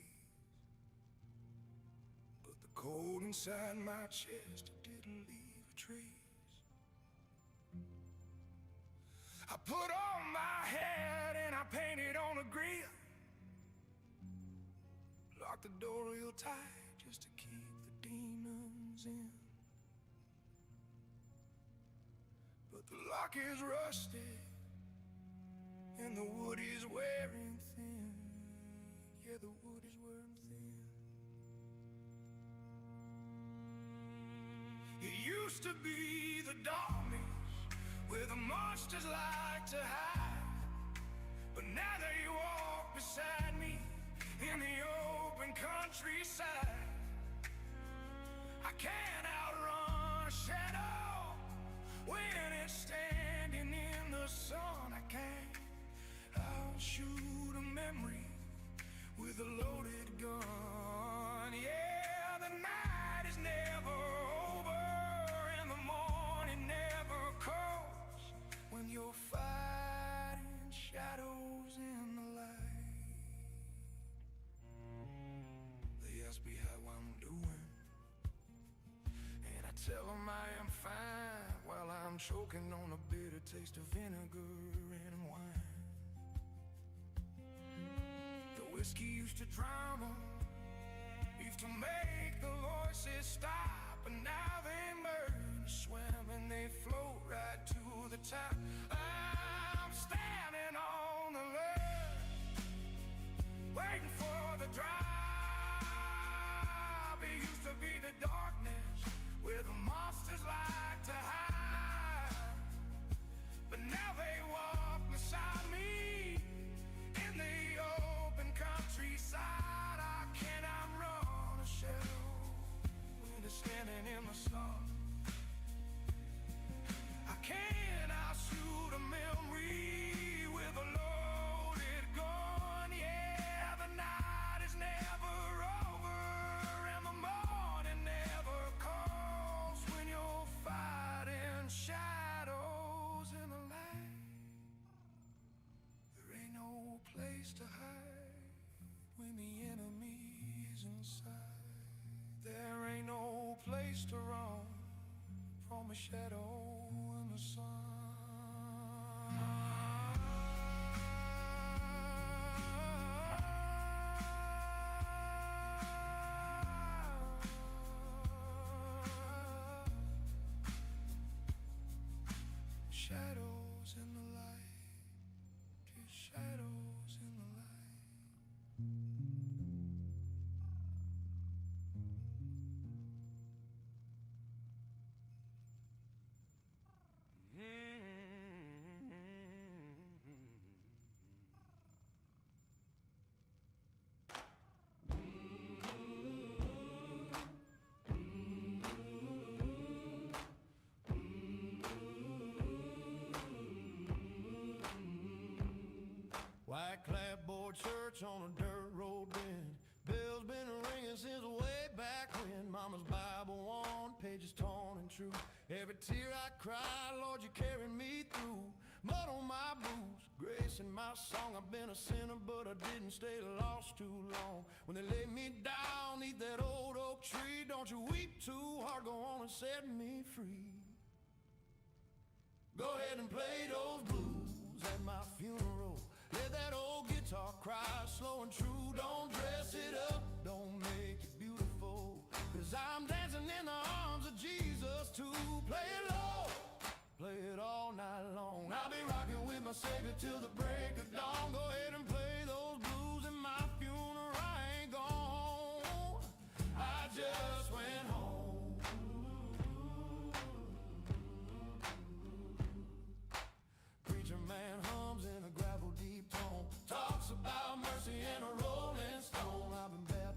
but the cold inside my chest didn't leave a trace. I put on my hat and I painted on a grill, locked the door real tight just to keep the demons in. But the lock is rusted and the wood is wearing thin. Yeah, the wood is wearing thin. It used to be the darkness where the monsters like to hide, but now they walk beside me in the open countryside. I can't outrun a shadow when it's standing in the sun. I can't outshoot a memory with a loaded gun. Yeah, the night is never over and the morning never comes when you're fighting shadows in the light. They ask me how I'm doing, and I tell them I am fine while I'm choking on a bitter taste of vinegar and wine. The whiskey used to drown them, used to make the voices stop, but now they merge, swim and they float right to the top. I'm standing on the ledge, waiting for the drop. It used to be the darkness where the monsters like to hide, but now they walk beside me in the open countryside. I cannot run a shadow when they're standing in the sun. I cannot shoot a memory with a loaded gun. Yeah, the night is never over and the morning never comes when you're fighting shadows in the light. There ain't no place to hide when the enemy is inside. There ain't no place to run from a shadow in the sun. Shadows in the light, just shadows in the light. White clapboard church on a dirt road bend. Bells been ringing since way back when. Mama's Bible on, pages torn and true. Every tear I cry, Lord, you carried me through. Mud on my boots, grace in my song. I've been a sinner, but I didn't stay lost too long. When they laid me down, neath that old oak tree, don't you weep too hard, go on and set me free. Go ahead and play those blues at my funeral. Let that old guitar cry slow and true. Don't dress it up, don't make it beautiful, 'cause I'm dancing in the arms of Jesus too. Play it low, play it all night long. I'll be rocking with my Savior till the break of dawn. Go ahead and play those blues at my funeral. I ain't gone, I just went home. Preacher man hums in a gravel deep tone, talks about mercy and a rolling stone. I've been baptized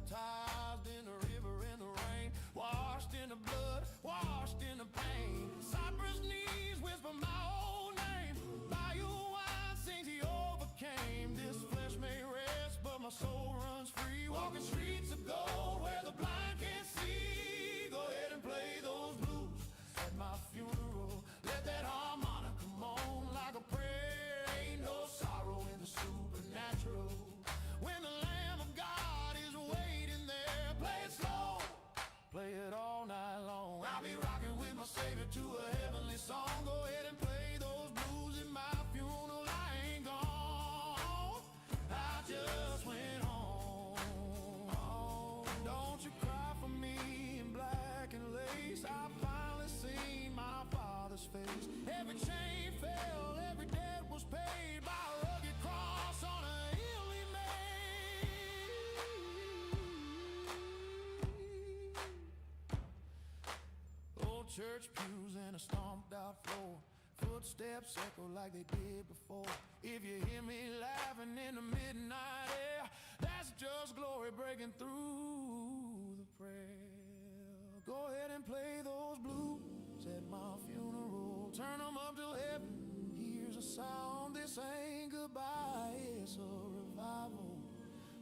church pews and a stomped out floor. Footsteps echo like they did before. If you hear me laughing in the midnight air, that's just glory breaking through the prayer. Go ahead and play those blues at my funeral. Turn them up till heaven hears a sound. This ain't goodbye, it's a revival.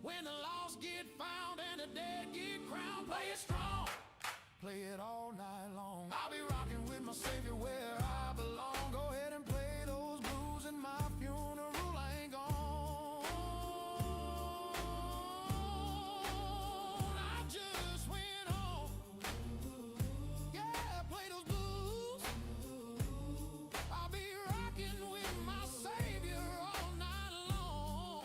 When the lost get found and the dead get crowned, play it strong, play it all night long. I'll be rocking with my Savior where I belong. Go ahead and play those blues in my funeral. I ain't gone, I just went home. Yeah, play those blues. I'll be rocking with my Savior all night long.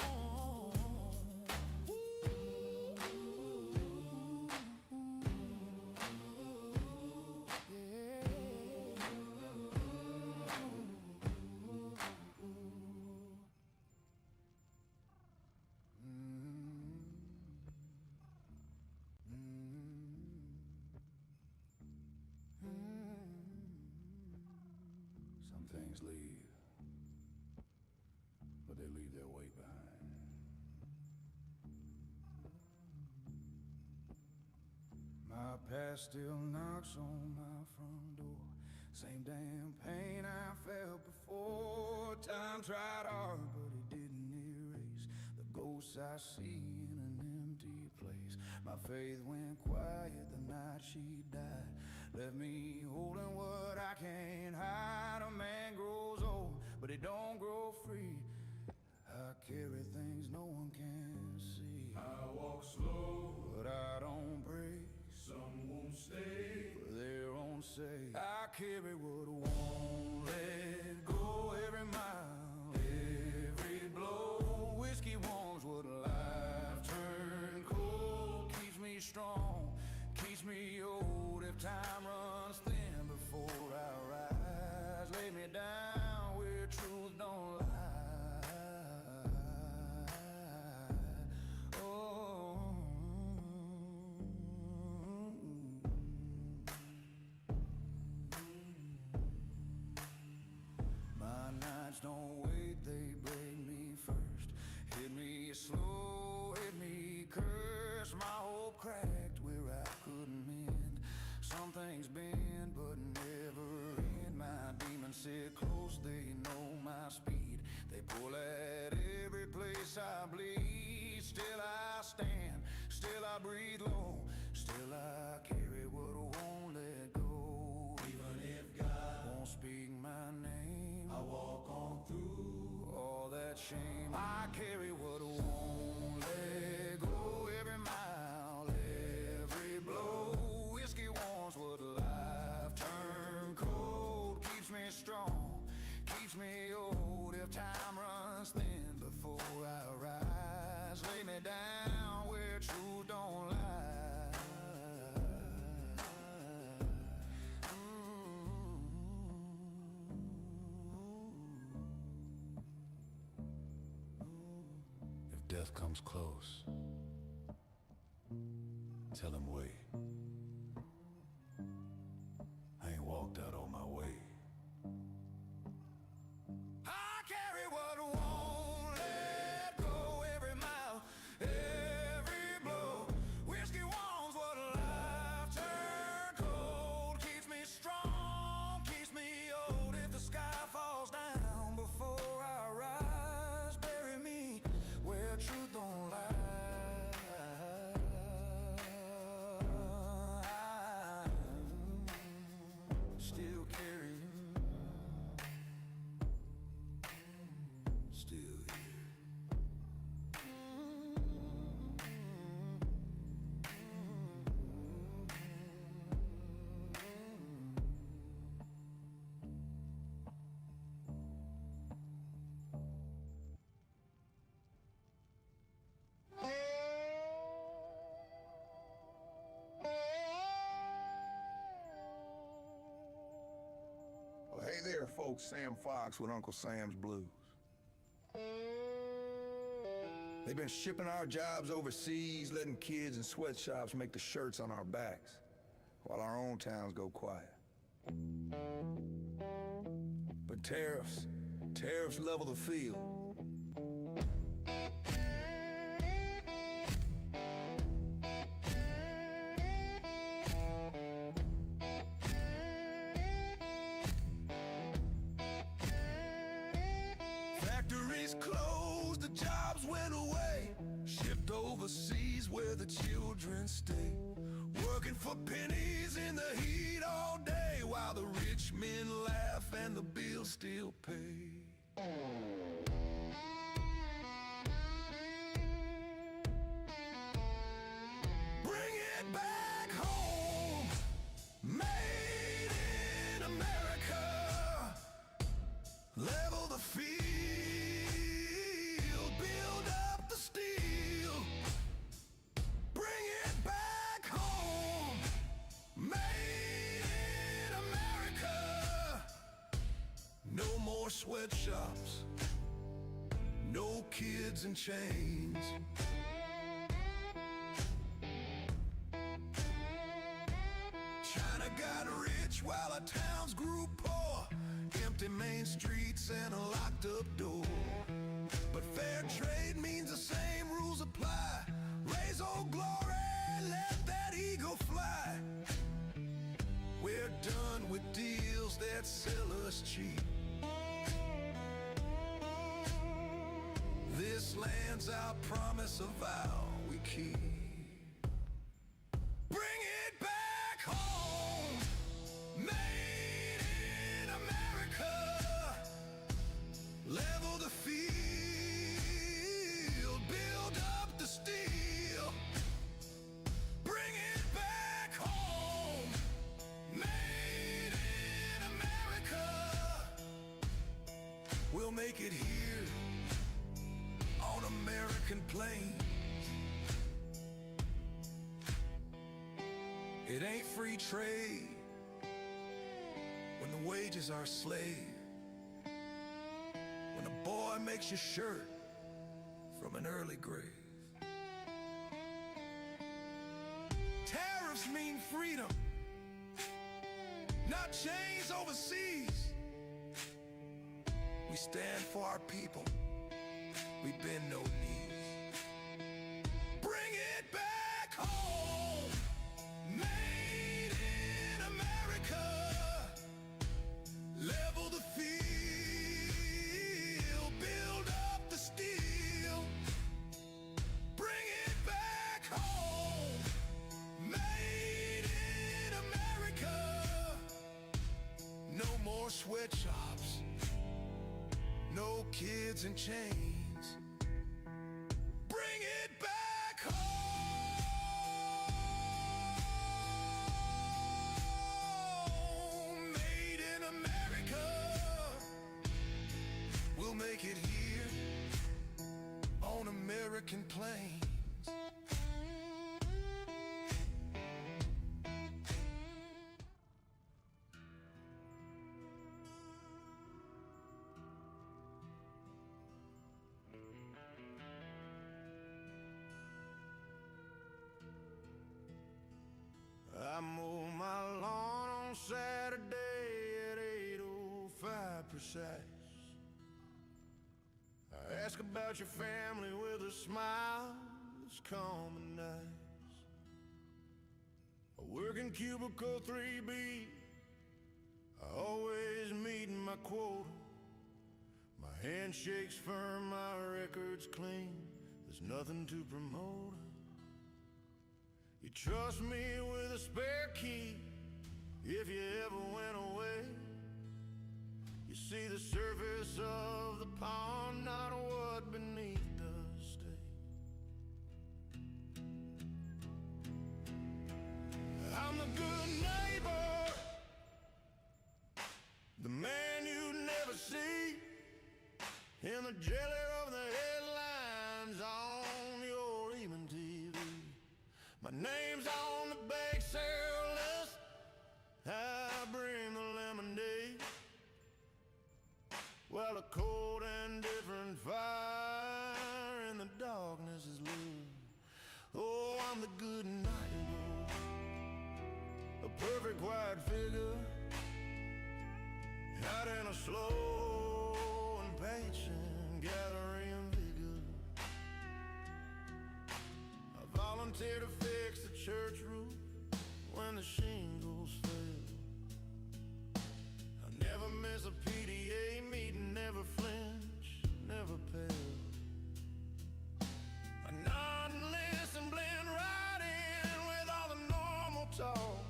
Some things leave, but they leave their weight behind. My past still knocks on my front door. Same damn pain I felt before. Time tried hard, but it didn't erase the ghosts I see in an empty place. My faith went quiet the night she died, left me holding what I can't hide. A man grows old, but he don't grow free. I carry things no one can see. I walk slow, but I don't break. Some won't stay for their own sake. I carry what won't let go. Every mile, every blow. Whiskey warms what life turned cold. Keeps me strong, keeps me old. If time runs thin before I rise, lay me down where truth don't lie. Don't wait, they break me first. Hit me slow, hit me curse. My hope cracked where I couldn't mend. Some things bend but never end. My demons sit close, they know my speed. They pull at every place I bleed. Still I stand, still I breathe low. Still I carry what won't let go. Even if God won't speak my name, I walk on through all that shame. I carry what won't let go. Every mile, every blow. Whiskey warms what life turned cold. Keeps me strong, keeps me old. If time runs thin before I rise, lay me down where truth don't lie. Death comes close, tell him wait. I ain't walked out on my way. I carry what won't let go. Every mile, every blow. Whiskey warms what life turned cold. Keeps me strong, keeps me old. If the sky falls down before I rise, bury me where truth don't lie. I'm still carrying, still here. Well, hey there, folks. Sam Fox with Uncle Sam's Blues. They've been shipping our jobs overseas, letting kids in sweatshops make the shirts on our backs, while our own towns go quiet. But tariffs level the field. Factories closed, the jobs went away, shipped overseas where the children stay, working for pennies in the heat all day, while the rich men laugh and the bills still pay. Bring it back home, made in America. Level the field, build up the steel. Bring it back home, made in America. No more sweatshops, no kids in chains. China got rich while our towns grew poor. Empty main streets and a locked up door. But fair trade means the same rules apply. Raise old glory, let that eagle fly. We're done with deals that sell us cheap. This land's our promise, a vow we keep. Bring it back home, made in America. Level the field, build up the steel. Bring it back home, made in America. We'll make it here on American plains. It ain't free trade when the wages are slave. When a boy makes your shirt from an early grave. Tariffs mean freedom, not chains overseas. We stand for our people, we bend no knees. Bring it back home, made in America. Level the field, build up the steel. Bring it back home, made in America. No more sweatshops, no kids in chains. Bring it back home, made in America. We'll make it here on American plains. I mow my lawn on Saturday at 8:05 precise. I ask about your family with a smile that's calm and nice. I work in cubicle 3B, I always meeting my quota. My handshake's firm, my record's clean, there's nothing to promote. You trust me with a spare key if you ever went away. You see the surface of the pond, not what beneath does stay. I'm the good neighbor, the man you never see, in the jelly of the headlines on your evening TV. My name's on the bake sale list, I bring the lemonade. Well, a cold and different fire in the darkness is lit. Oh, I'm the good night, a perfect white figure a slow and patient gathering vigor. I volunteer to fix the church roof when the shingles fail. I never miss a PDA meeting, never flinch, never pale. I nod and listen, blend right in with all the normal talk.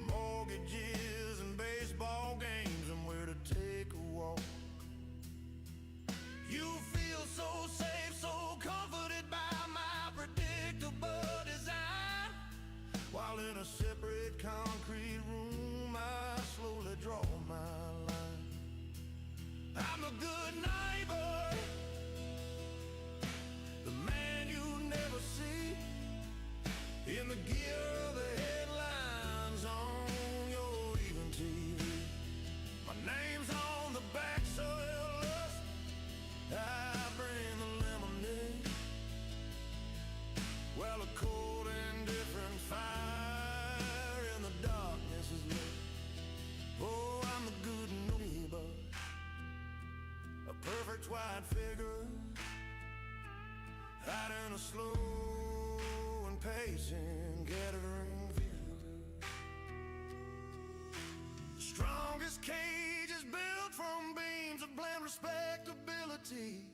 Mortgages and baseball games and where to take a walk. You feel so safe, so comforted by my predictable design. While in a separate concrete room I slowly draw my line. I'm a good neighbor, the man you never see in the gear of the headlines on your even TV. My name's on the back so they'll lust. I bring the lemonade. Well, a cold and different fire in the darkness is lit. Oh, I'm the good neighbor, a perfect white figure, hiding a slow and patient gathering vigor. The strongest cage is built from beams of blend respectability.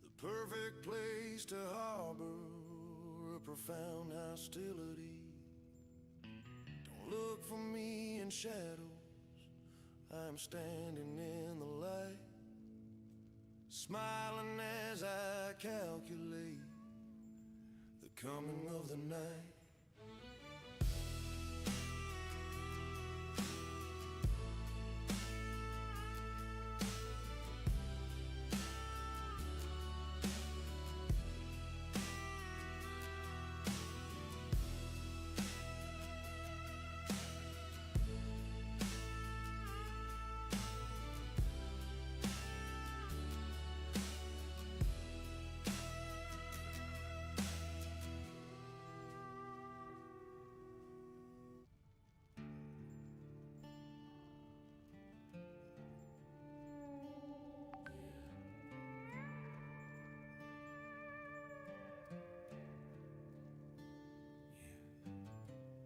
The perfect place to harbor a profound hostility. Don't look for me in shadows, I'm standing in the light, smiling as I calculate the coming of the night.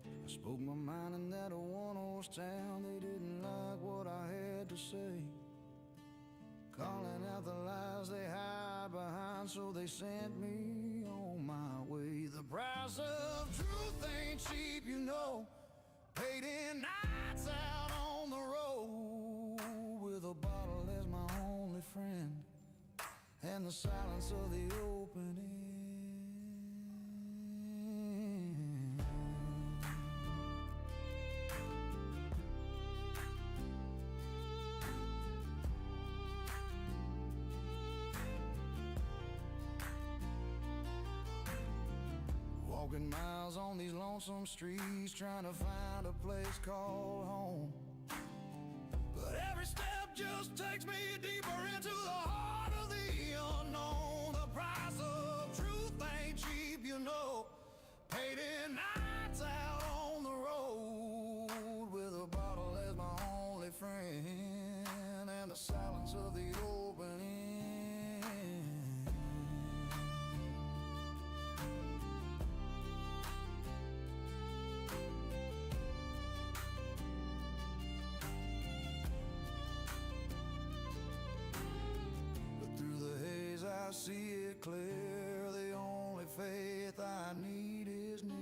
I spoke my mind in that one-horse town. They didn't like what I had to say, calling out the lies they hide behind, so they sent me on my way. The price of truth ain't cheap, you know, paid in nights out on the road, with a bottle as my only friend, and the silence of the opening. Walking miles on these lonesome streets, trying to find a place called home, but every step just takes me deeper into the heart of the unknown. The price of truth ain't cheap, you know, paid in nights out on the road, with a bottle as my only friend, and the silence of the opening. I see it clear, the only faith I need is near.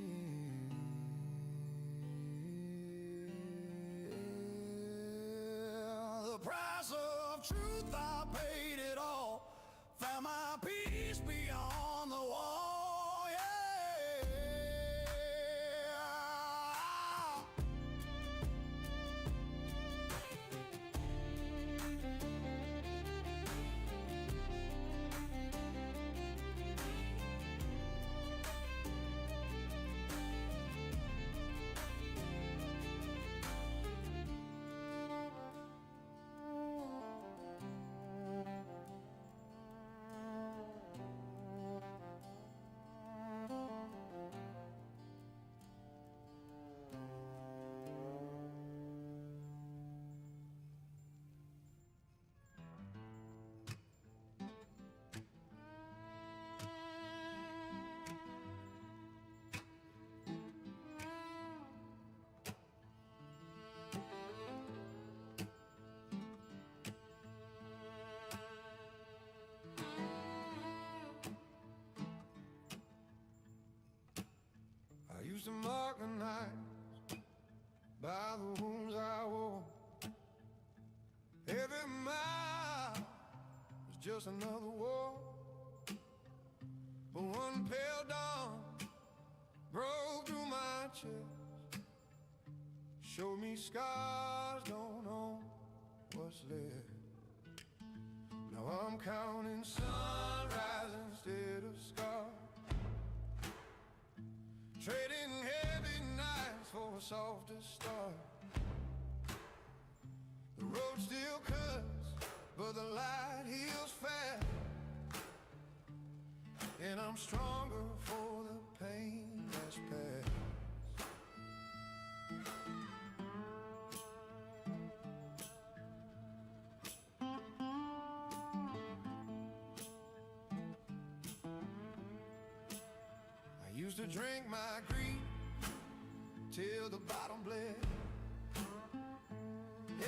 The price of truth, I paid it all, found my peace beyond the wall, yeah. used to mark the night by the wounds I wore. Every mile was just another war. But one pale dawn broke through my chest, showed me scars, don't know what's left. Now I'm counting sunrise instead of scars, trading heavy nights for a softer start. The road still cuts, but the light heals fast, and I'm stronger for the pain that's past. I used to drink my grief till the bottom bled.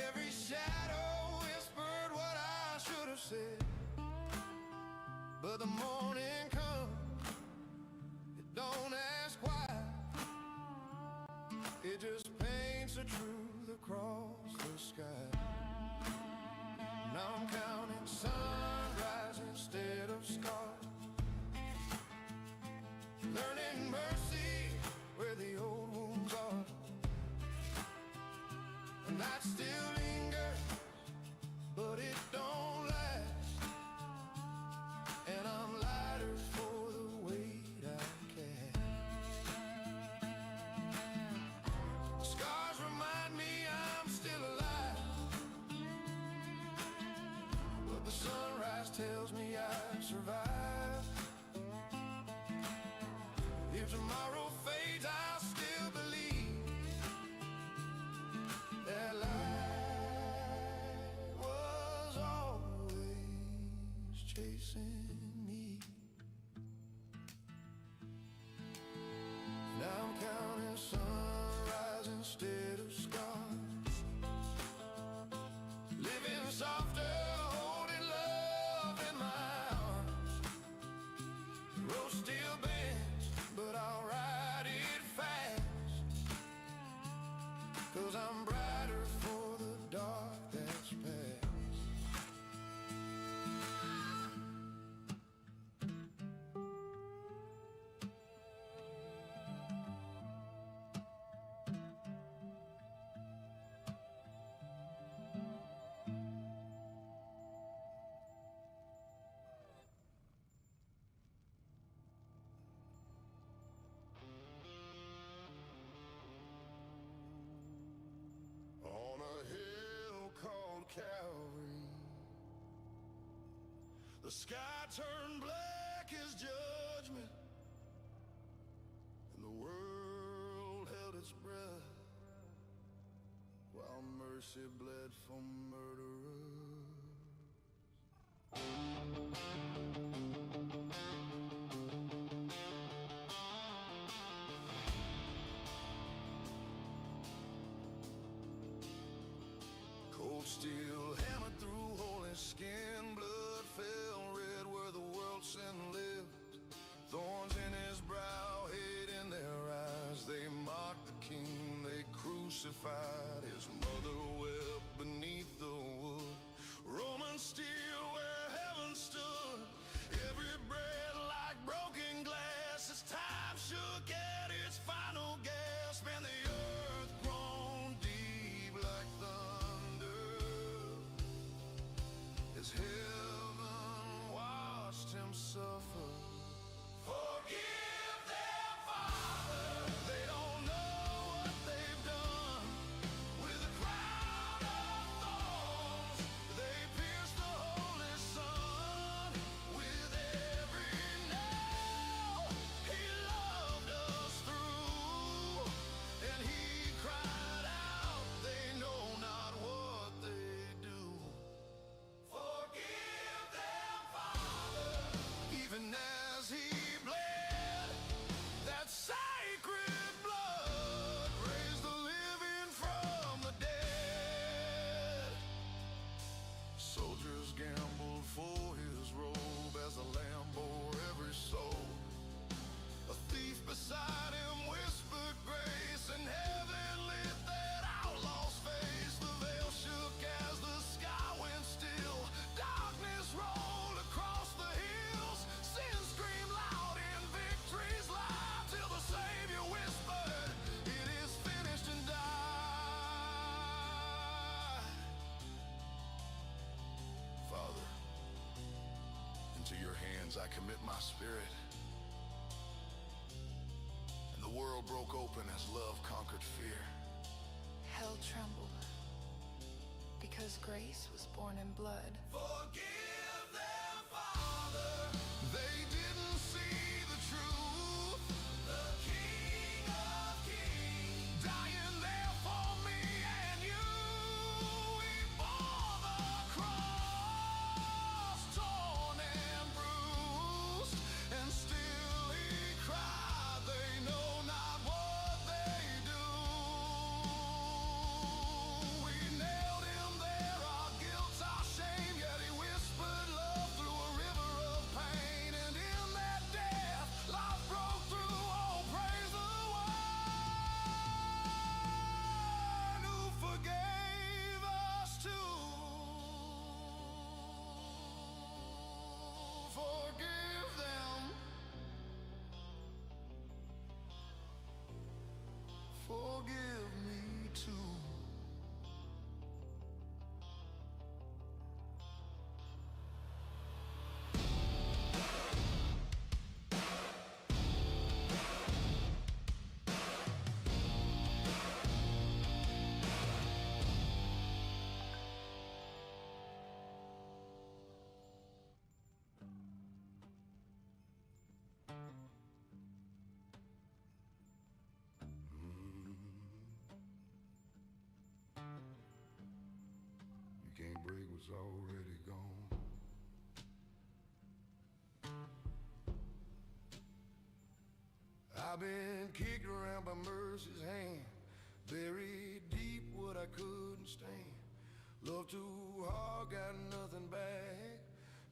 Every shadow whispered what I should have said. But the morning comes, it don't ask why. It just paints the truth across the sky. Now I'm counting sunrise instead of scars, learning mercy where the old wounds are. And that still lingers, but it don't last. And I'm lighter for the weight I carry. Scars remind me I'm still alive, but the sunrise tells me I survived. If tomorrow fades, I'll still believe that light was always chasing me. Now I'm counting sunrise instead of scars, living softer, holding love in my arms. The road still bends, but I'll ride it fast, 'cause I'm brighter for the dark that's past. On a hill called Calvary, the sky turned black as judgment, and the world held its breath while mercy bled for murderers. Cold steel hammered through hole in skin, blood fell red where the world sin lived. Thorns in his brow, hate in their eyes. They mocked the king, they crucified his mother wept beneath the wood. Roman steel where heaven stood, every breath like broken glass as time shook at its final gasp, and the earth groaned deep like thunder. hands I commit my spirit. And the world broke open as love conquered fear. Hell trembled because grace was born in blood. Forgive them, Father. They didn't see the truth. The King of Kings dying there for me and you. He bore the cross, torn and bruised, and still he cried. They know not what they do. We nailed him there, our guilt, our shame, yet he whispered love through a river of pain. And in that death, life broke through. Oh, praise the one who forgave us too. Forgive them. Forgive me too. You can't break what's already gone. I've been kicked around by mercy's hand, buried deep what I couldn't stand. Love too hard, got nothing back.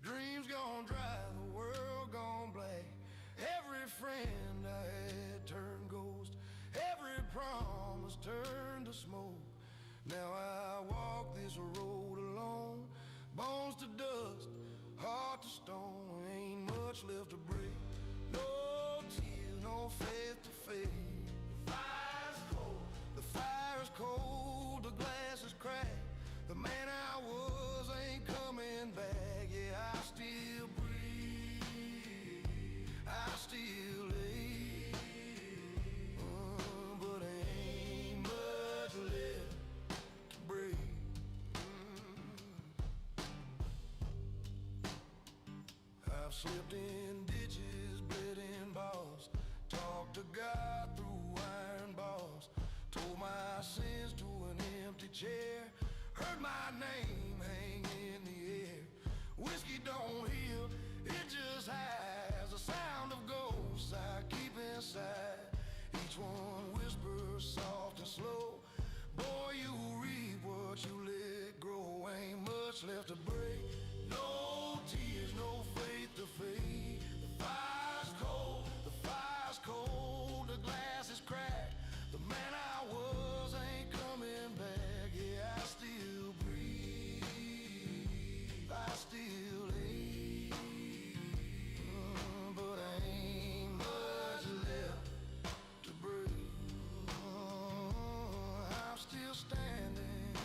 Dreams gone dry, the world gone black. Every friend I had turned ghost, every promise turned to smoke. Now I walk this road alone, bones to dust, heart to stone. Ain't much left to break, no tears, no faith to fade. The fire's cold, the fire's cold, the glass is cracked. The man I was ain't coming back. Yeah, I still breathe, I still ache, but ain't much left to break. I've slipped in ditches, bled in balls, talked to God through iron bars, told my sins to an empty chair, heard my name hang in the air. Whiskey don't heal, it just has a sound of ghosts I keep inside. Each one whispers soft and slow. Boy, you reap what you let grow. Ain't much left to break, no tears, no faith to fade. The fire's cold, the fire's cold, the glass is cracked. The man I was ain't coming back. Yeah, I still breathe, I still ache, but ain't much left to break. I'm still standing,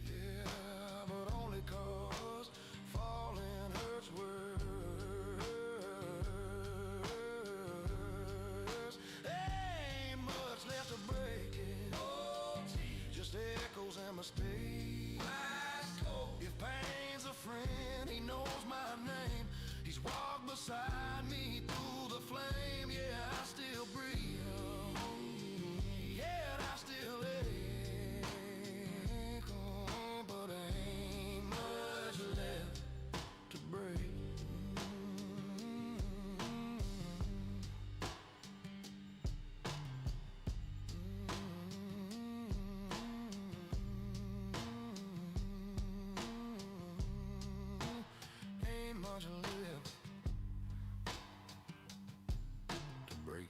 yeah, but only 'cause falling hurts worse. Ain't much left to break it, just echoes and mistakes. If pain's a friend, he knows my name. He's walked beside me through the flame. Yeah, I still breathe, yeah, I still ache, but ain't much left to break. Ain't much left to break.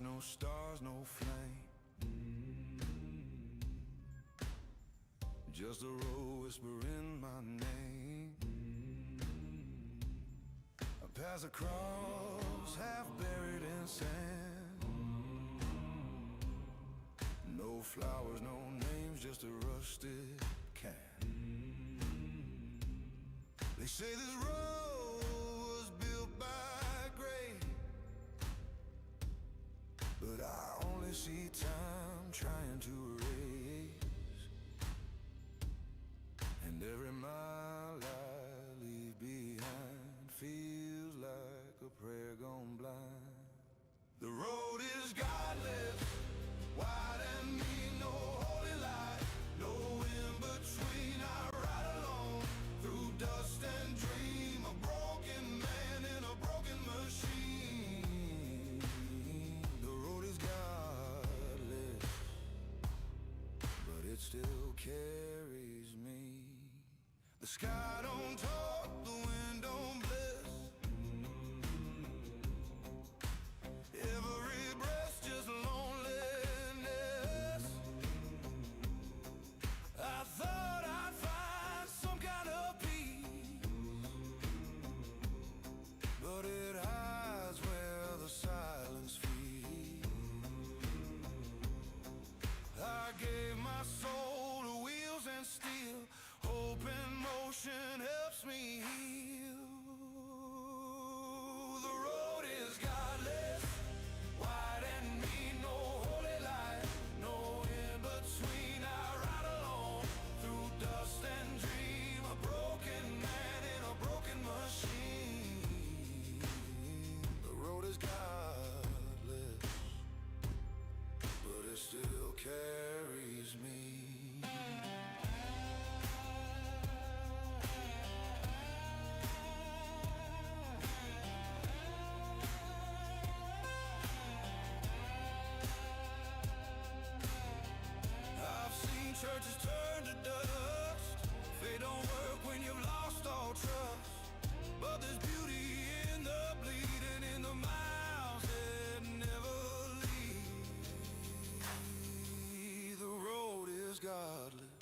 no stars, no flame. Just a road whispering my name. Past a cross, half buried in sand. No flowers, no names, just a rusted can. They say this road was built by grace, but I only see time trying to erase. And every mile I leave behind feels like a prayer gone blind. The road is godless, wide and mean, no holy light, no in between. I ride alone through dust and dream, a broken man in a broken machine. The road is godless, but it still carries me. The sky don't talk, the wind don't bliss. Every breath's just loneliness. I thought I'd find some kind of peace, but it hides where the silence feeds. I gave my soul to wheels and steel, hope in motion helps me heal. The road is godless, wide and mean, no holy light, no in between. I ride alone through dust and dream, a broken man in a broken machine. The road is godless, but it still carries me. Churches turn to dust. They don't work when you've lost all trust. But there's beauty in the bleeding, in the miles that never leave. The road is godless,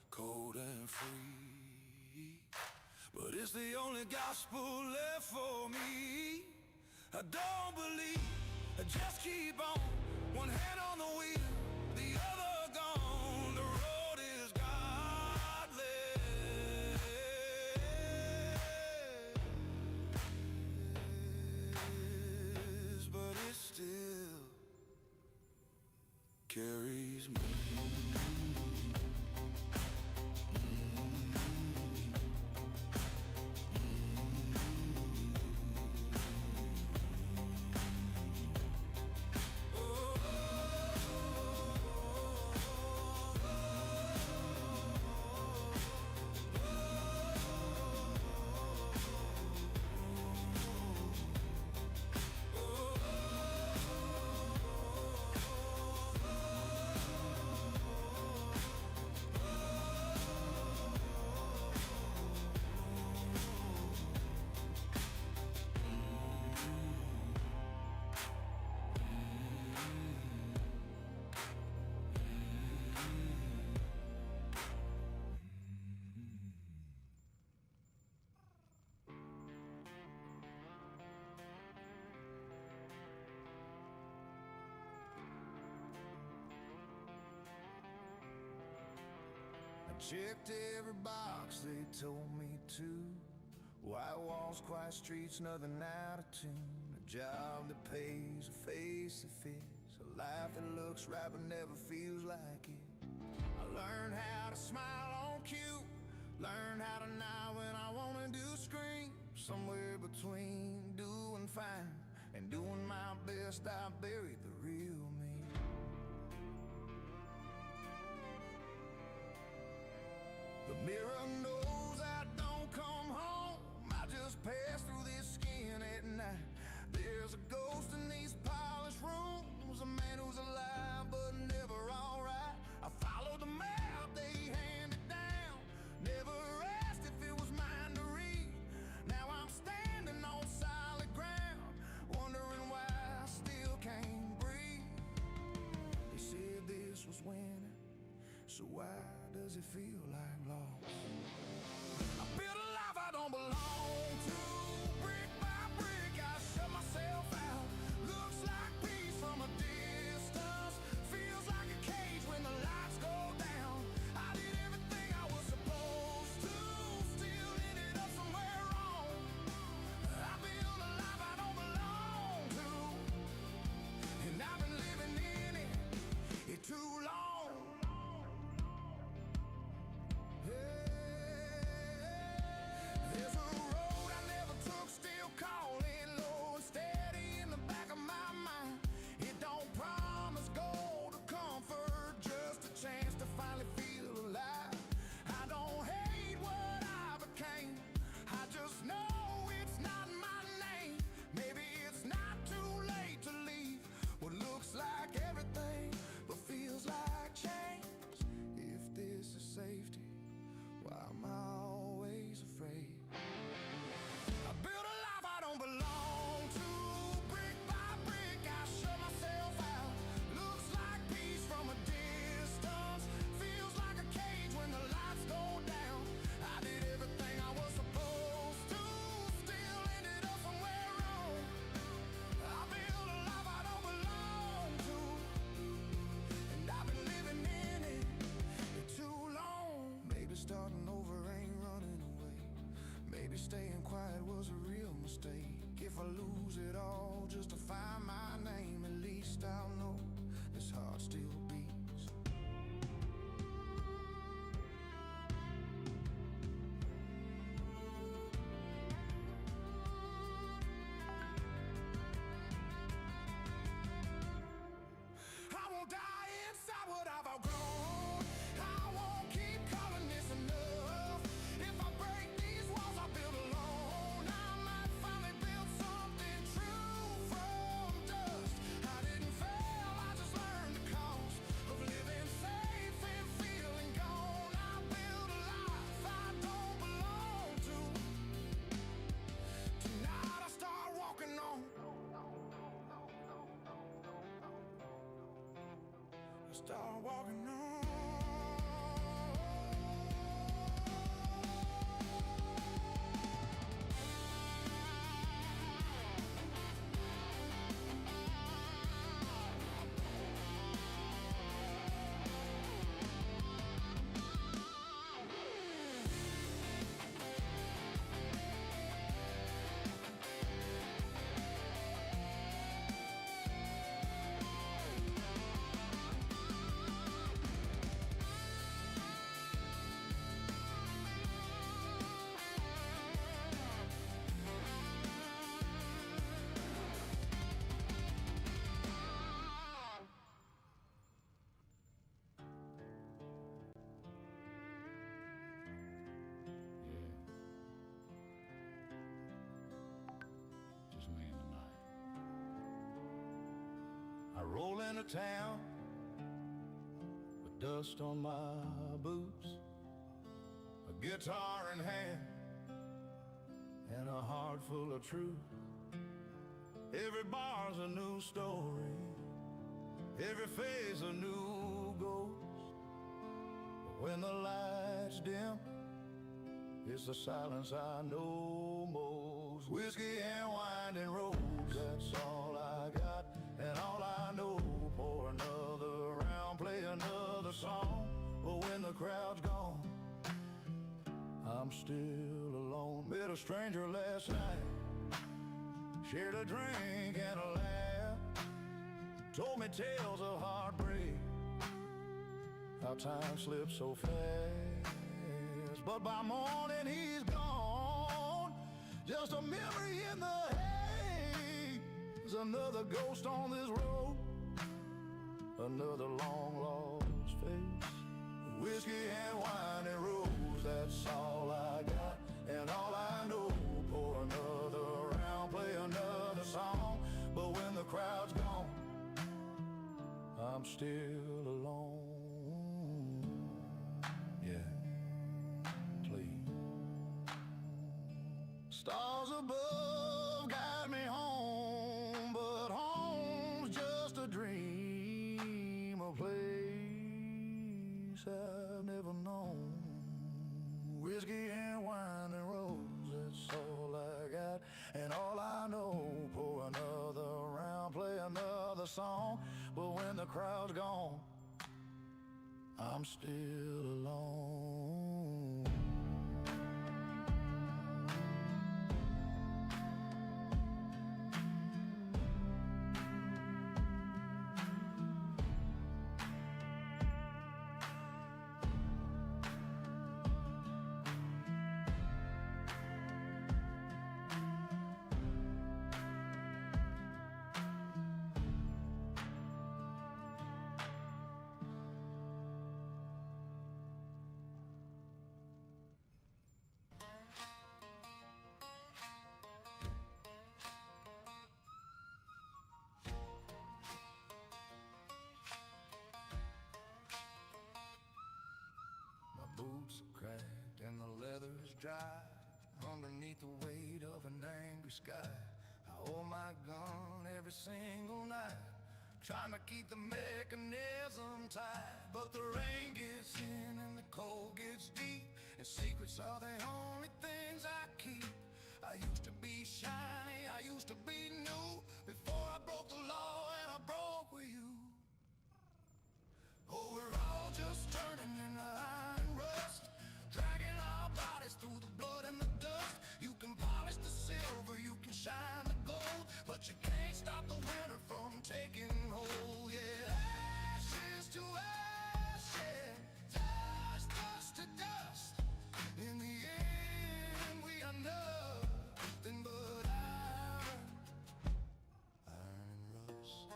cold and free, but it's the only gospel left for me. I don't believe, I just keep on, one hand on the wheel, the other gone. Carries me. Checked every box they told me to. White walls, quiet streets, nothing out of tune. A job that pays, a face that fits, a life that looks right but never feels like it. I learned how to smile on cue, learned how to nod when I wanna do scream. Somewhere between doing fine and doing my best, I buried the real me. The mirror knows I don't come home, I just pass through this skin at night. There's a ghost in these polished rooms, a man who's alive but never alright. I followed the map they handed down, never asked if it was mine to read. Now I'm standing on solid ground, wondering why I still can't breathe. So why does it feel like loss? I built a life I don't belong to. Brick by brick, I shut myself out. Looks like peace from a distance. Feels like a cage when the lights go down. I did everything I was supposed to, still ended up somewhere wrong. I built a life I don't belong to, and I've been living in it too long. There's a road I never took, still calling low and steady in the back of my mind. It don't promise gold or comfort, just a chance to finally feel alive. I don't hate what I became, I just know it's not my name. Maybe it's not too late to leave what looks like everything but feels like change. If this is safety, why am I always afraid? I built a life I don't belong to. Brick by brick, I shut myself out. Looks like peace from a distance. Feels like a cage when the lights go down. I did everything I was supposed to, still ended up somewhere wrong. I built a life I don't belong to, and I've been living in it too long. Maybe starting over ain't running away. Maybe staying quiet was a real mistake. If I lose it all just to find my name, at least I'll know this heart still beats. I won't die inside what I've outgrown. I won't keep calling this enough. If I break these walls I build alone, I might finally build something true from dust. I didn't fail, I just learned the cost of living safe and feeling gone. I built a life I don't belong to. Tonight I start walking on. Start walking on. Just me and the night. I roll into town with dust on my boots, a guitar in hand, and a heart full of truth. Every bar's a new story, every face a new ghost. But when the lights dim, it's the silence I know most. Whiskey and wine and rose, that's all I got and all I know. Pour another round, play another song. But when the crowd's gone, I'm still alone. Met a stranger last night, shared a drink and a laugh, told me tales of heartbreak, how time slips so fast. But by morning he's gone, just a memory in the hay. There's another ghost on this road, another long lost face. Whiskey and wine and rose, that's all I got and all I know. Pour another round, play another song. But when the crowd's gone, I'm still alone. Yeah, please. Stars above guide me home, but home's just a dream, a place whiskey and wine and roses, that's all I got and all I know. Pour another round, play another song, but when the crowd's gone, I'm still alone. Boots are cracked and the leather is dry underneath the weight of an angry sky. I hold my gun every single night, trying to keep the mechanism tight. But the rain gets in and the cold gets deep, and secrets are the only things I keep. I used to be shiny, I used to be new, before I broke the law and I broke with you. Oh, we're all just turning in the iron rust, dragging our bodies through the blood and the dust. You can polish the silver, you can shine the gold, but you can't stop the winter from taking hold. Yeah, ashes to ashes, dust, dust to dust. In the end, we are nothing but iron and rust.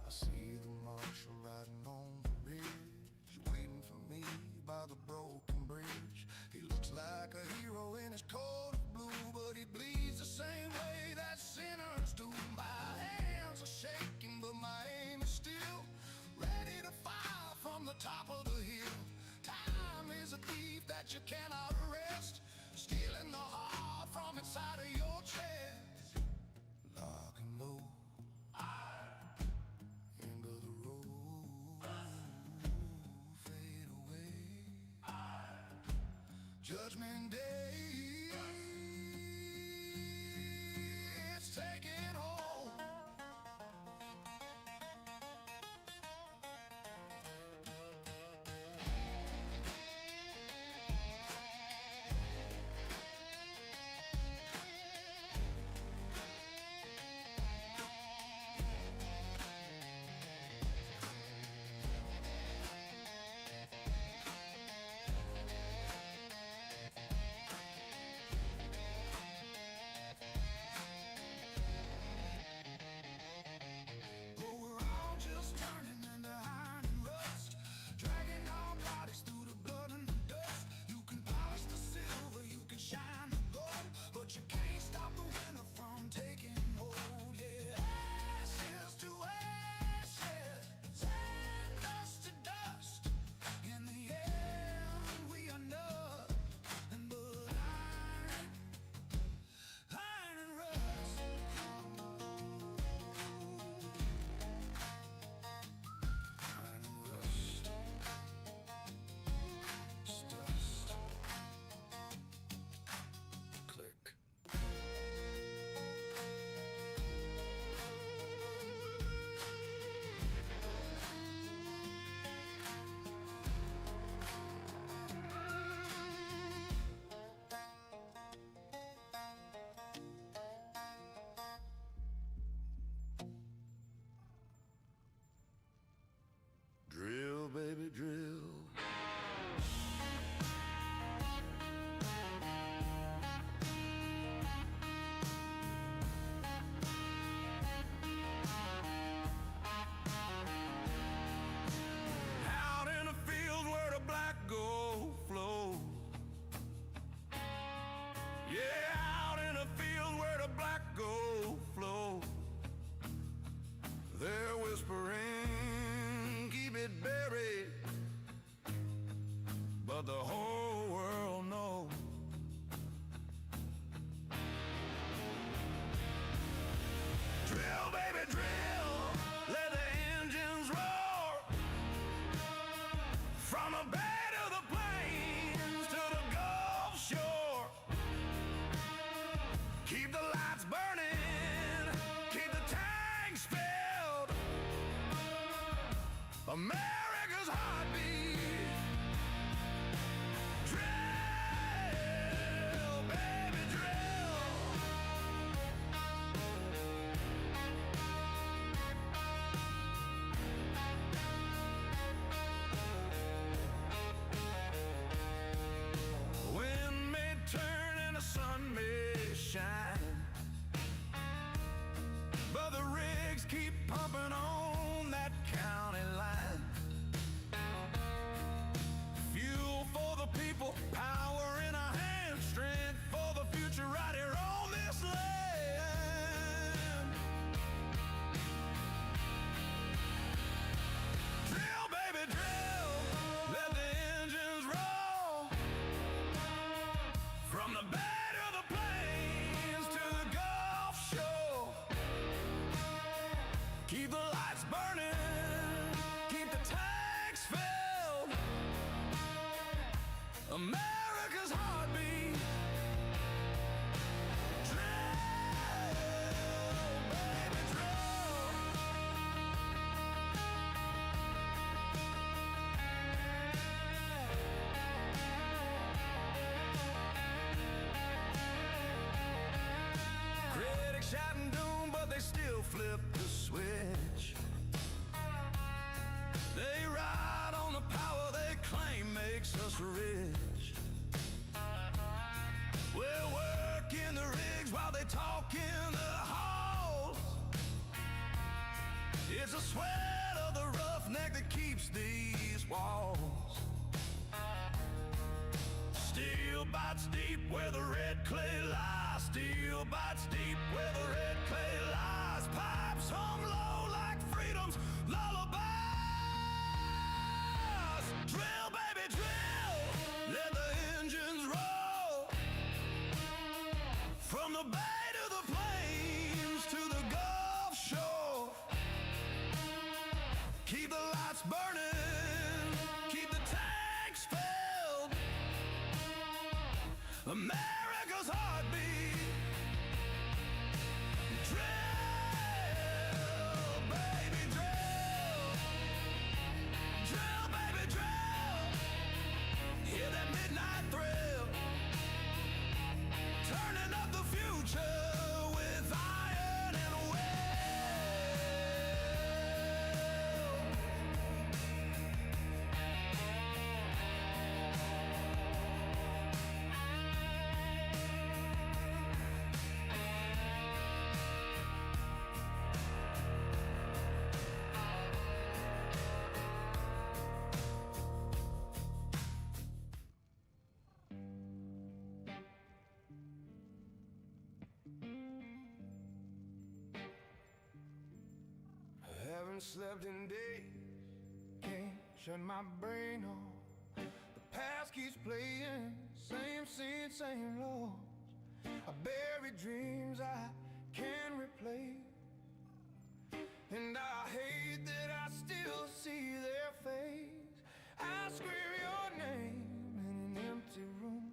I see the marshal riding on the ridge, waiting for me by the broken bridge. He looks like a hero in his coat of blue, but he bleeds the same way that sinners do. My hands are shaking, but my aim is still ready to fire from the top of the hill. Time is a thief that you cannot arrest, stealing the heart from inside of your chest. Lock and load into the road, fade away. Judgment Day, it's taking hold. pumping on that county line. Fuel for the people, power in our hands, strength for the future right here on this land. Drill, baby, drill, let the engines roll. From the bay to the plains to the Gulf Shore. Keep the lights burning, keep the tanks filled. America's heartbeat. Drill, baby, drill. Critics shouting doom, but they still flip the switch. They ride on the power they claim makes us rich. We'll work in the rigs while they talk in the halls. It's the sweat of the roughneck that keeps these walls. Steel bites deep where the red clay lies. Steel bites deep where the red clay lies. Pipes hum low like freedom's lullabies. Drill, baby, drill, let the engines roll. From the bay to the plains to the Gulf Shore. Keep the lights burning, keep the tanks filled. America's heartbeat. Drill, baby, drill. Drill, baby, drill. Hear that midnight thrill. Turning up the future with iron and Haven't slept in days, can't shut my brain off. The past keeps playing, same scene, same laws. I bury dreams I can't replace, and I hate that I still see their face. I scream your name in an empty room,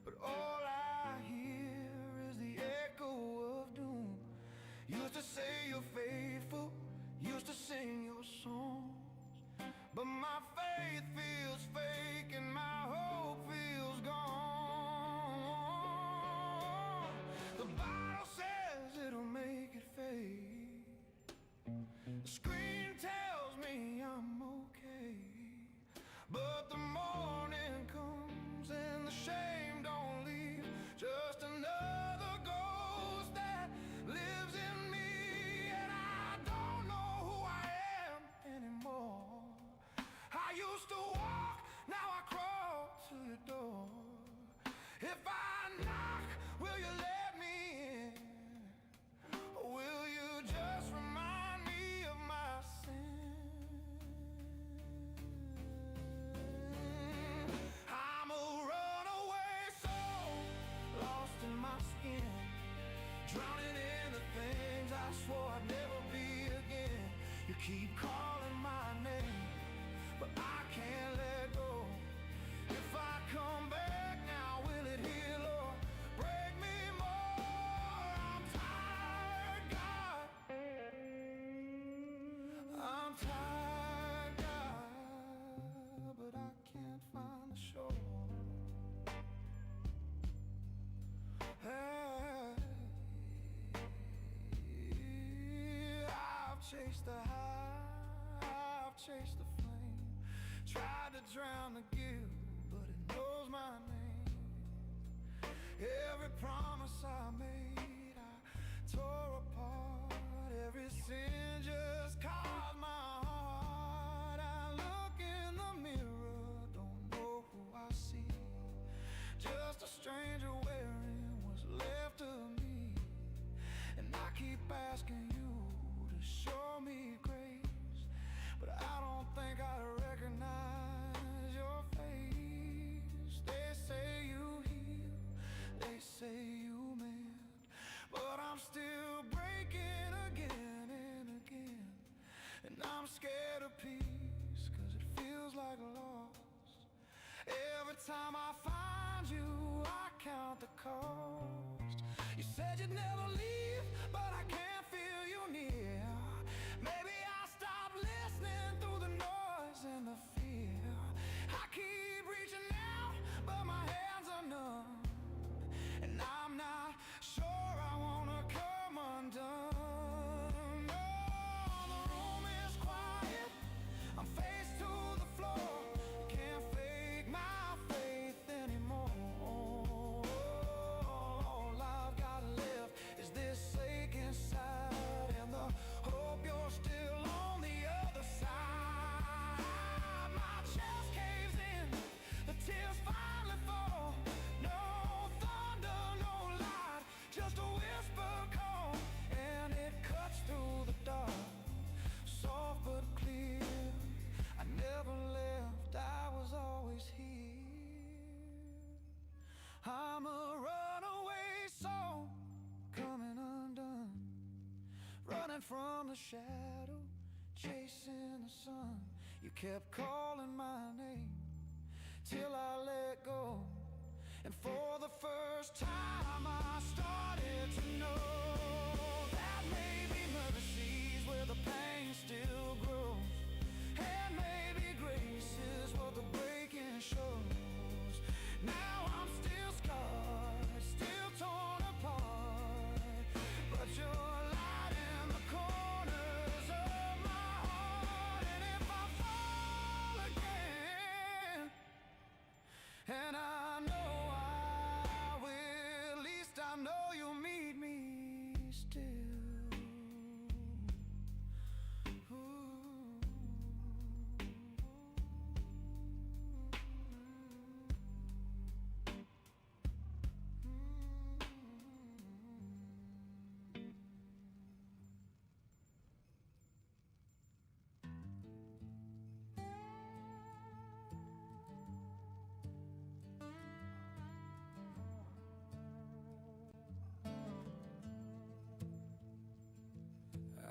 but all I hear is the echo of doom. Used to say you're faithful, used to sing your songs, but my faith feels fake and my hope feels gone. The bottle says it'll make it fade. The screen tells me I'm okay, but the morning comes and the shame don't leave. Just another ghost that lives in me, and I don't know who I am anymore. I used to walk, now I crawl to your door. If I knock, will you let me in? Or will you just remind me of my sin? I'm a runaway soul, lost in my skin, drowning in the things I swore I'd never be again. You keep calling my name, but I can't let go. If I come back now, will it heal or break me more? I'm tired, God. I'm tired, God, but I can't find the shore. Hey, I've chased the high, I've chased the flame, tried to drown the guilt, but it knows my name. Every promise I made, I tore apart. Every sin say you meant. But I'm still breaking again and again. And I'm scared of peace, 'cause it feels like loss. Every time I find you, I count the cost. You said you'd never leave, but I can't feel you near. Maybe I'll stop listening through the noise and the fear. I keep reaching out, but my hands are numb. And I'm not sure I wanna come undone. Oh, the room is quiet, I'm face to the floor. Can't fake my faith anymore. All I've got left is this ache inside, and the hope you're still on the other side. My chest caves in, the tears finally fall. No thunder, no light, just a whisper call, and it cuts through the dark, soft but clear. I never left, I was always here. I'm a runaway soul, coming undone, running from the shadow, chasing the sun. You kept calling my name till I let go, and for the first time I started to know that maybe mercy is where the pain still grows, and maybe grace is what the breaking shows. Now I'm still scarred, still torn apart, but you're light in the corners of my heart. And if I fall again, and I know I will, at least I know you'll meet me still. Ooh.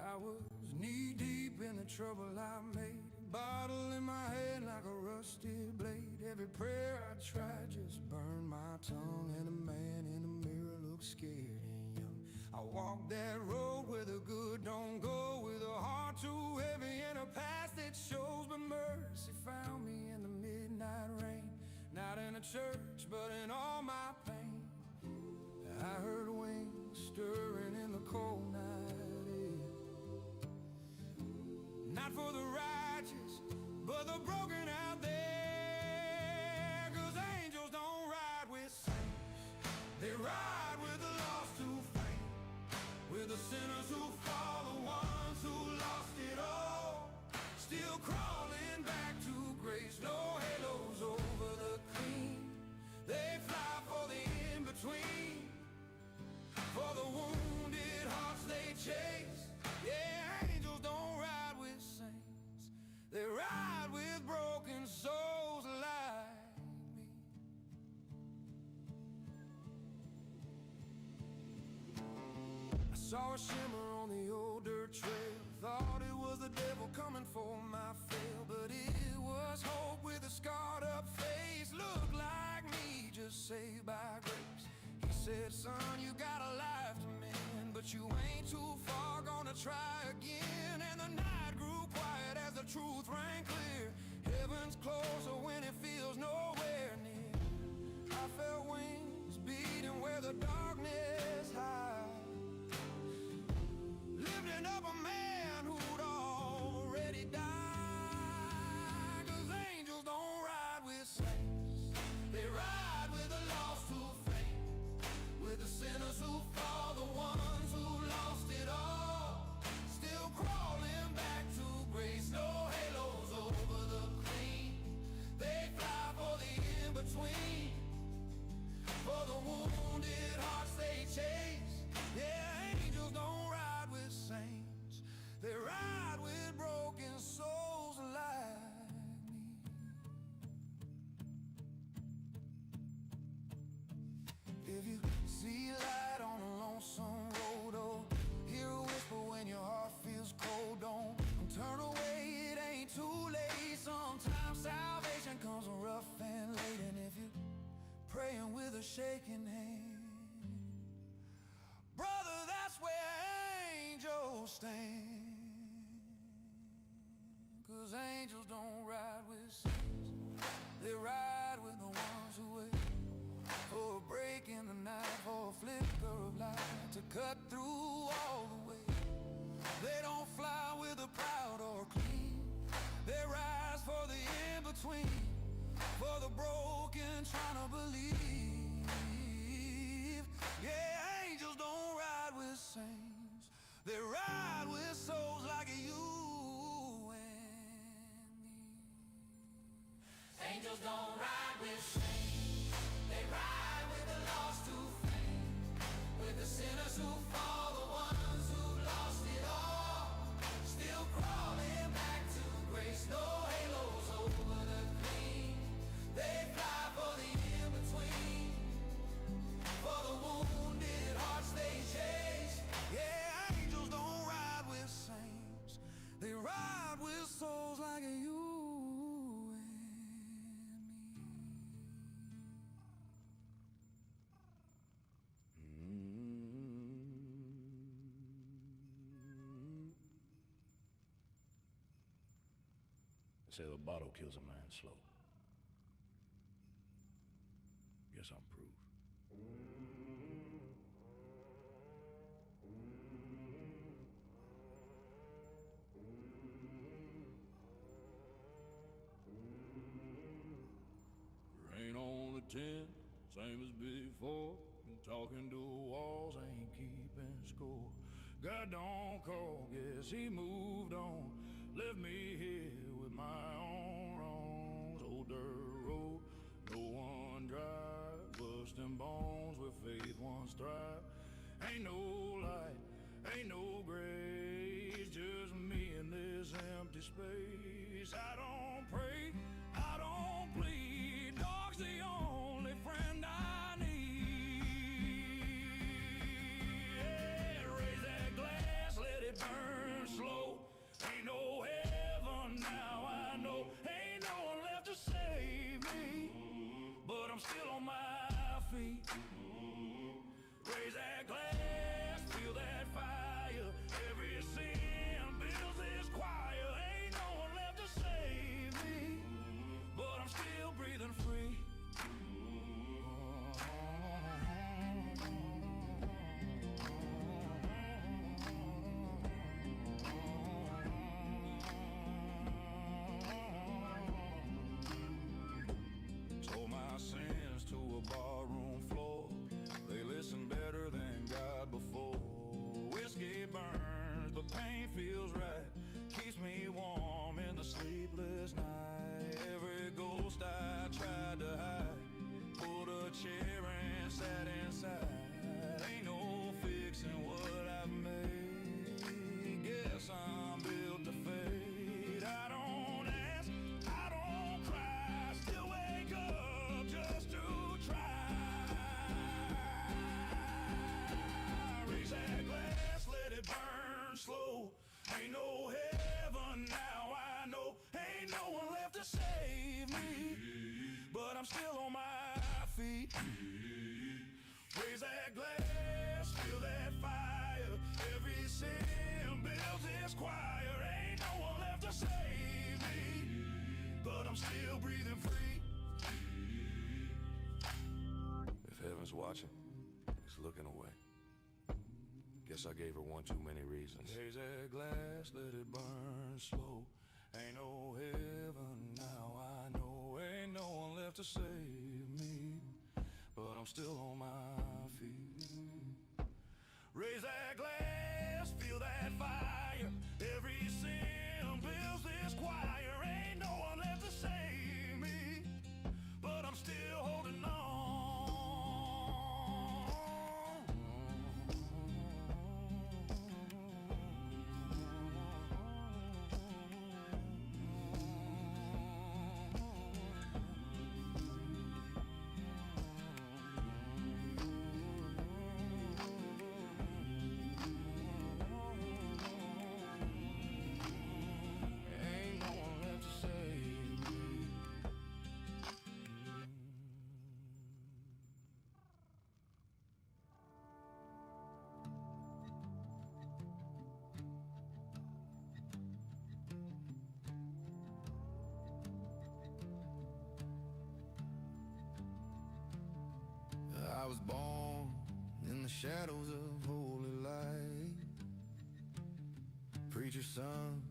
I was knee deep in the trouble I made, bottle in my head like a rusty blade. Every prayer I tried just burned my tongue, and the man in the mirror looked scared and young. I walked that road where the good don't go, with a heart too heavy and a past that shows, but mercy found me in the midnight rain, not in a church but in all my pain. I heard wings stirring in the cold night air, not for the righteous, but the broken out there. 'Cause angels don't ride with saints, they ride with the lost who faint, with the sinners who fall, the ones who lost it all, still crawling back to grace. No halos over the clean, they fly for the in-between, for the wounded hearts they chase. Yeah, angels don't ride with saints, they ride with broken souls like me. I saw a shimmer on the old dirt trail, thought it was the devil coming for my fail, but it was hope with a scarred up face, looked like me, just saved by grace. He said, son, you got a life to mend, but you ain't too far, gonna try again. And the night grew quiet as the truth rang clear. Heaven's closer when it feels nowhere near. I felt wings beating where the darkness hides, lifting up a man who'd already died. 'Cause angels don't ride with saints, they ride with the lost who faint, with the sinners who fall, the ones who lost it all, still crawling back to grace. No halos over the clean, they fly for the in-between, for the wounded hearts they if you see light on a lonesome road, or hear a whisper when your heart feels cold, don't turn away, it ain't too late. Sometimes salvation comes rough and late, and if you praying with a shaking hand, brother, that's where angels stand. 'Cause angels don't ride with saints, they ride with the ones who wait for a break in the night, for a flicker of light to cut through all the way. They don't fly with the proud or clean, they rise for the in-between, for the broken trying to believe. Yeah, angels don't ride with saints, they ride with souls like you and me. Angels don't ride with saints, they ride with the lost to fame, with the sinners who fall, the ones who lost it all, still crawling back to grace. No halos over the clean, they fly for the in-between, for the wounded hearts they chase. Yeah, angels don't ride with saints, they ride with souls like you and me. They say the bottle kills a man slow. Guess I'm proof. Rain on the tent, same as before. Been talking to walls, ain't keeping score. God don't call, guess he moved on. Left me here with my own wrongs. Old dirt road, no one drive. Busting bones where faith once thrived. Ain't no light, ain't no grace, just me in this empty space. I don't pray, I don't plead. Dog's the only friend I need. Yeah, raise that glass, let it burn slow. Ain't no heaven now, I know. Ain't no one left to save me, but I'm still on my feet. Raise that glass, feel that fire. Every sin builds this choir. Ain't no one left to save me, but I'm still breathing free. Told my sins to a barroom floor. They listen better than God before. Whiskey burns, but pain feels right. Keeps me warm in the sleepless night. Every ghost I tried to hide, pulled a chair and sat inside. Ain't no fixing what I've made. Guess I'm built to fade. I don't ask, I don't cry, still wake up just to try. Raise that glass, let it burn slow. Ain't no heaven now, I know. Ain't no one left to save me, but I'm still on my feet. Raise that glass, feel that fire. Every sin builds this choir. Ain't no one left to save me, but I'm still breathing free. If heaven's watching, it's looking away. Guess I gave her one too many reasons. Raise that glass, let it burn slow. Ain't no heaven now, I know. Ain't no one left to save me, but I'm still on my feet. Raise that glass, feel that fire. Every sin builds this choir. Ain't no one left to save me, but I'm still holding on. I was born in the shadows of holy light. Preacher's son,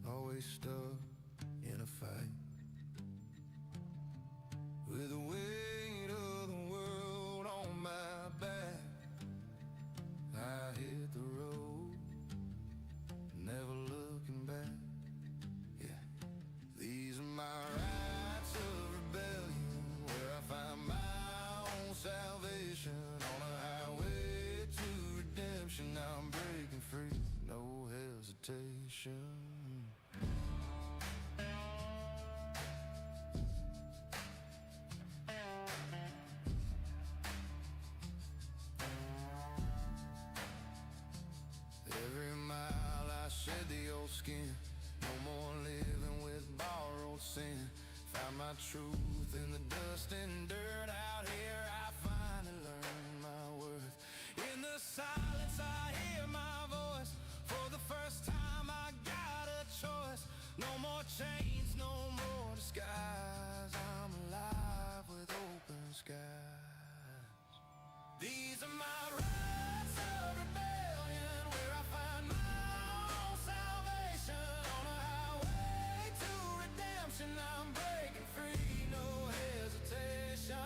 always stuck in a fight. With the weight of the world on my back, I hit the road, never looking back. Yeah, these are my rights of rebellion, where I find my own salvation. On a highway to redemption, I'm breaking free, no hesitation. Every mile I shed the old skin, no more living with borrowed sin. Found my truth in the dust and dirt. Out here I finally learned my worth. In the silence I hear my voice. For the first time I got a choice. No more chains, no more disguise. I'm alive with open skies. These are my rights of rebellion, where I find my own salvation. On a highway to redemption, I'm breaking free, no hesitation.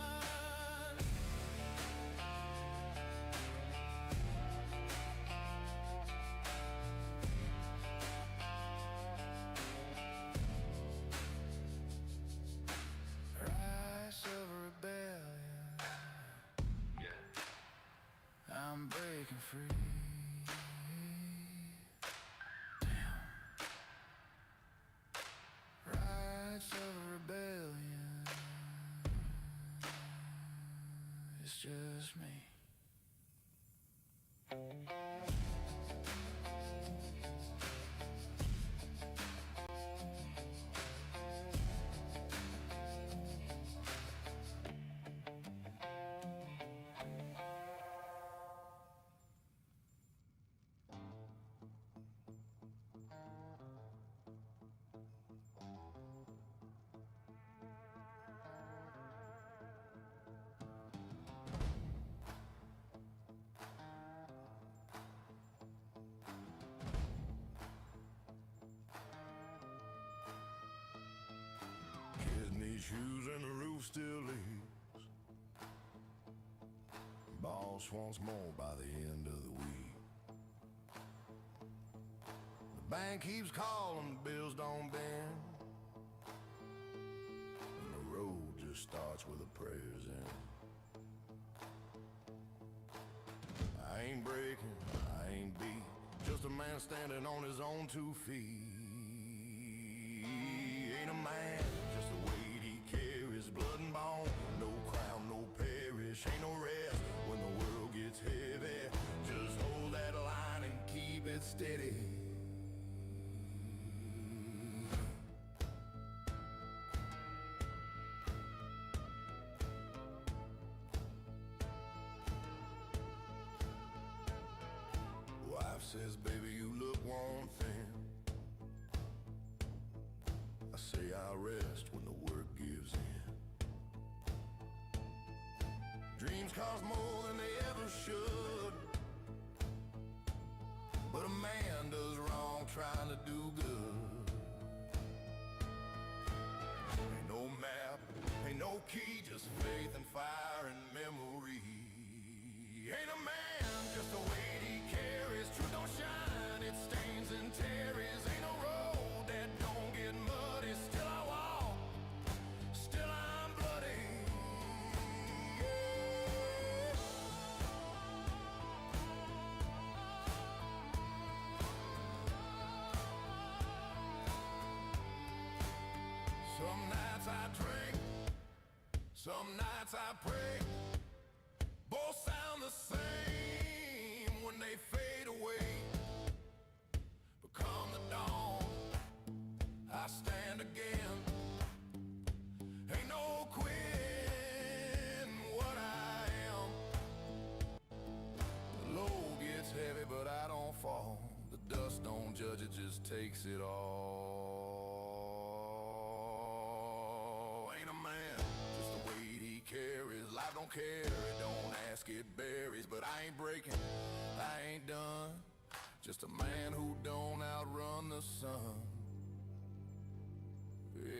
Rise of rebellion, I'm breaking free. Rights of rebellion, it's just me. Kids need shoes and the roof still leaks. Boss wants more by the end of the week. The bank keeps calling, the bills don't bend. And the road just starts with the prayers in. I ain't breaking, I ain't beat, just a man standing on his own 2 feet. Ain't a man, just the weight he carries, blood and bone, no crown, no parish, ain't no rest when the world gets heavy. Just hold that line and keep it steady. Wife says, baby, you look worn thin. I say I'll rest when the work gives in. Dreams cost more than they ever should, but a man does wrong trying to do good. Ain't no map, ain't no key, just faith and fire and memory. Ain't a man, just the weight he carries. Truth don't shine, it stains and tarries. Ain't no road that don't get muddy. Still I walk, still I'm bloody. Some nights I drink, some nights I pray. Both sound the same when they fade away. But come the dawn, I stand again. Ain't no quitting what I am. The load gets heavy, but I don't fall. The dust don't judge, it just takes it all. Ain't a man, just the weight he carries. Life don't care, it don't ask basket berries, but I ain't breaking, I ain't done. Just a man who don't outrun the sun. Yeah.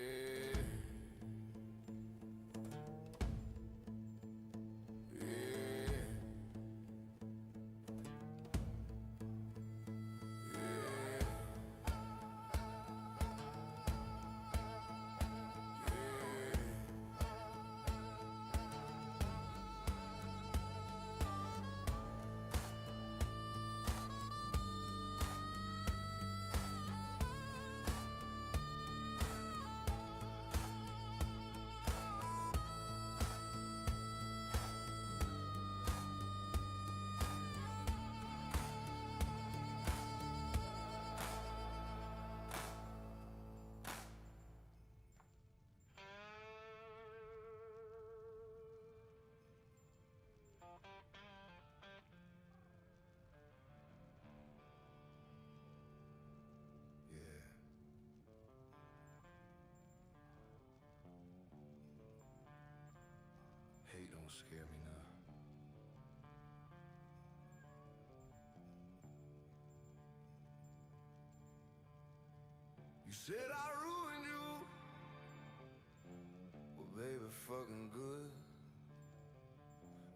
Hate don't scare me now. You said I ruined you. Well, baby, fucking good.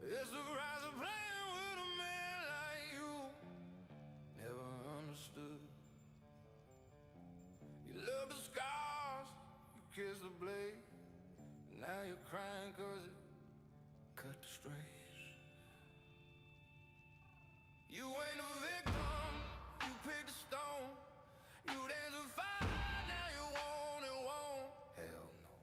It's the price of playing with a man like you. Never understood. You love the scars, you kiss the blade. Now you're crying 'cause it cut the strays. You ain't a victim, you picked a stone. You danced a fire, now you won't. Hell no.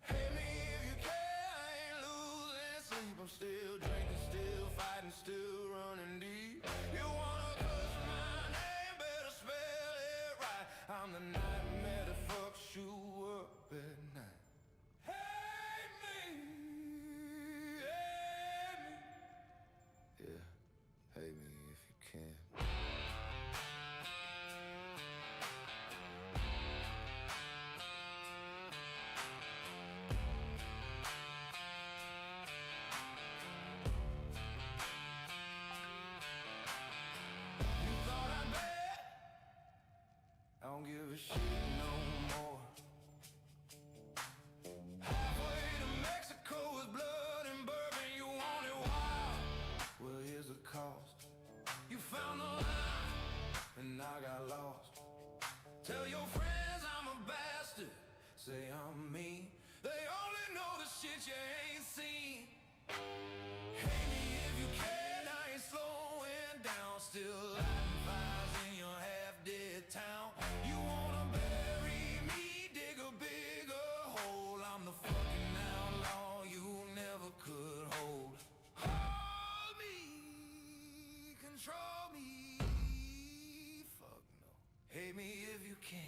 Hate me if you care, I ain't losing sleep. I'm still drinking, still fighting, still running deep. You wanna cuss my name, better spell it right. I'm the nightmare that fucks you up at night. Hate me. Yeah, hate me if you can. You thought I'd bet? I don't give a shit no more. Halfway to Mexico is blood and bourbon. You want it wild? Well, here's the cost. You found the line, and I got lost. Tell your friends I'm a bastard. Say I'm mean. They only know the shit you ain't seen. Hate me if you can. I ain't slowing down. Still lighting fires in your half-dead town. You wanna bury me? Dig a bigger hole. I'm the fucking outlaw you never could hold. Hold me, control me. Fuck no. Hate me if you can.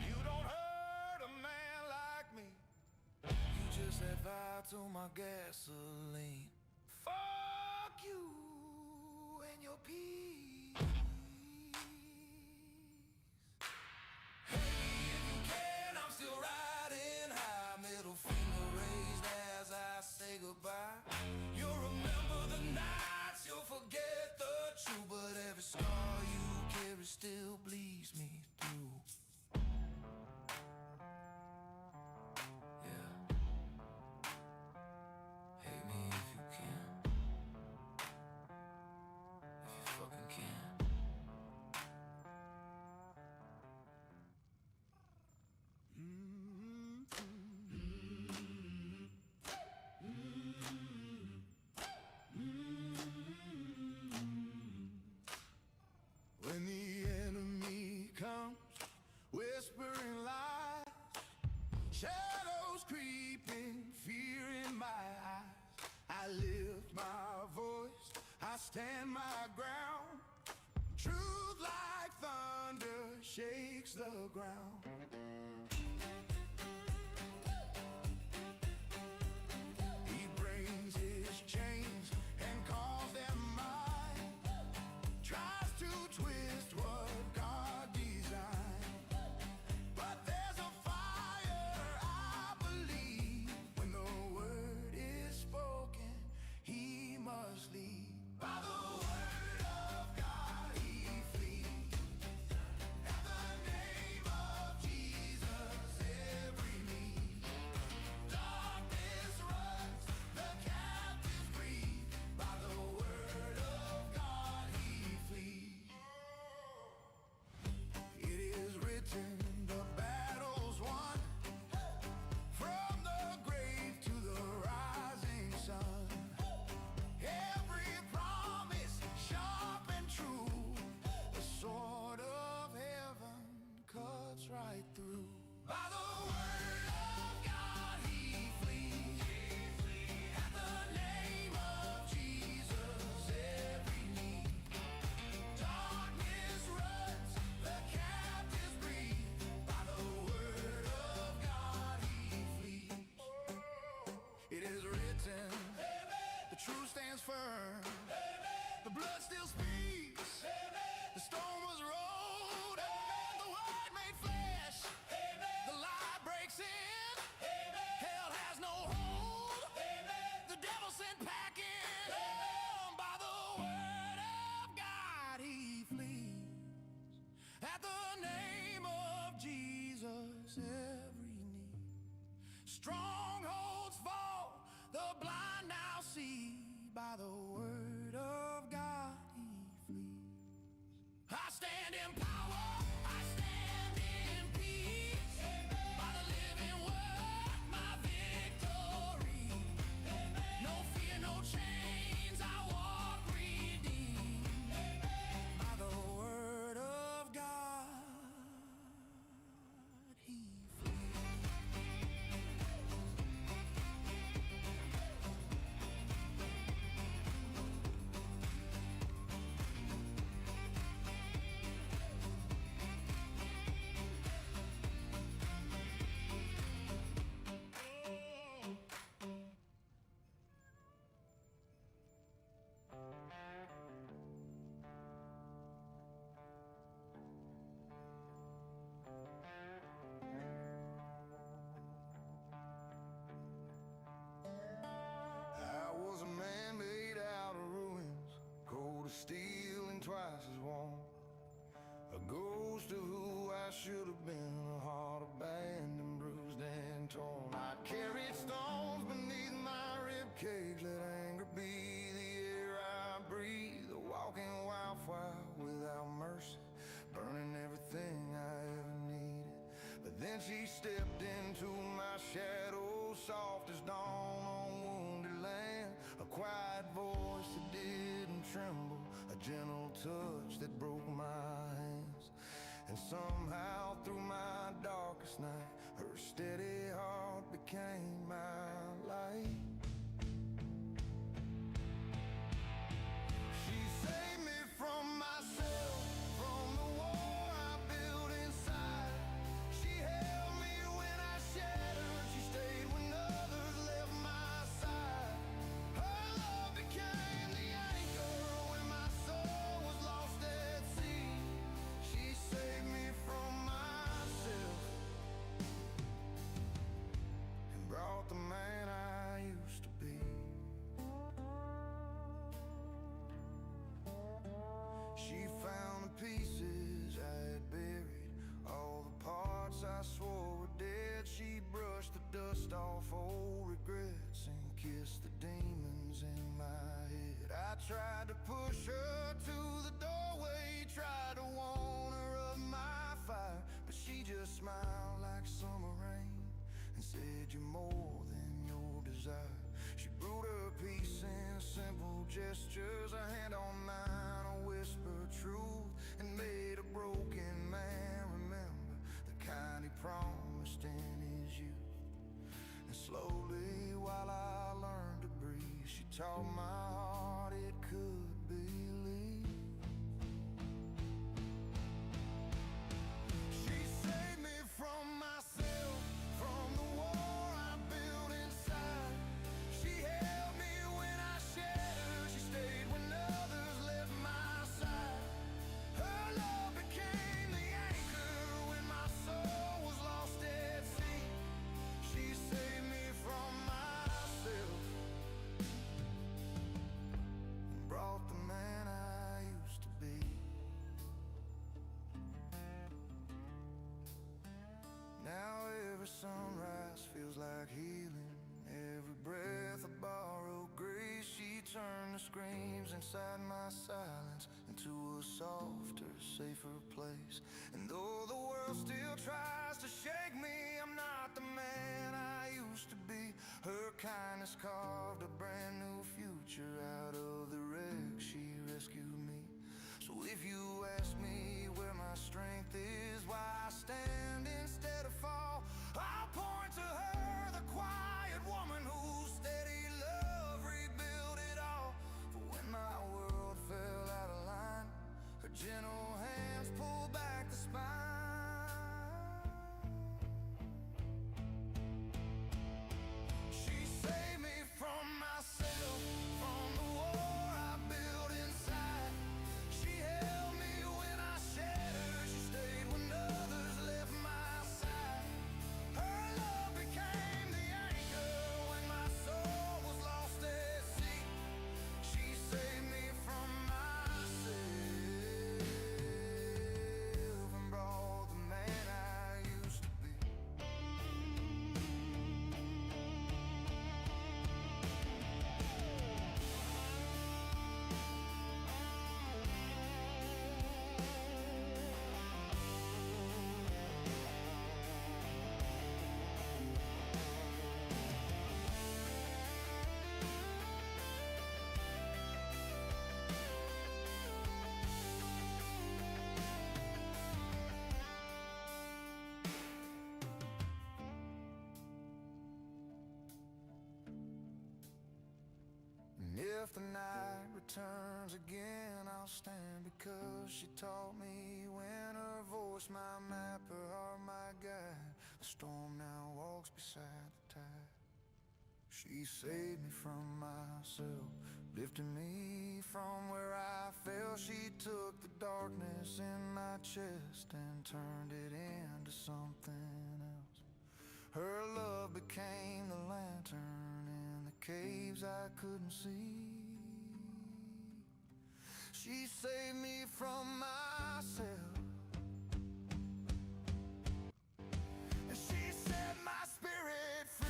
You don't hurt a man like me. You just set fire to my gasoline. Fuck you and your peace. Hey, if you can, I'm still riding high. Middle finger raised as I say goodbye. You'll remember the nights, you'll forget the truth. But every scar you carry still bleeds me through. Yeah. Hate me if you can. If you fucking can. When the enemy comes, whispering lies, shadows creeping, fear in my eyes, I lift my voice, I stand my ground. Truth like thunder shakes the ground. He brings his chains and Strongholds fall, the blind now see. By the word of God he flees. I stand in power, I stand in peace. By the living word, my victory. No fear, no chains, I walk redeemed. By the word of God he flees. I was a man made out of ruins, cold as steel and twice as warm. A ghost of who I should have been, a heart abandoned, bruised and torn. I carried stones beneath my ribcage, let anger be the air I breathe. A walking wildfire without mercy, burning everything I ever needed. But then she stepped into my shadow, soft as dawn on wounded land. A quiet voice that didn't tremble, a gentle touch that broke my hands. And somehow through my darkest night, her steady heart became my light. She saved me from myself, from the war I built inside. She held me when I shattered, she stayed when others left my side. Her love became the anchor when my soul was lost at sea. She saved me from myself and brought the man I used to be. She found the pieces I had buried, all the parts I swore were dead. She brushed the dust off old regrets and kissed the demons in my head. I tried to push her to the doorway, tried to warn her of my fire, but she just smiled like summer rain and said, "You're more than your desire." She brewed her peace in simple gestures, a hand on mine, a whisper truth, and made a broken man remember the kind he promised in his youth. And slowly, while I learned to breathe, she taught my heart it could believe. She saved me from myself, from the war I built inside. She held me when I shattered, she stayed when others left my side. Her love became the anchor when my soul was lost at sea. She saved me from myself and brought the man I used to be. Now every sunrise feels like healing, every breath a borrowed grace. She turned the screams inside my silence into a softer, safer place. And though the world still tries to shake me, I'm not the man I used to be. Her kindness carved a brand new future out of the wreck. She rescued me. So if you ask me where my strength is, why I stand instead of fall, I'll point to her, the quiet woman whose steady love rebuilt it all. For when my world fell out of line, her gentle hands pulled back the spine. She saved me she taught me, when her voice my map, her heart my guide. The storm now walks beside the tide. She saved me from myself, lifted me from where I fell. She took the darkness in my chest and turned it into something else. Her love became the lantern in the caves I couldn't see. She saved me from myself, and she set my spirit free.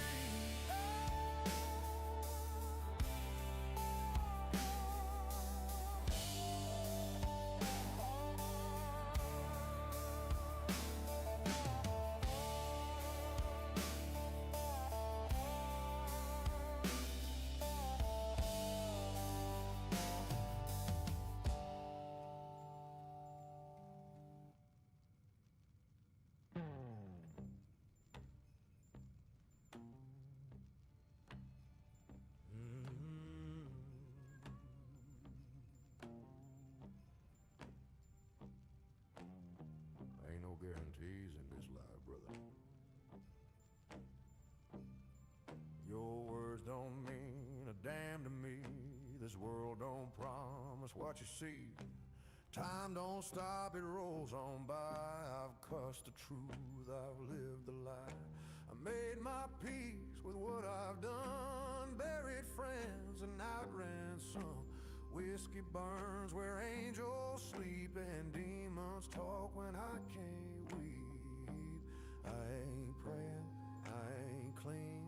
Ain't no guarantees in this life, brother. Your words don't mean a damn to me. This world don't promise what you see. Time don't stop, it rolls on by. I've cussed the truth, I've lived the lie. I made my peace with what I've done. Buried friends and outran some. Whiskey burns where angels sleep, and demons talk when I can't weep. I ain't praying, I ain't clean.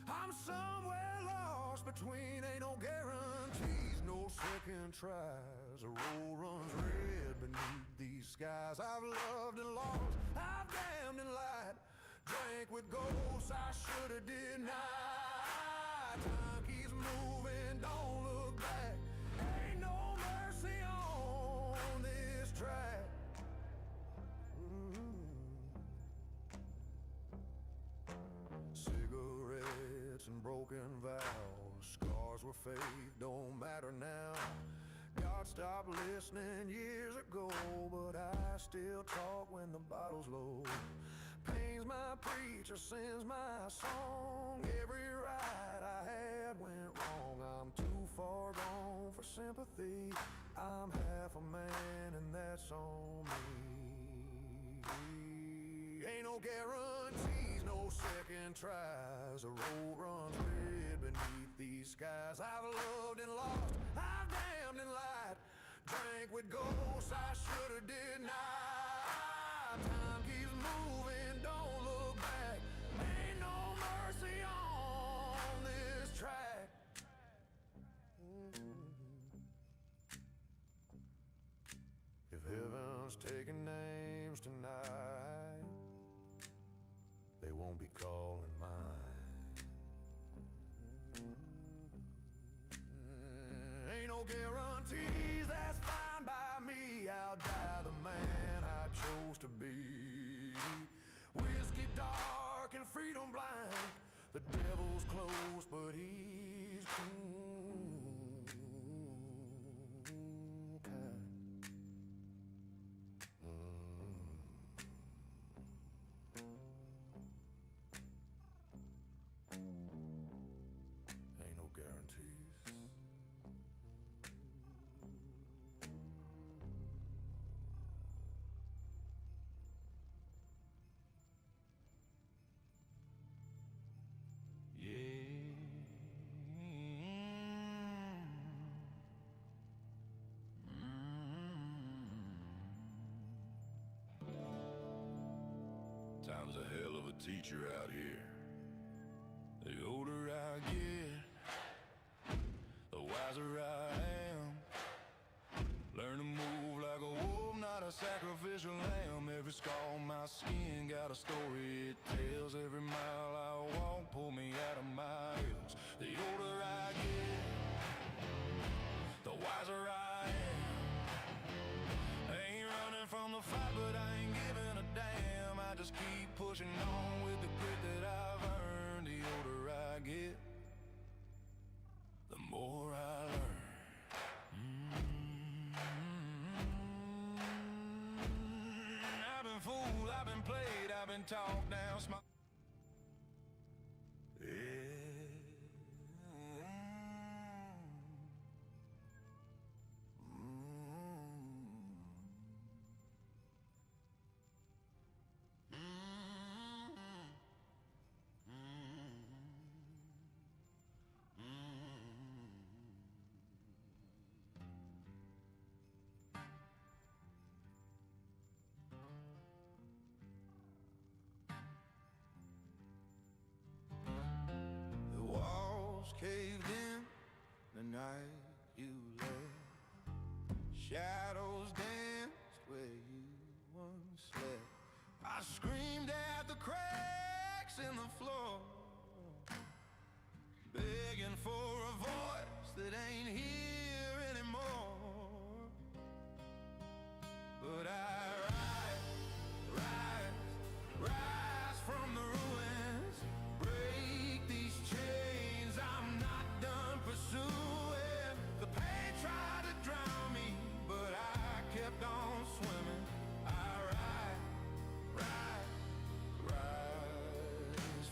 I'm somewhere lost between, ain't no guarantees, no second tries. The road runs red beneath these skies. I've loved and lost, I've damned and lied. Drank with ghosts I should've denied. Time keeps moving, don't look back. Ain't no mercy on this track. Cigarettes and broken vows, scars were fake, don't matter now. God stopped listening years ago, but I still talk when the bottle's low. Pain's my preacher, sings my song. Every ride I had went wrong. I'm too far gone for sympathy. I'm half a man and that's on me. Ain't no guarantees, no second tries. The road runs red beneath these skies. I've loved and lost, I've damned and lied. Drank with ghosts I should've denied. Time keeps moving, don't look back. Ain't no mercy on this track. If heaven's taking names tonight, they won't be calling mine. Ain't no guarantees, that's fine by me. I'll die the man I chose to be. Whiskey dark and freedom blind. The devil's close, but he's cool. Ain't no guarantees. Time's a hell of a teacher out here. The older I get, the wiser I am. Learn to move like a wolf, not a sacrificial lamb. Every scar on my skin got a story it tells. Every mile I walk pull me out of my hills. The older I get, the wiser I am. I ain't running from the fight, but I ain't giving a damn. I just keep pushing on with the grit that I've earned. The older I get, the more I learn. been played, I've been talked down, smile. The walls caved in the night you left. Shadows danced where you once slept. I screamed at the cracks in the floor, begging for a voice that ain't here anymore. But I rise from the ruins, break these chains, I'm not done pursuing. The pain tried to drown me, but I kept on swimming. I rise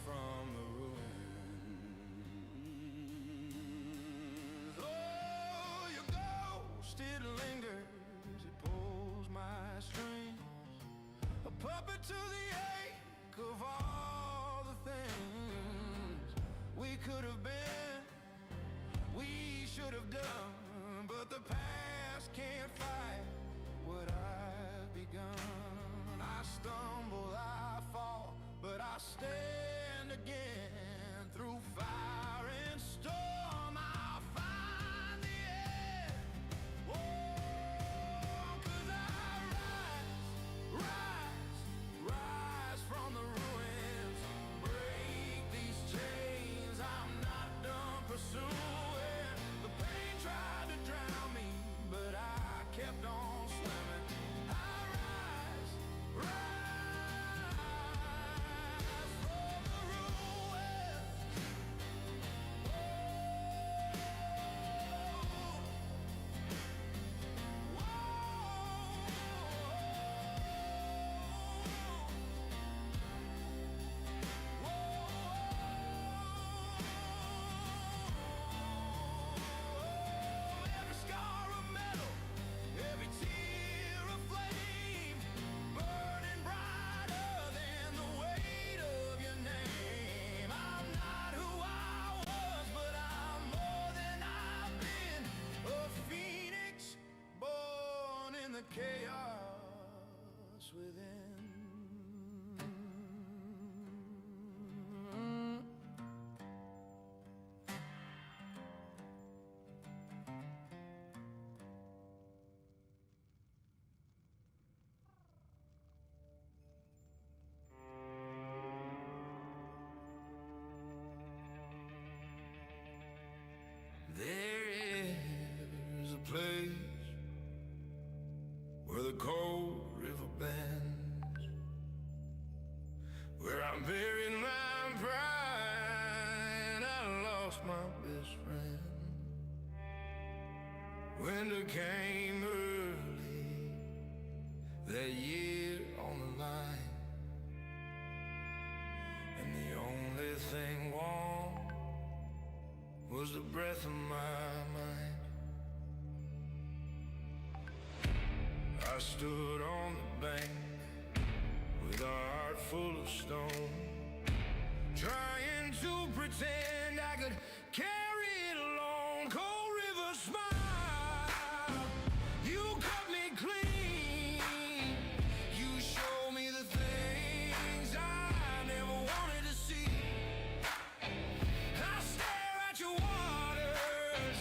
from the ruins. Oh, your ghost, it lingers, it pulls my strings, a puppet to the ache of all the things we could have been, we should have done. But the past can't fight what I've begun. I stumble, I fall, but I stand again. Through fire and storm, I'll find the end. Oh, 'cause I rise from the ruins, break these chains, I'm not done pursuing. The pain tried to drown me, but I kept on swimming. I rise from the ruins. Every scar of metal, every tear of flame, burning brighter than the weight of your name. I'm not who I was, but I'm more than I've been. A phoenix born in the chaos within. There's a place where the cold river bends, where I buried my pride, I lost my best friend. Winter came early that year on the line, and the only thing warm was the breath of my mind. I stood on the bank with a heart full of stone, trying to pretend I could carry it alone. Cold river smile, you cut me clean. You show me the things I never wanted to see. I stare at your waters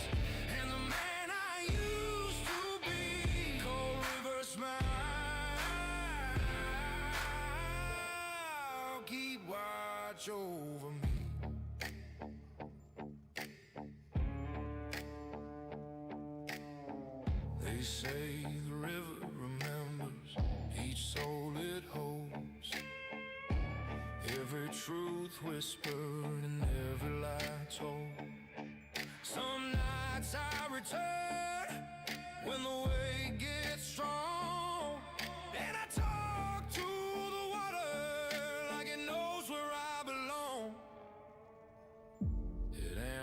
and the man I used to be. Cold river smile, keep watch over me. They say the river remembers each soul it holds, every truth whispered and every lie told. Some nights I return when the weight gets strong, and I talk to the water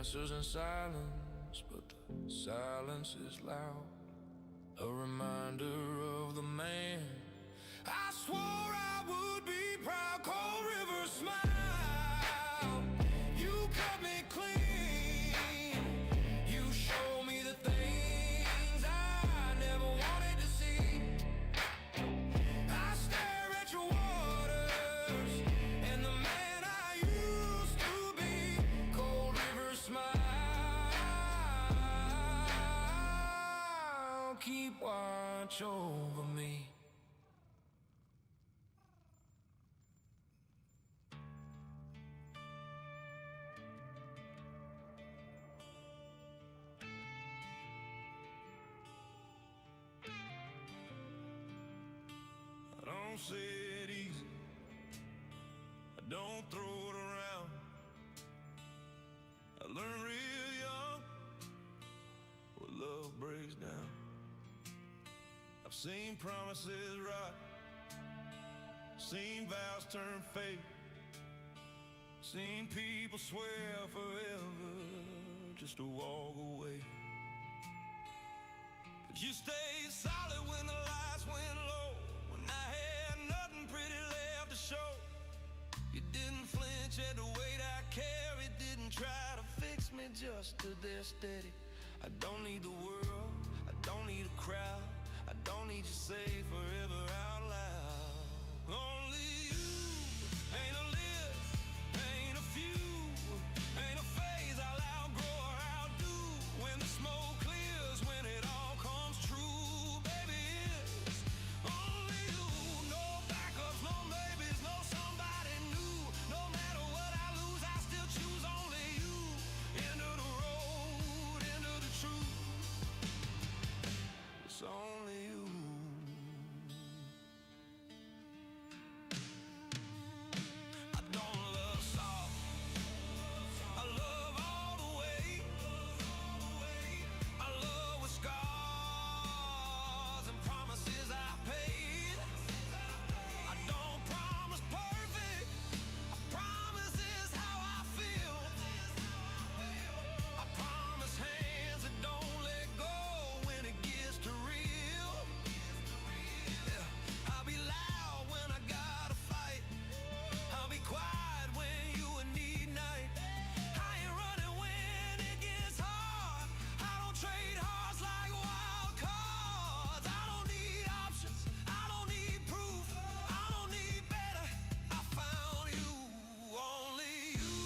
answers in silence, but the silence is loud. A reminder of the man I swore I would be proud. Cold River smile. You cut me clean. You show me the things I never wanted to see. I stare at your waters and the man I used to be. Cold River smile. Keep watch over me. I don't say it easy, I don't throw it around. I learned real young what love breaks down. I've seen promises rot, seen vows turn fake, seen people swear forever just to walk away. But you stayed solid when the lights went low, when I had nothing pretty left to show. You didn't flinch at the weight I carried, didn't try to fix me, just stood there steady. I don't need the world, I don't need a crowd, I don't need you say forever out loud. Only you, ain't a list, ain't a few, ain't a phase I'll outgrow or outdo. When the smoke clears, when it all comes true, baby, it's only you. No backups, no maybes, no somebody new. No matter what I lose, I still choose only you. End of the road, end of the truth. It's only you. I don't love soft, I love all the way. I love with scars and promises I paid. I don't promise perfect, I promise this how I feel. I promise hands that don't let go when it gets too real. Yeah. I'll be loud when I gotta fight, I'll be quiet when you need night. I ain't running when it gets hard, I don't trade hearts like wild cards. I don't need options, I don't need proof, I don't need better. I found you, only you.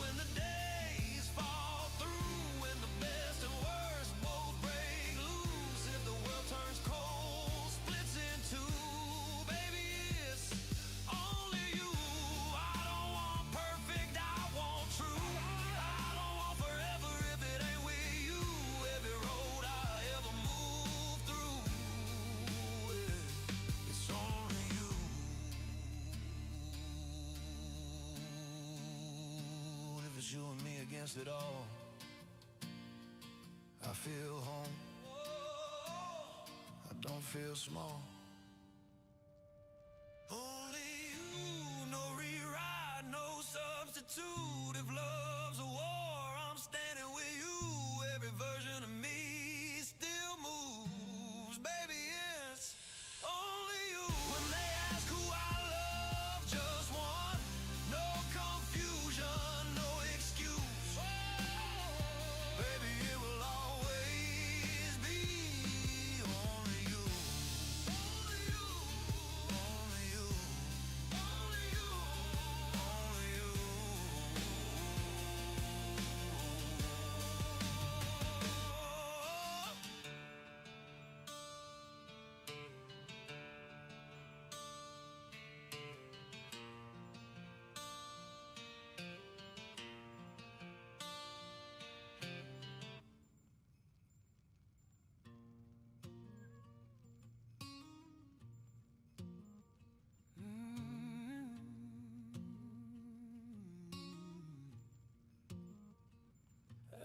When the days fall through, when the best and worst both break loose, if the world turns cold, splits in two, baby, it's only you. I don't want perfect, I want true. I don't want forever if it ain't with you. Every road I ever moved through, it's only you. If it's you and me against it all, I feel home, I don't feel small. Only you, no rewrite, no substitute. If love's a war, I'm standing with you. Every version of me still moves, baby, it's only you. When they ask who I love, just one, no confusion, no excuse. Baby, it will always be only you. Only you, only you, only you, only you.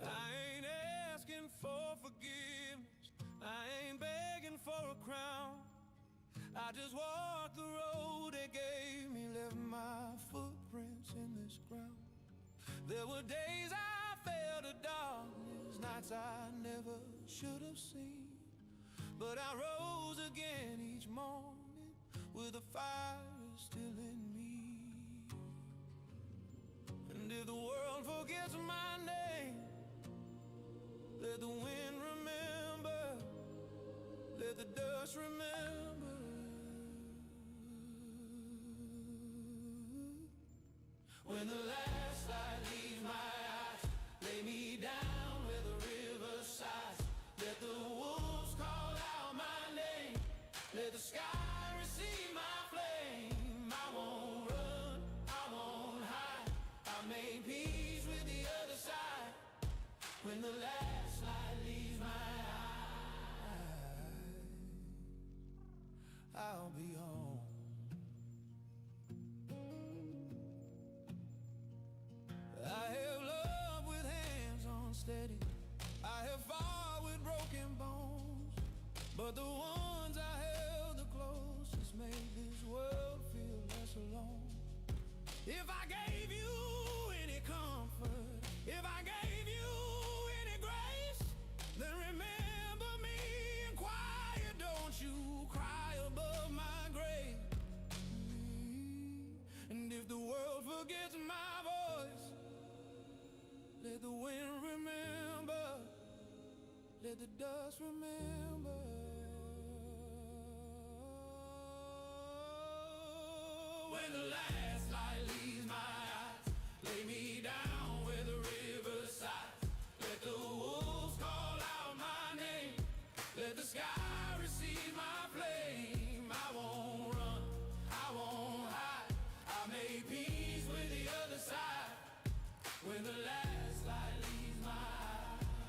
I ain't asking for forgiveness, I ain't begging for a crown. I just walked the road they gave me, left my footprints in this ground. There were days I felt nights I never should have seen. But I rose again each morning with a fire still in me. And if the world forgets my name, let the wind remember, let the dust remember. When the last light leaves my eyes, lay me down where the river sighs. Let the wolves call out my name, let the sky receive my flame. I won't run, I won't hide, I made peace with the other side. When the last light leaves my eyes, I'll be home. I have loved with hands unsteady, I have fought with broken bones, but the ones I held the closest made this world feel less alone. If I gave you any comfort, if I gave you any grace, then remember me in quiet, don't you cry above my grave. And if the world forgets my voice, let the wind remember, let the dust remember. When the last light leaves my eyes, lay me down where the river sighs. Let the wolves call out my name, let the sky receive my flame. I won't run, I won't hide, I made peace with the other side. When the last light leaves my eyes,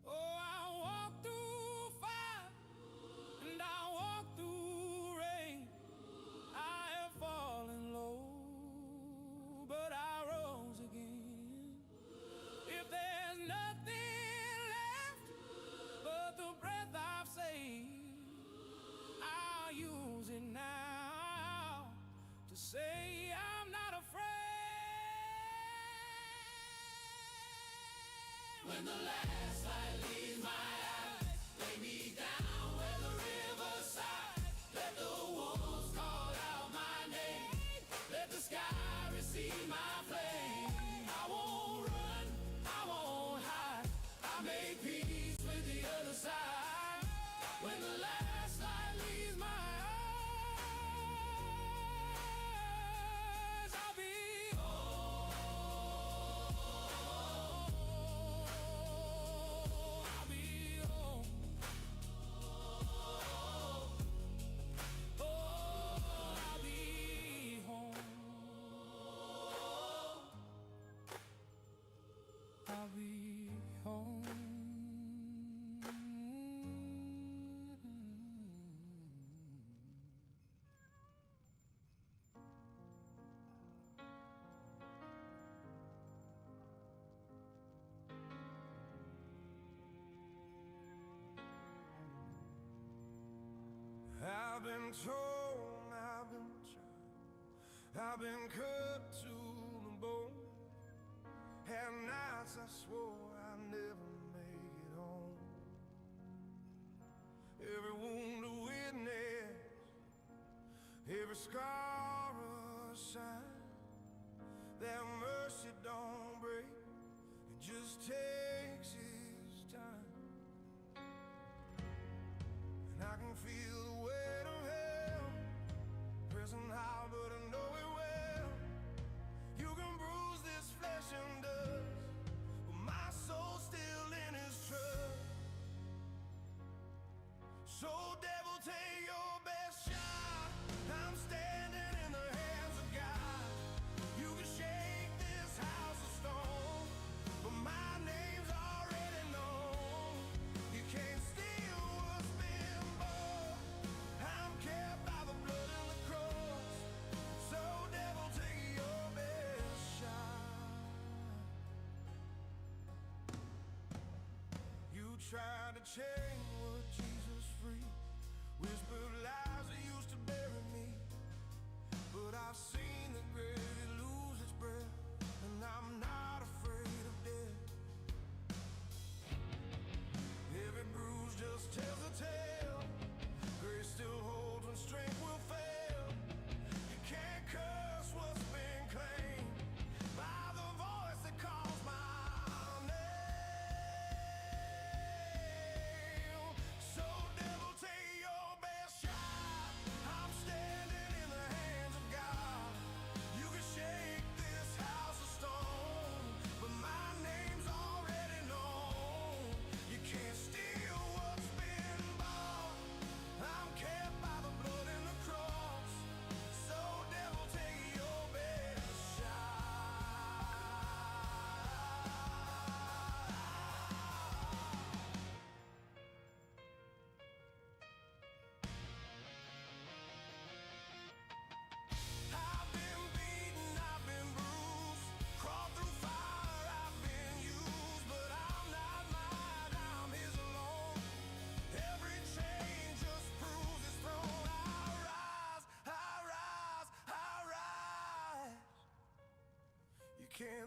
oh, I walk through fire and I walk through rain. I have fallen low, but I rose again. If there's nothing left but the breath I've saved, I'll use it now to say I'm not afraid. When the last light leaves my eyes, lay me down where the river sighs. Let the wolves call out my name, let the sky receive my flame. I won't run, I won't hide, I made peace with the other side. When the last light leaves my eyes, I'll be home. I'll be home. Oh, I'll be home. I'll be home. I've been torn, I've been tried, I've been cut to the bone. Had nights I swore I'd never make it home. Every wound a witness, every scar a sign that mercy don't break, it just takes its time. And I can feel the weight of hell pressing hard, but I know it well. You can bruise this flesh and dust, but my soul's still in His trust. So devil, take your best shot. I'm standing in the hands of God. You can shake this house of stone, but my name's already known. You can't steal what's been bought. I'm kept by the blood and the cross. So devil, take your best shot. You tried to change what Jesus free, whispered lies that used to bury me, but I've seen the grave lose its breath, and I'm not afraid.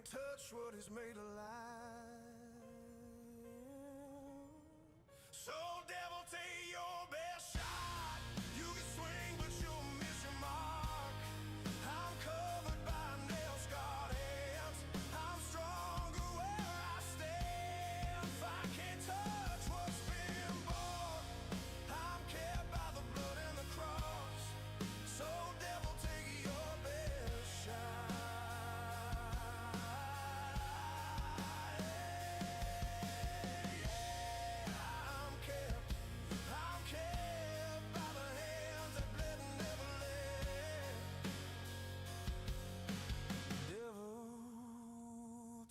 can't touch what is made alive. So devil, take your best shot. You can swing, but you'll miss your mark. I'm covered by nail-scarred hands. I'm stronger where I stand. If I can't touch what's been bought, I'm kept by the blood and the cross. So devil, take your best shot.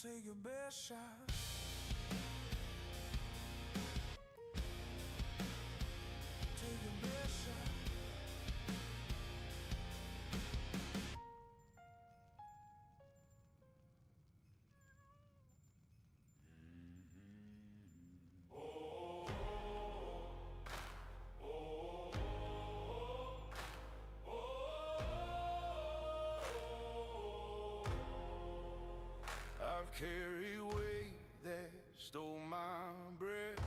Take your best shot. Take your best shot. I've carried weight that stole my breath,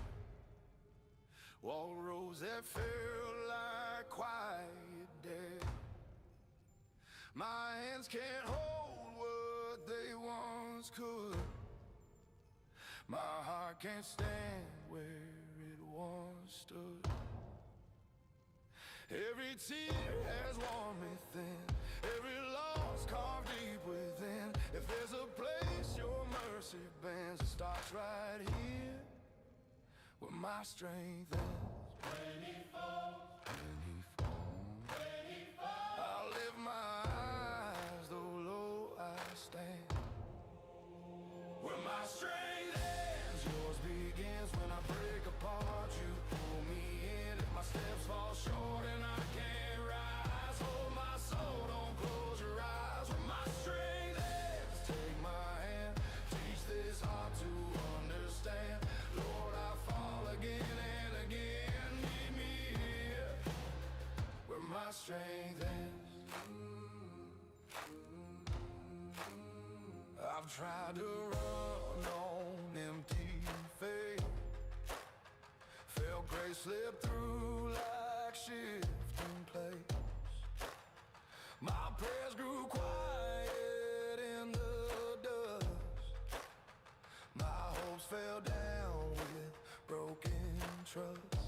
walked roads that felt like quiet death. My hands can't hold what they once could. My heart can't stand where it once stood. Every tear has worn me thin, every loss carved deep within. If there's a place your mercy bends, it starts right here, where my strength ends. When he falls, I'll lift my eyes, though low I stand. Where my strength ends, yours begins. When I break apart, you pull me in. If my steps fall short and I can't rise, hold my soul, don't close your eyes. When my strength ends, take my hand, teach this heart to understand. Lord, I fall again and again, meet me here, where my strength ends. I've tried to run on empty faith, felt grace slip through like shifting plates. My prayers grew quiet in the dust, my hopes fell down with broken trust.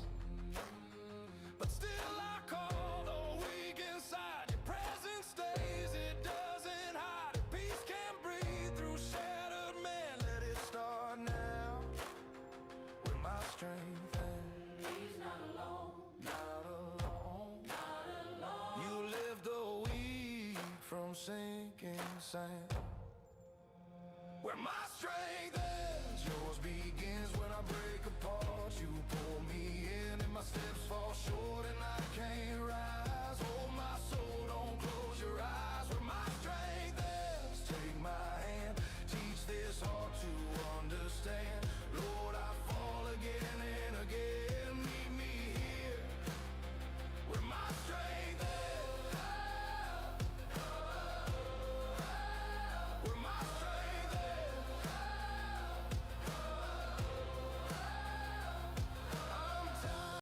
But still I call, though weak inside, your presence stays, it doesn't hide it. Peace can't breathe through shattered man. Let it start now, with my strength ends. He's not alone. Not alone, Not alone. you lift the weak from sinking sand. Where my strength ends, yours begins. When I break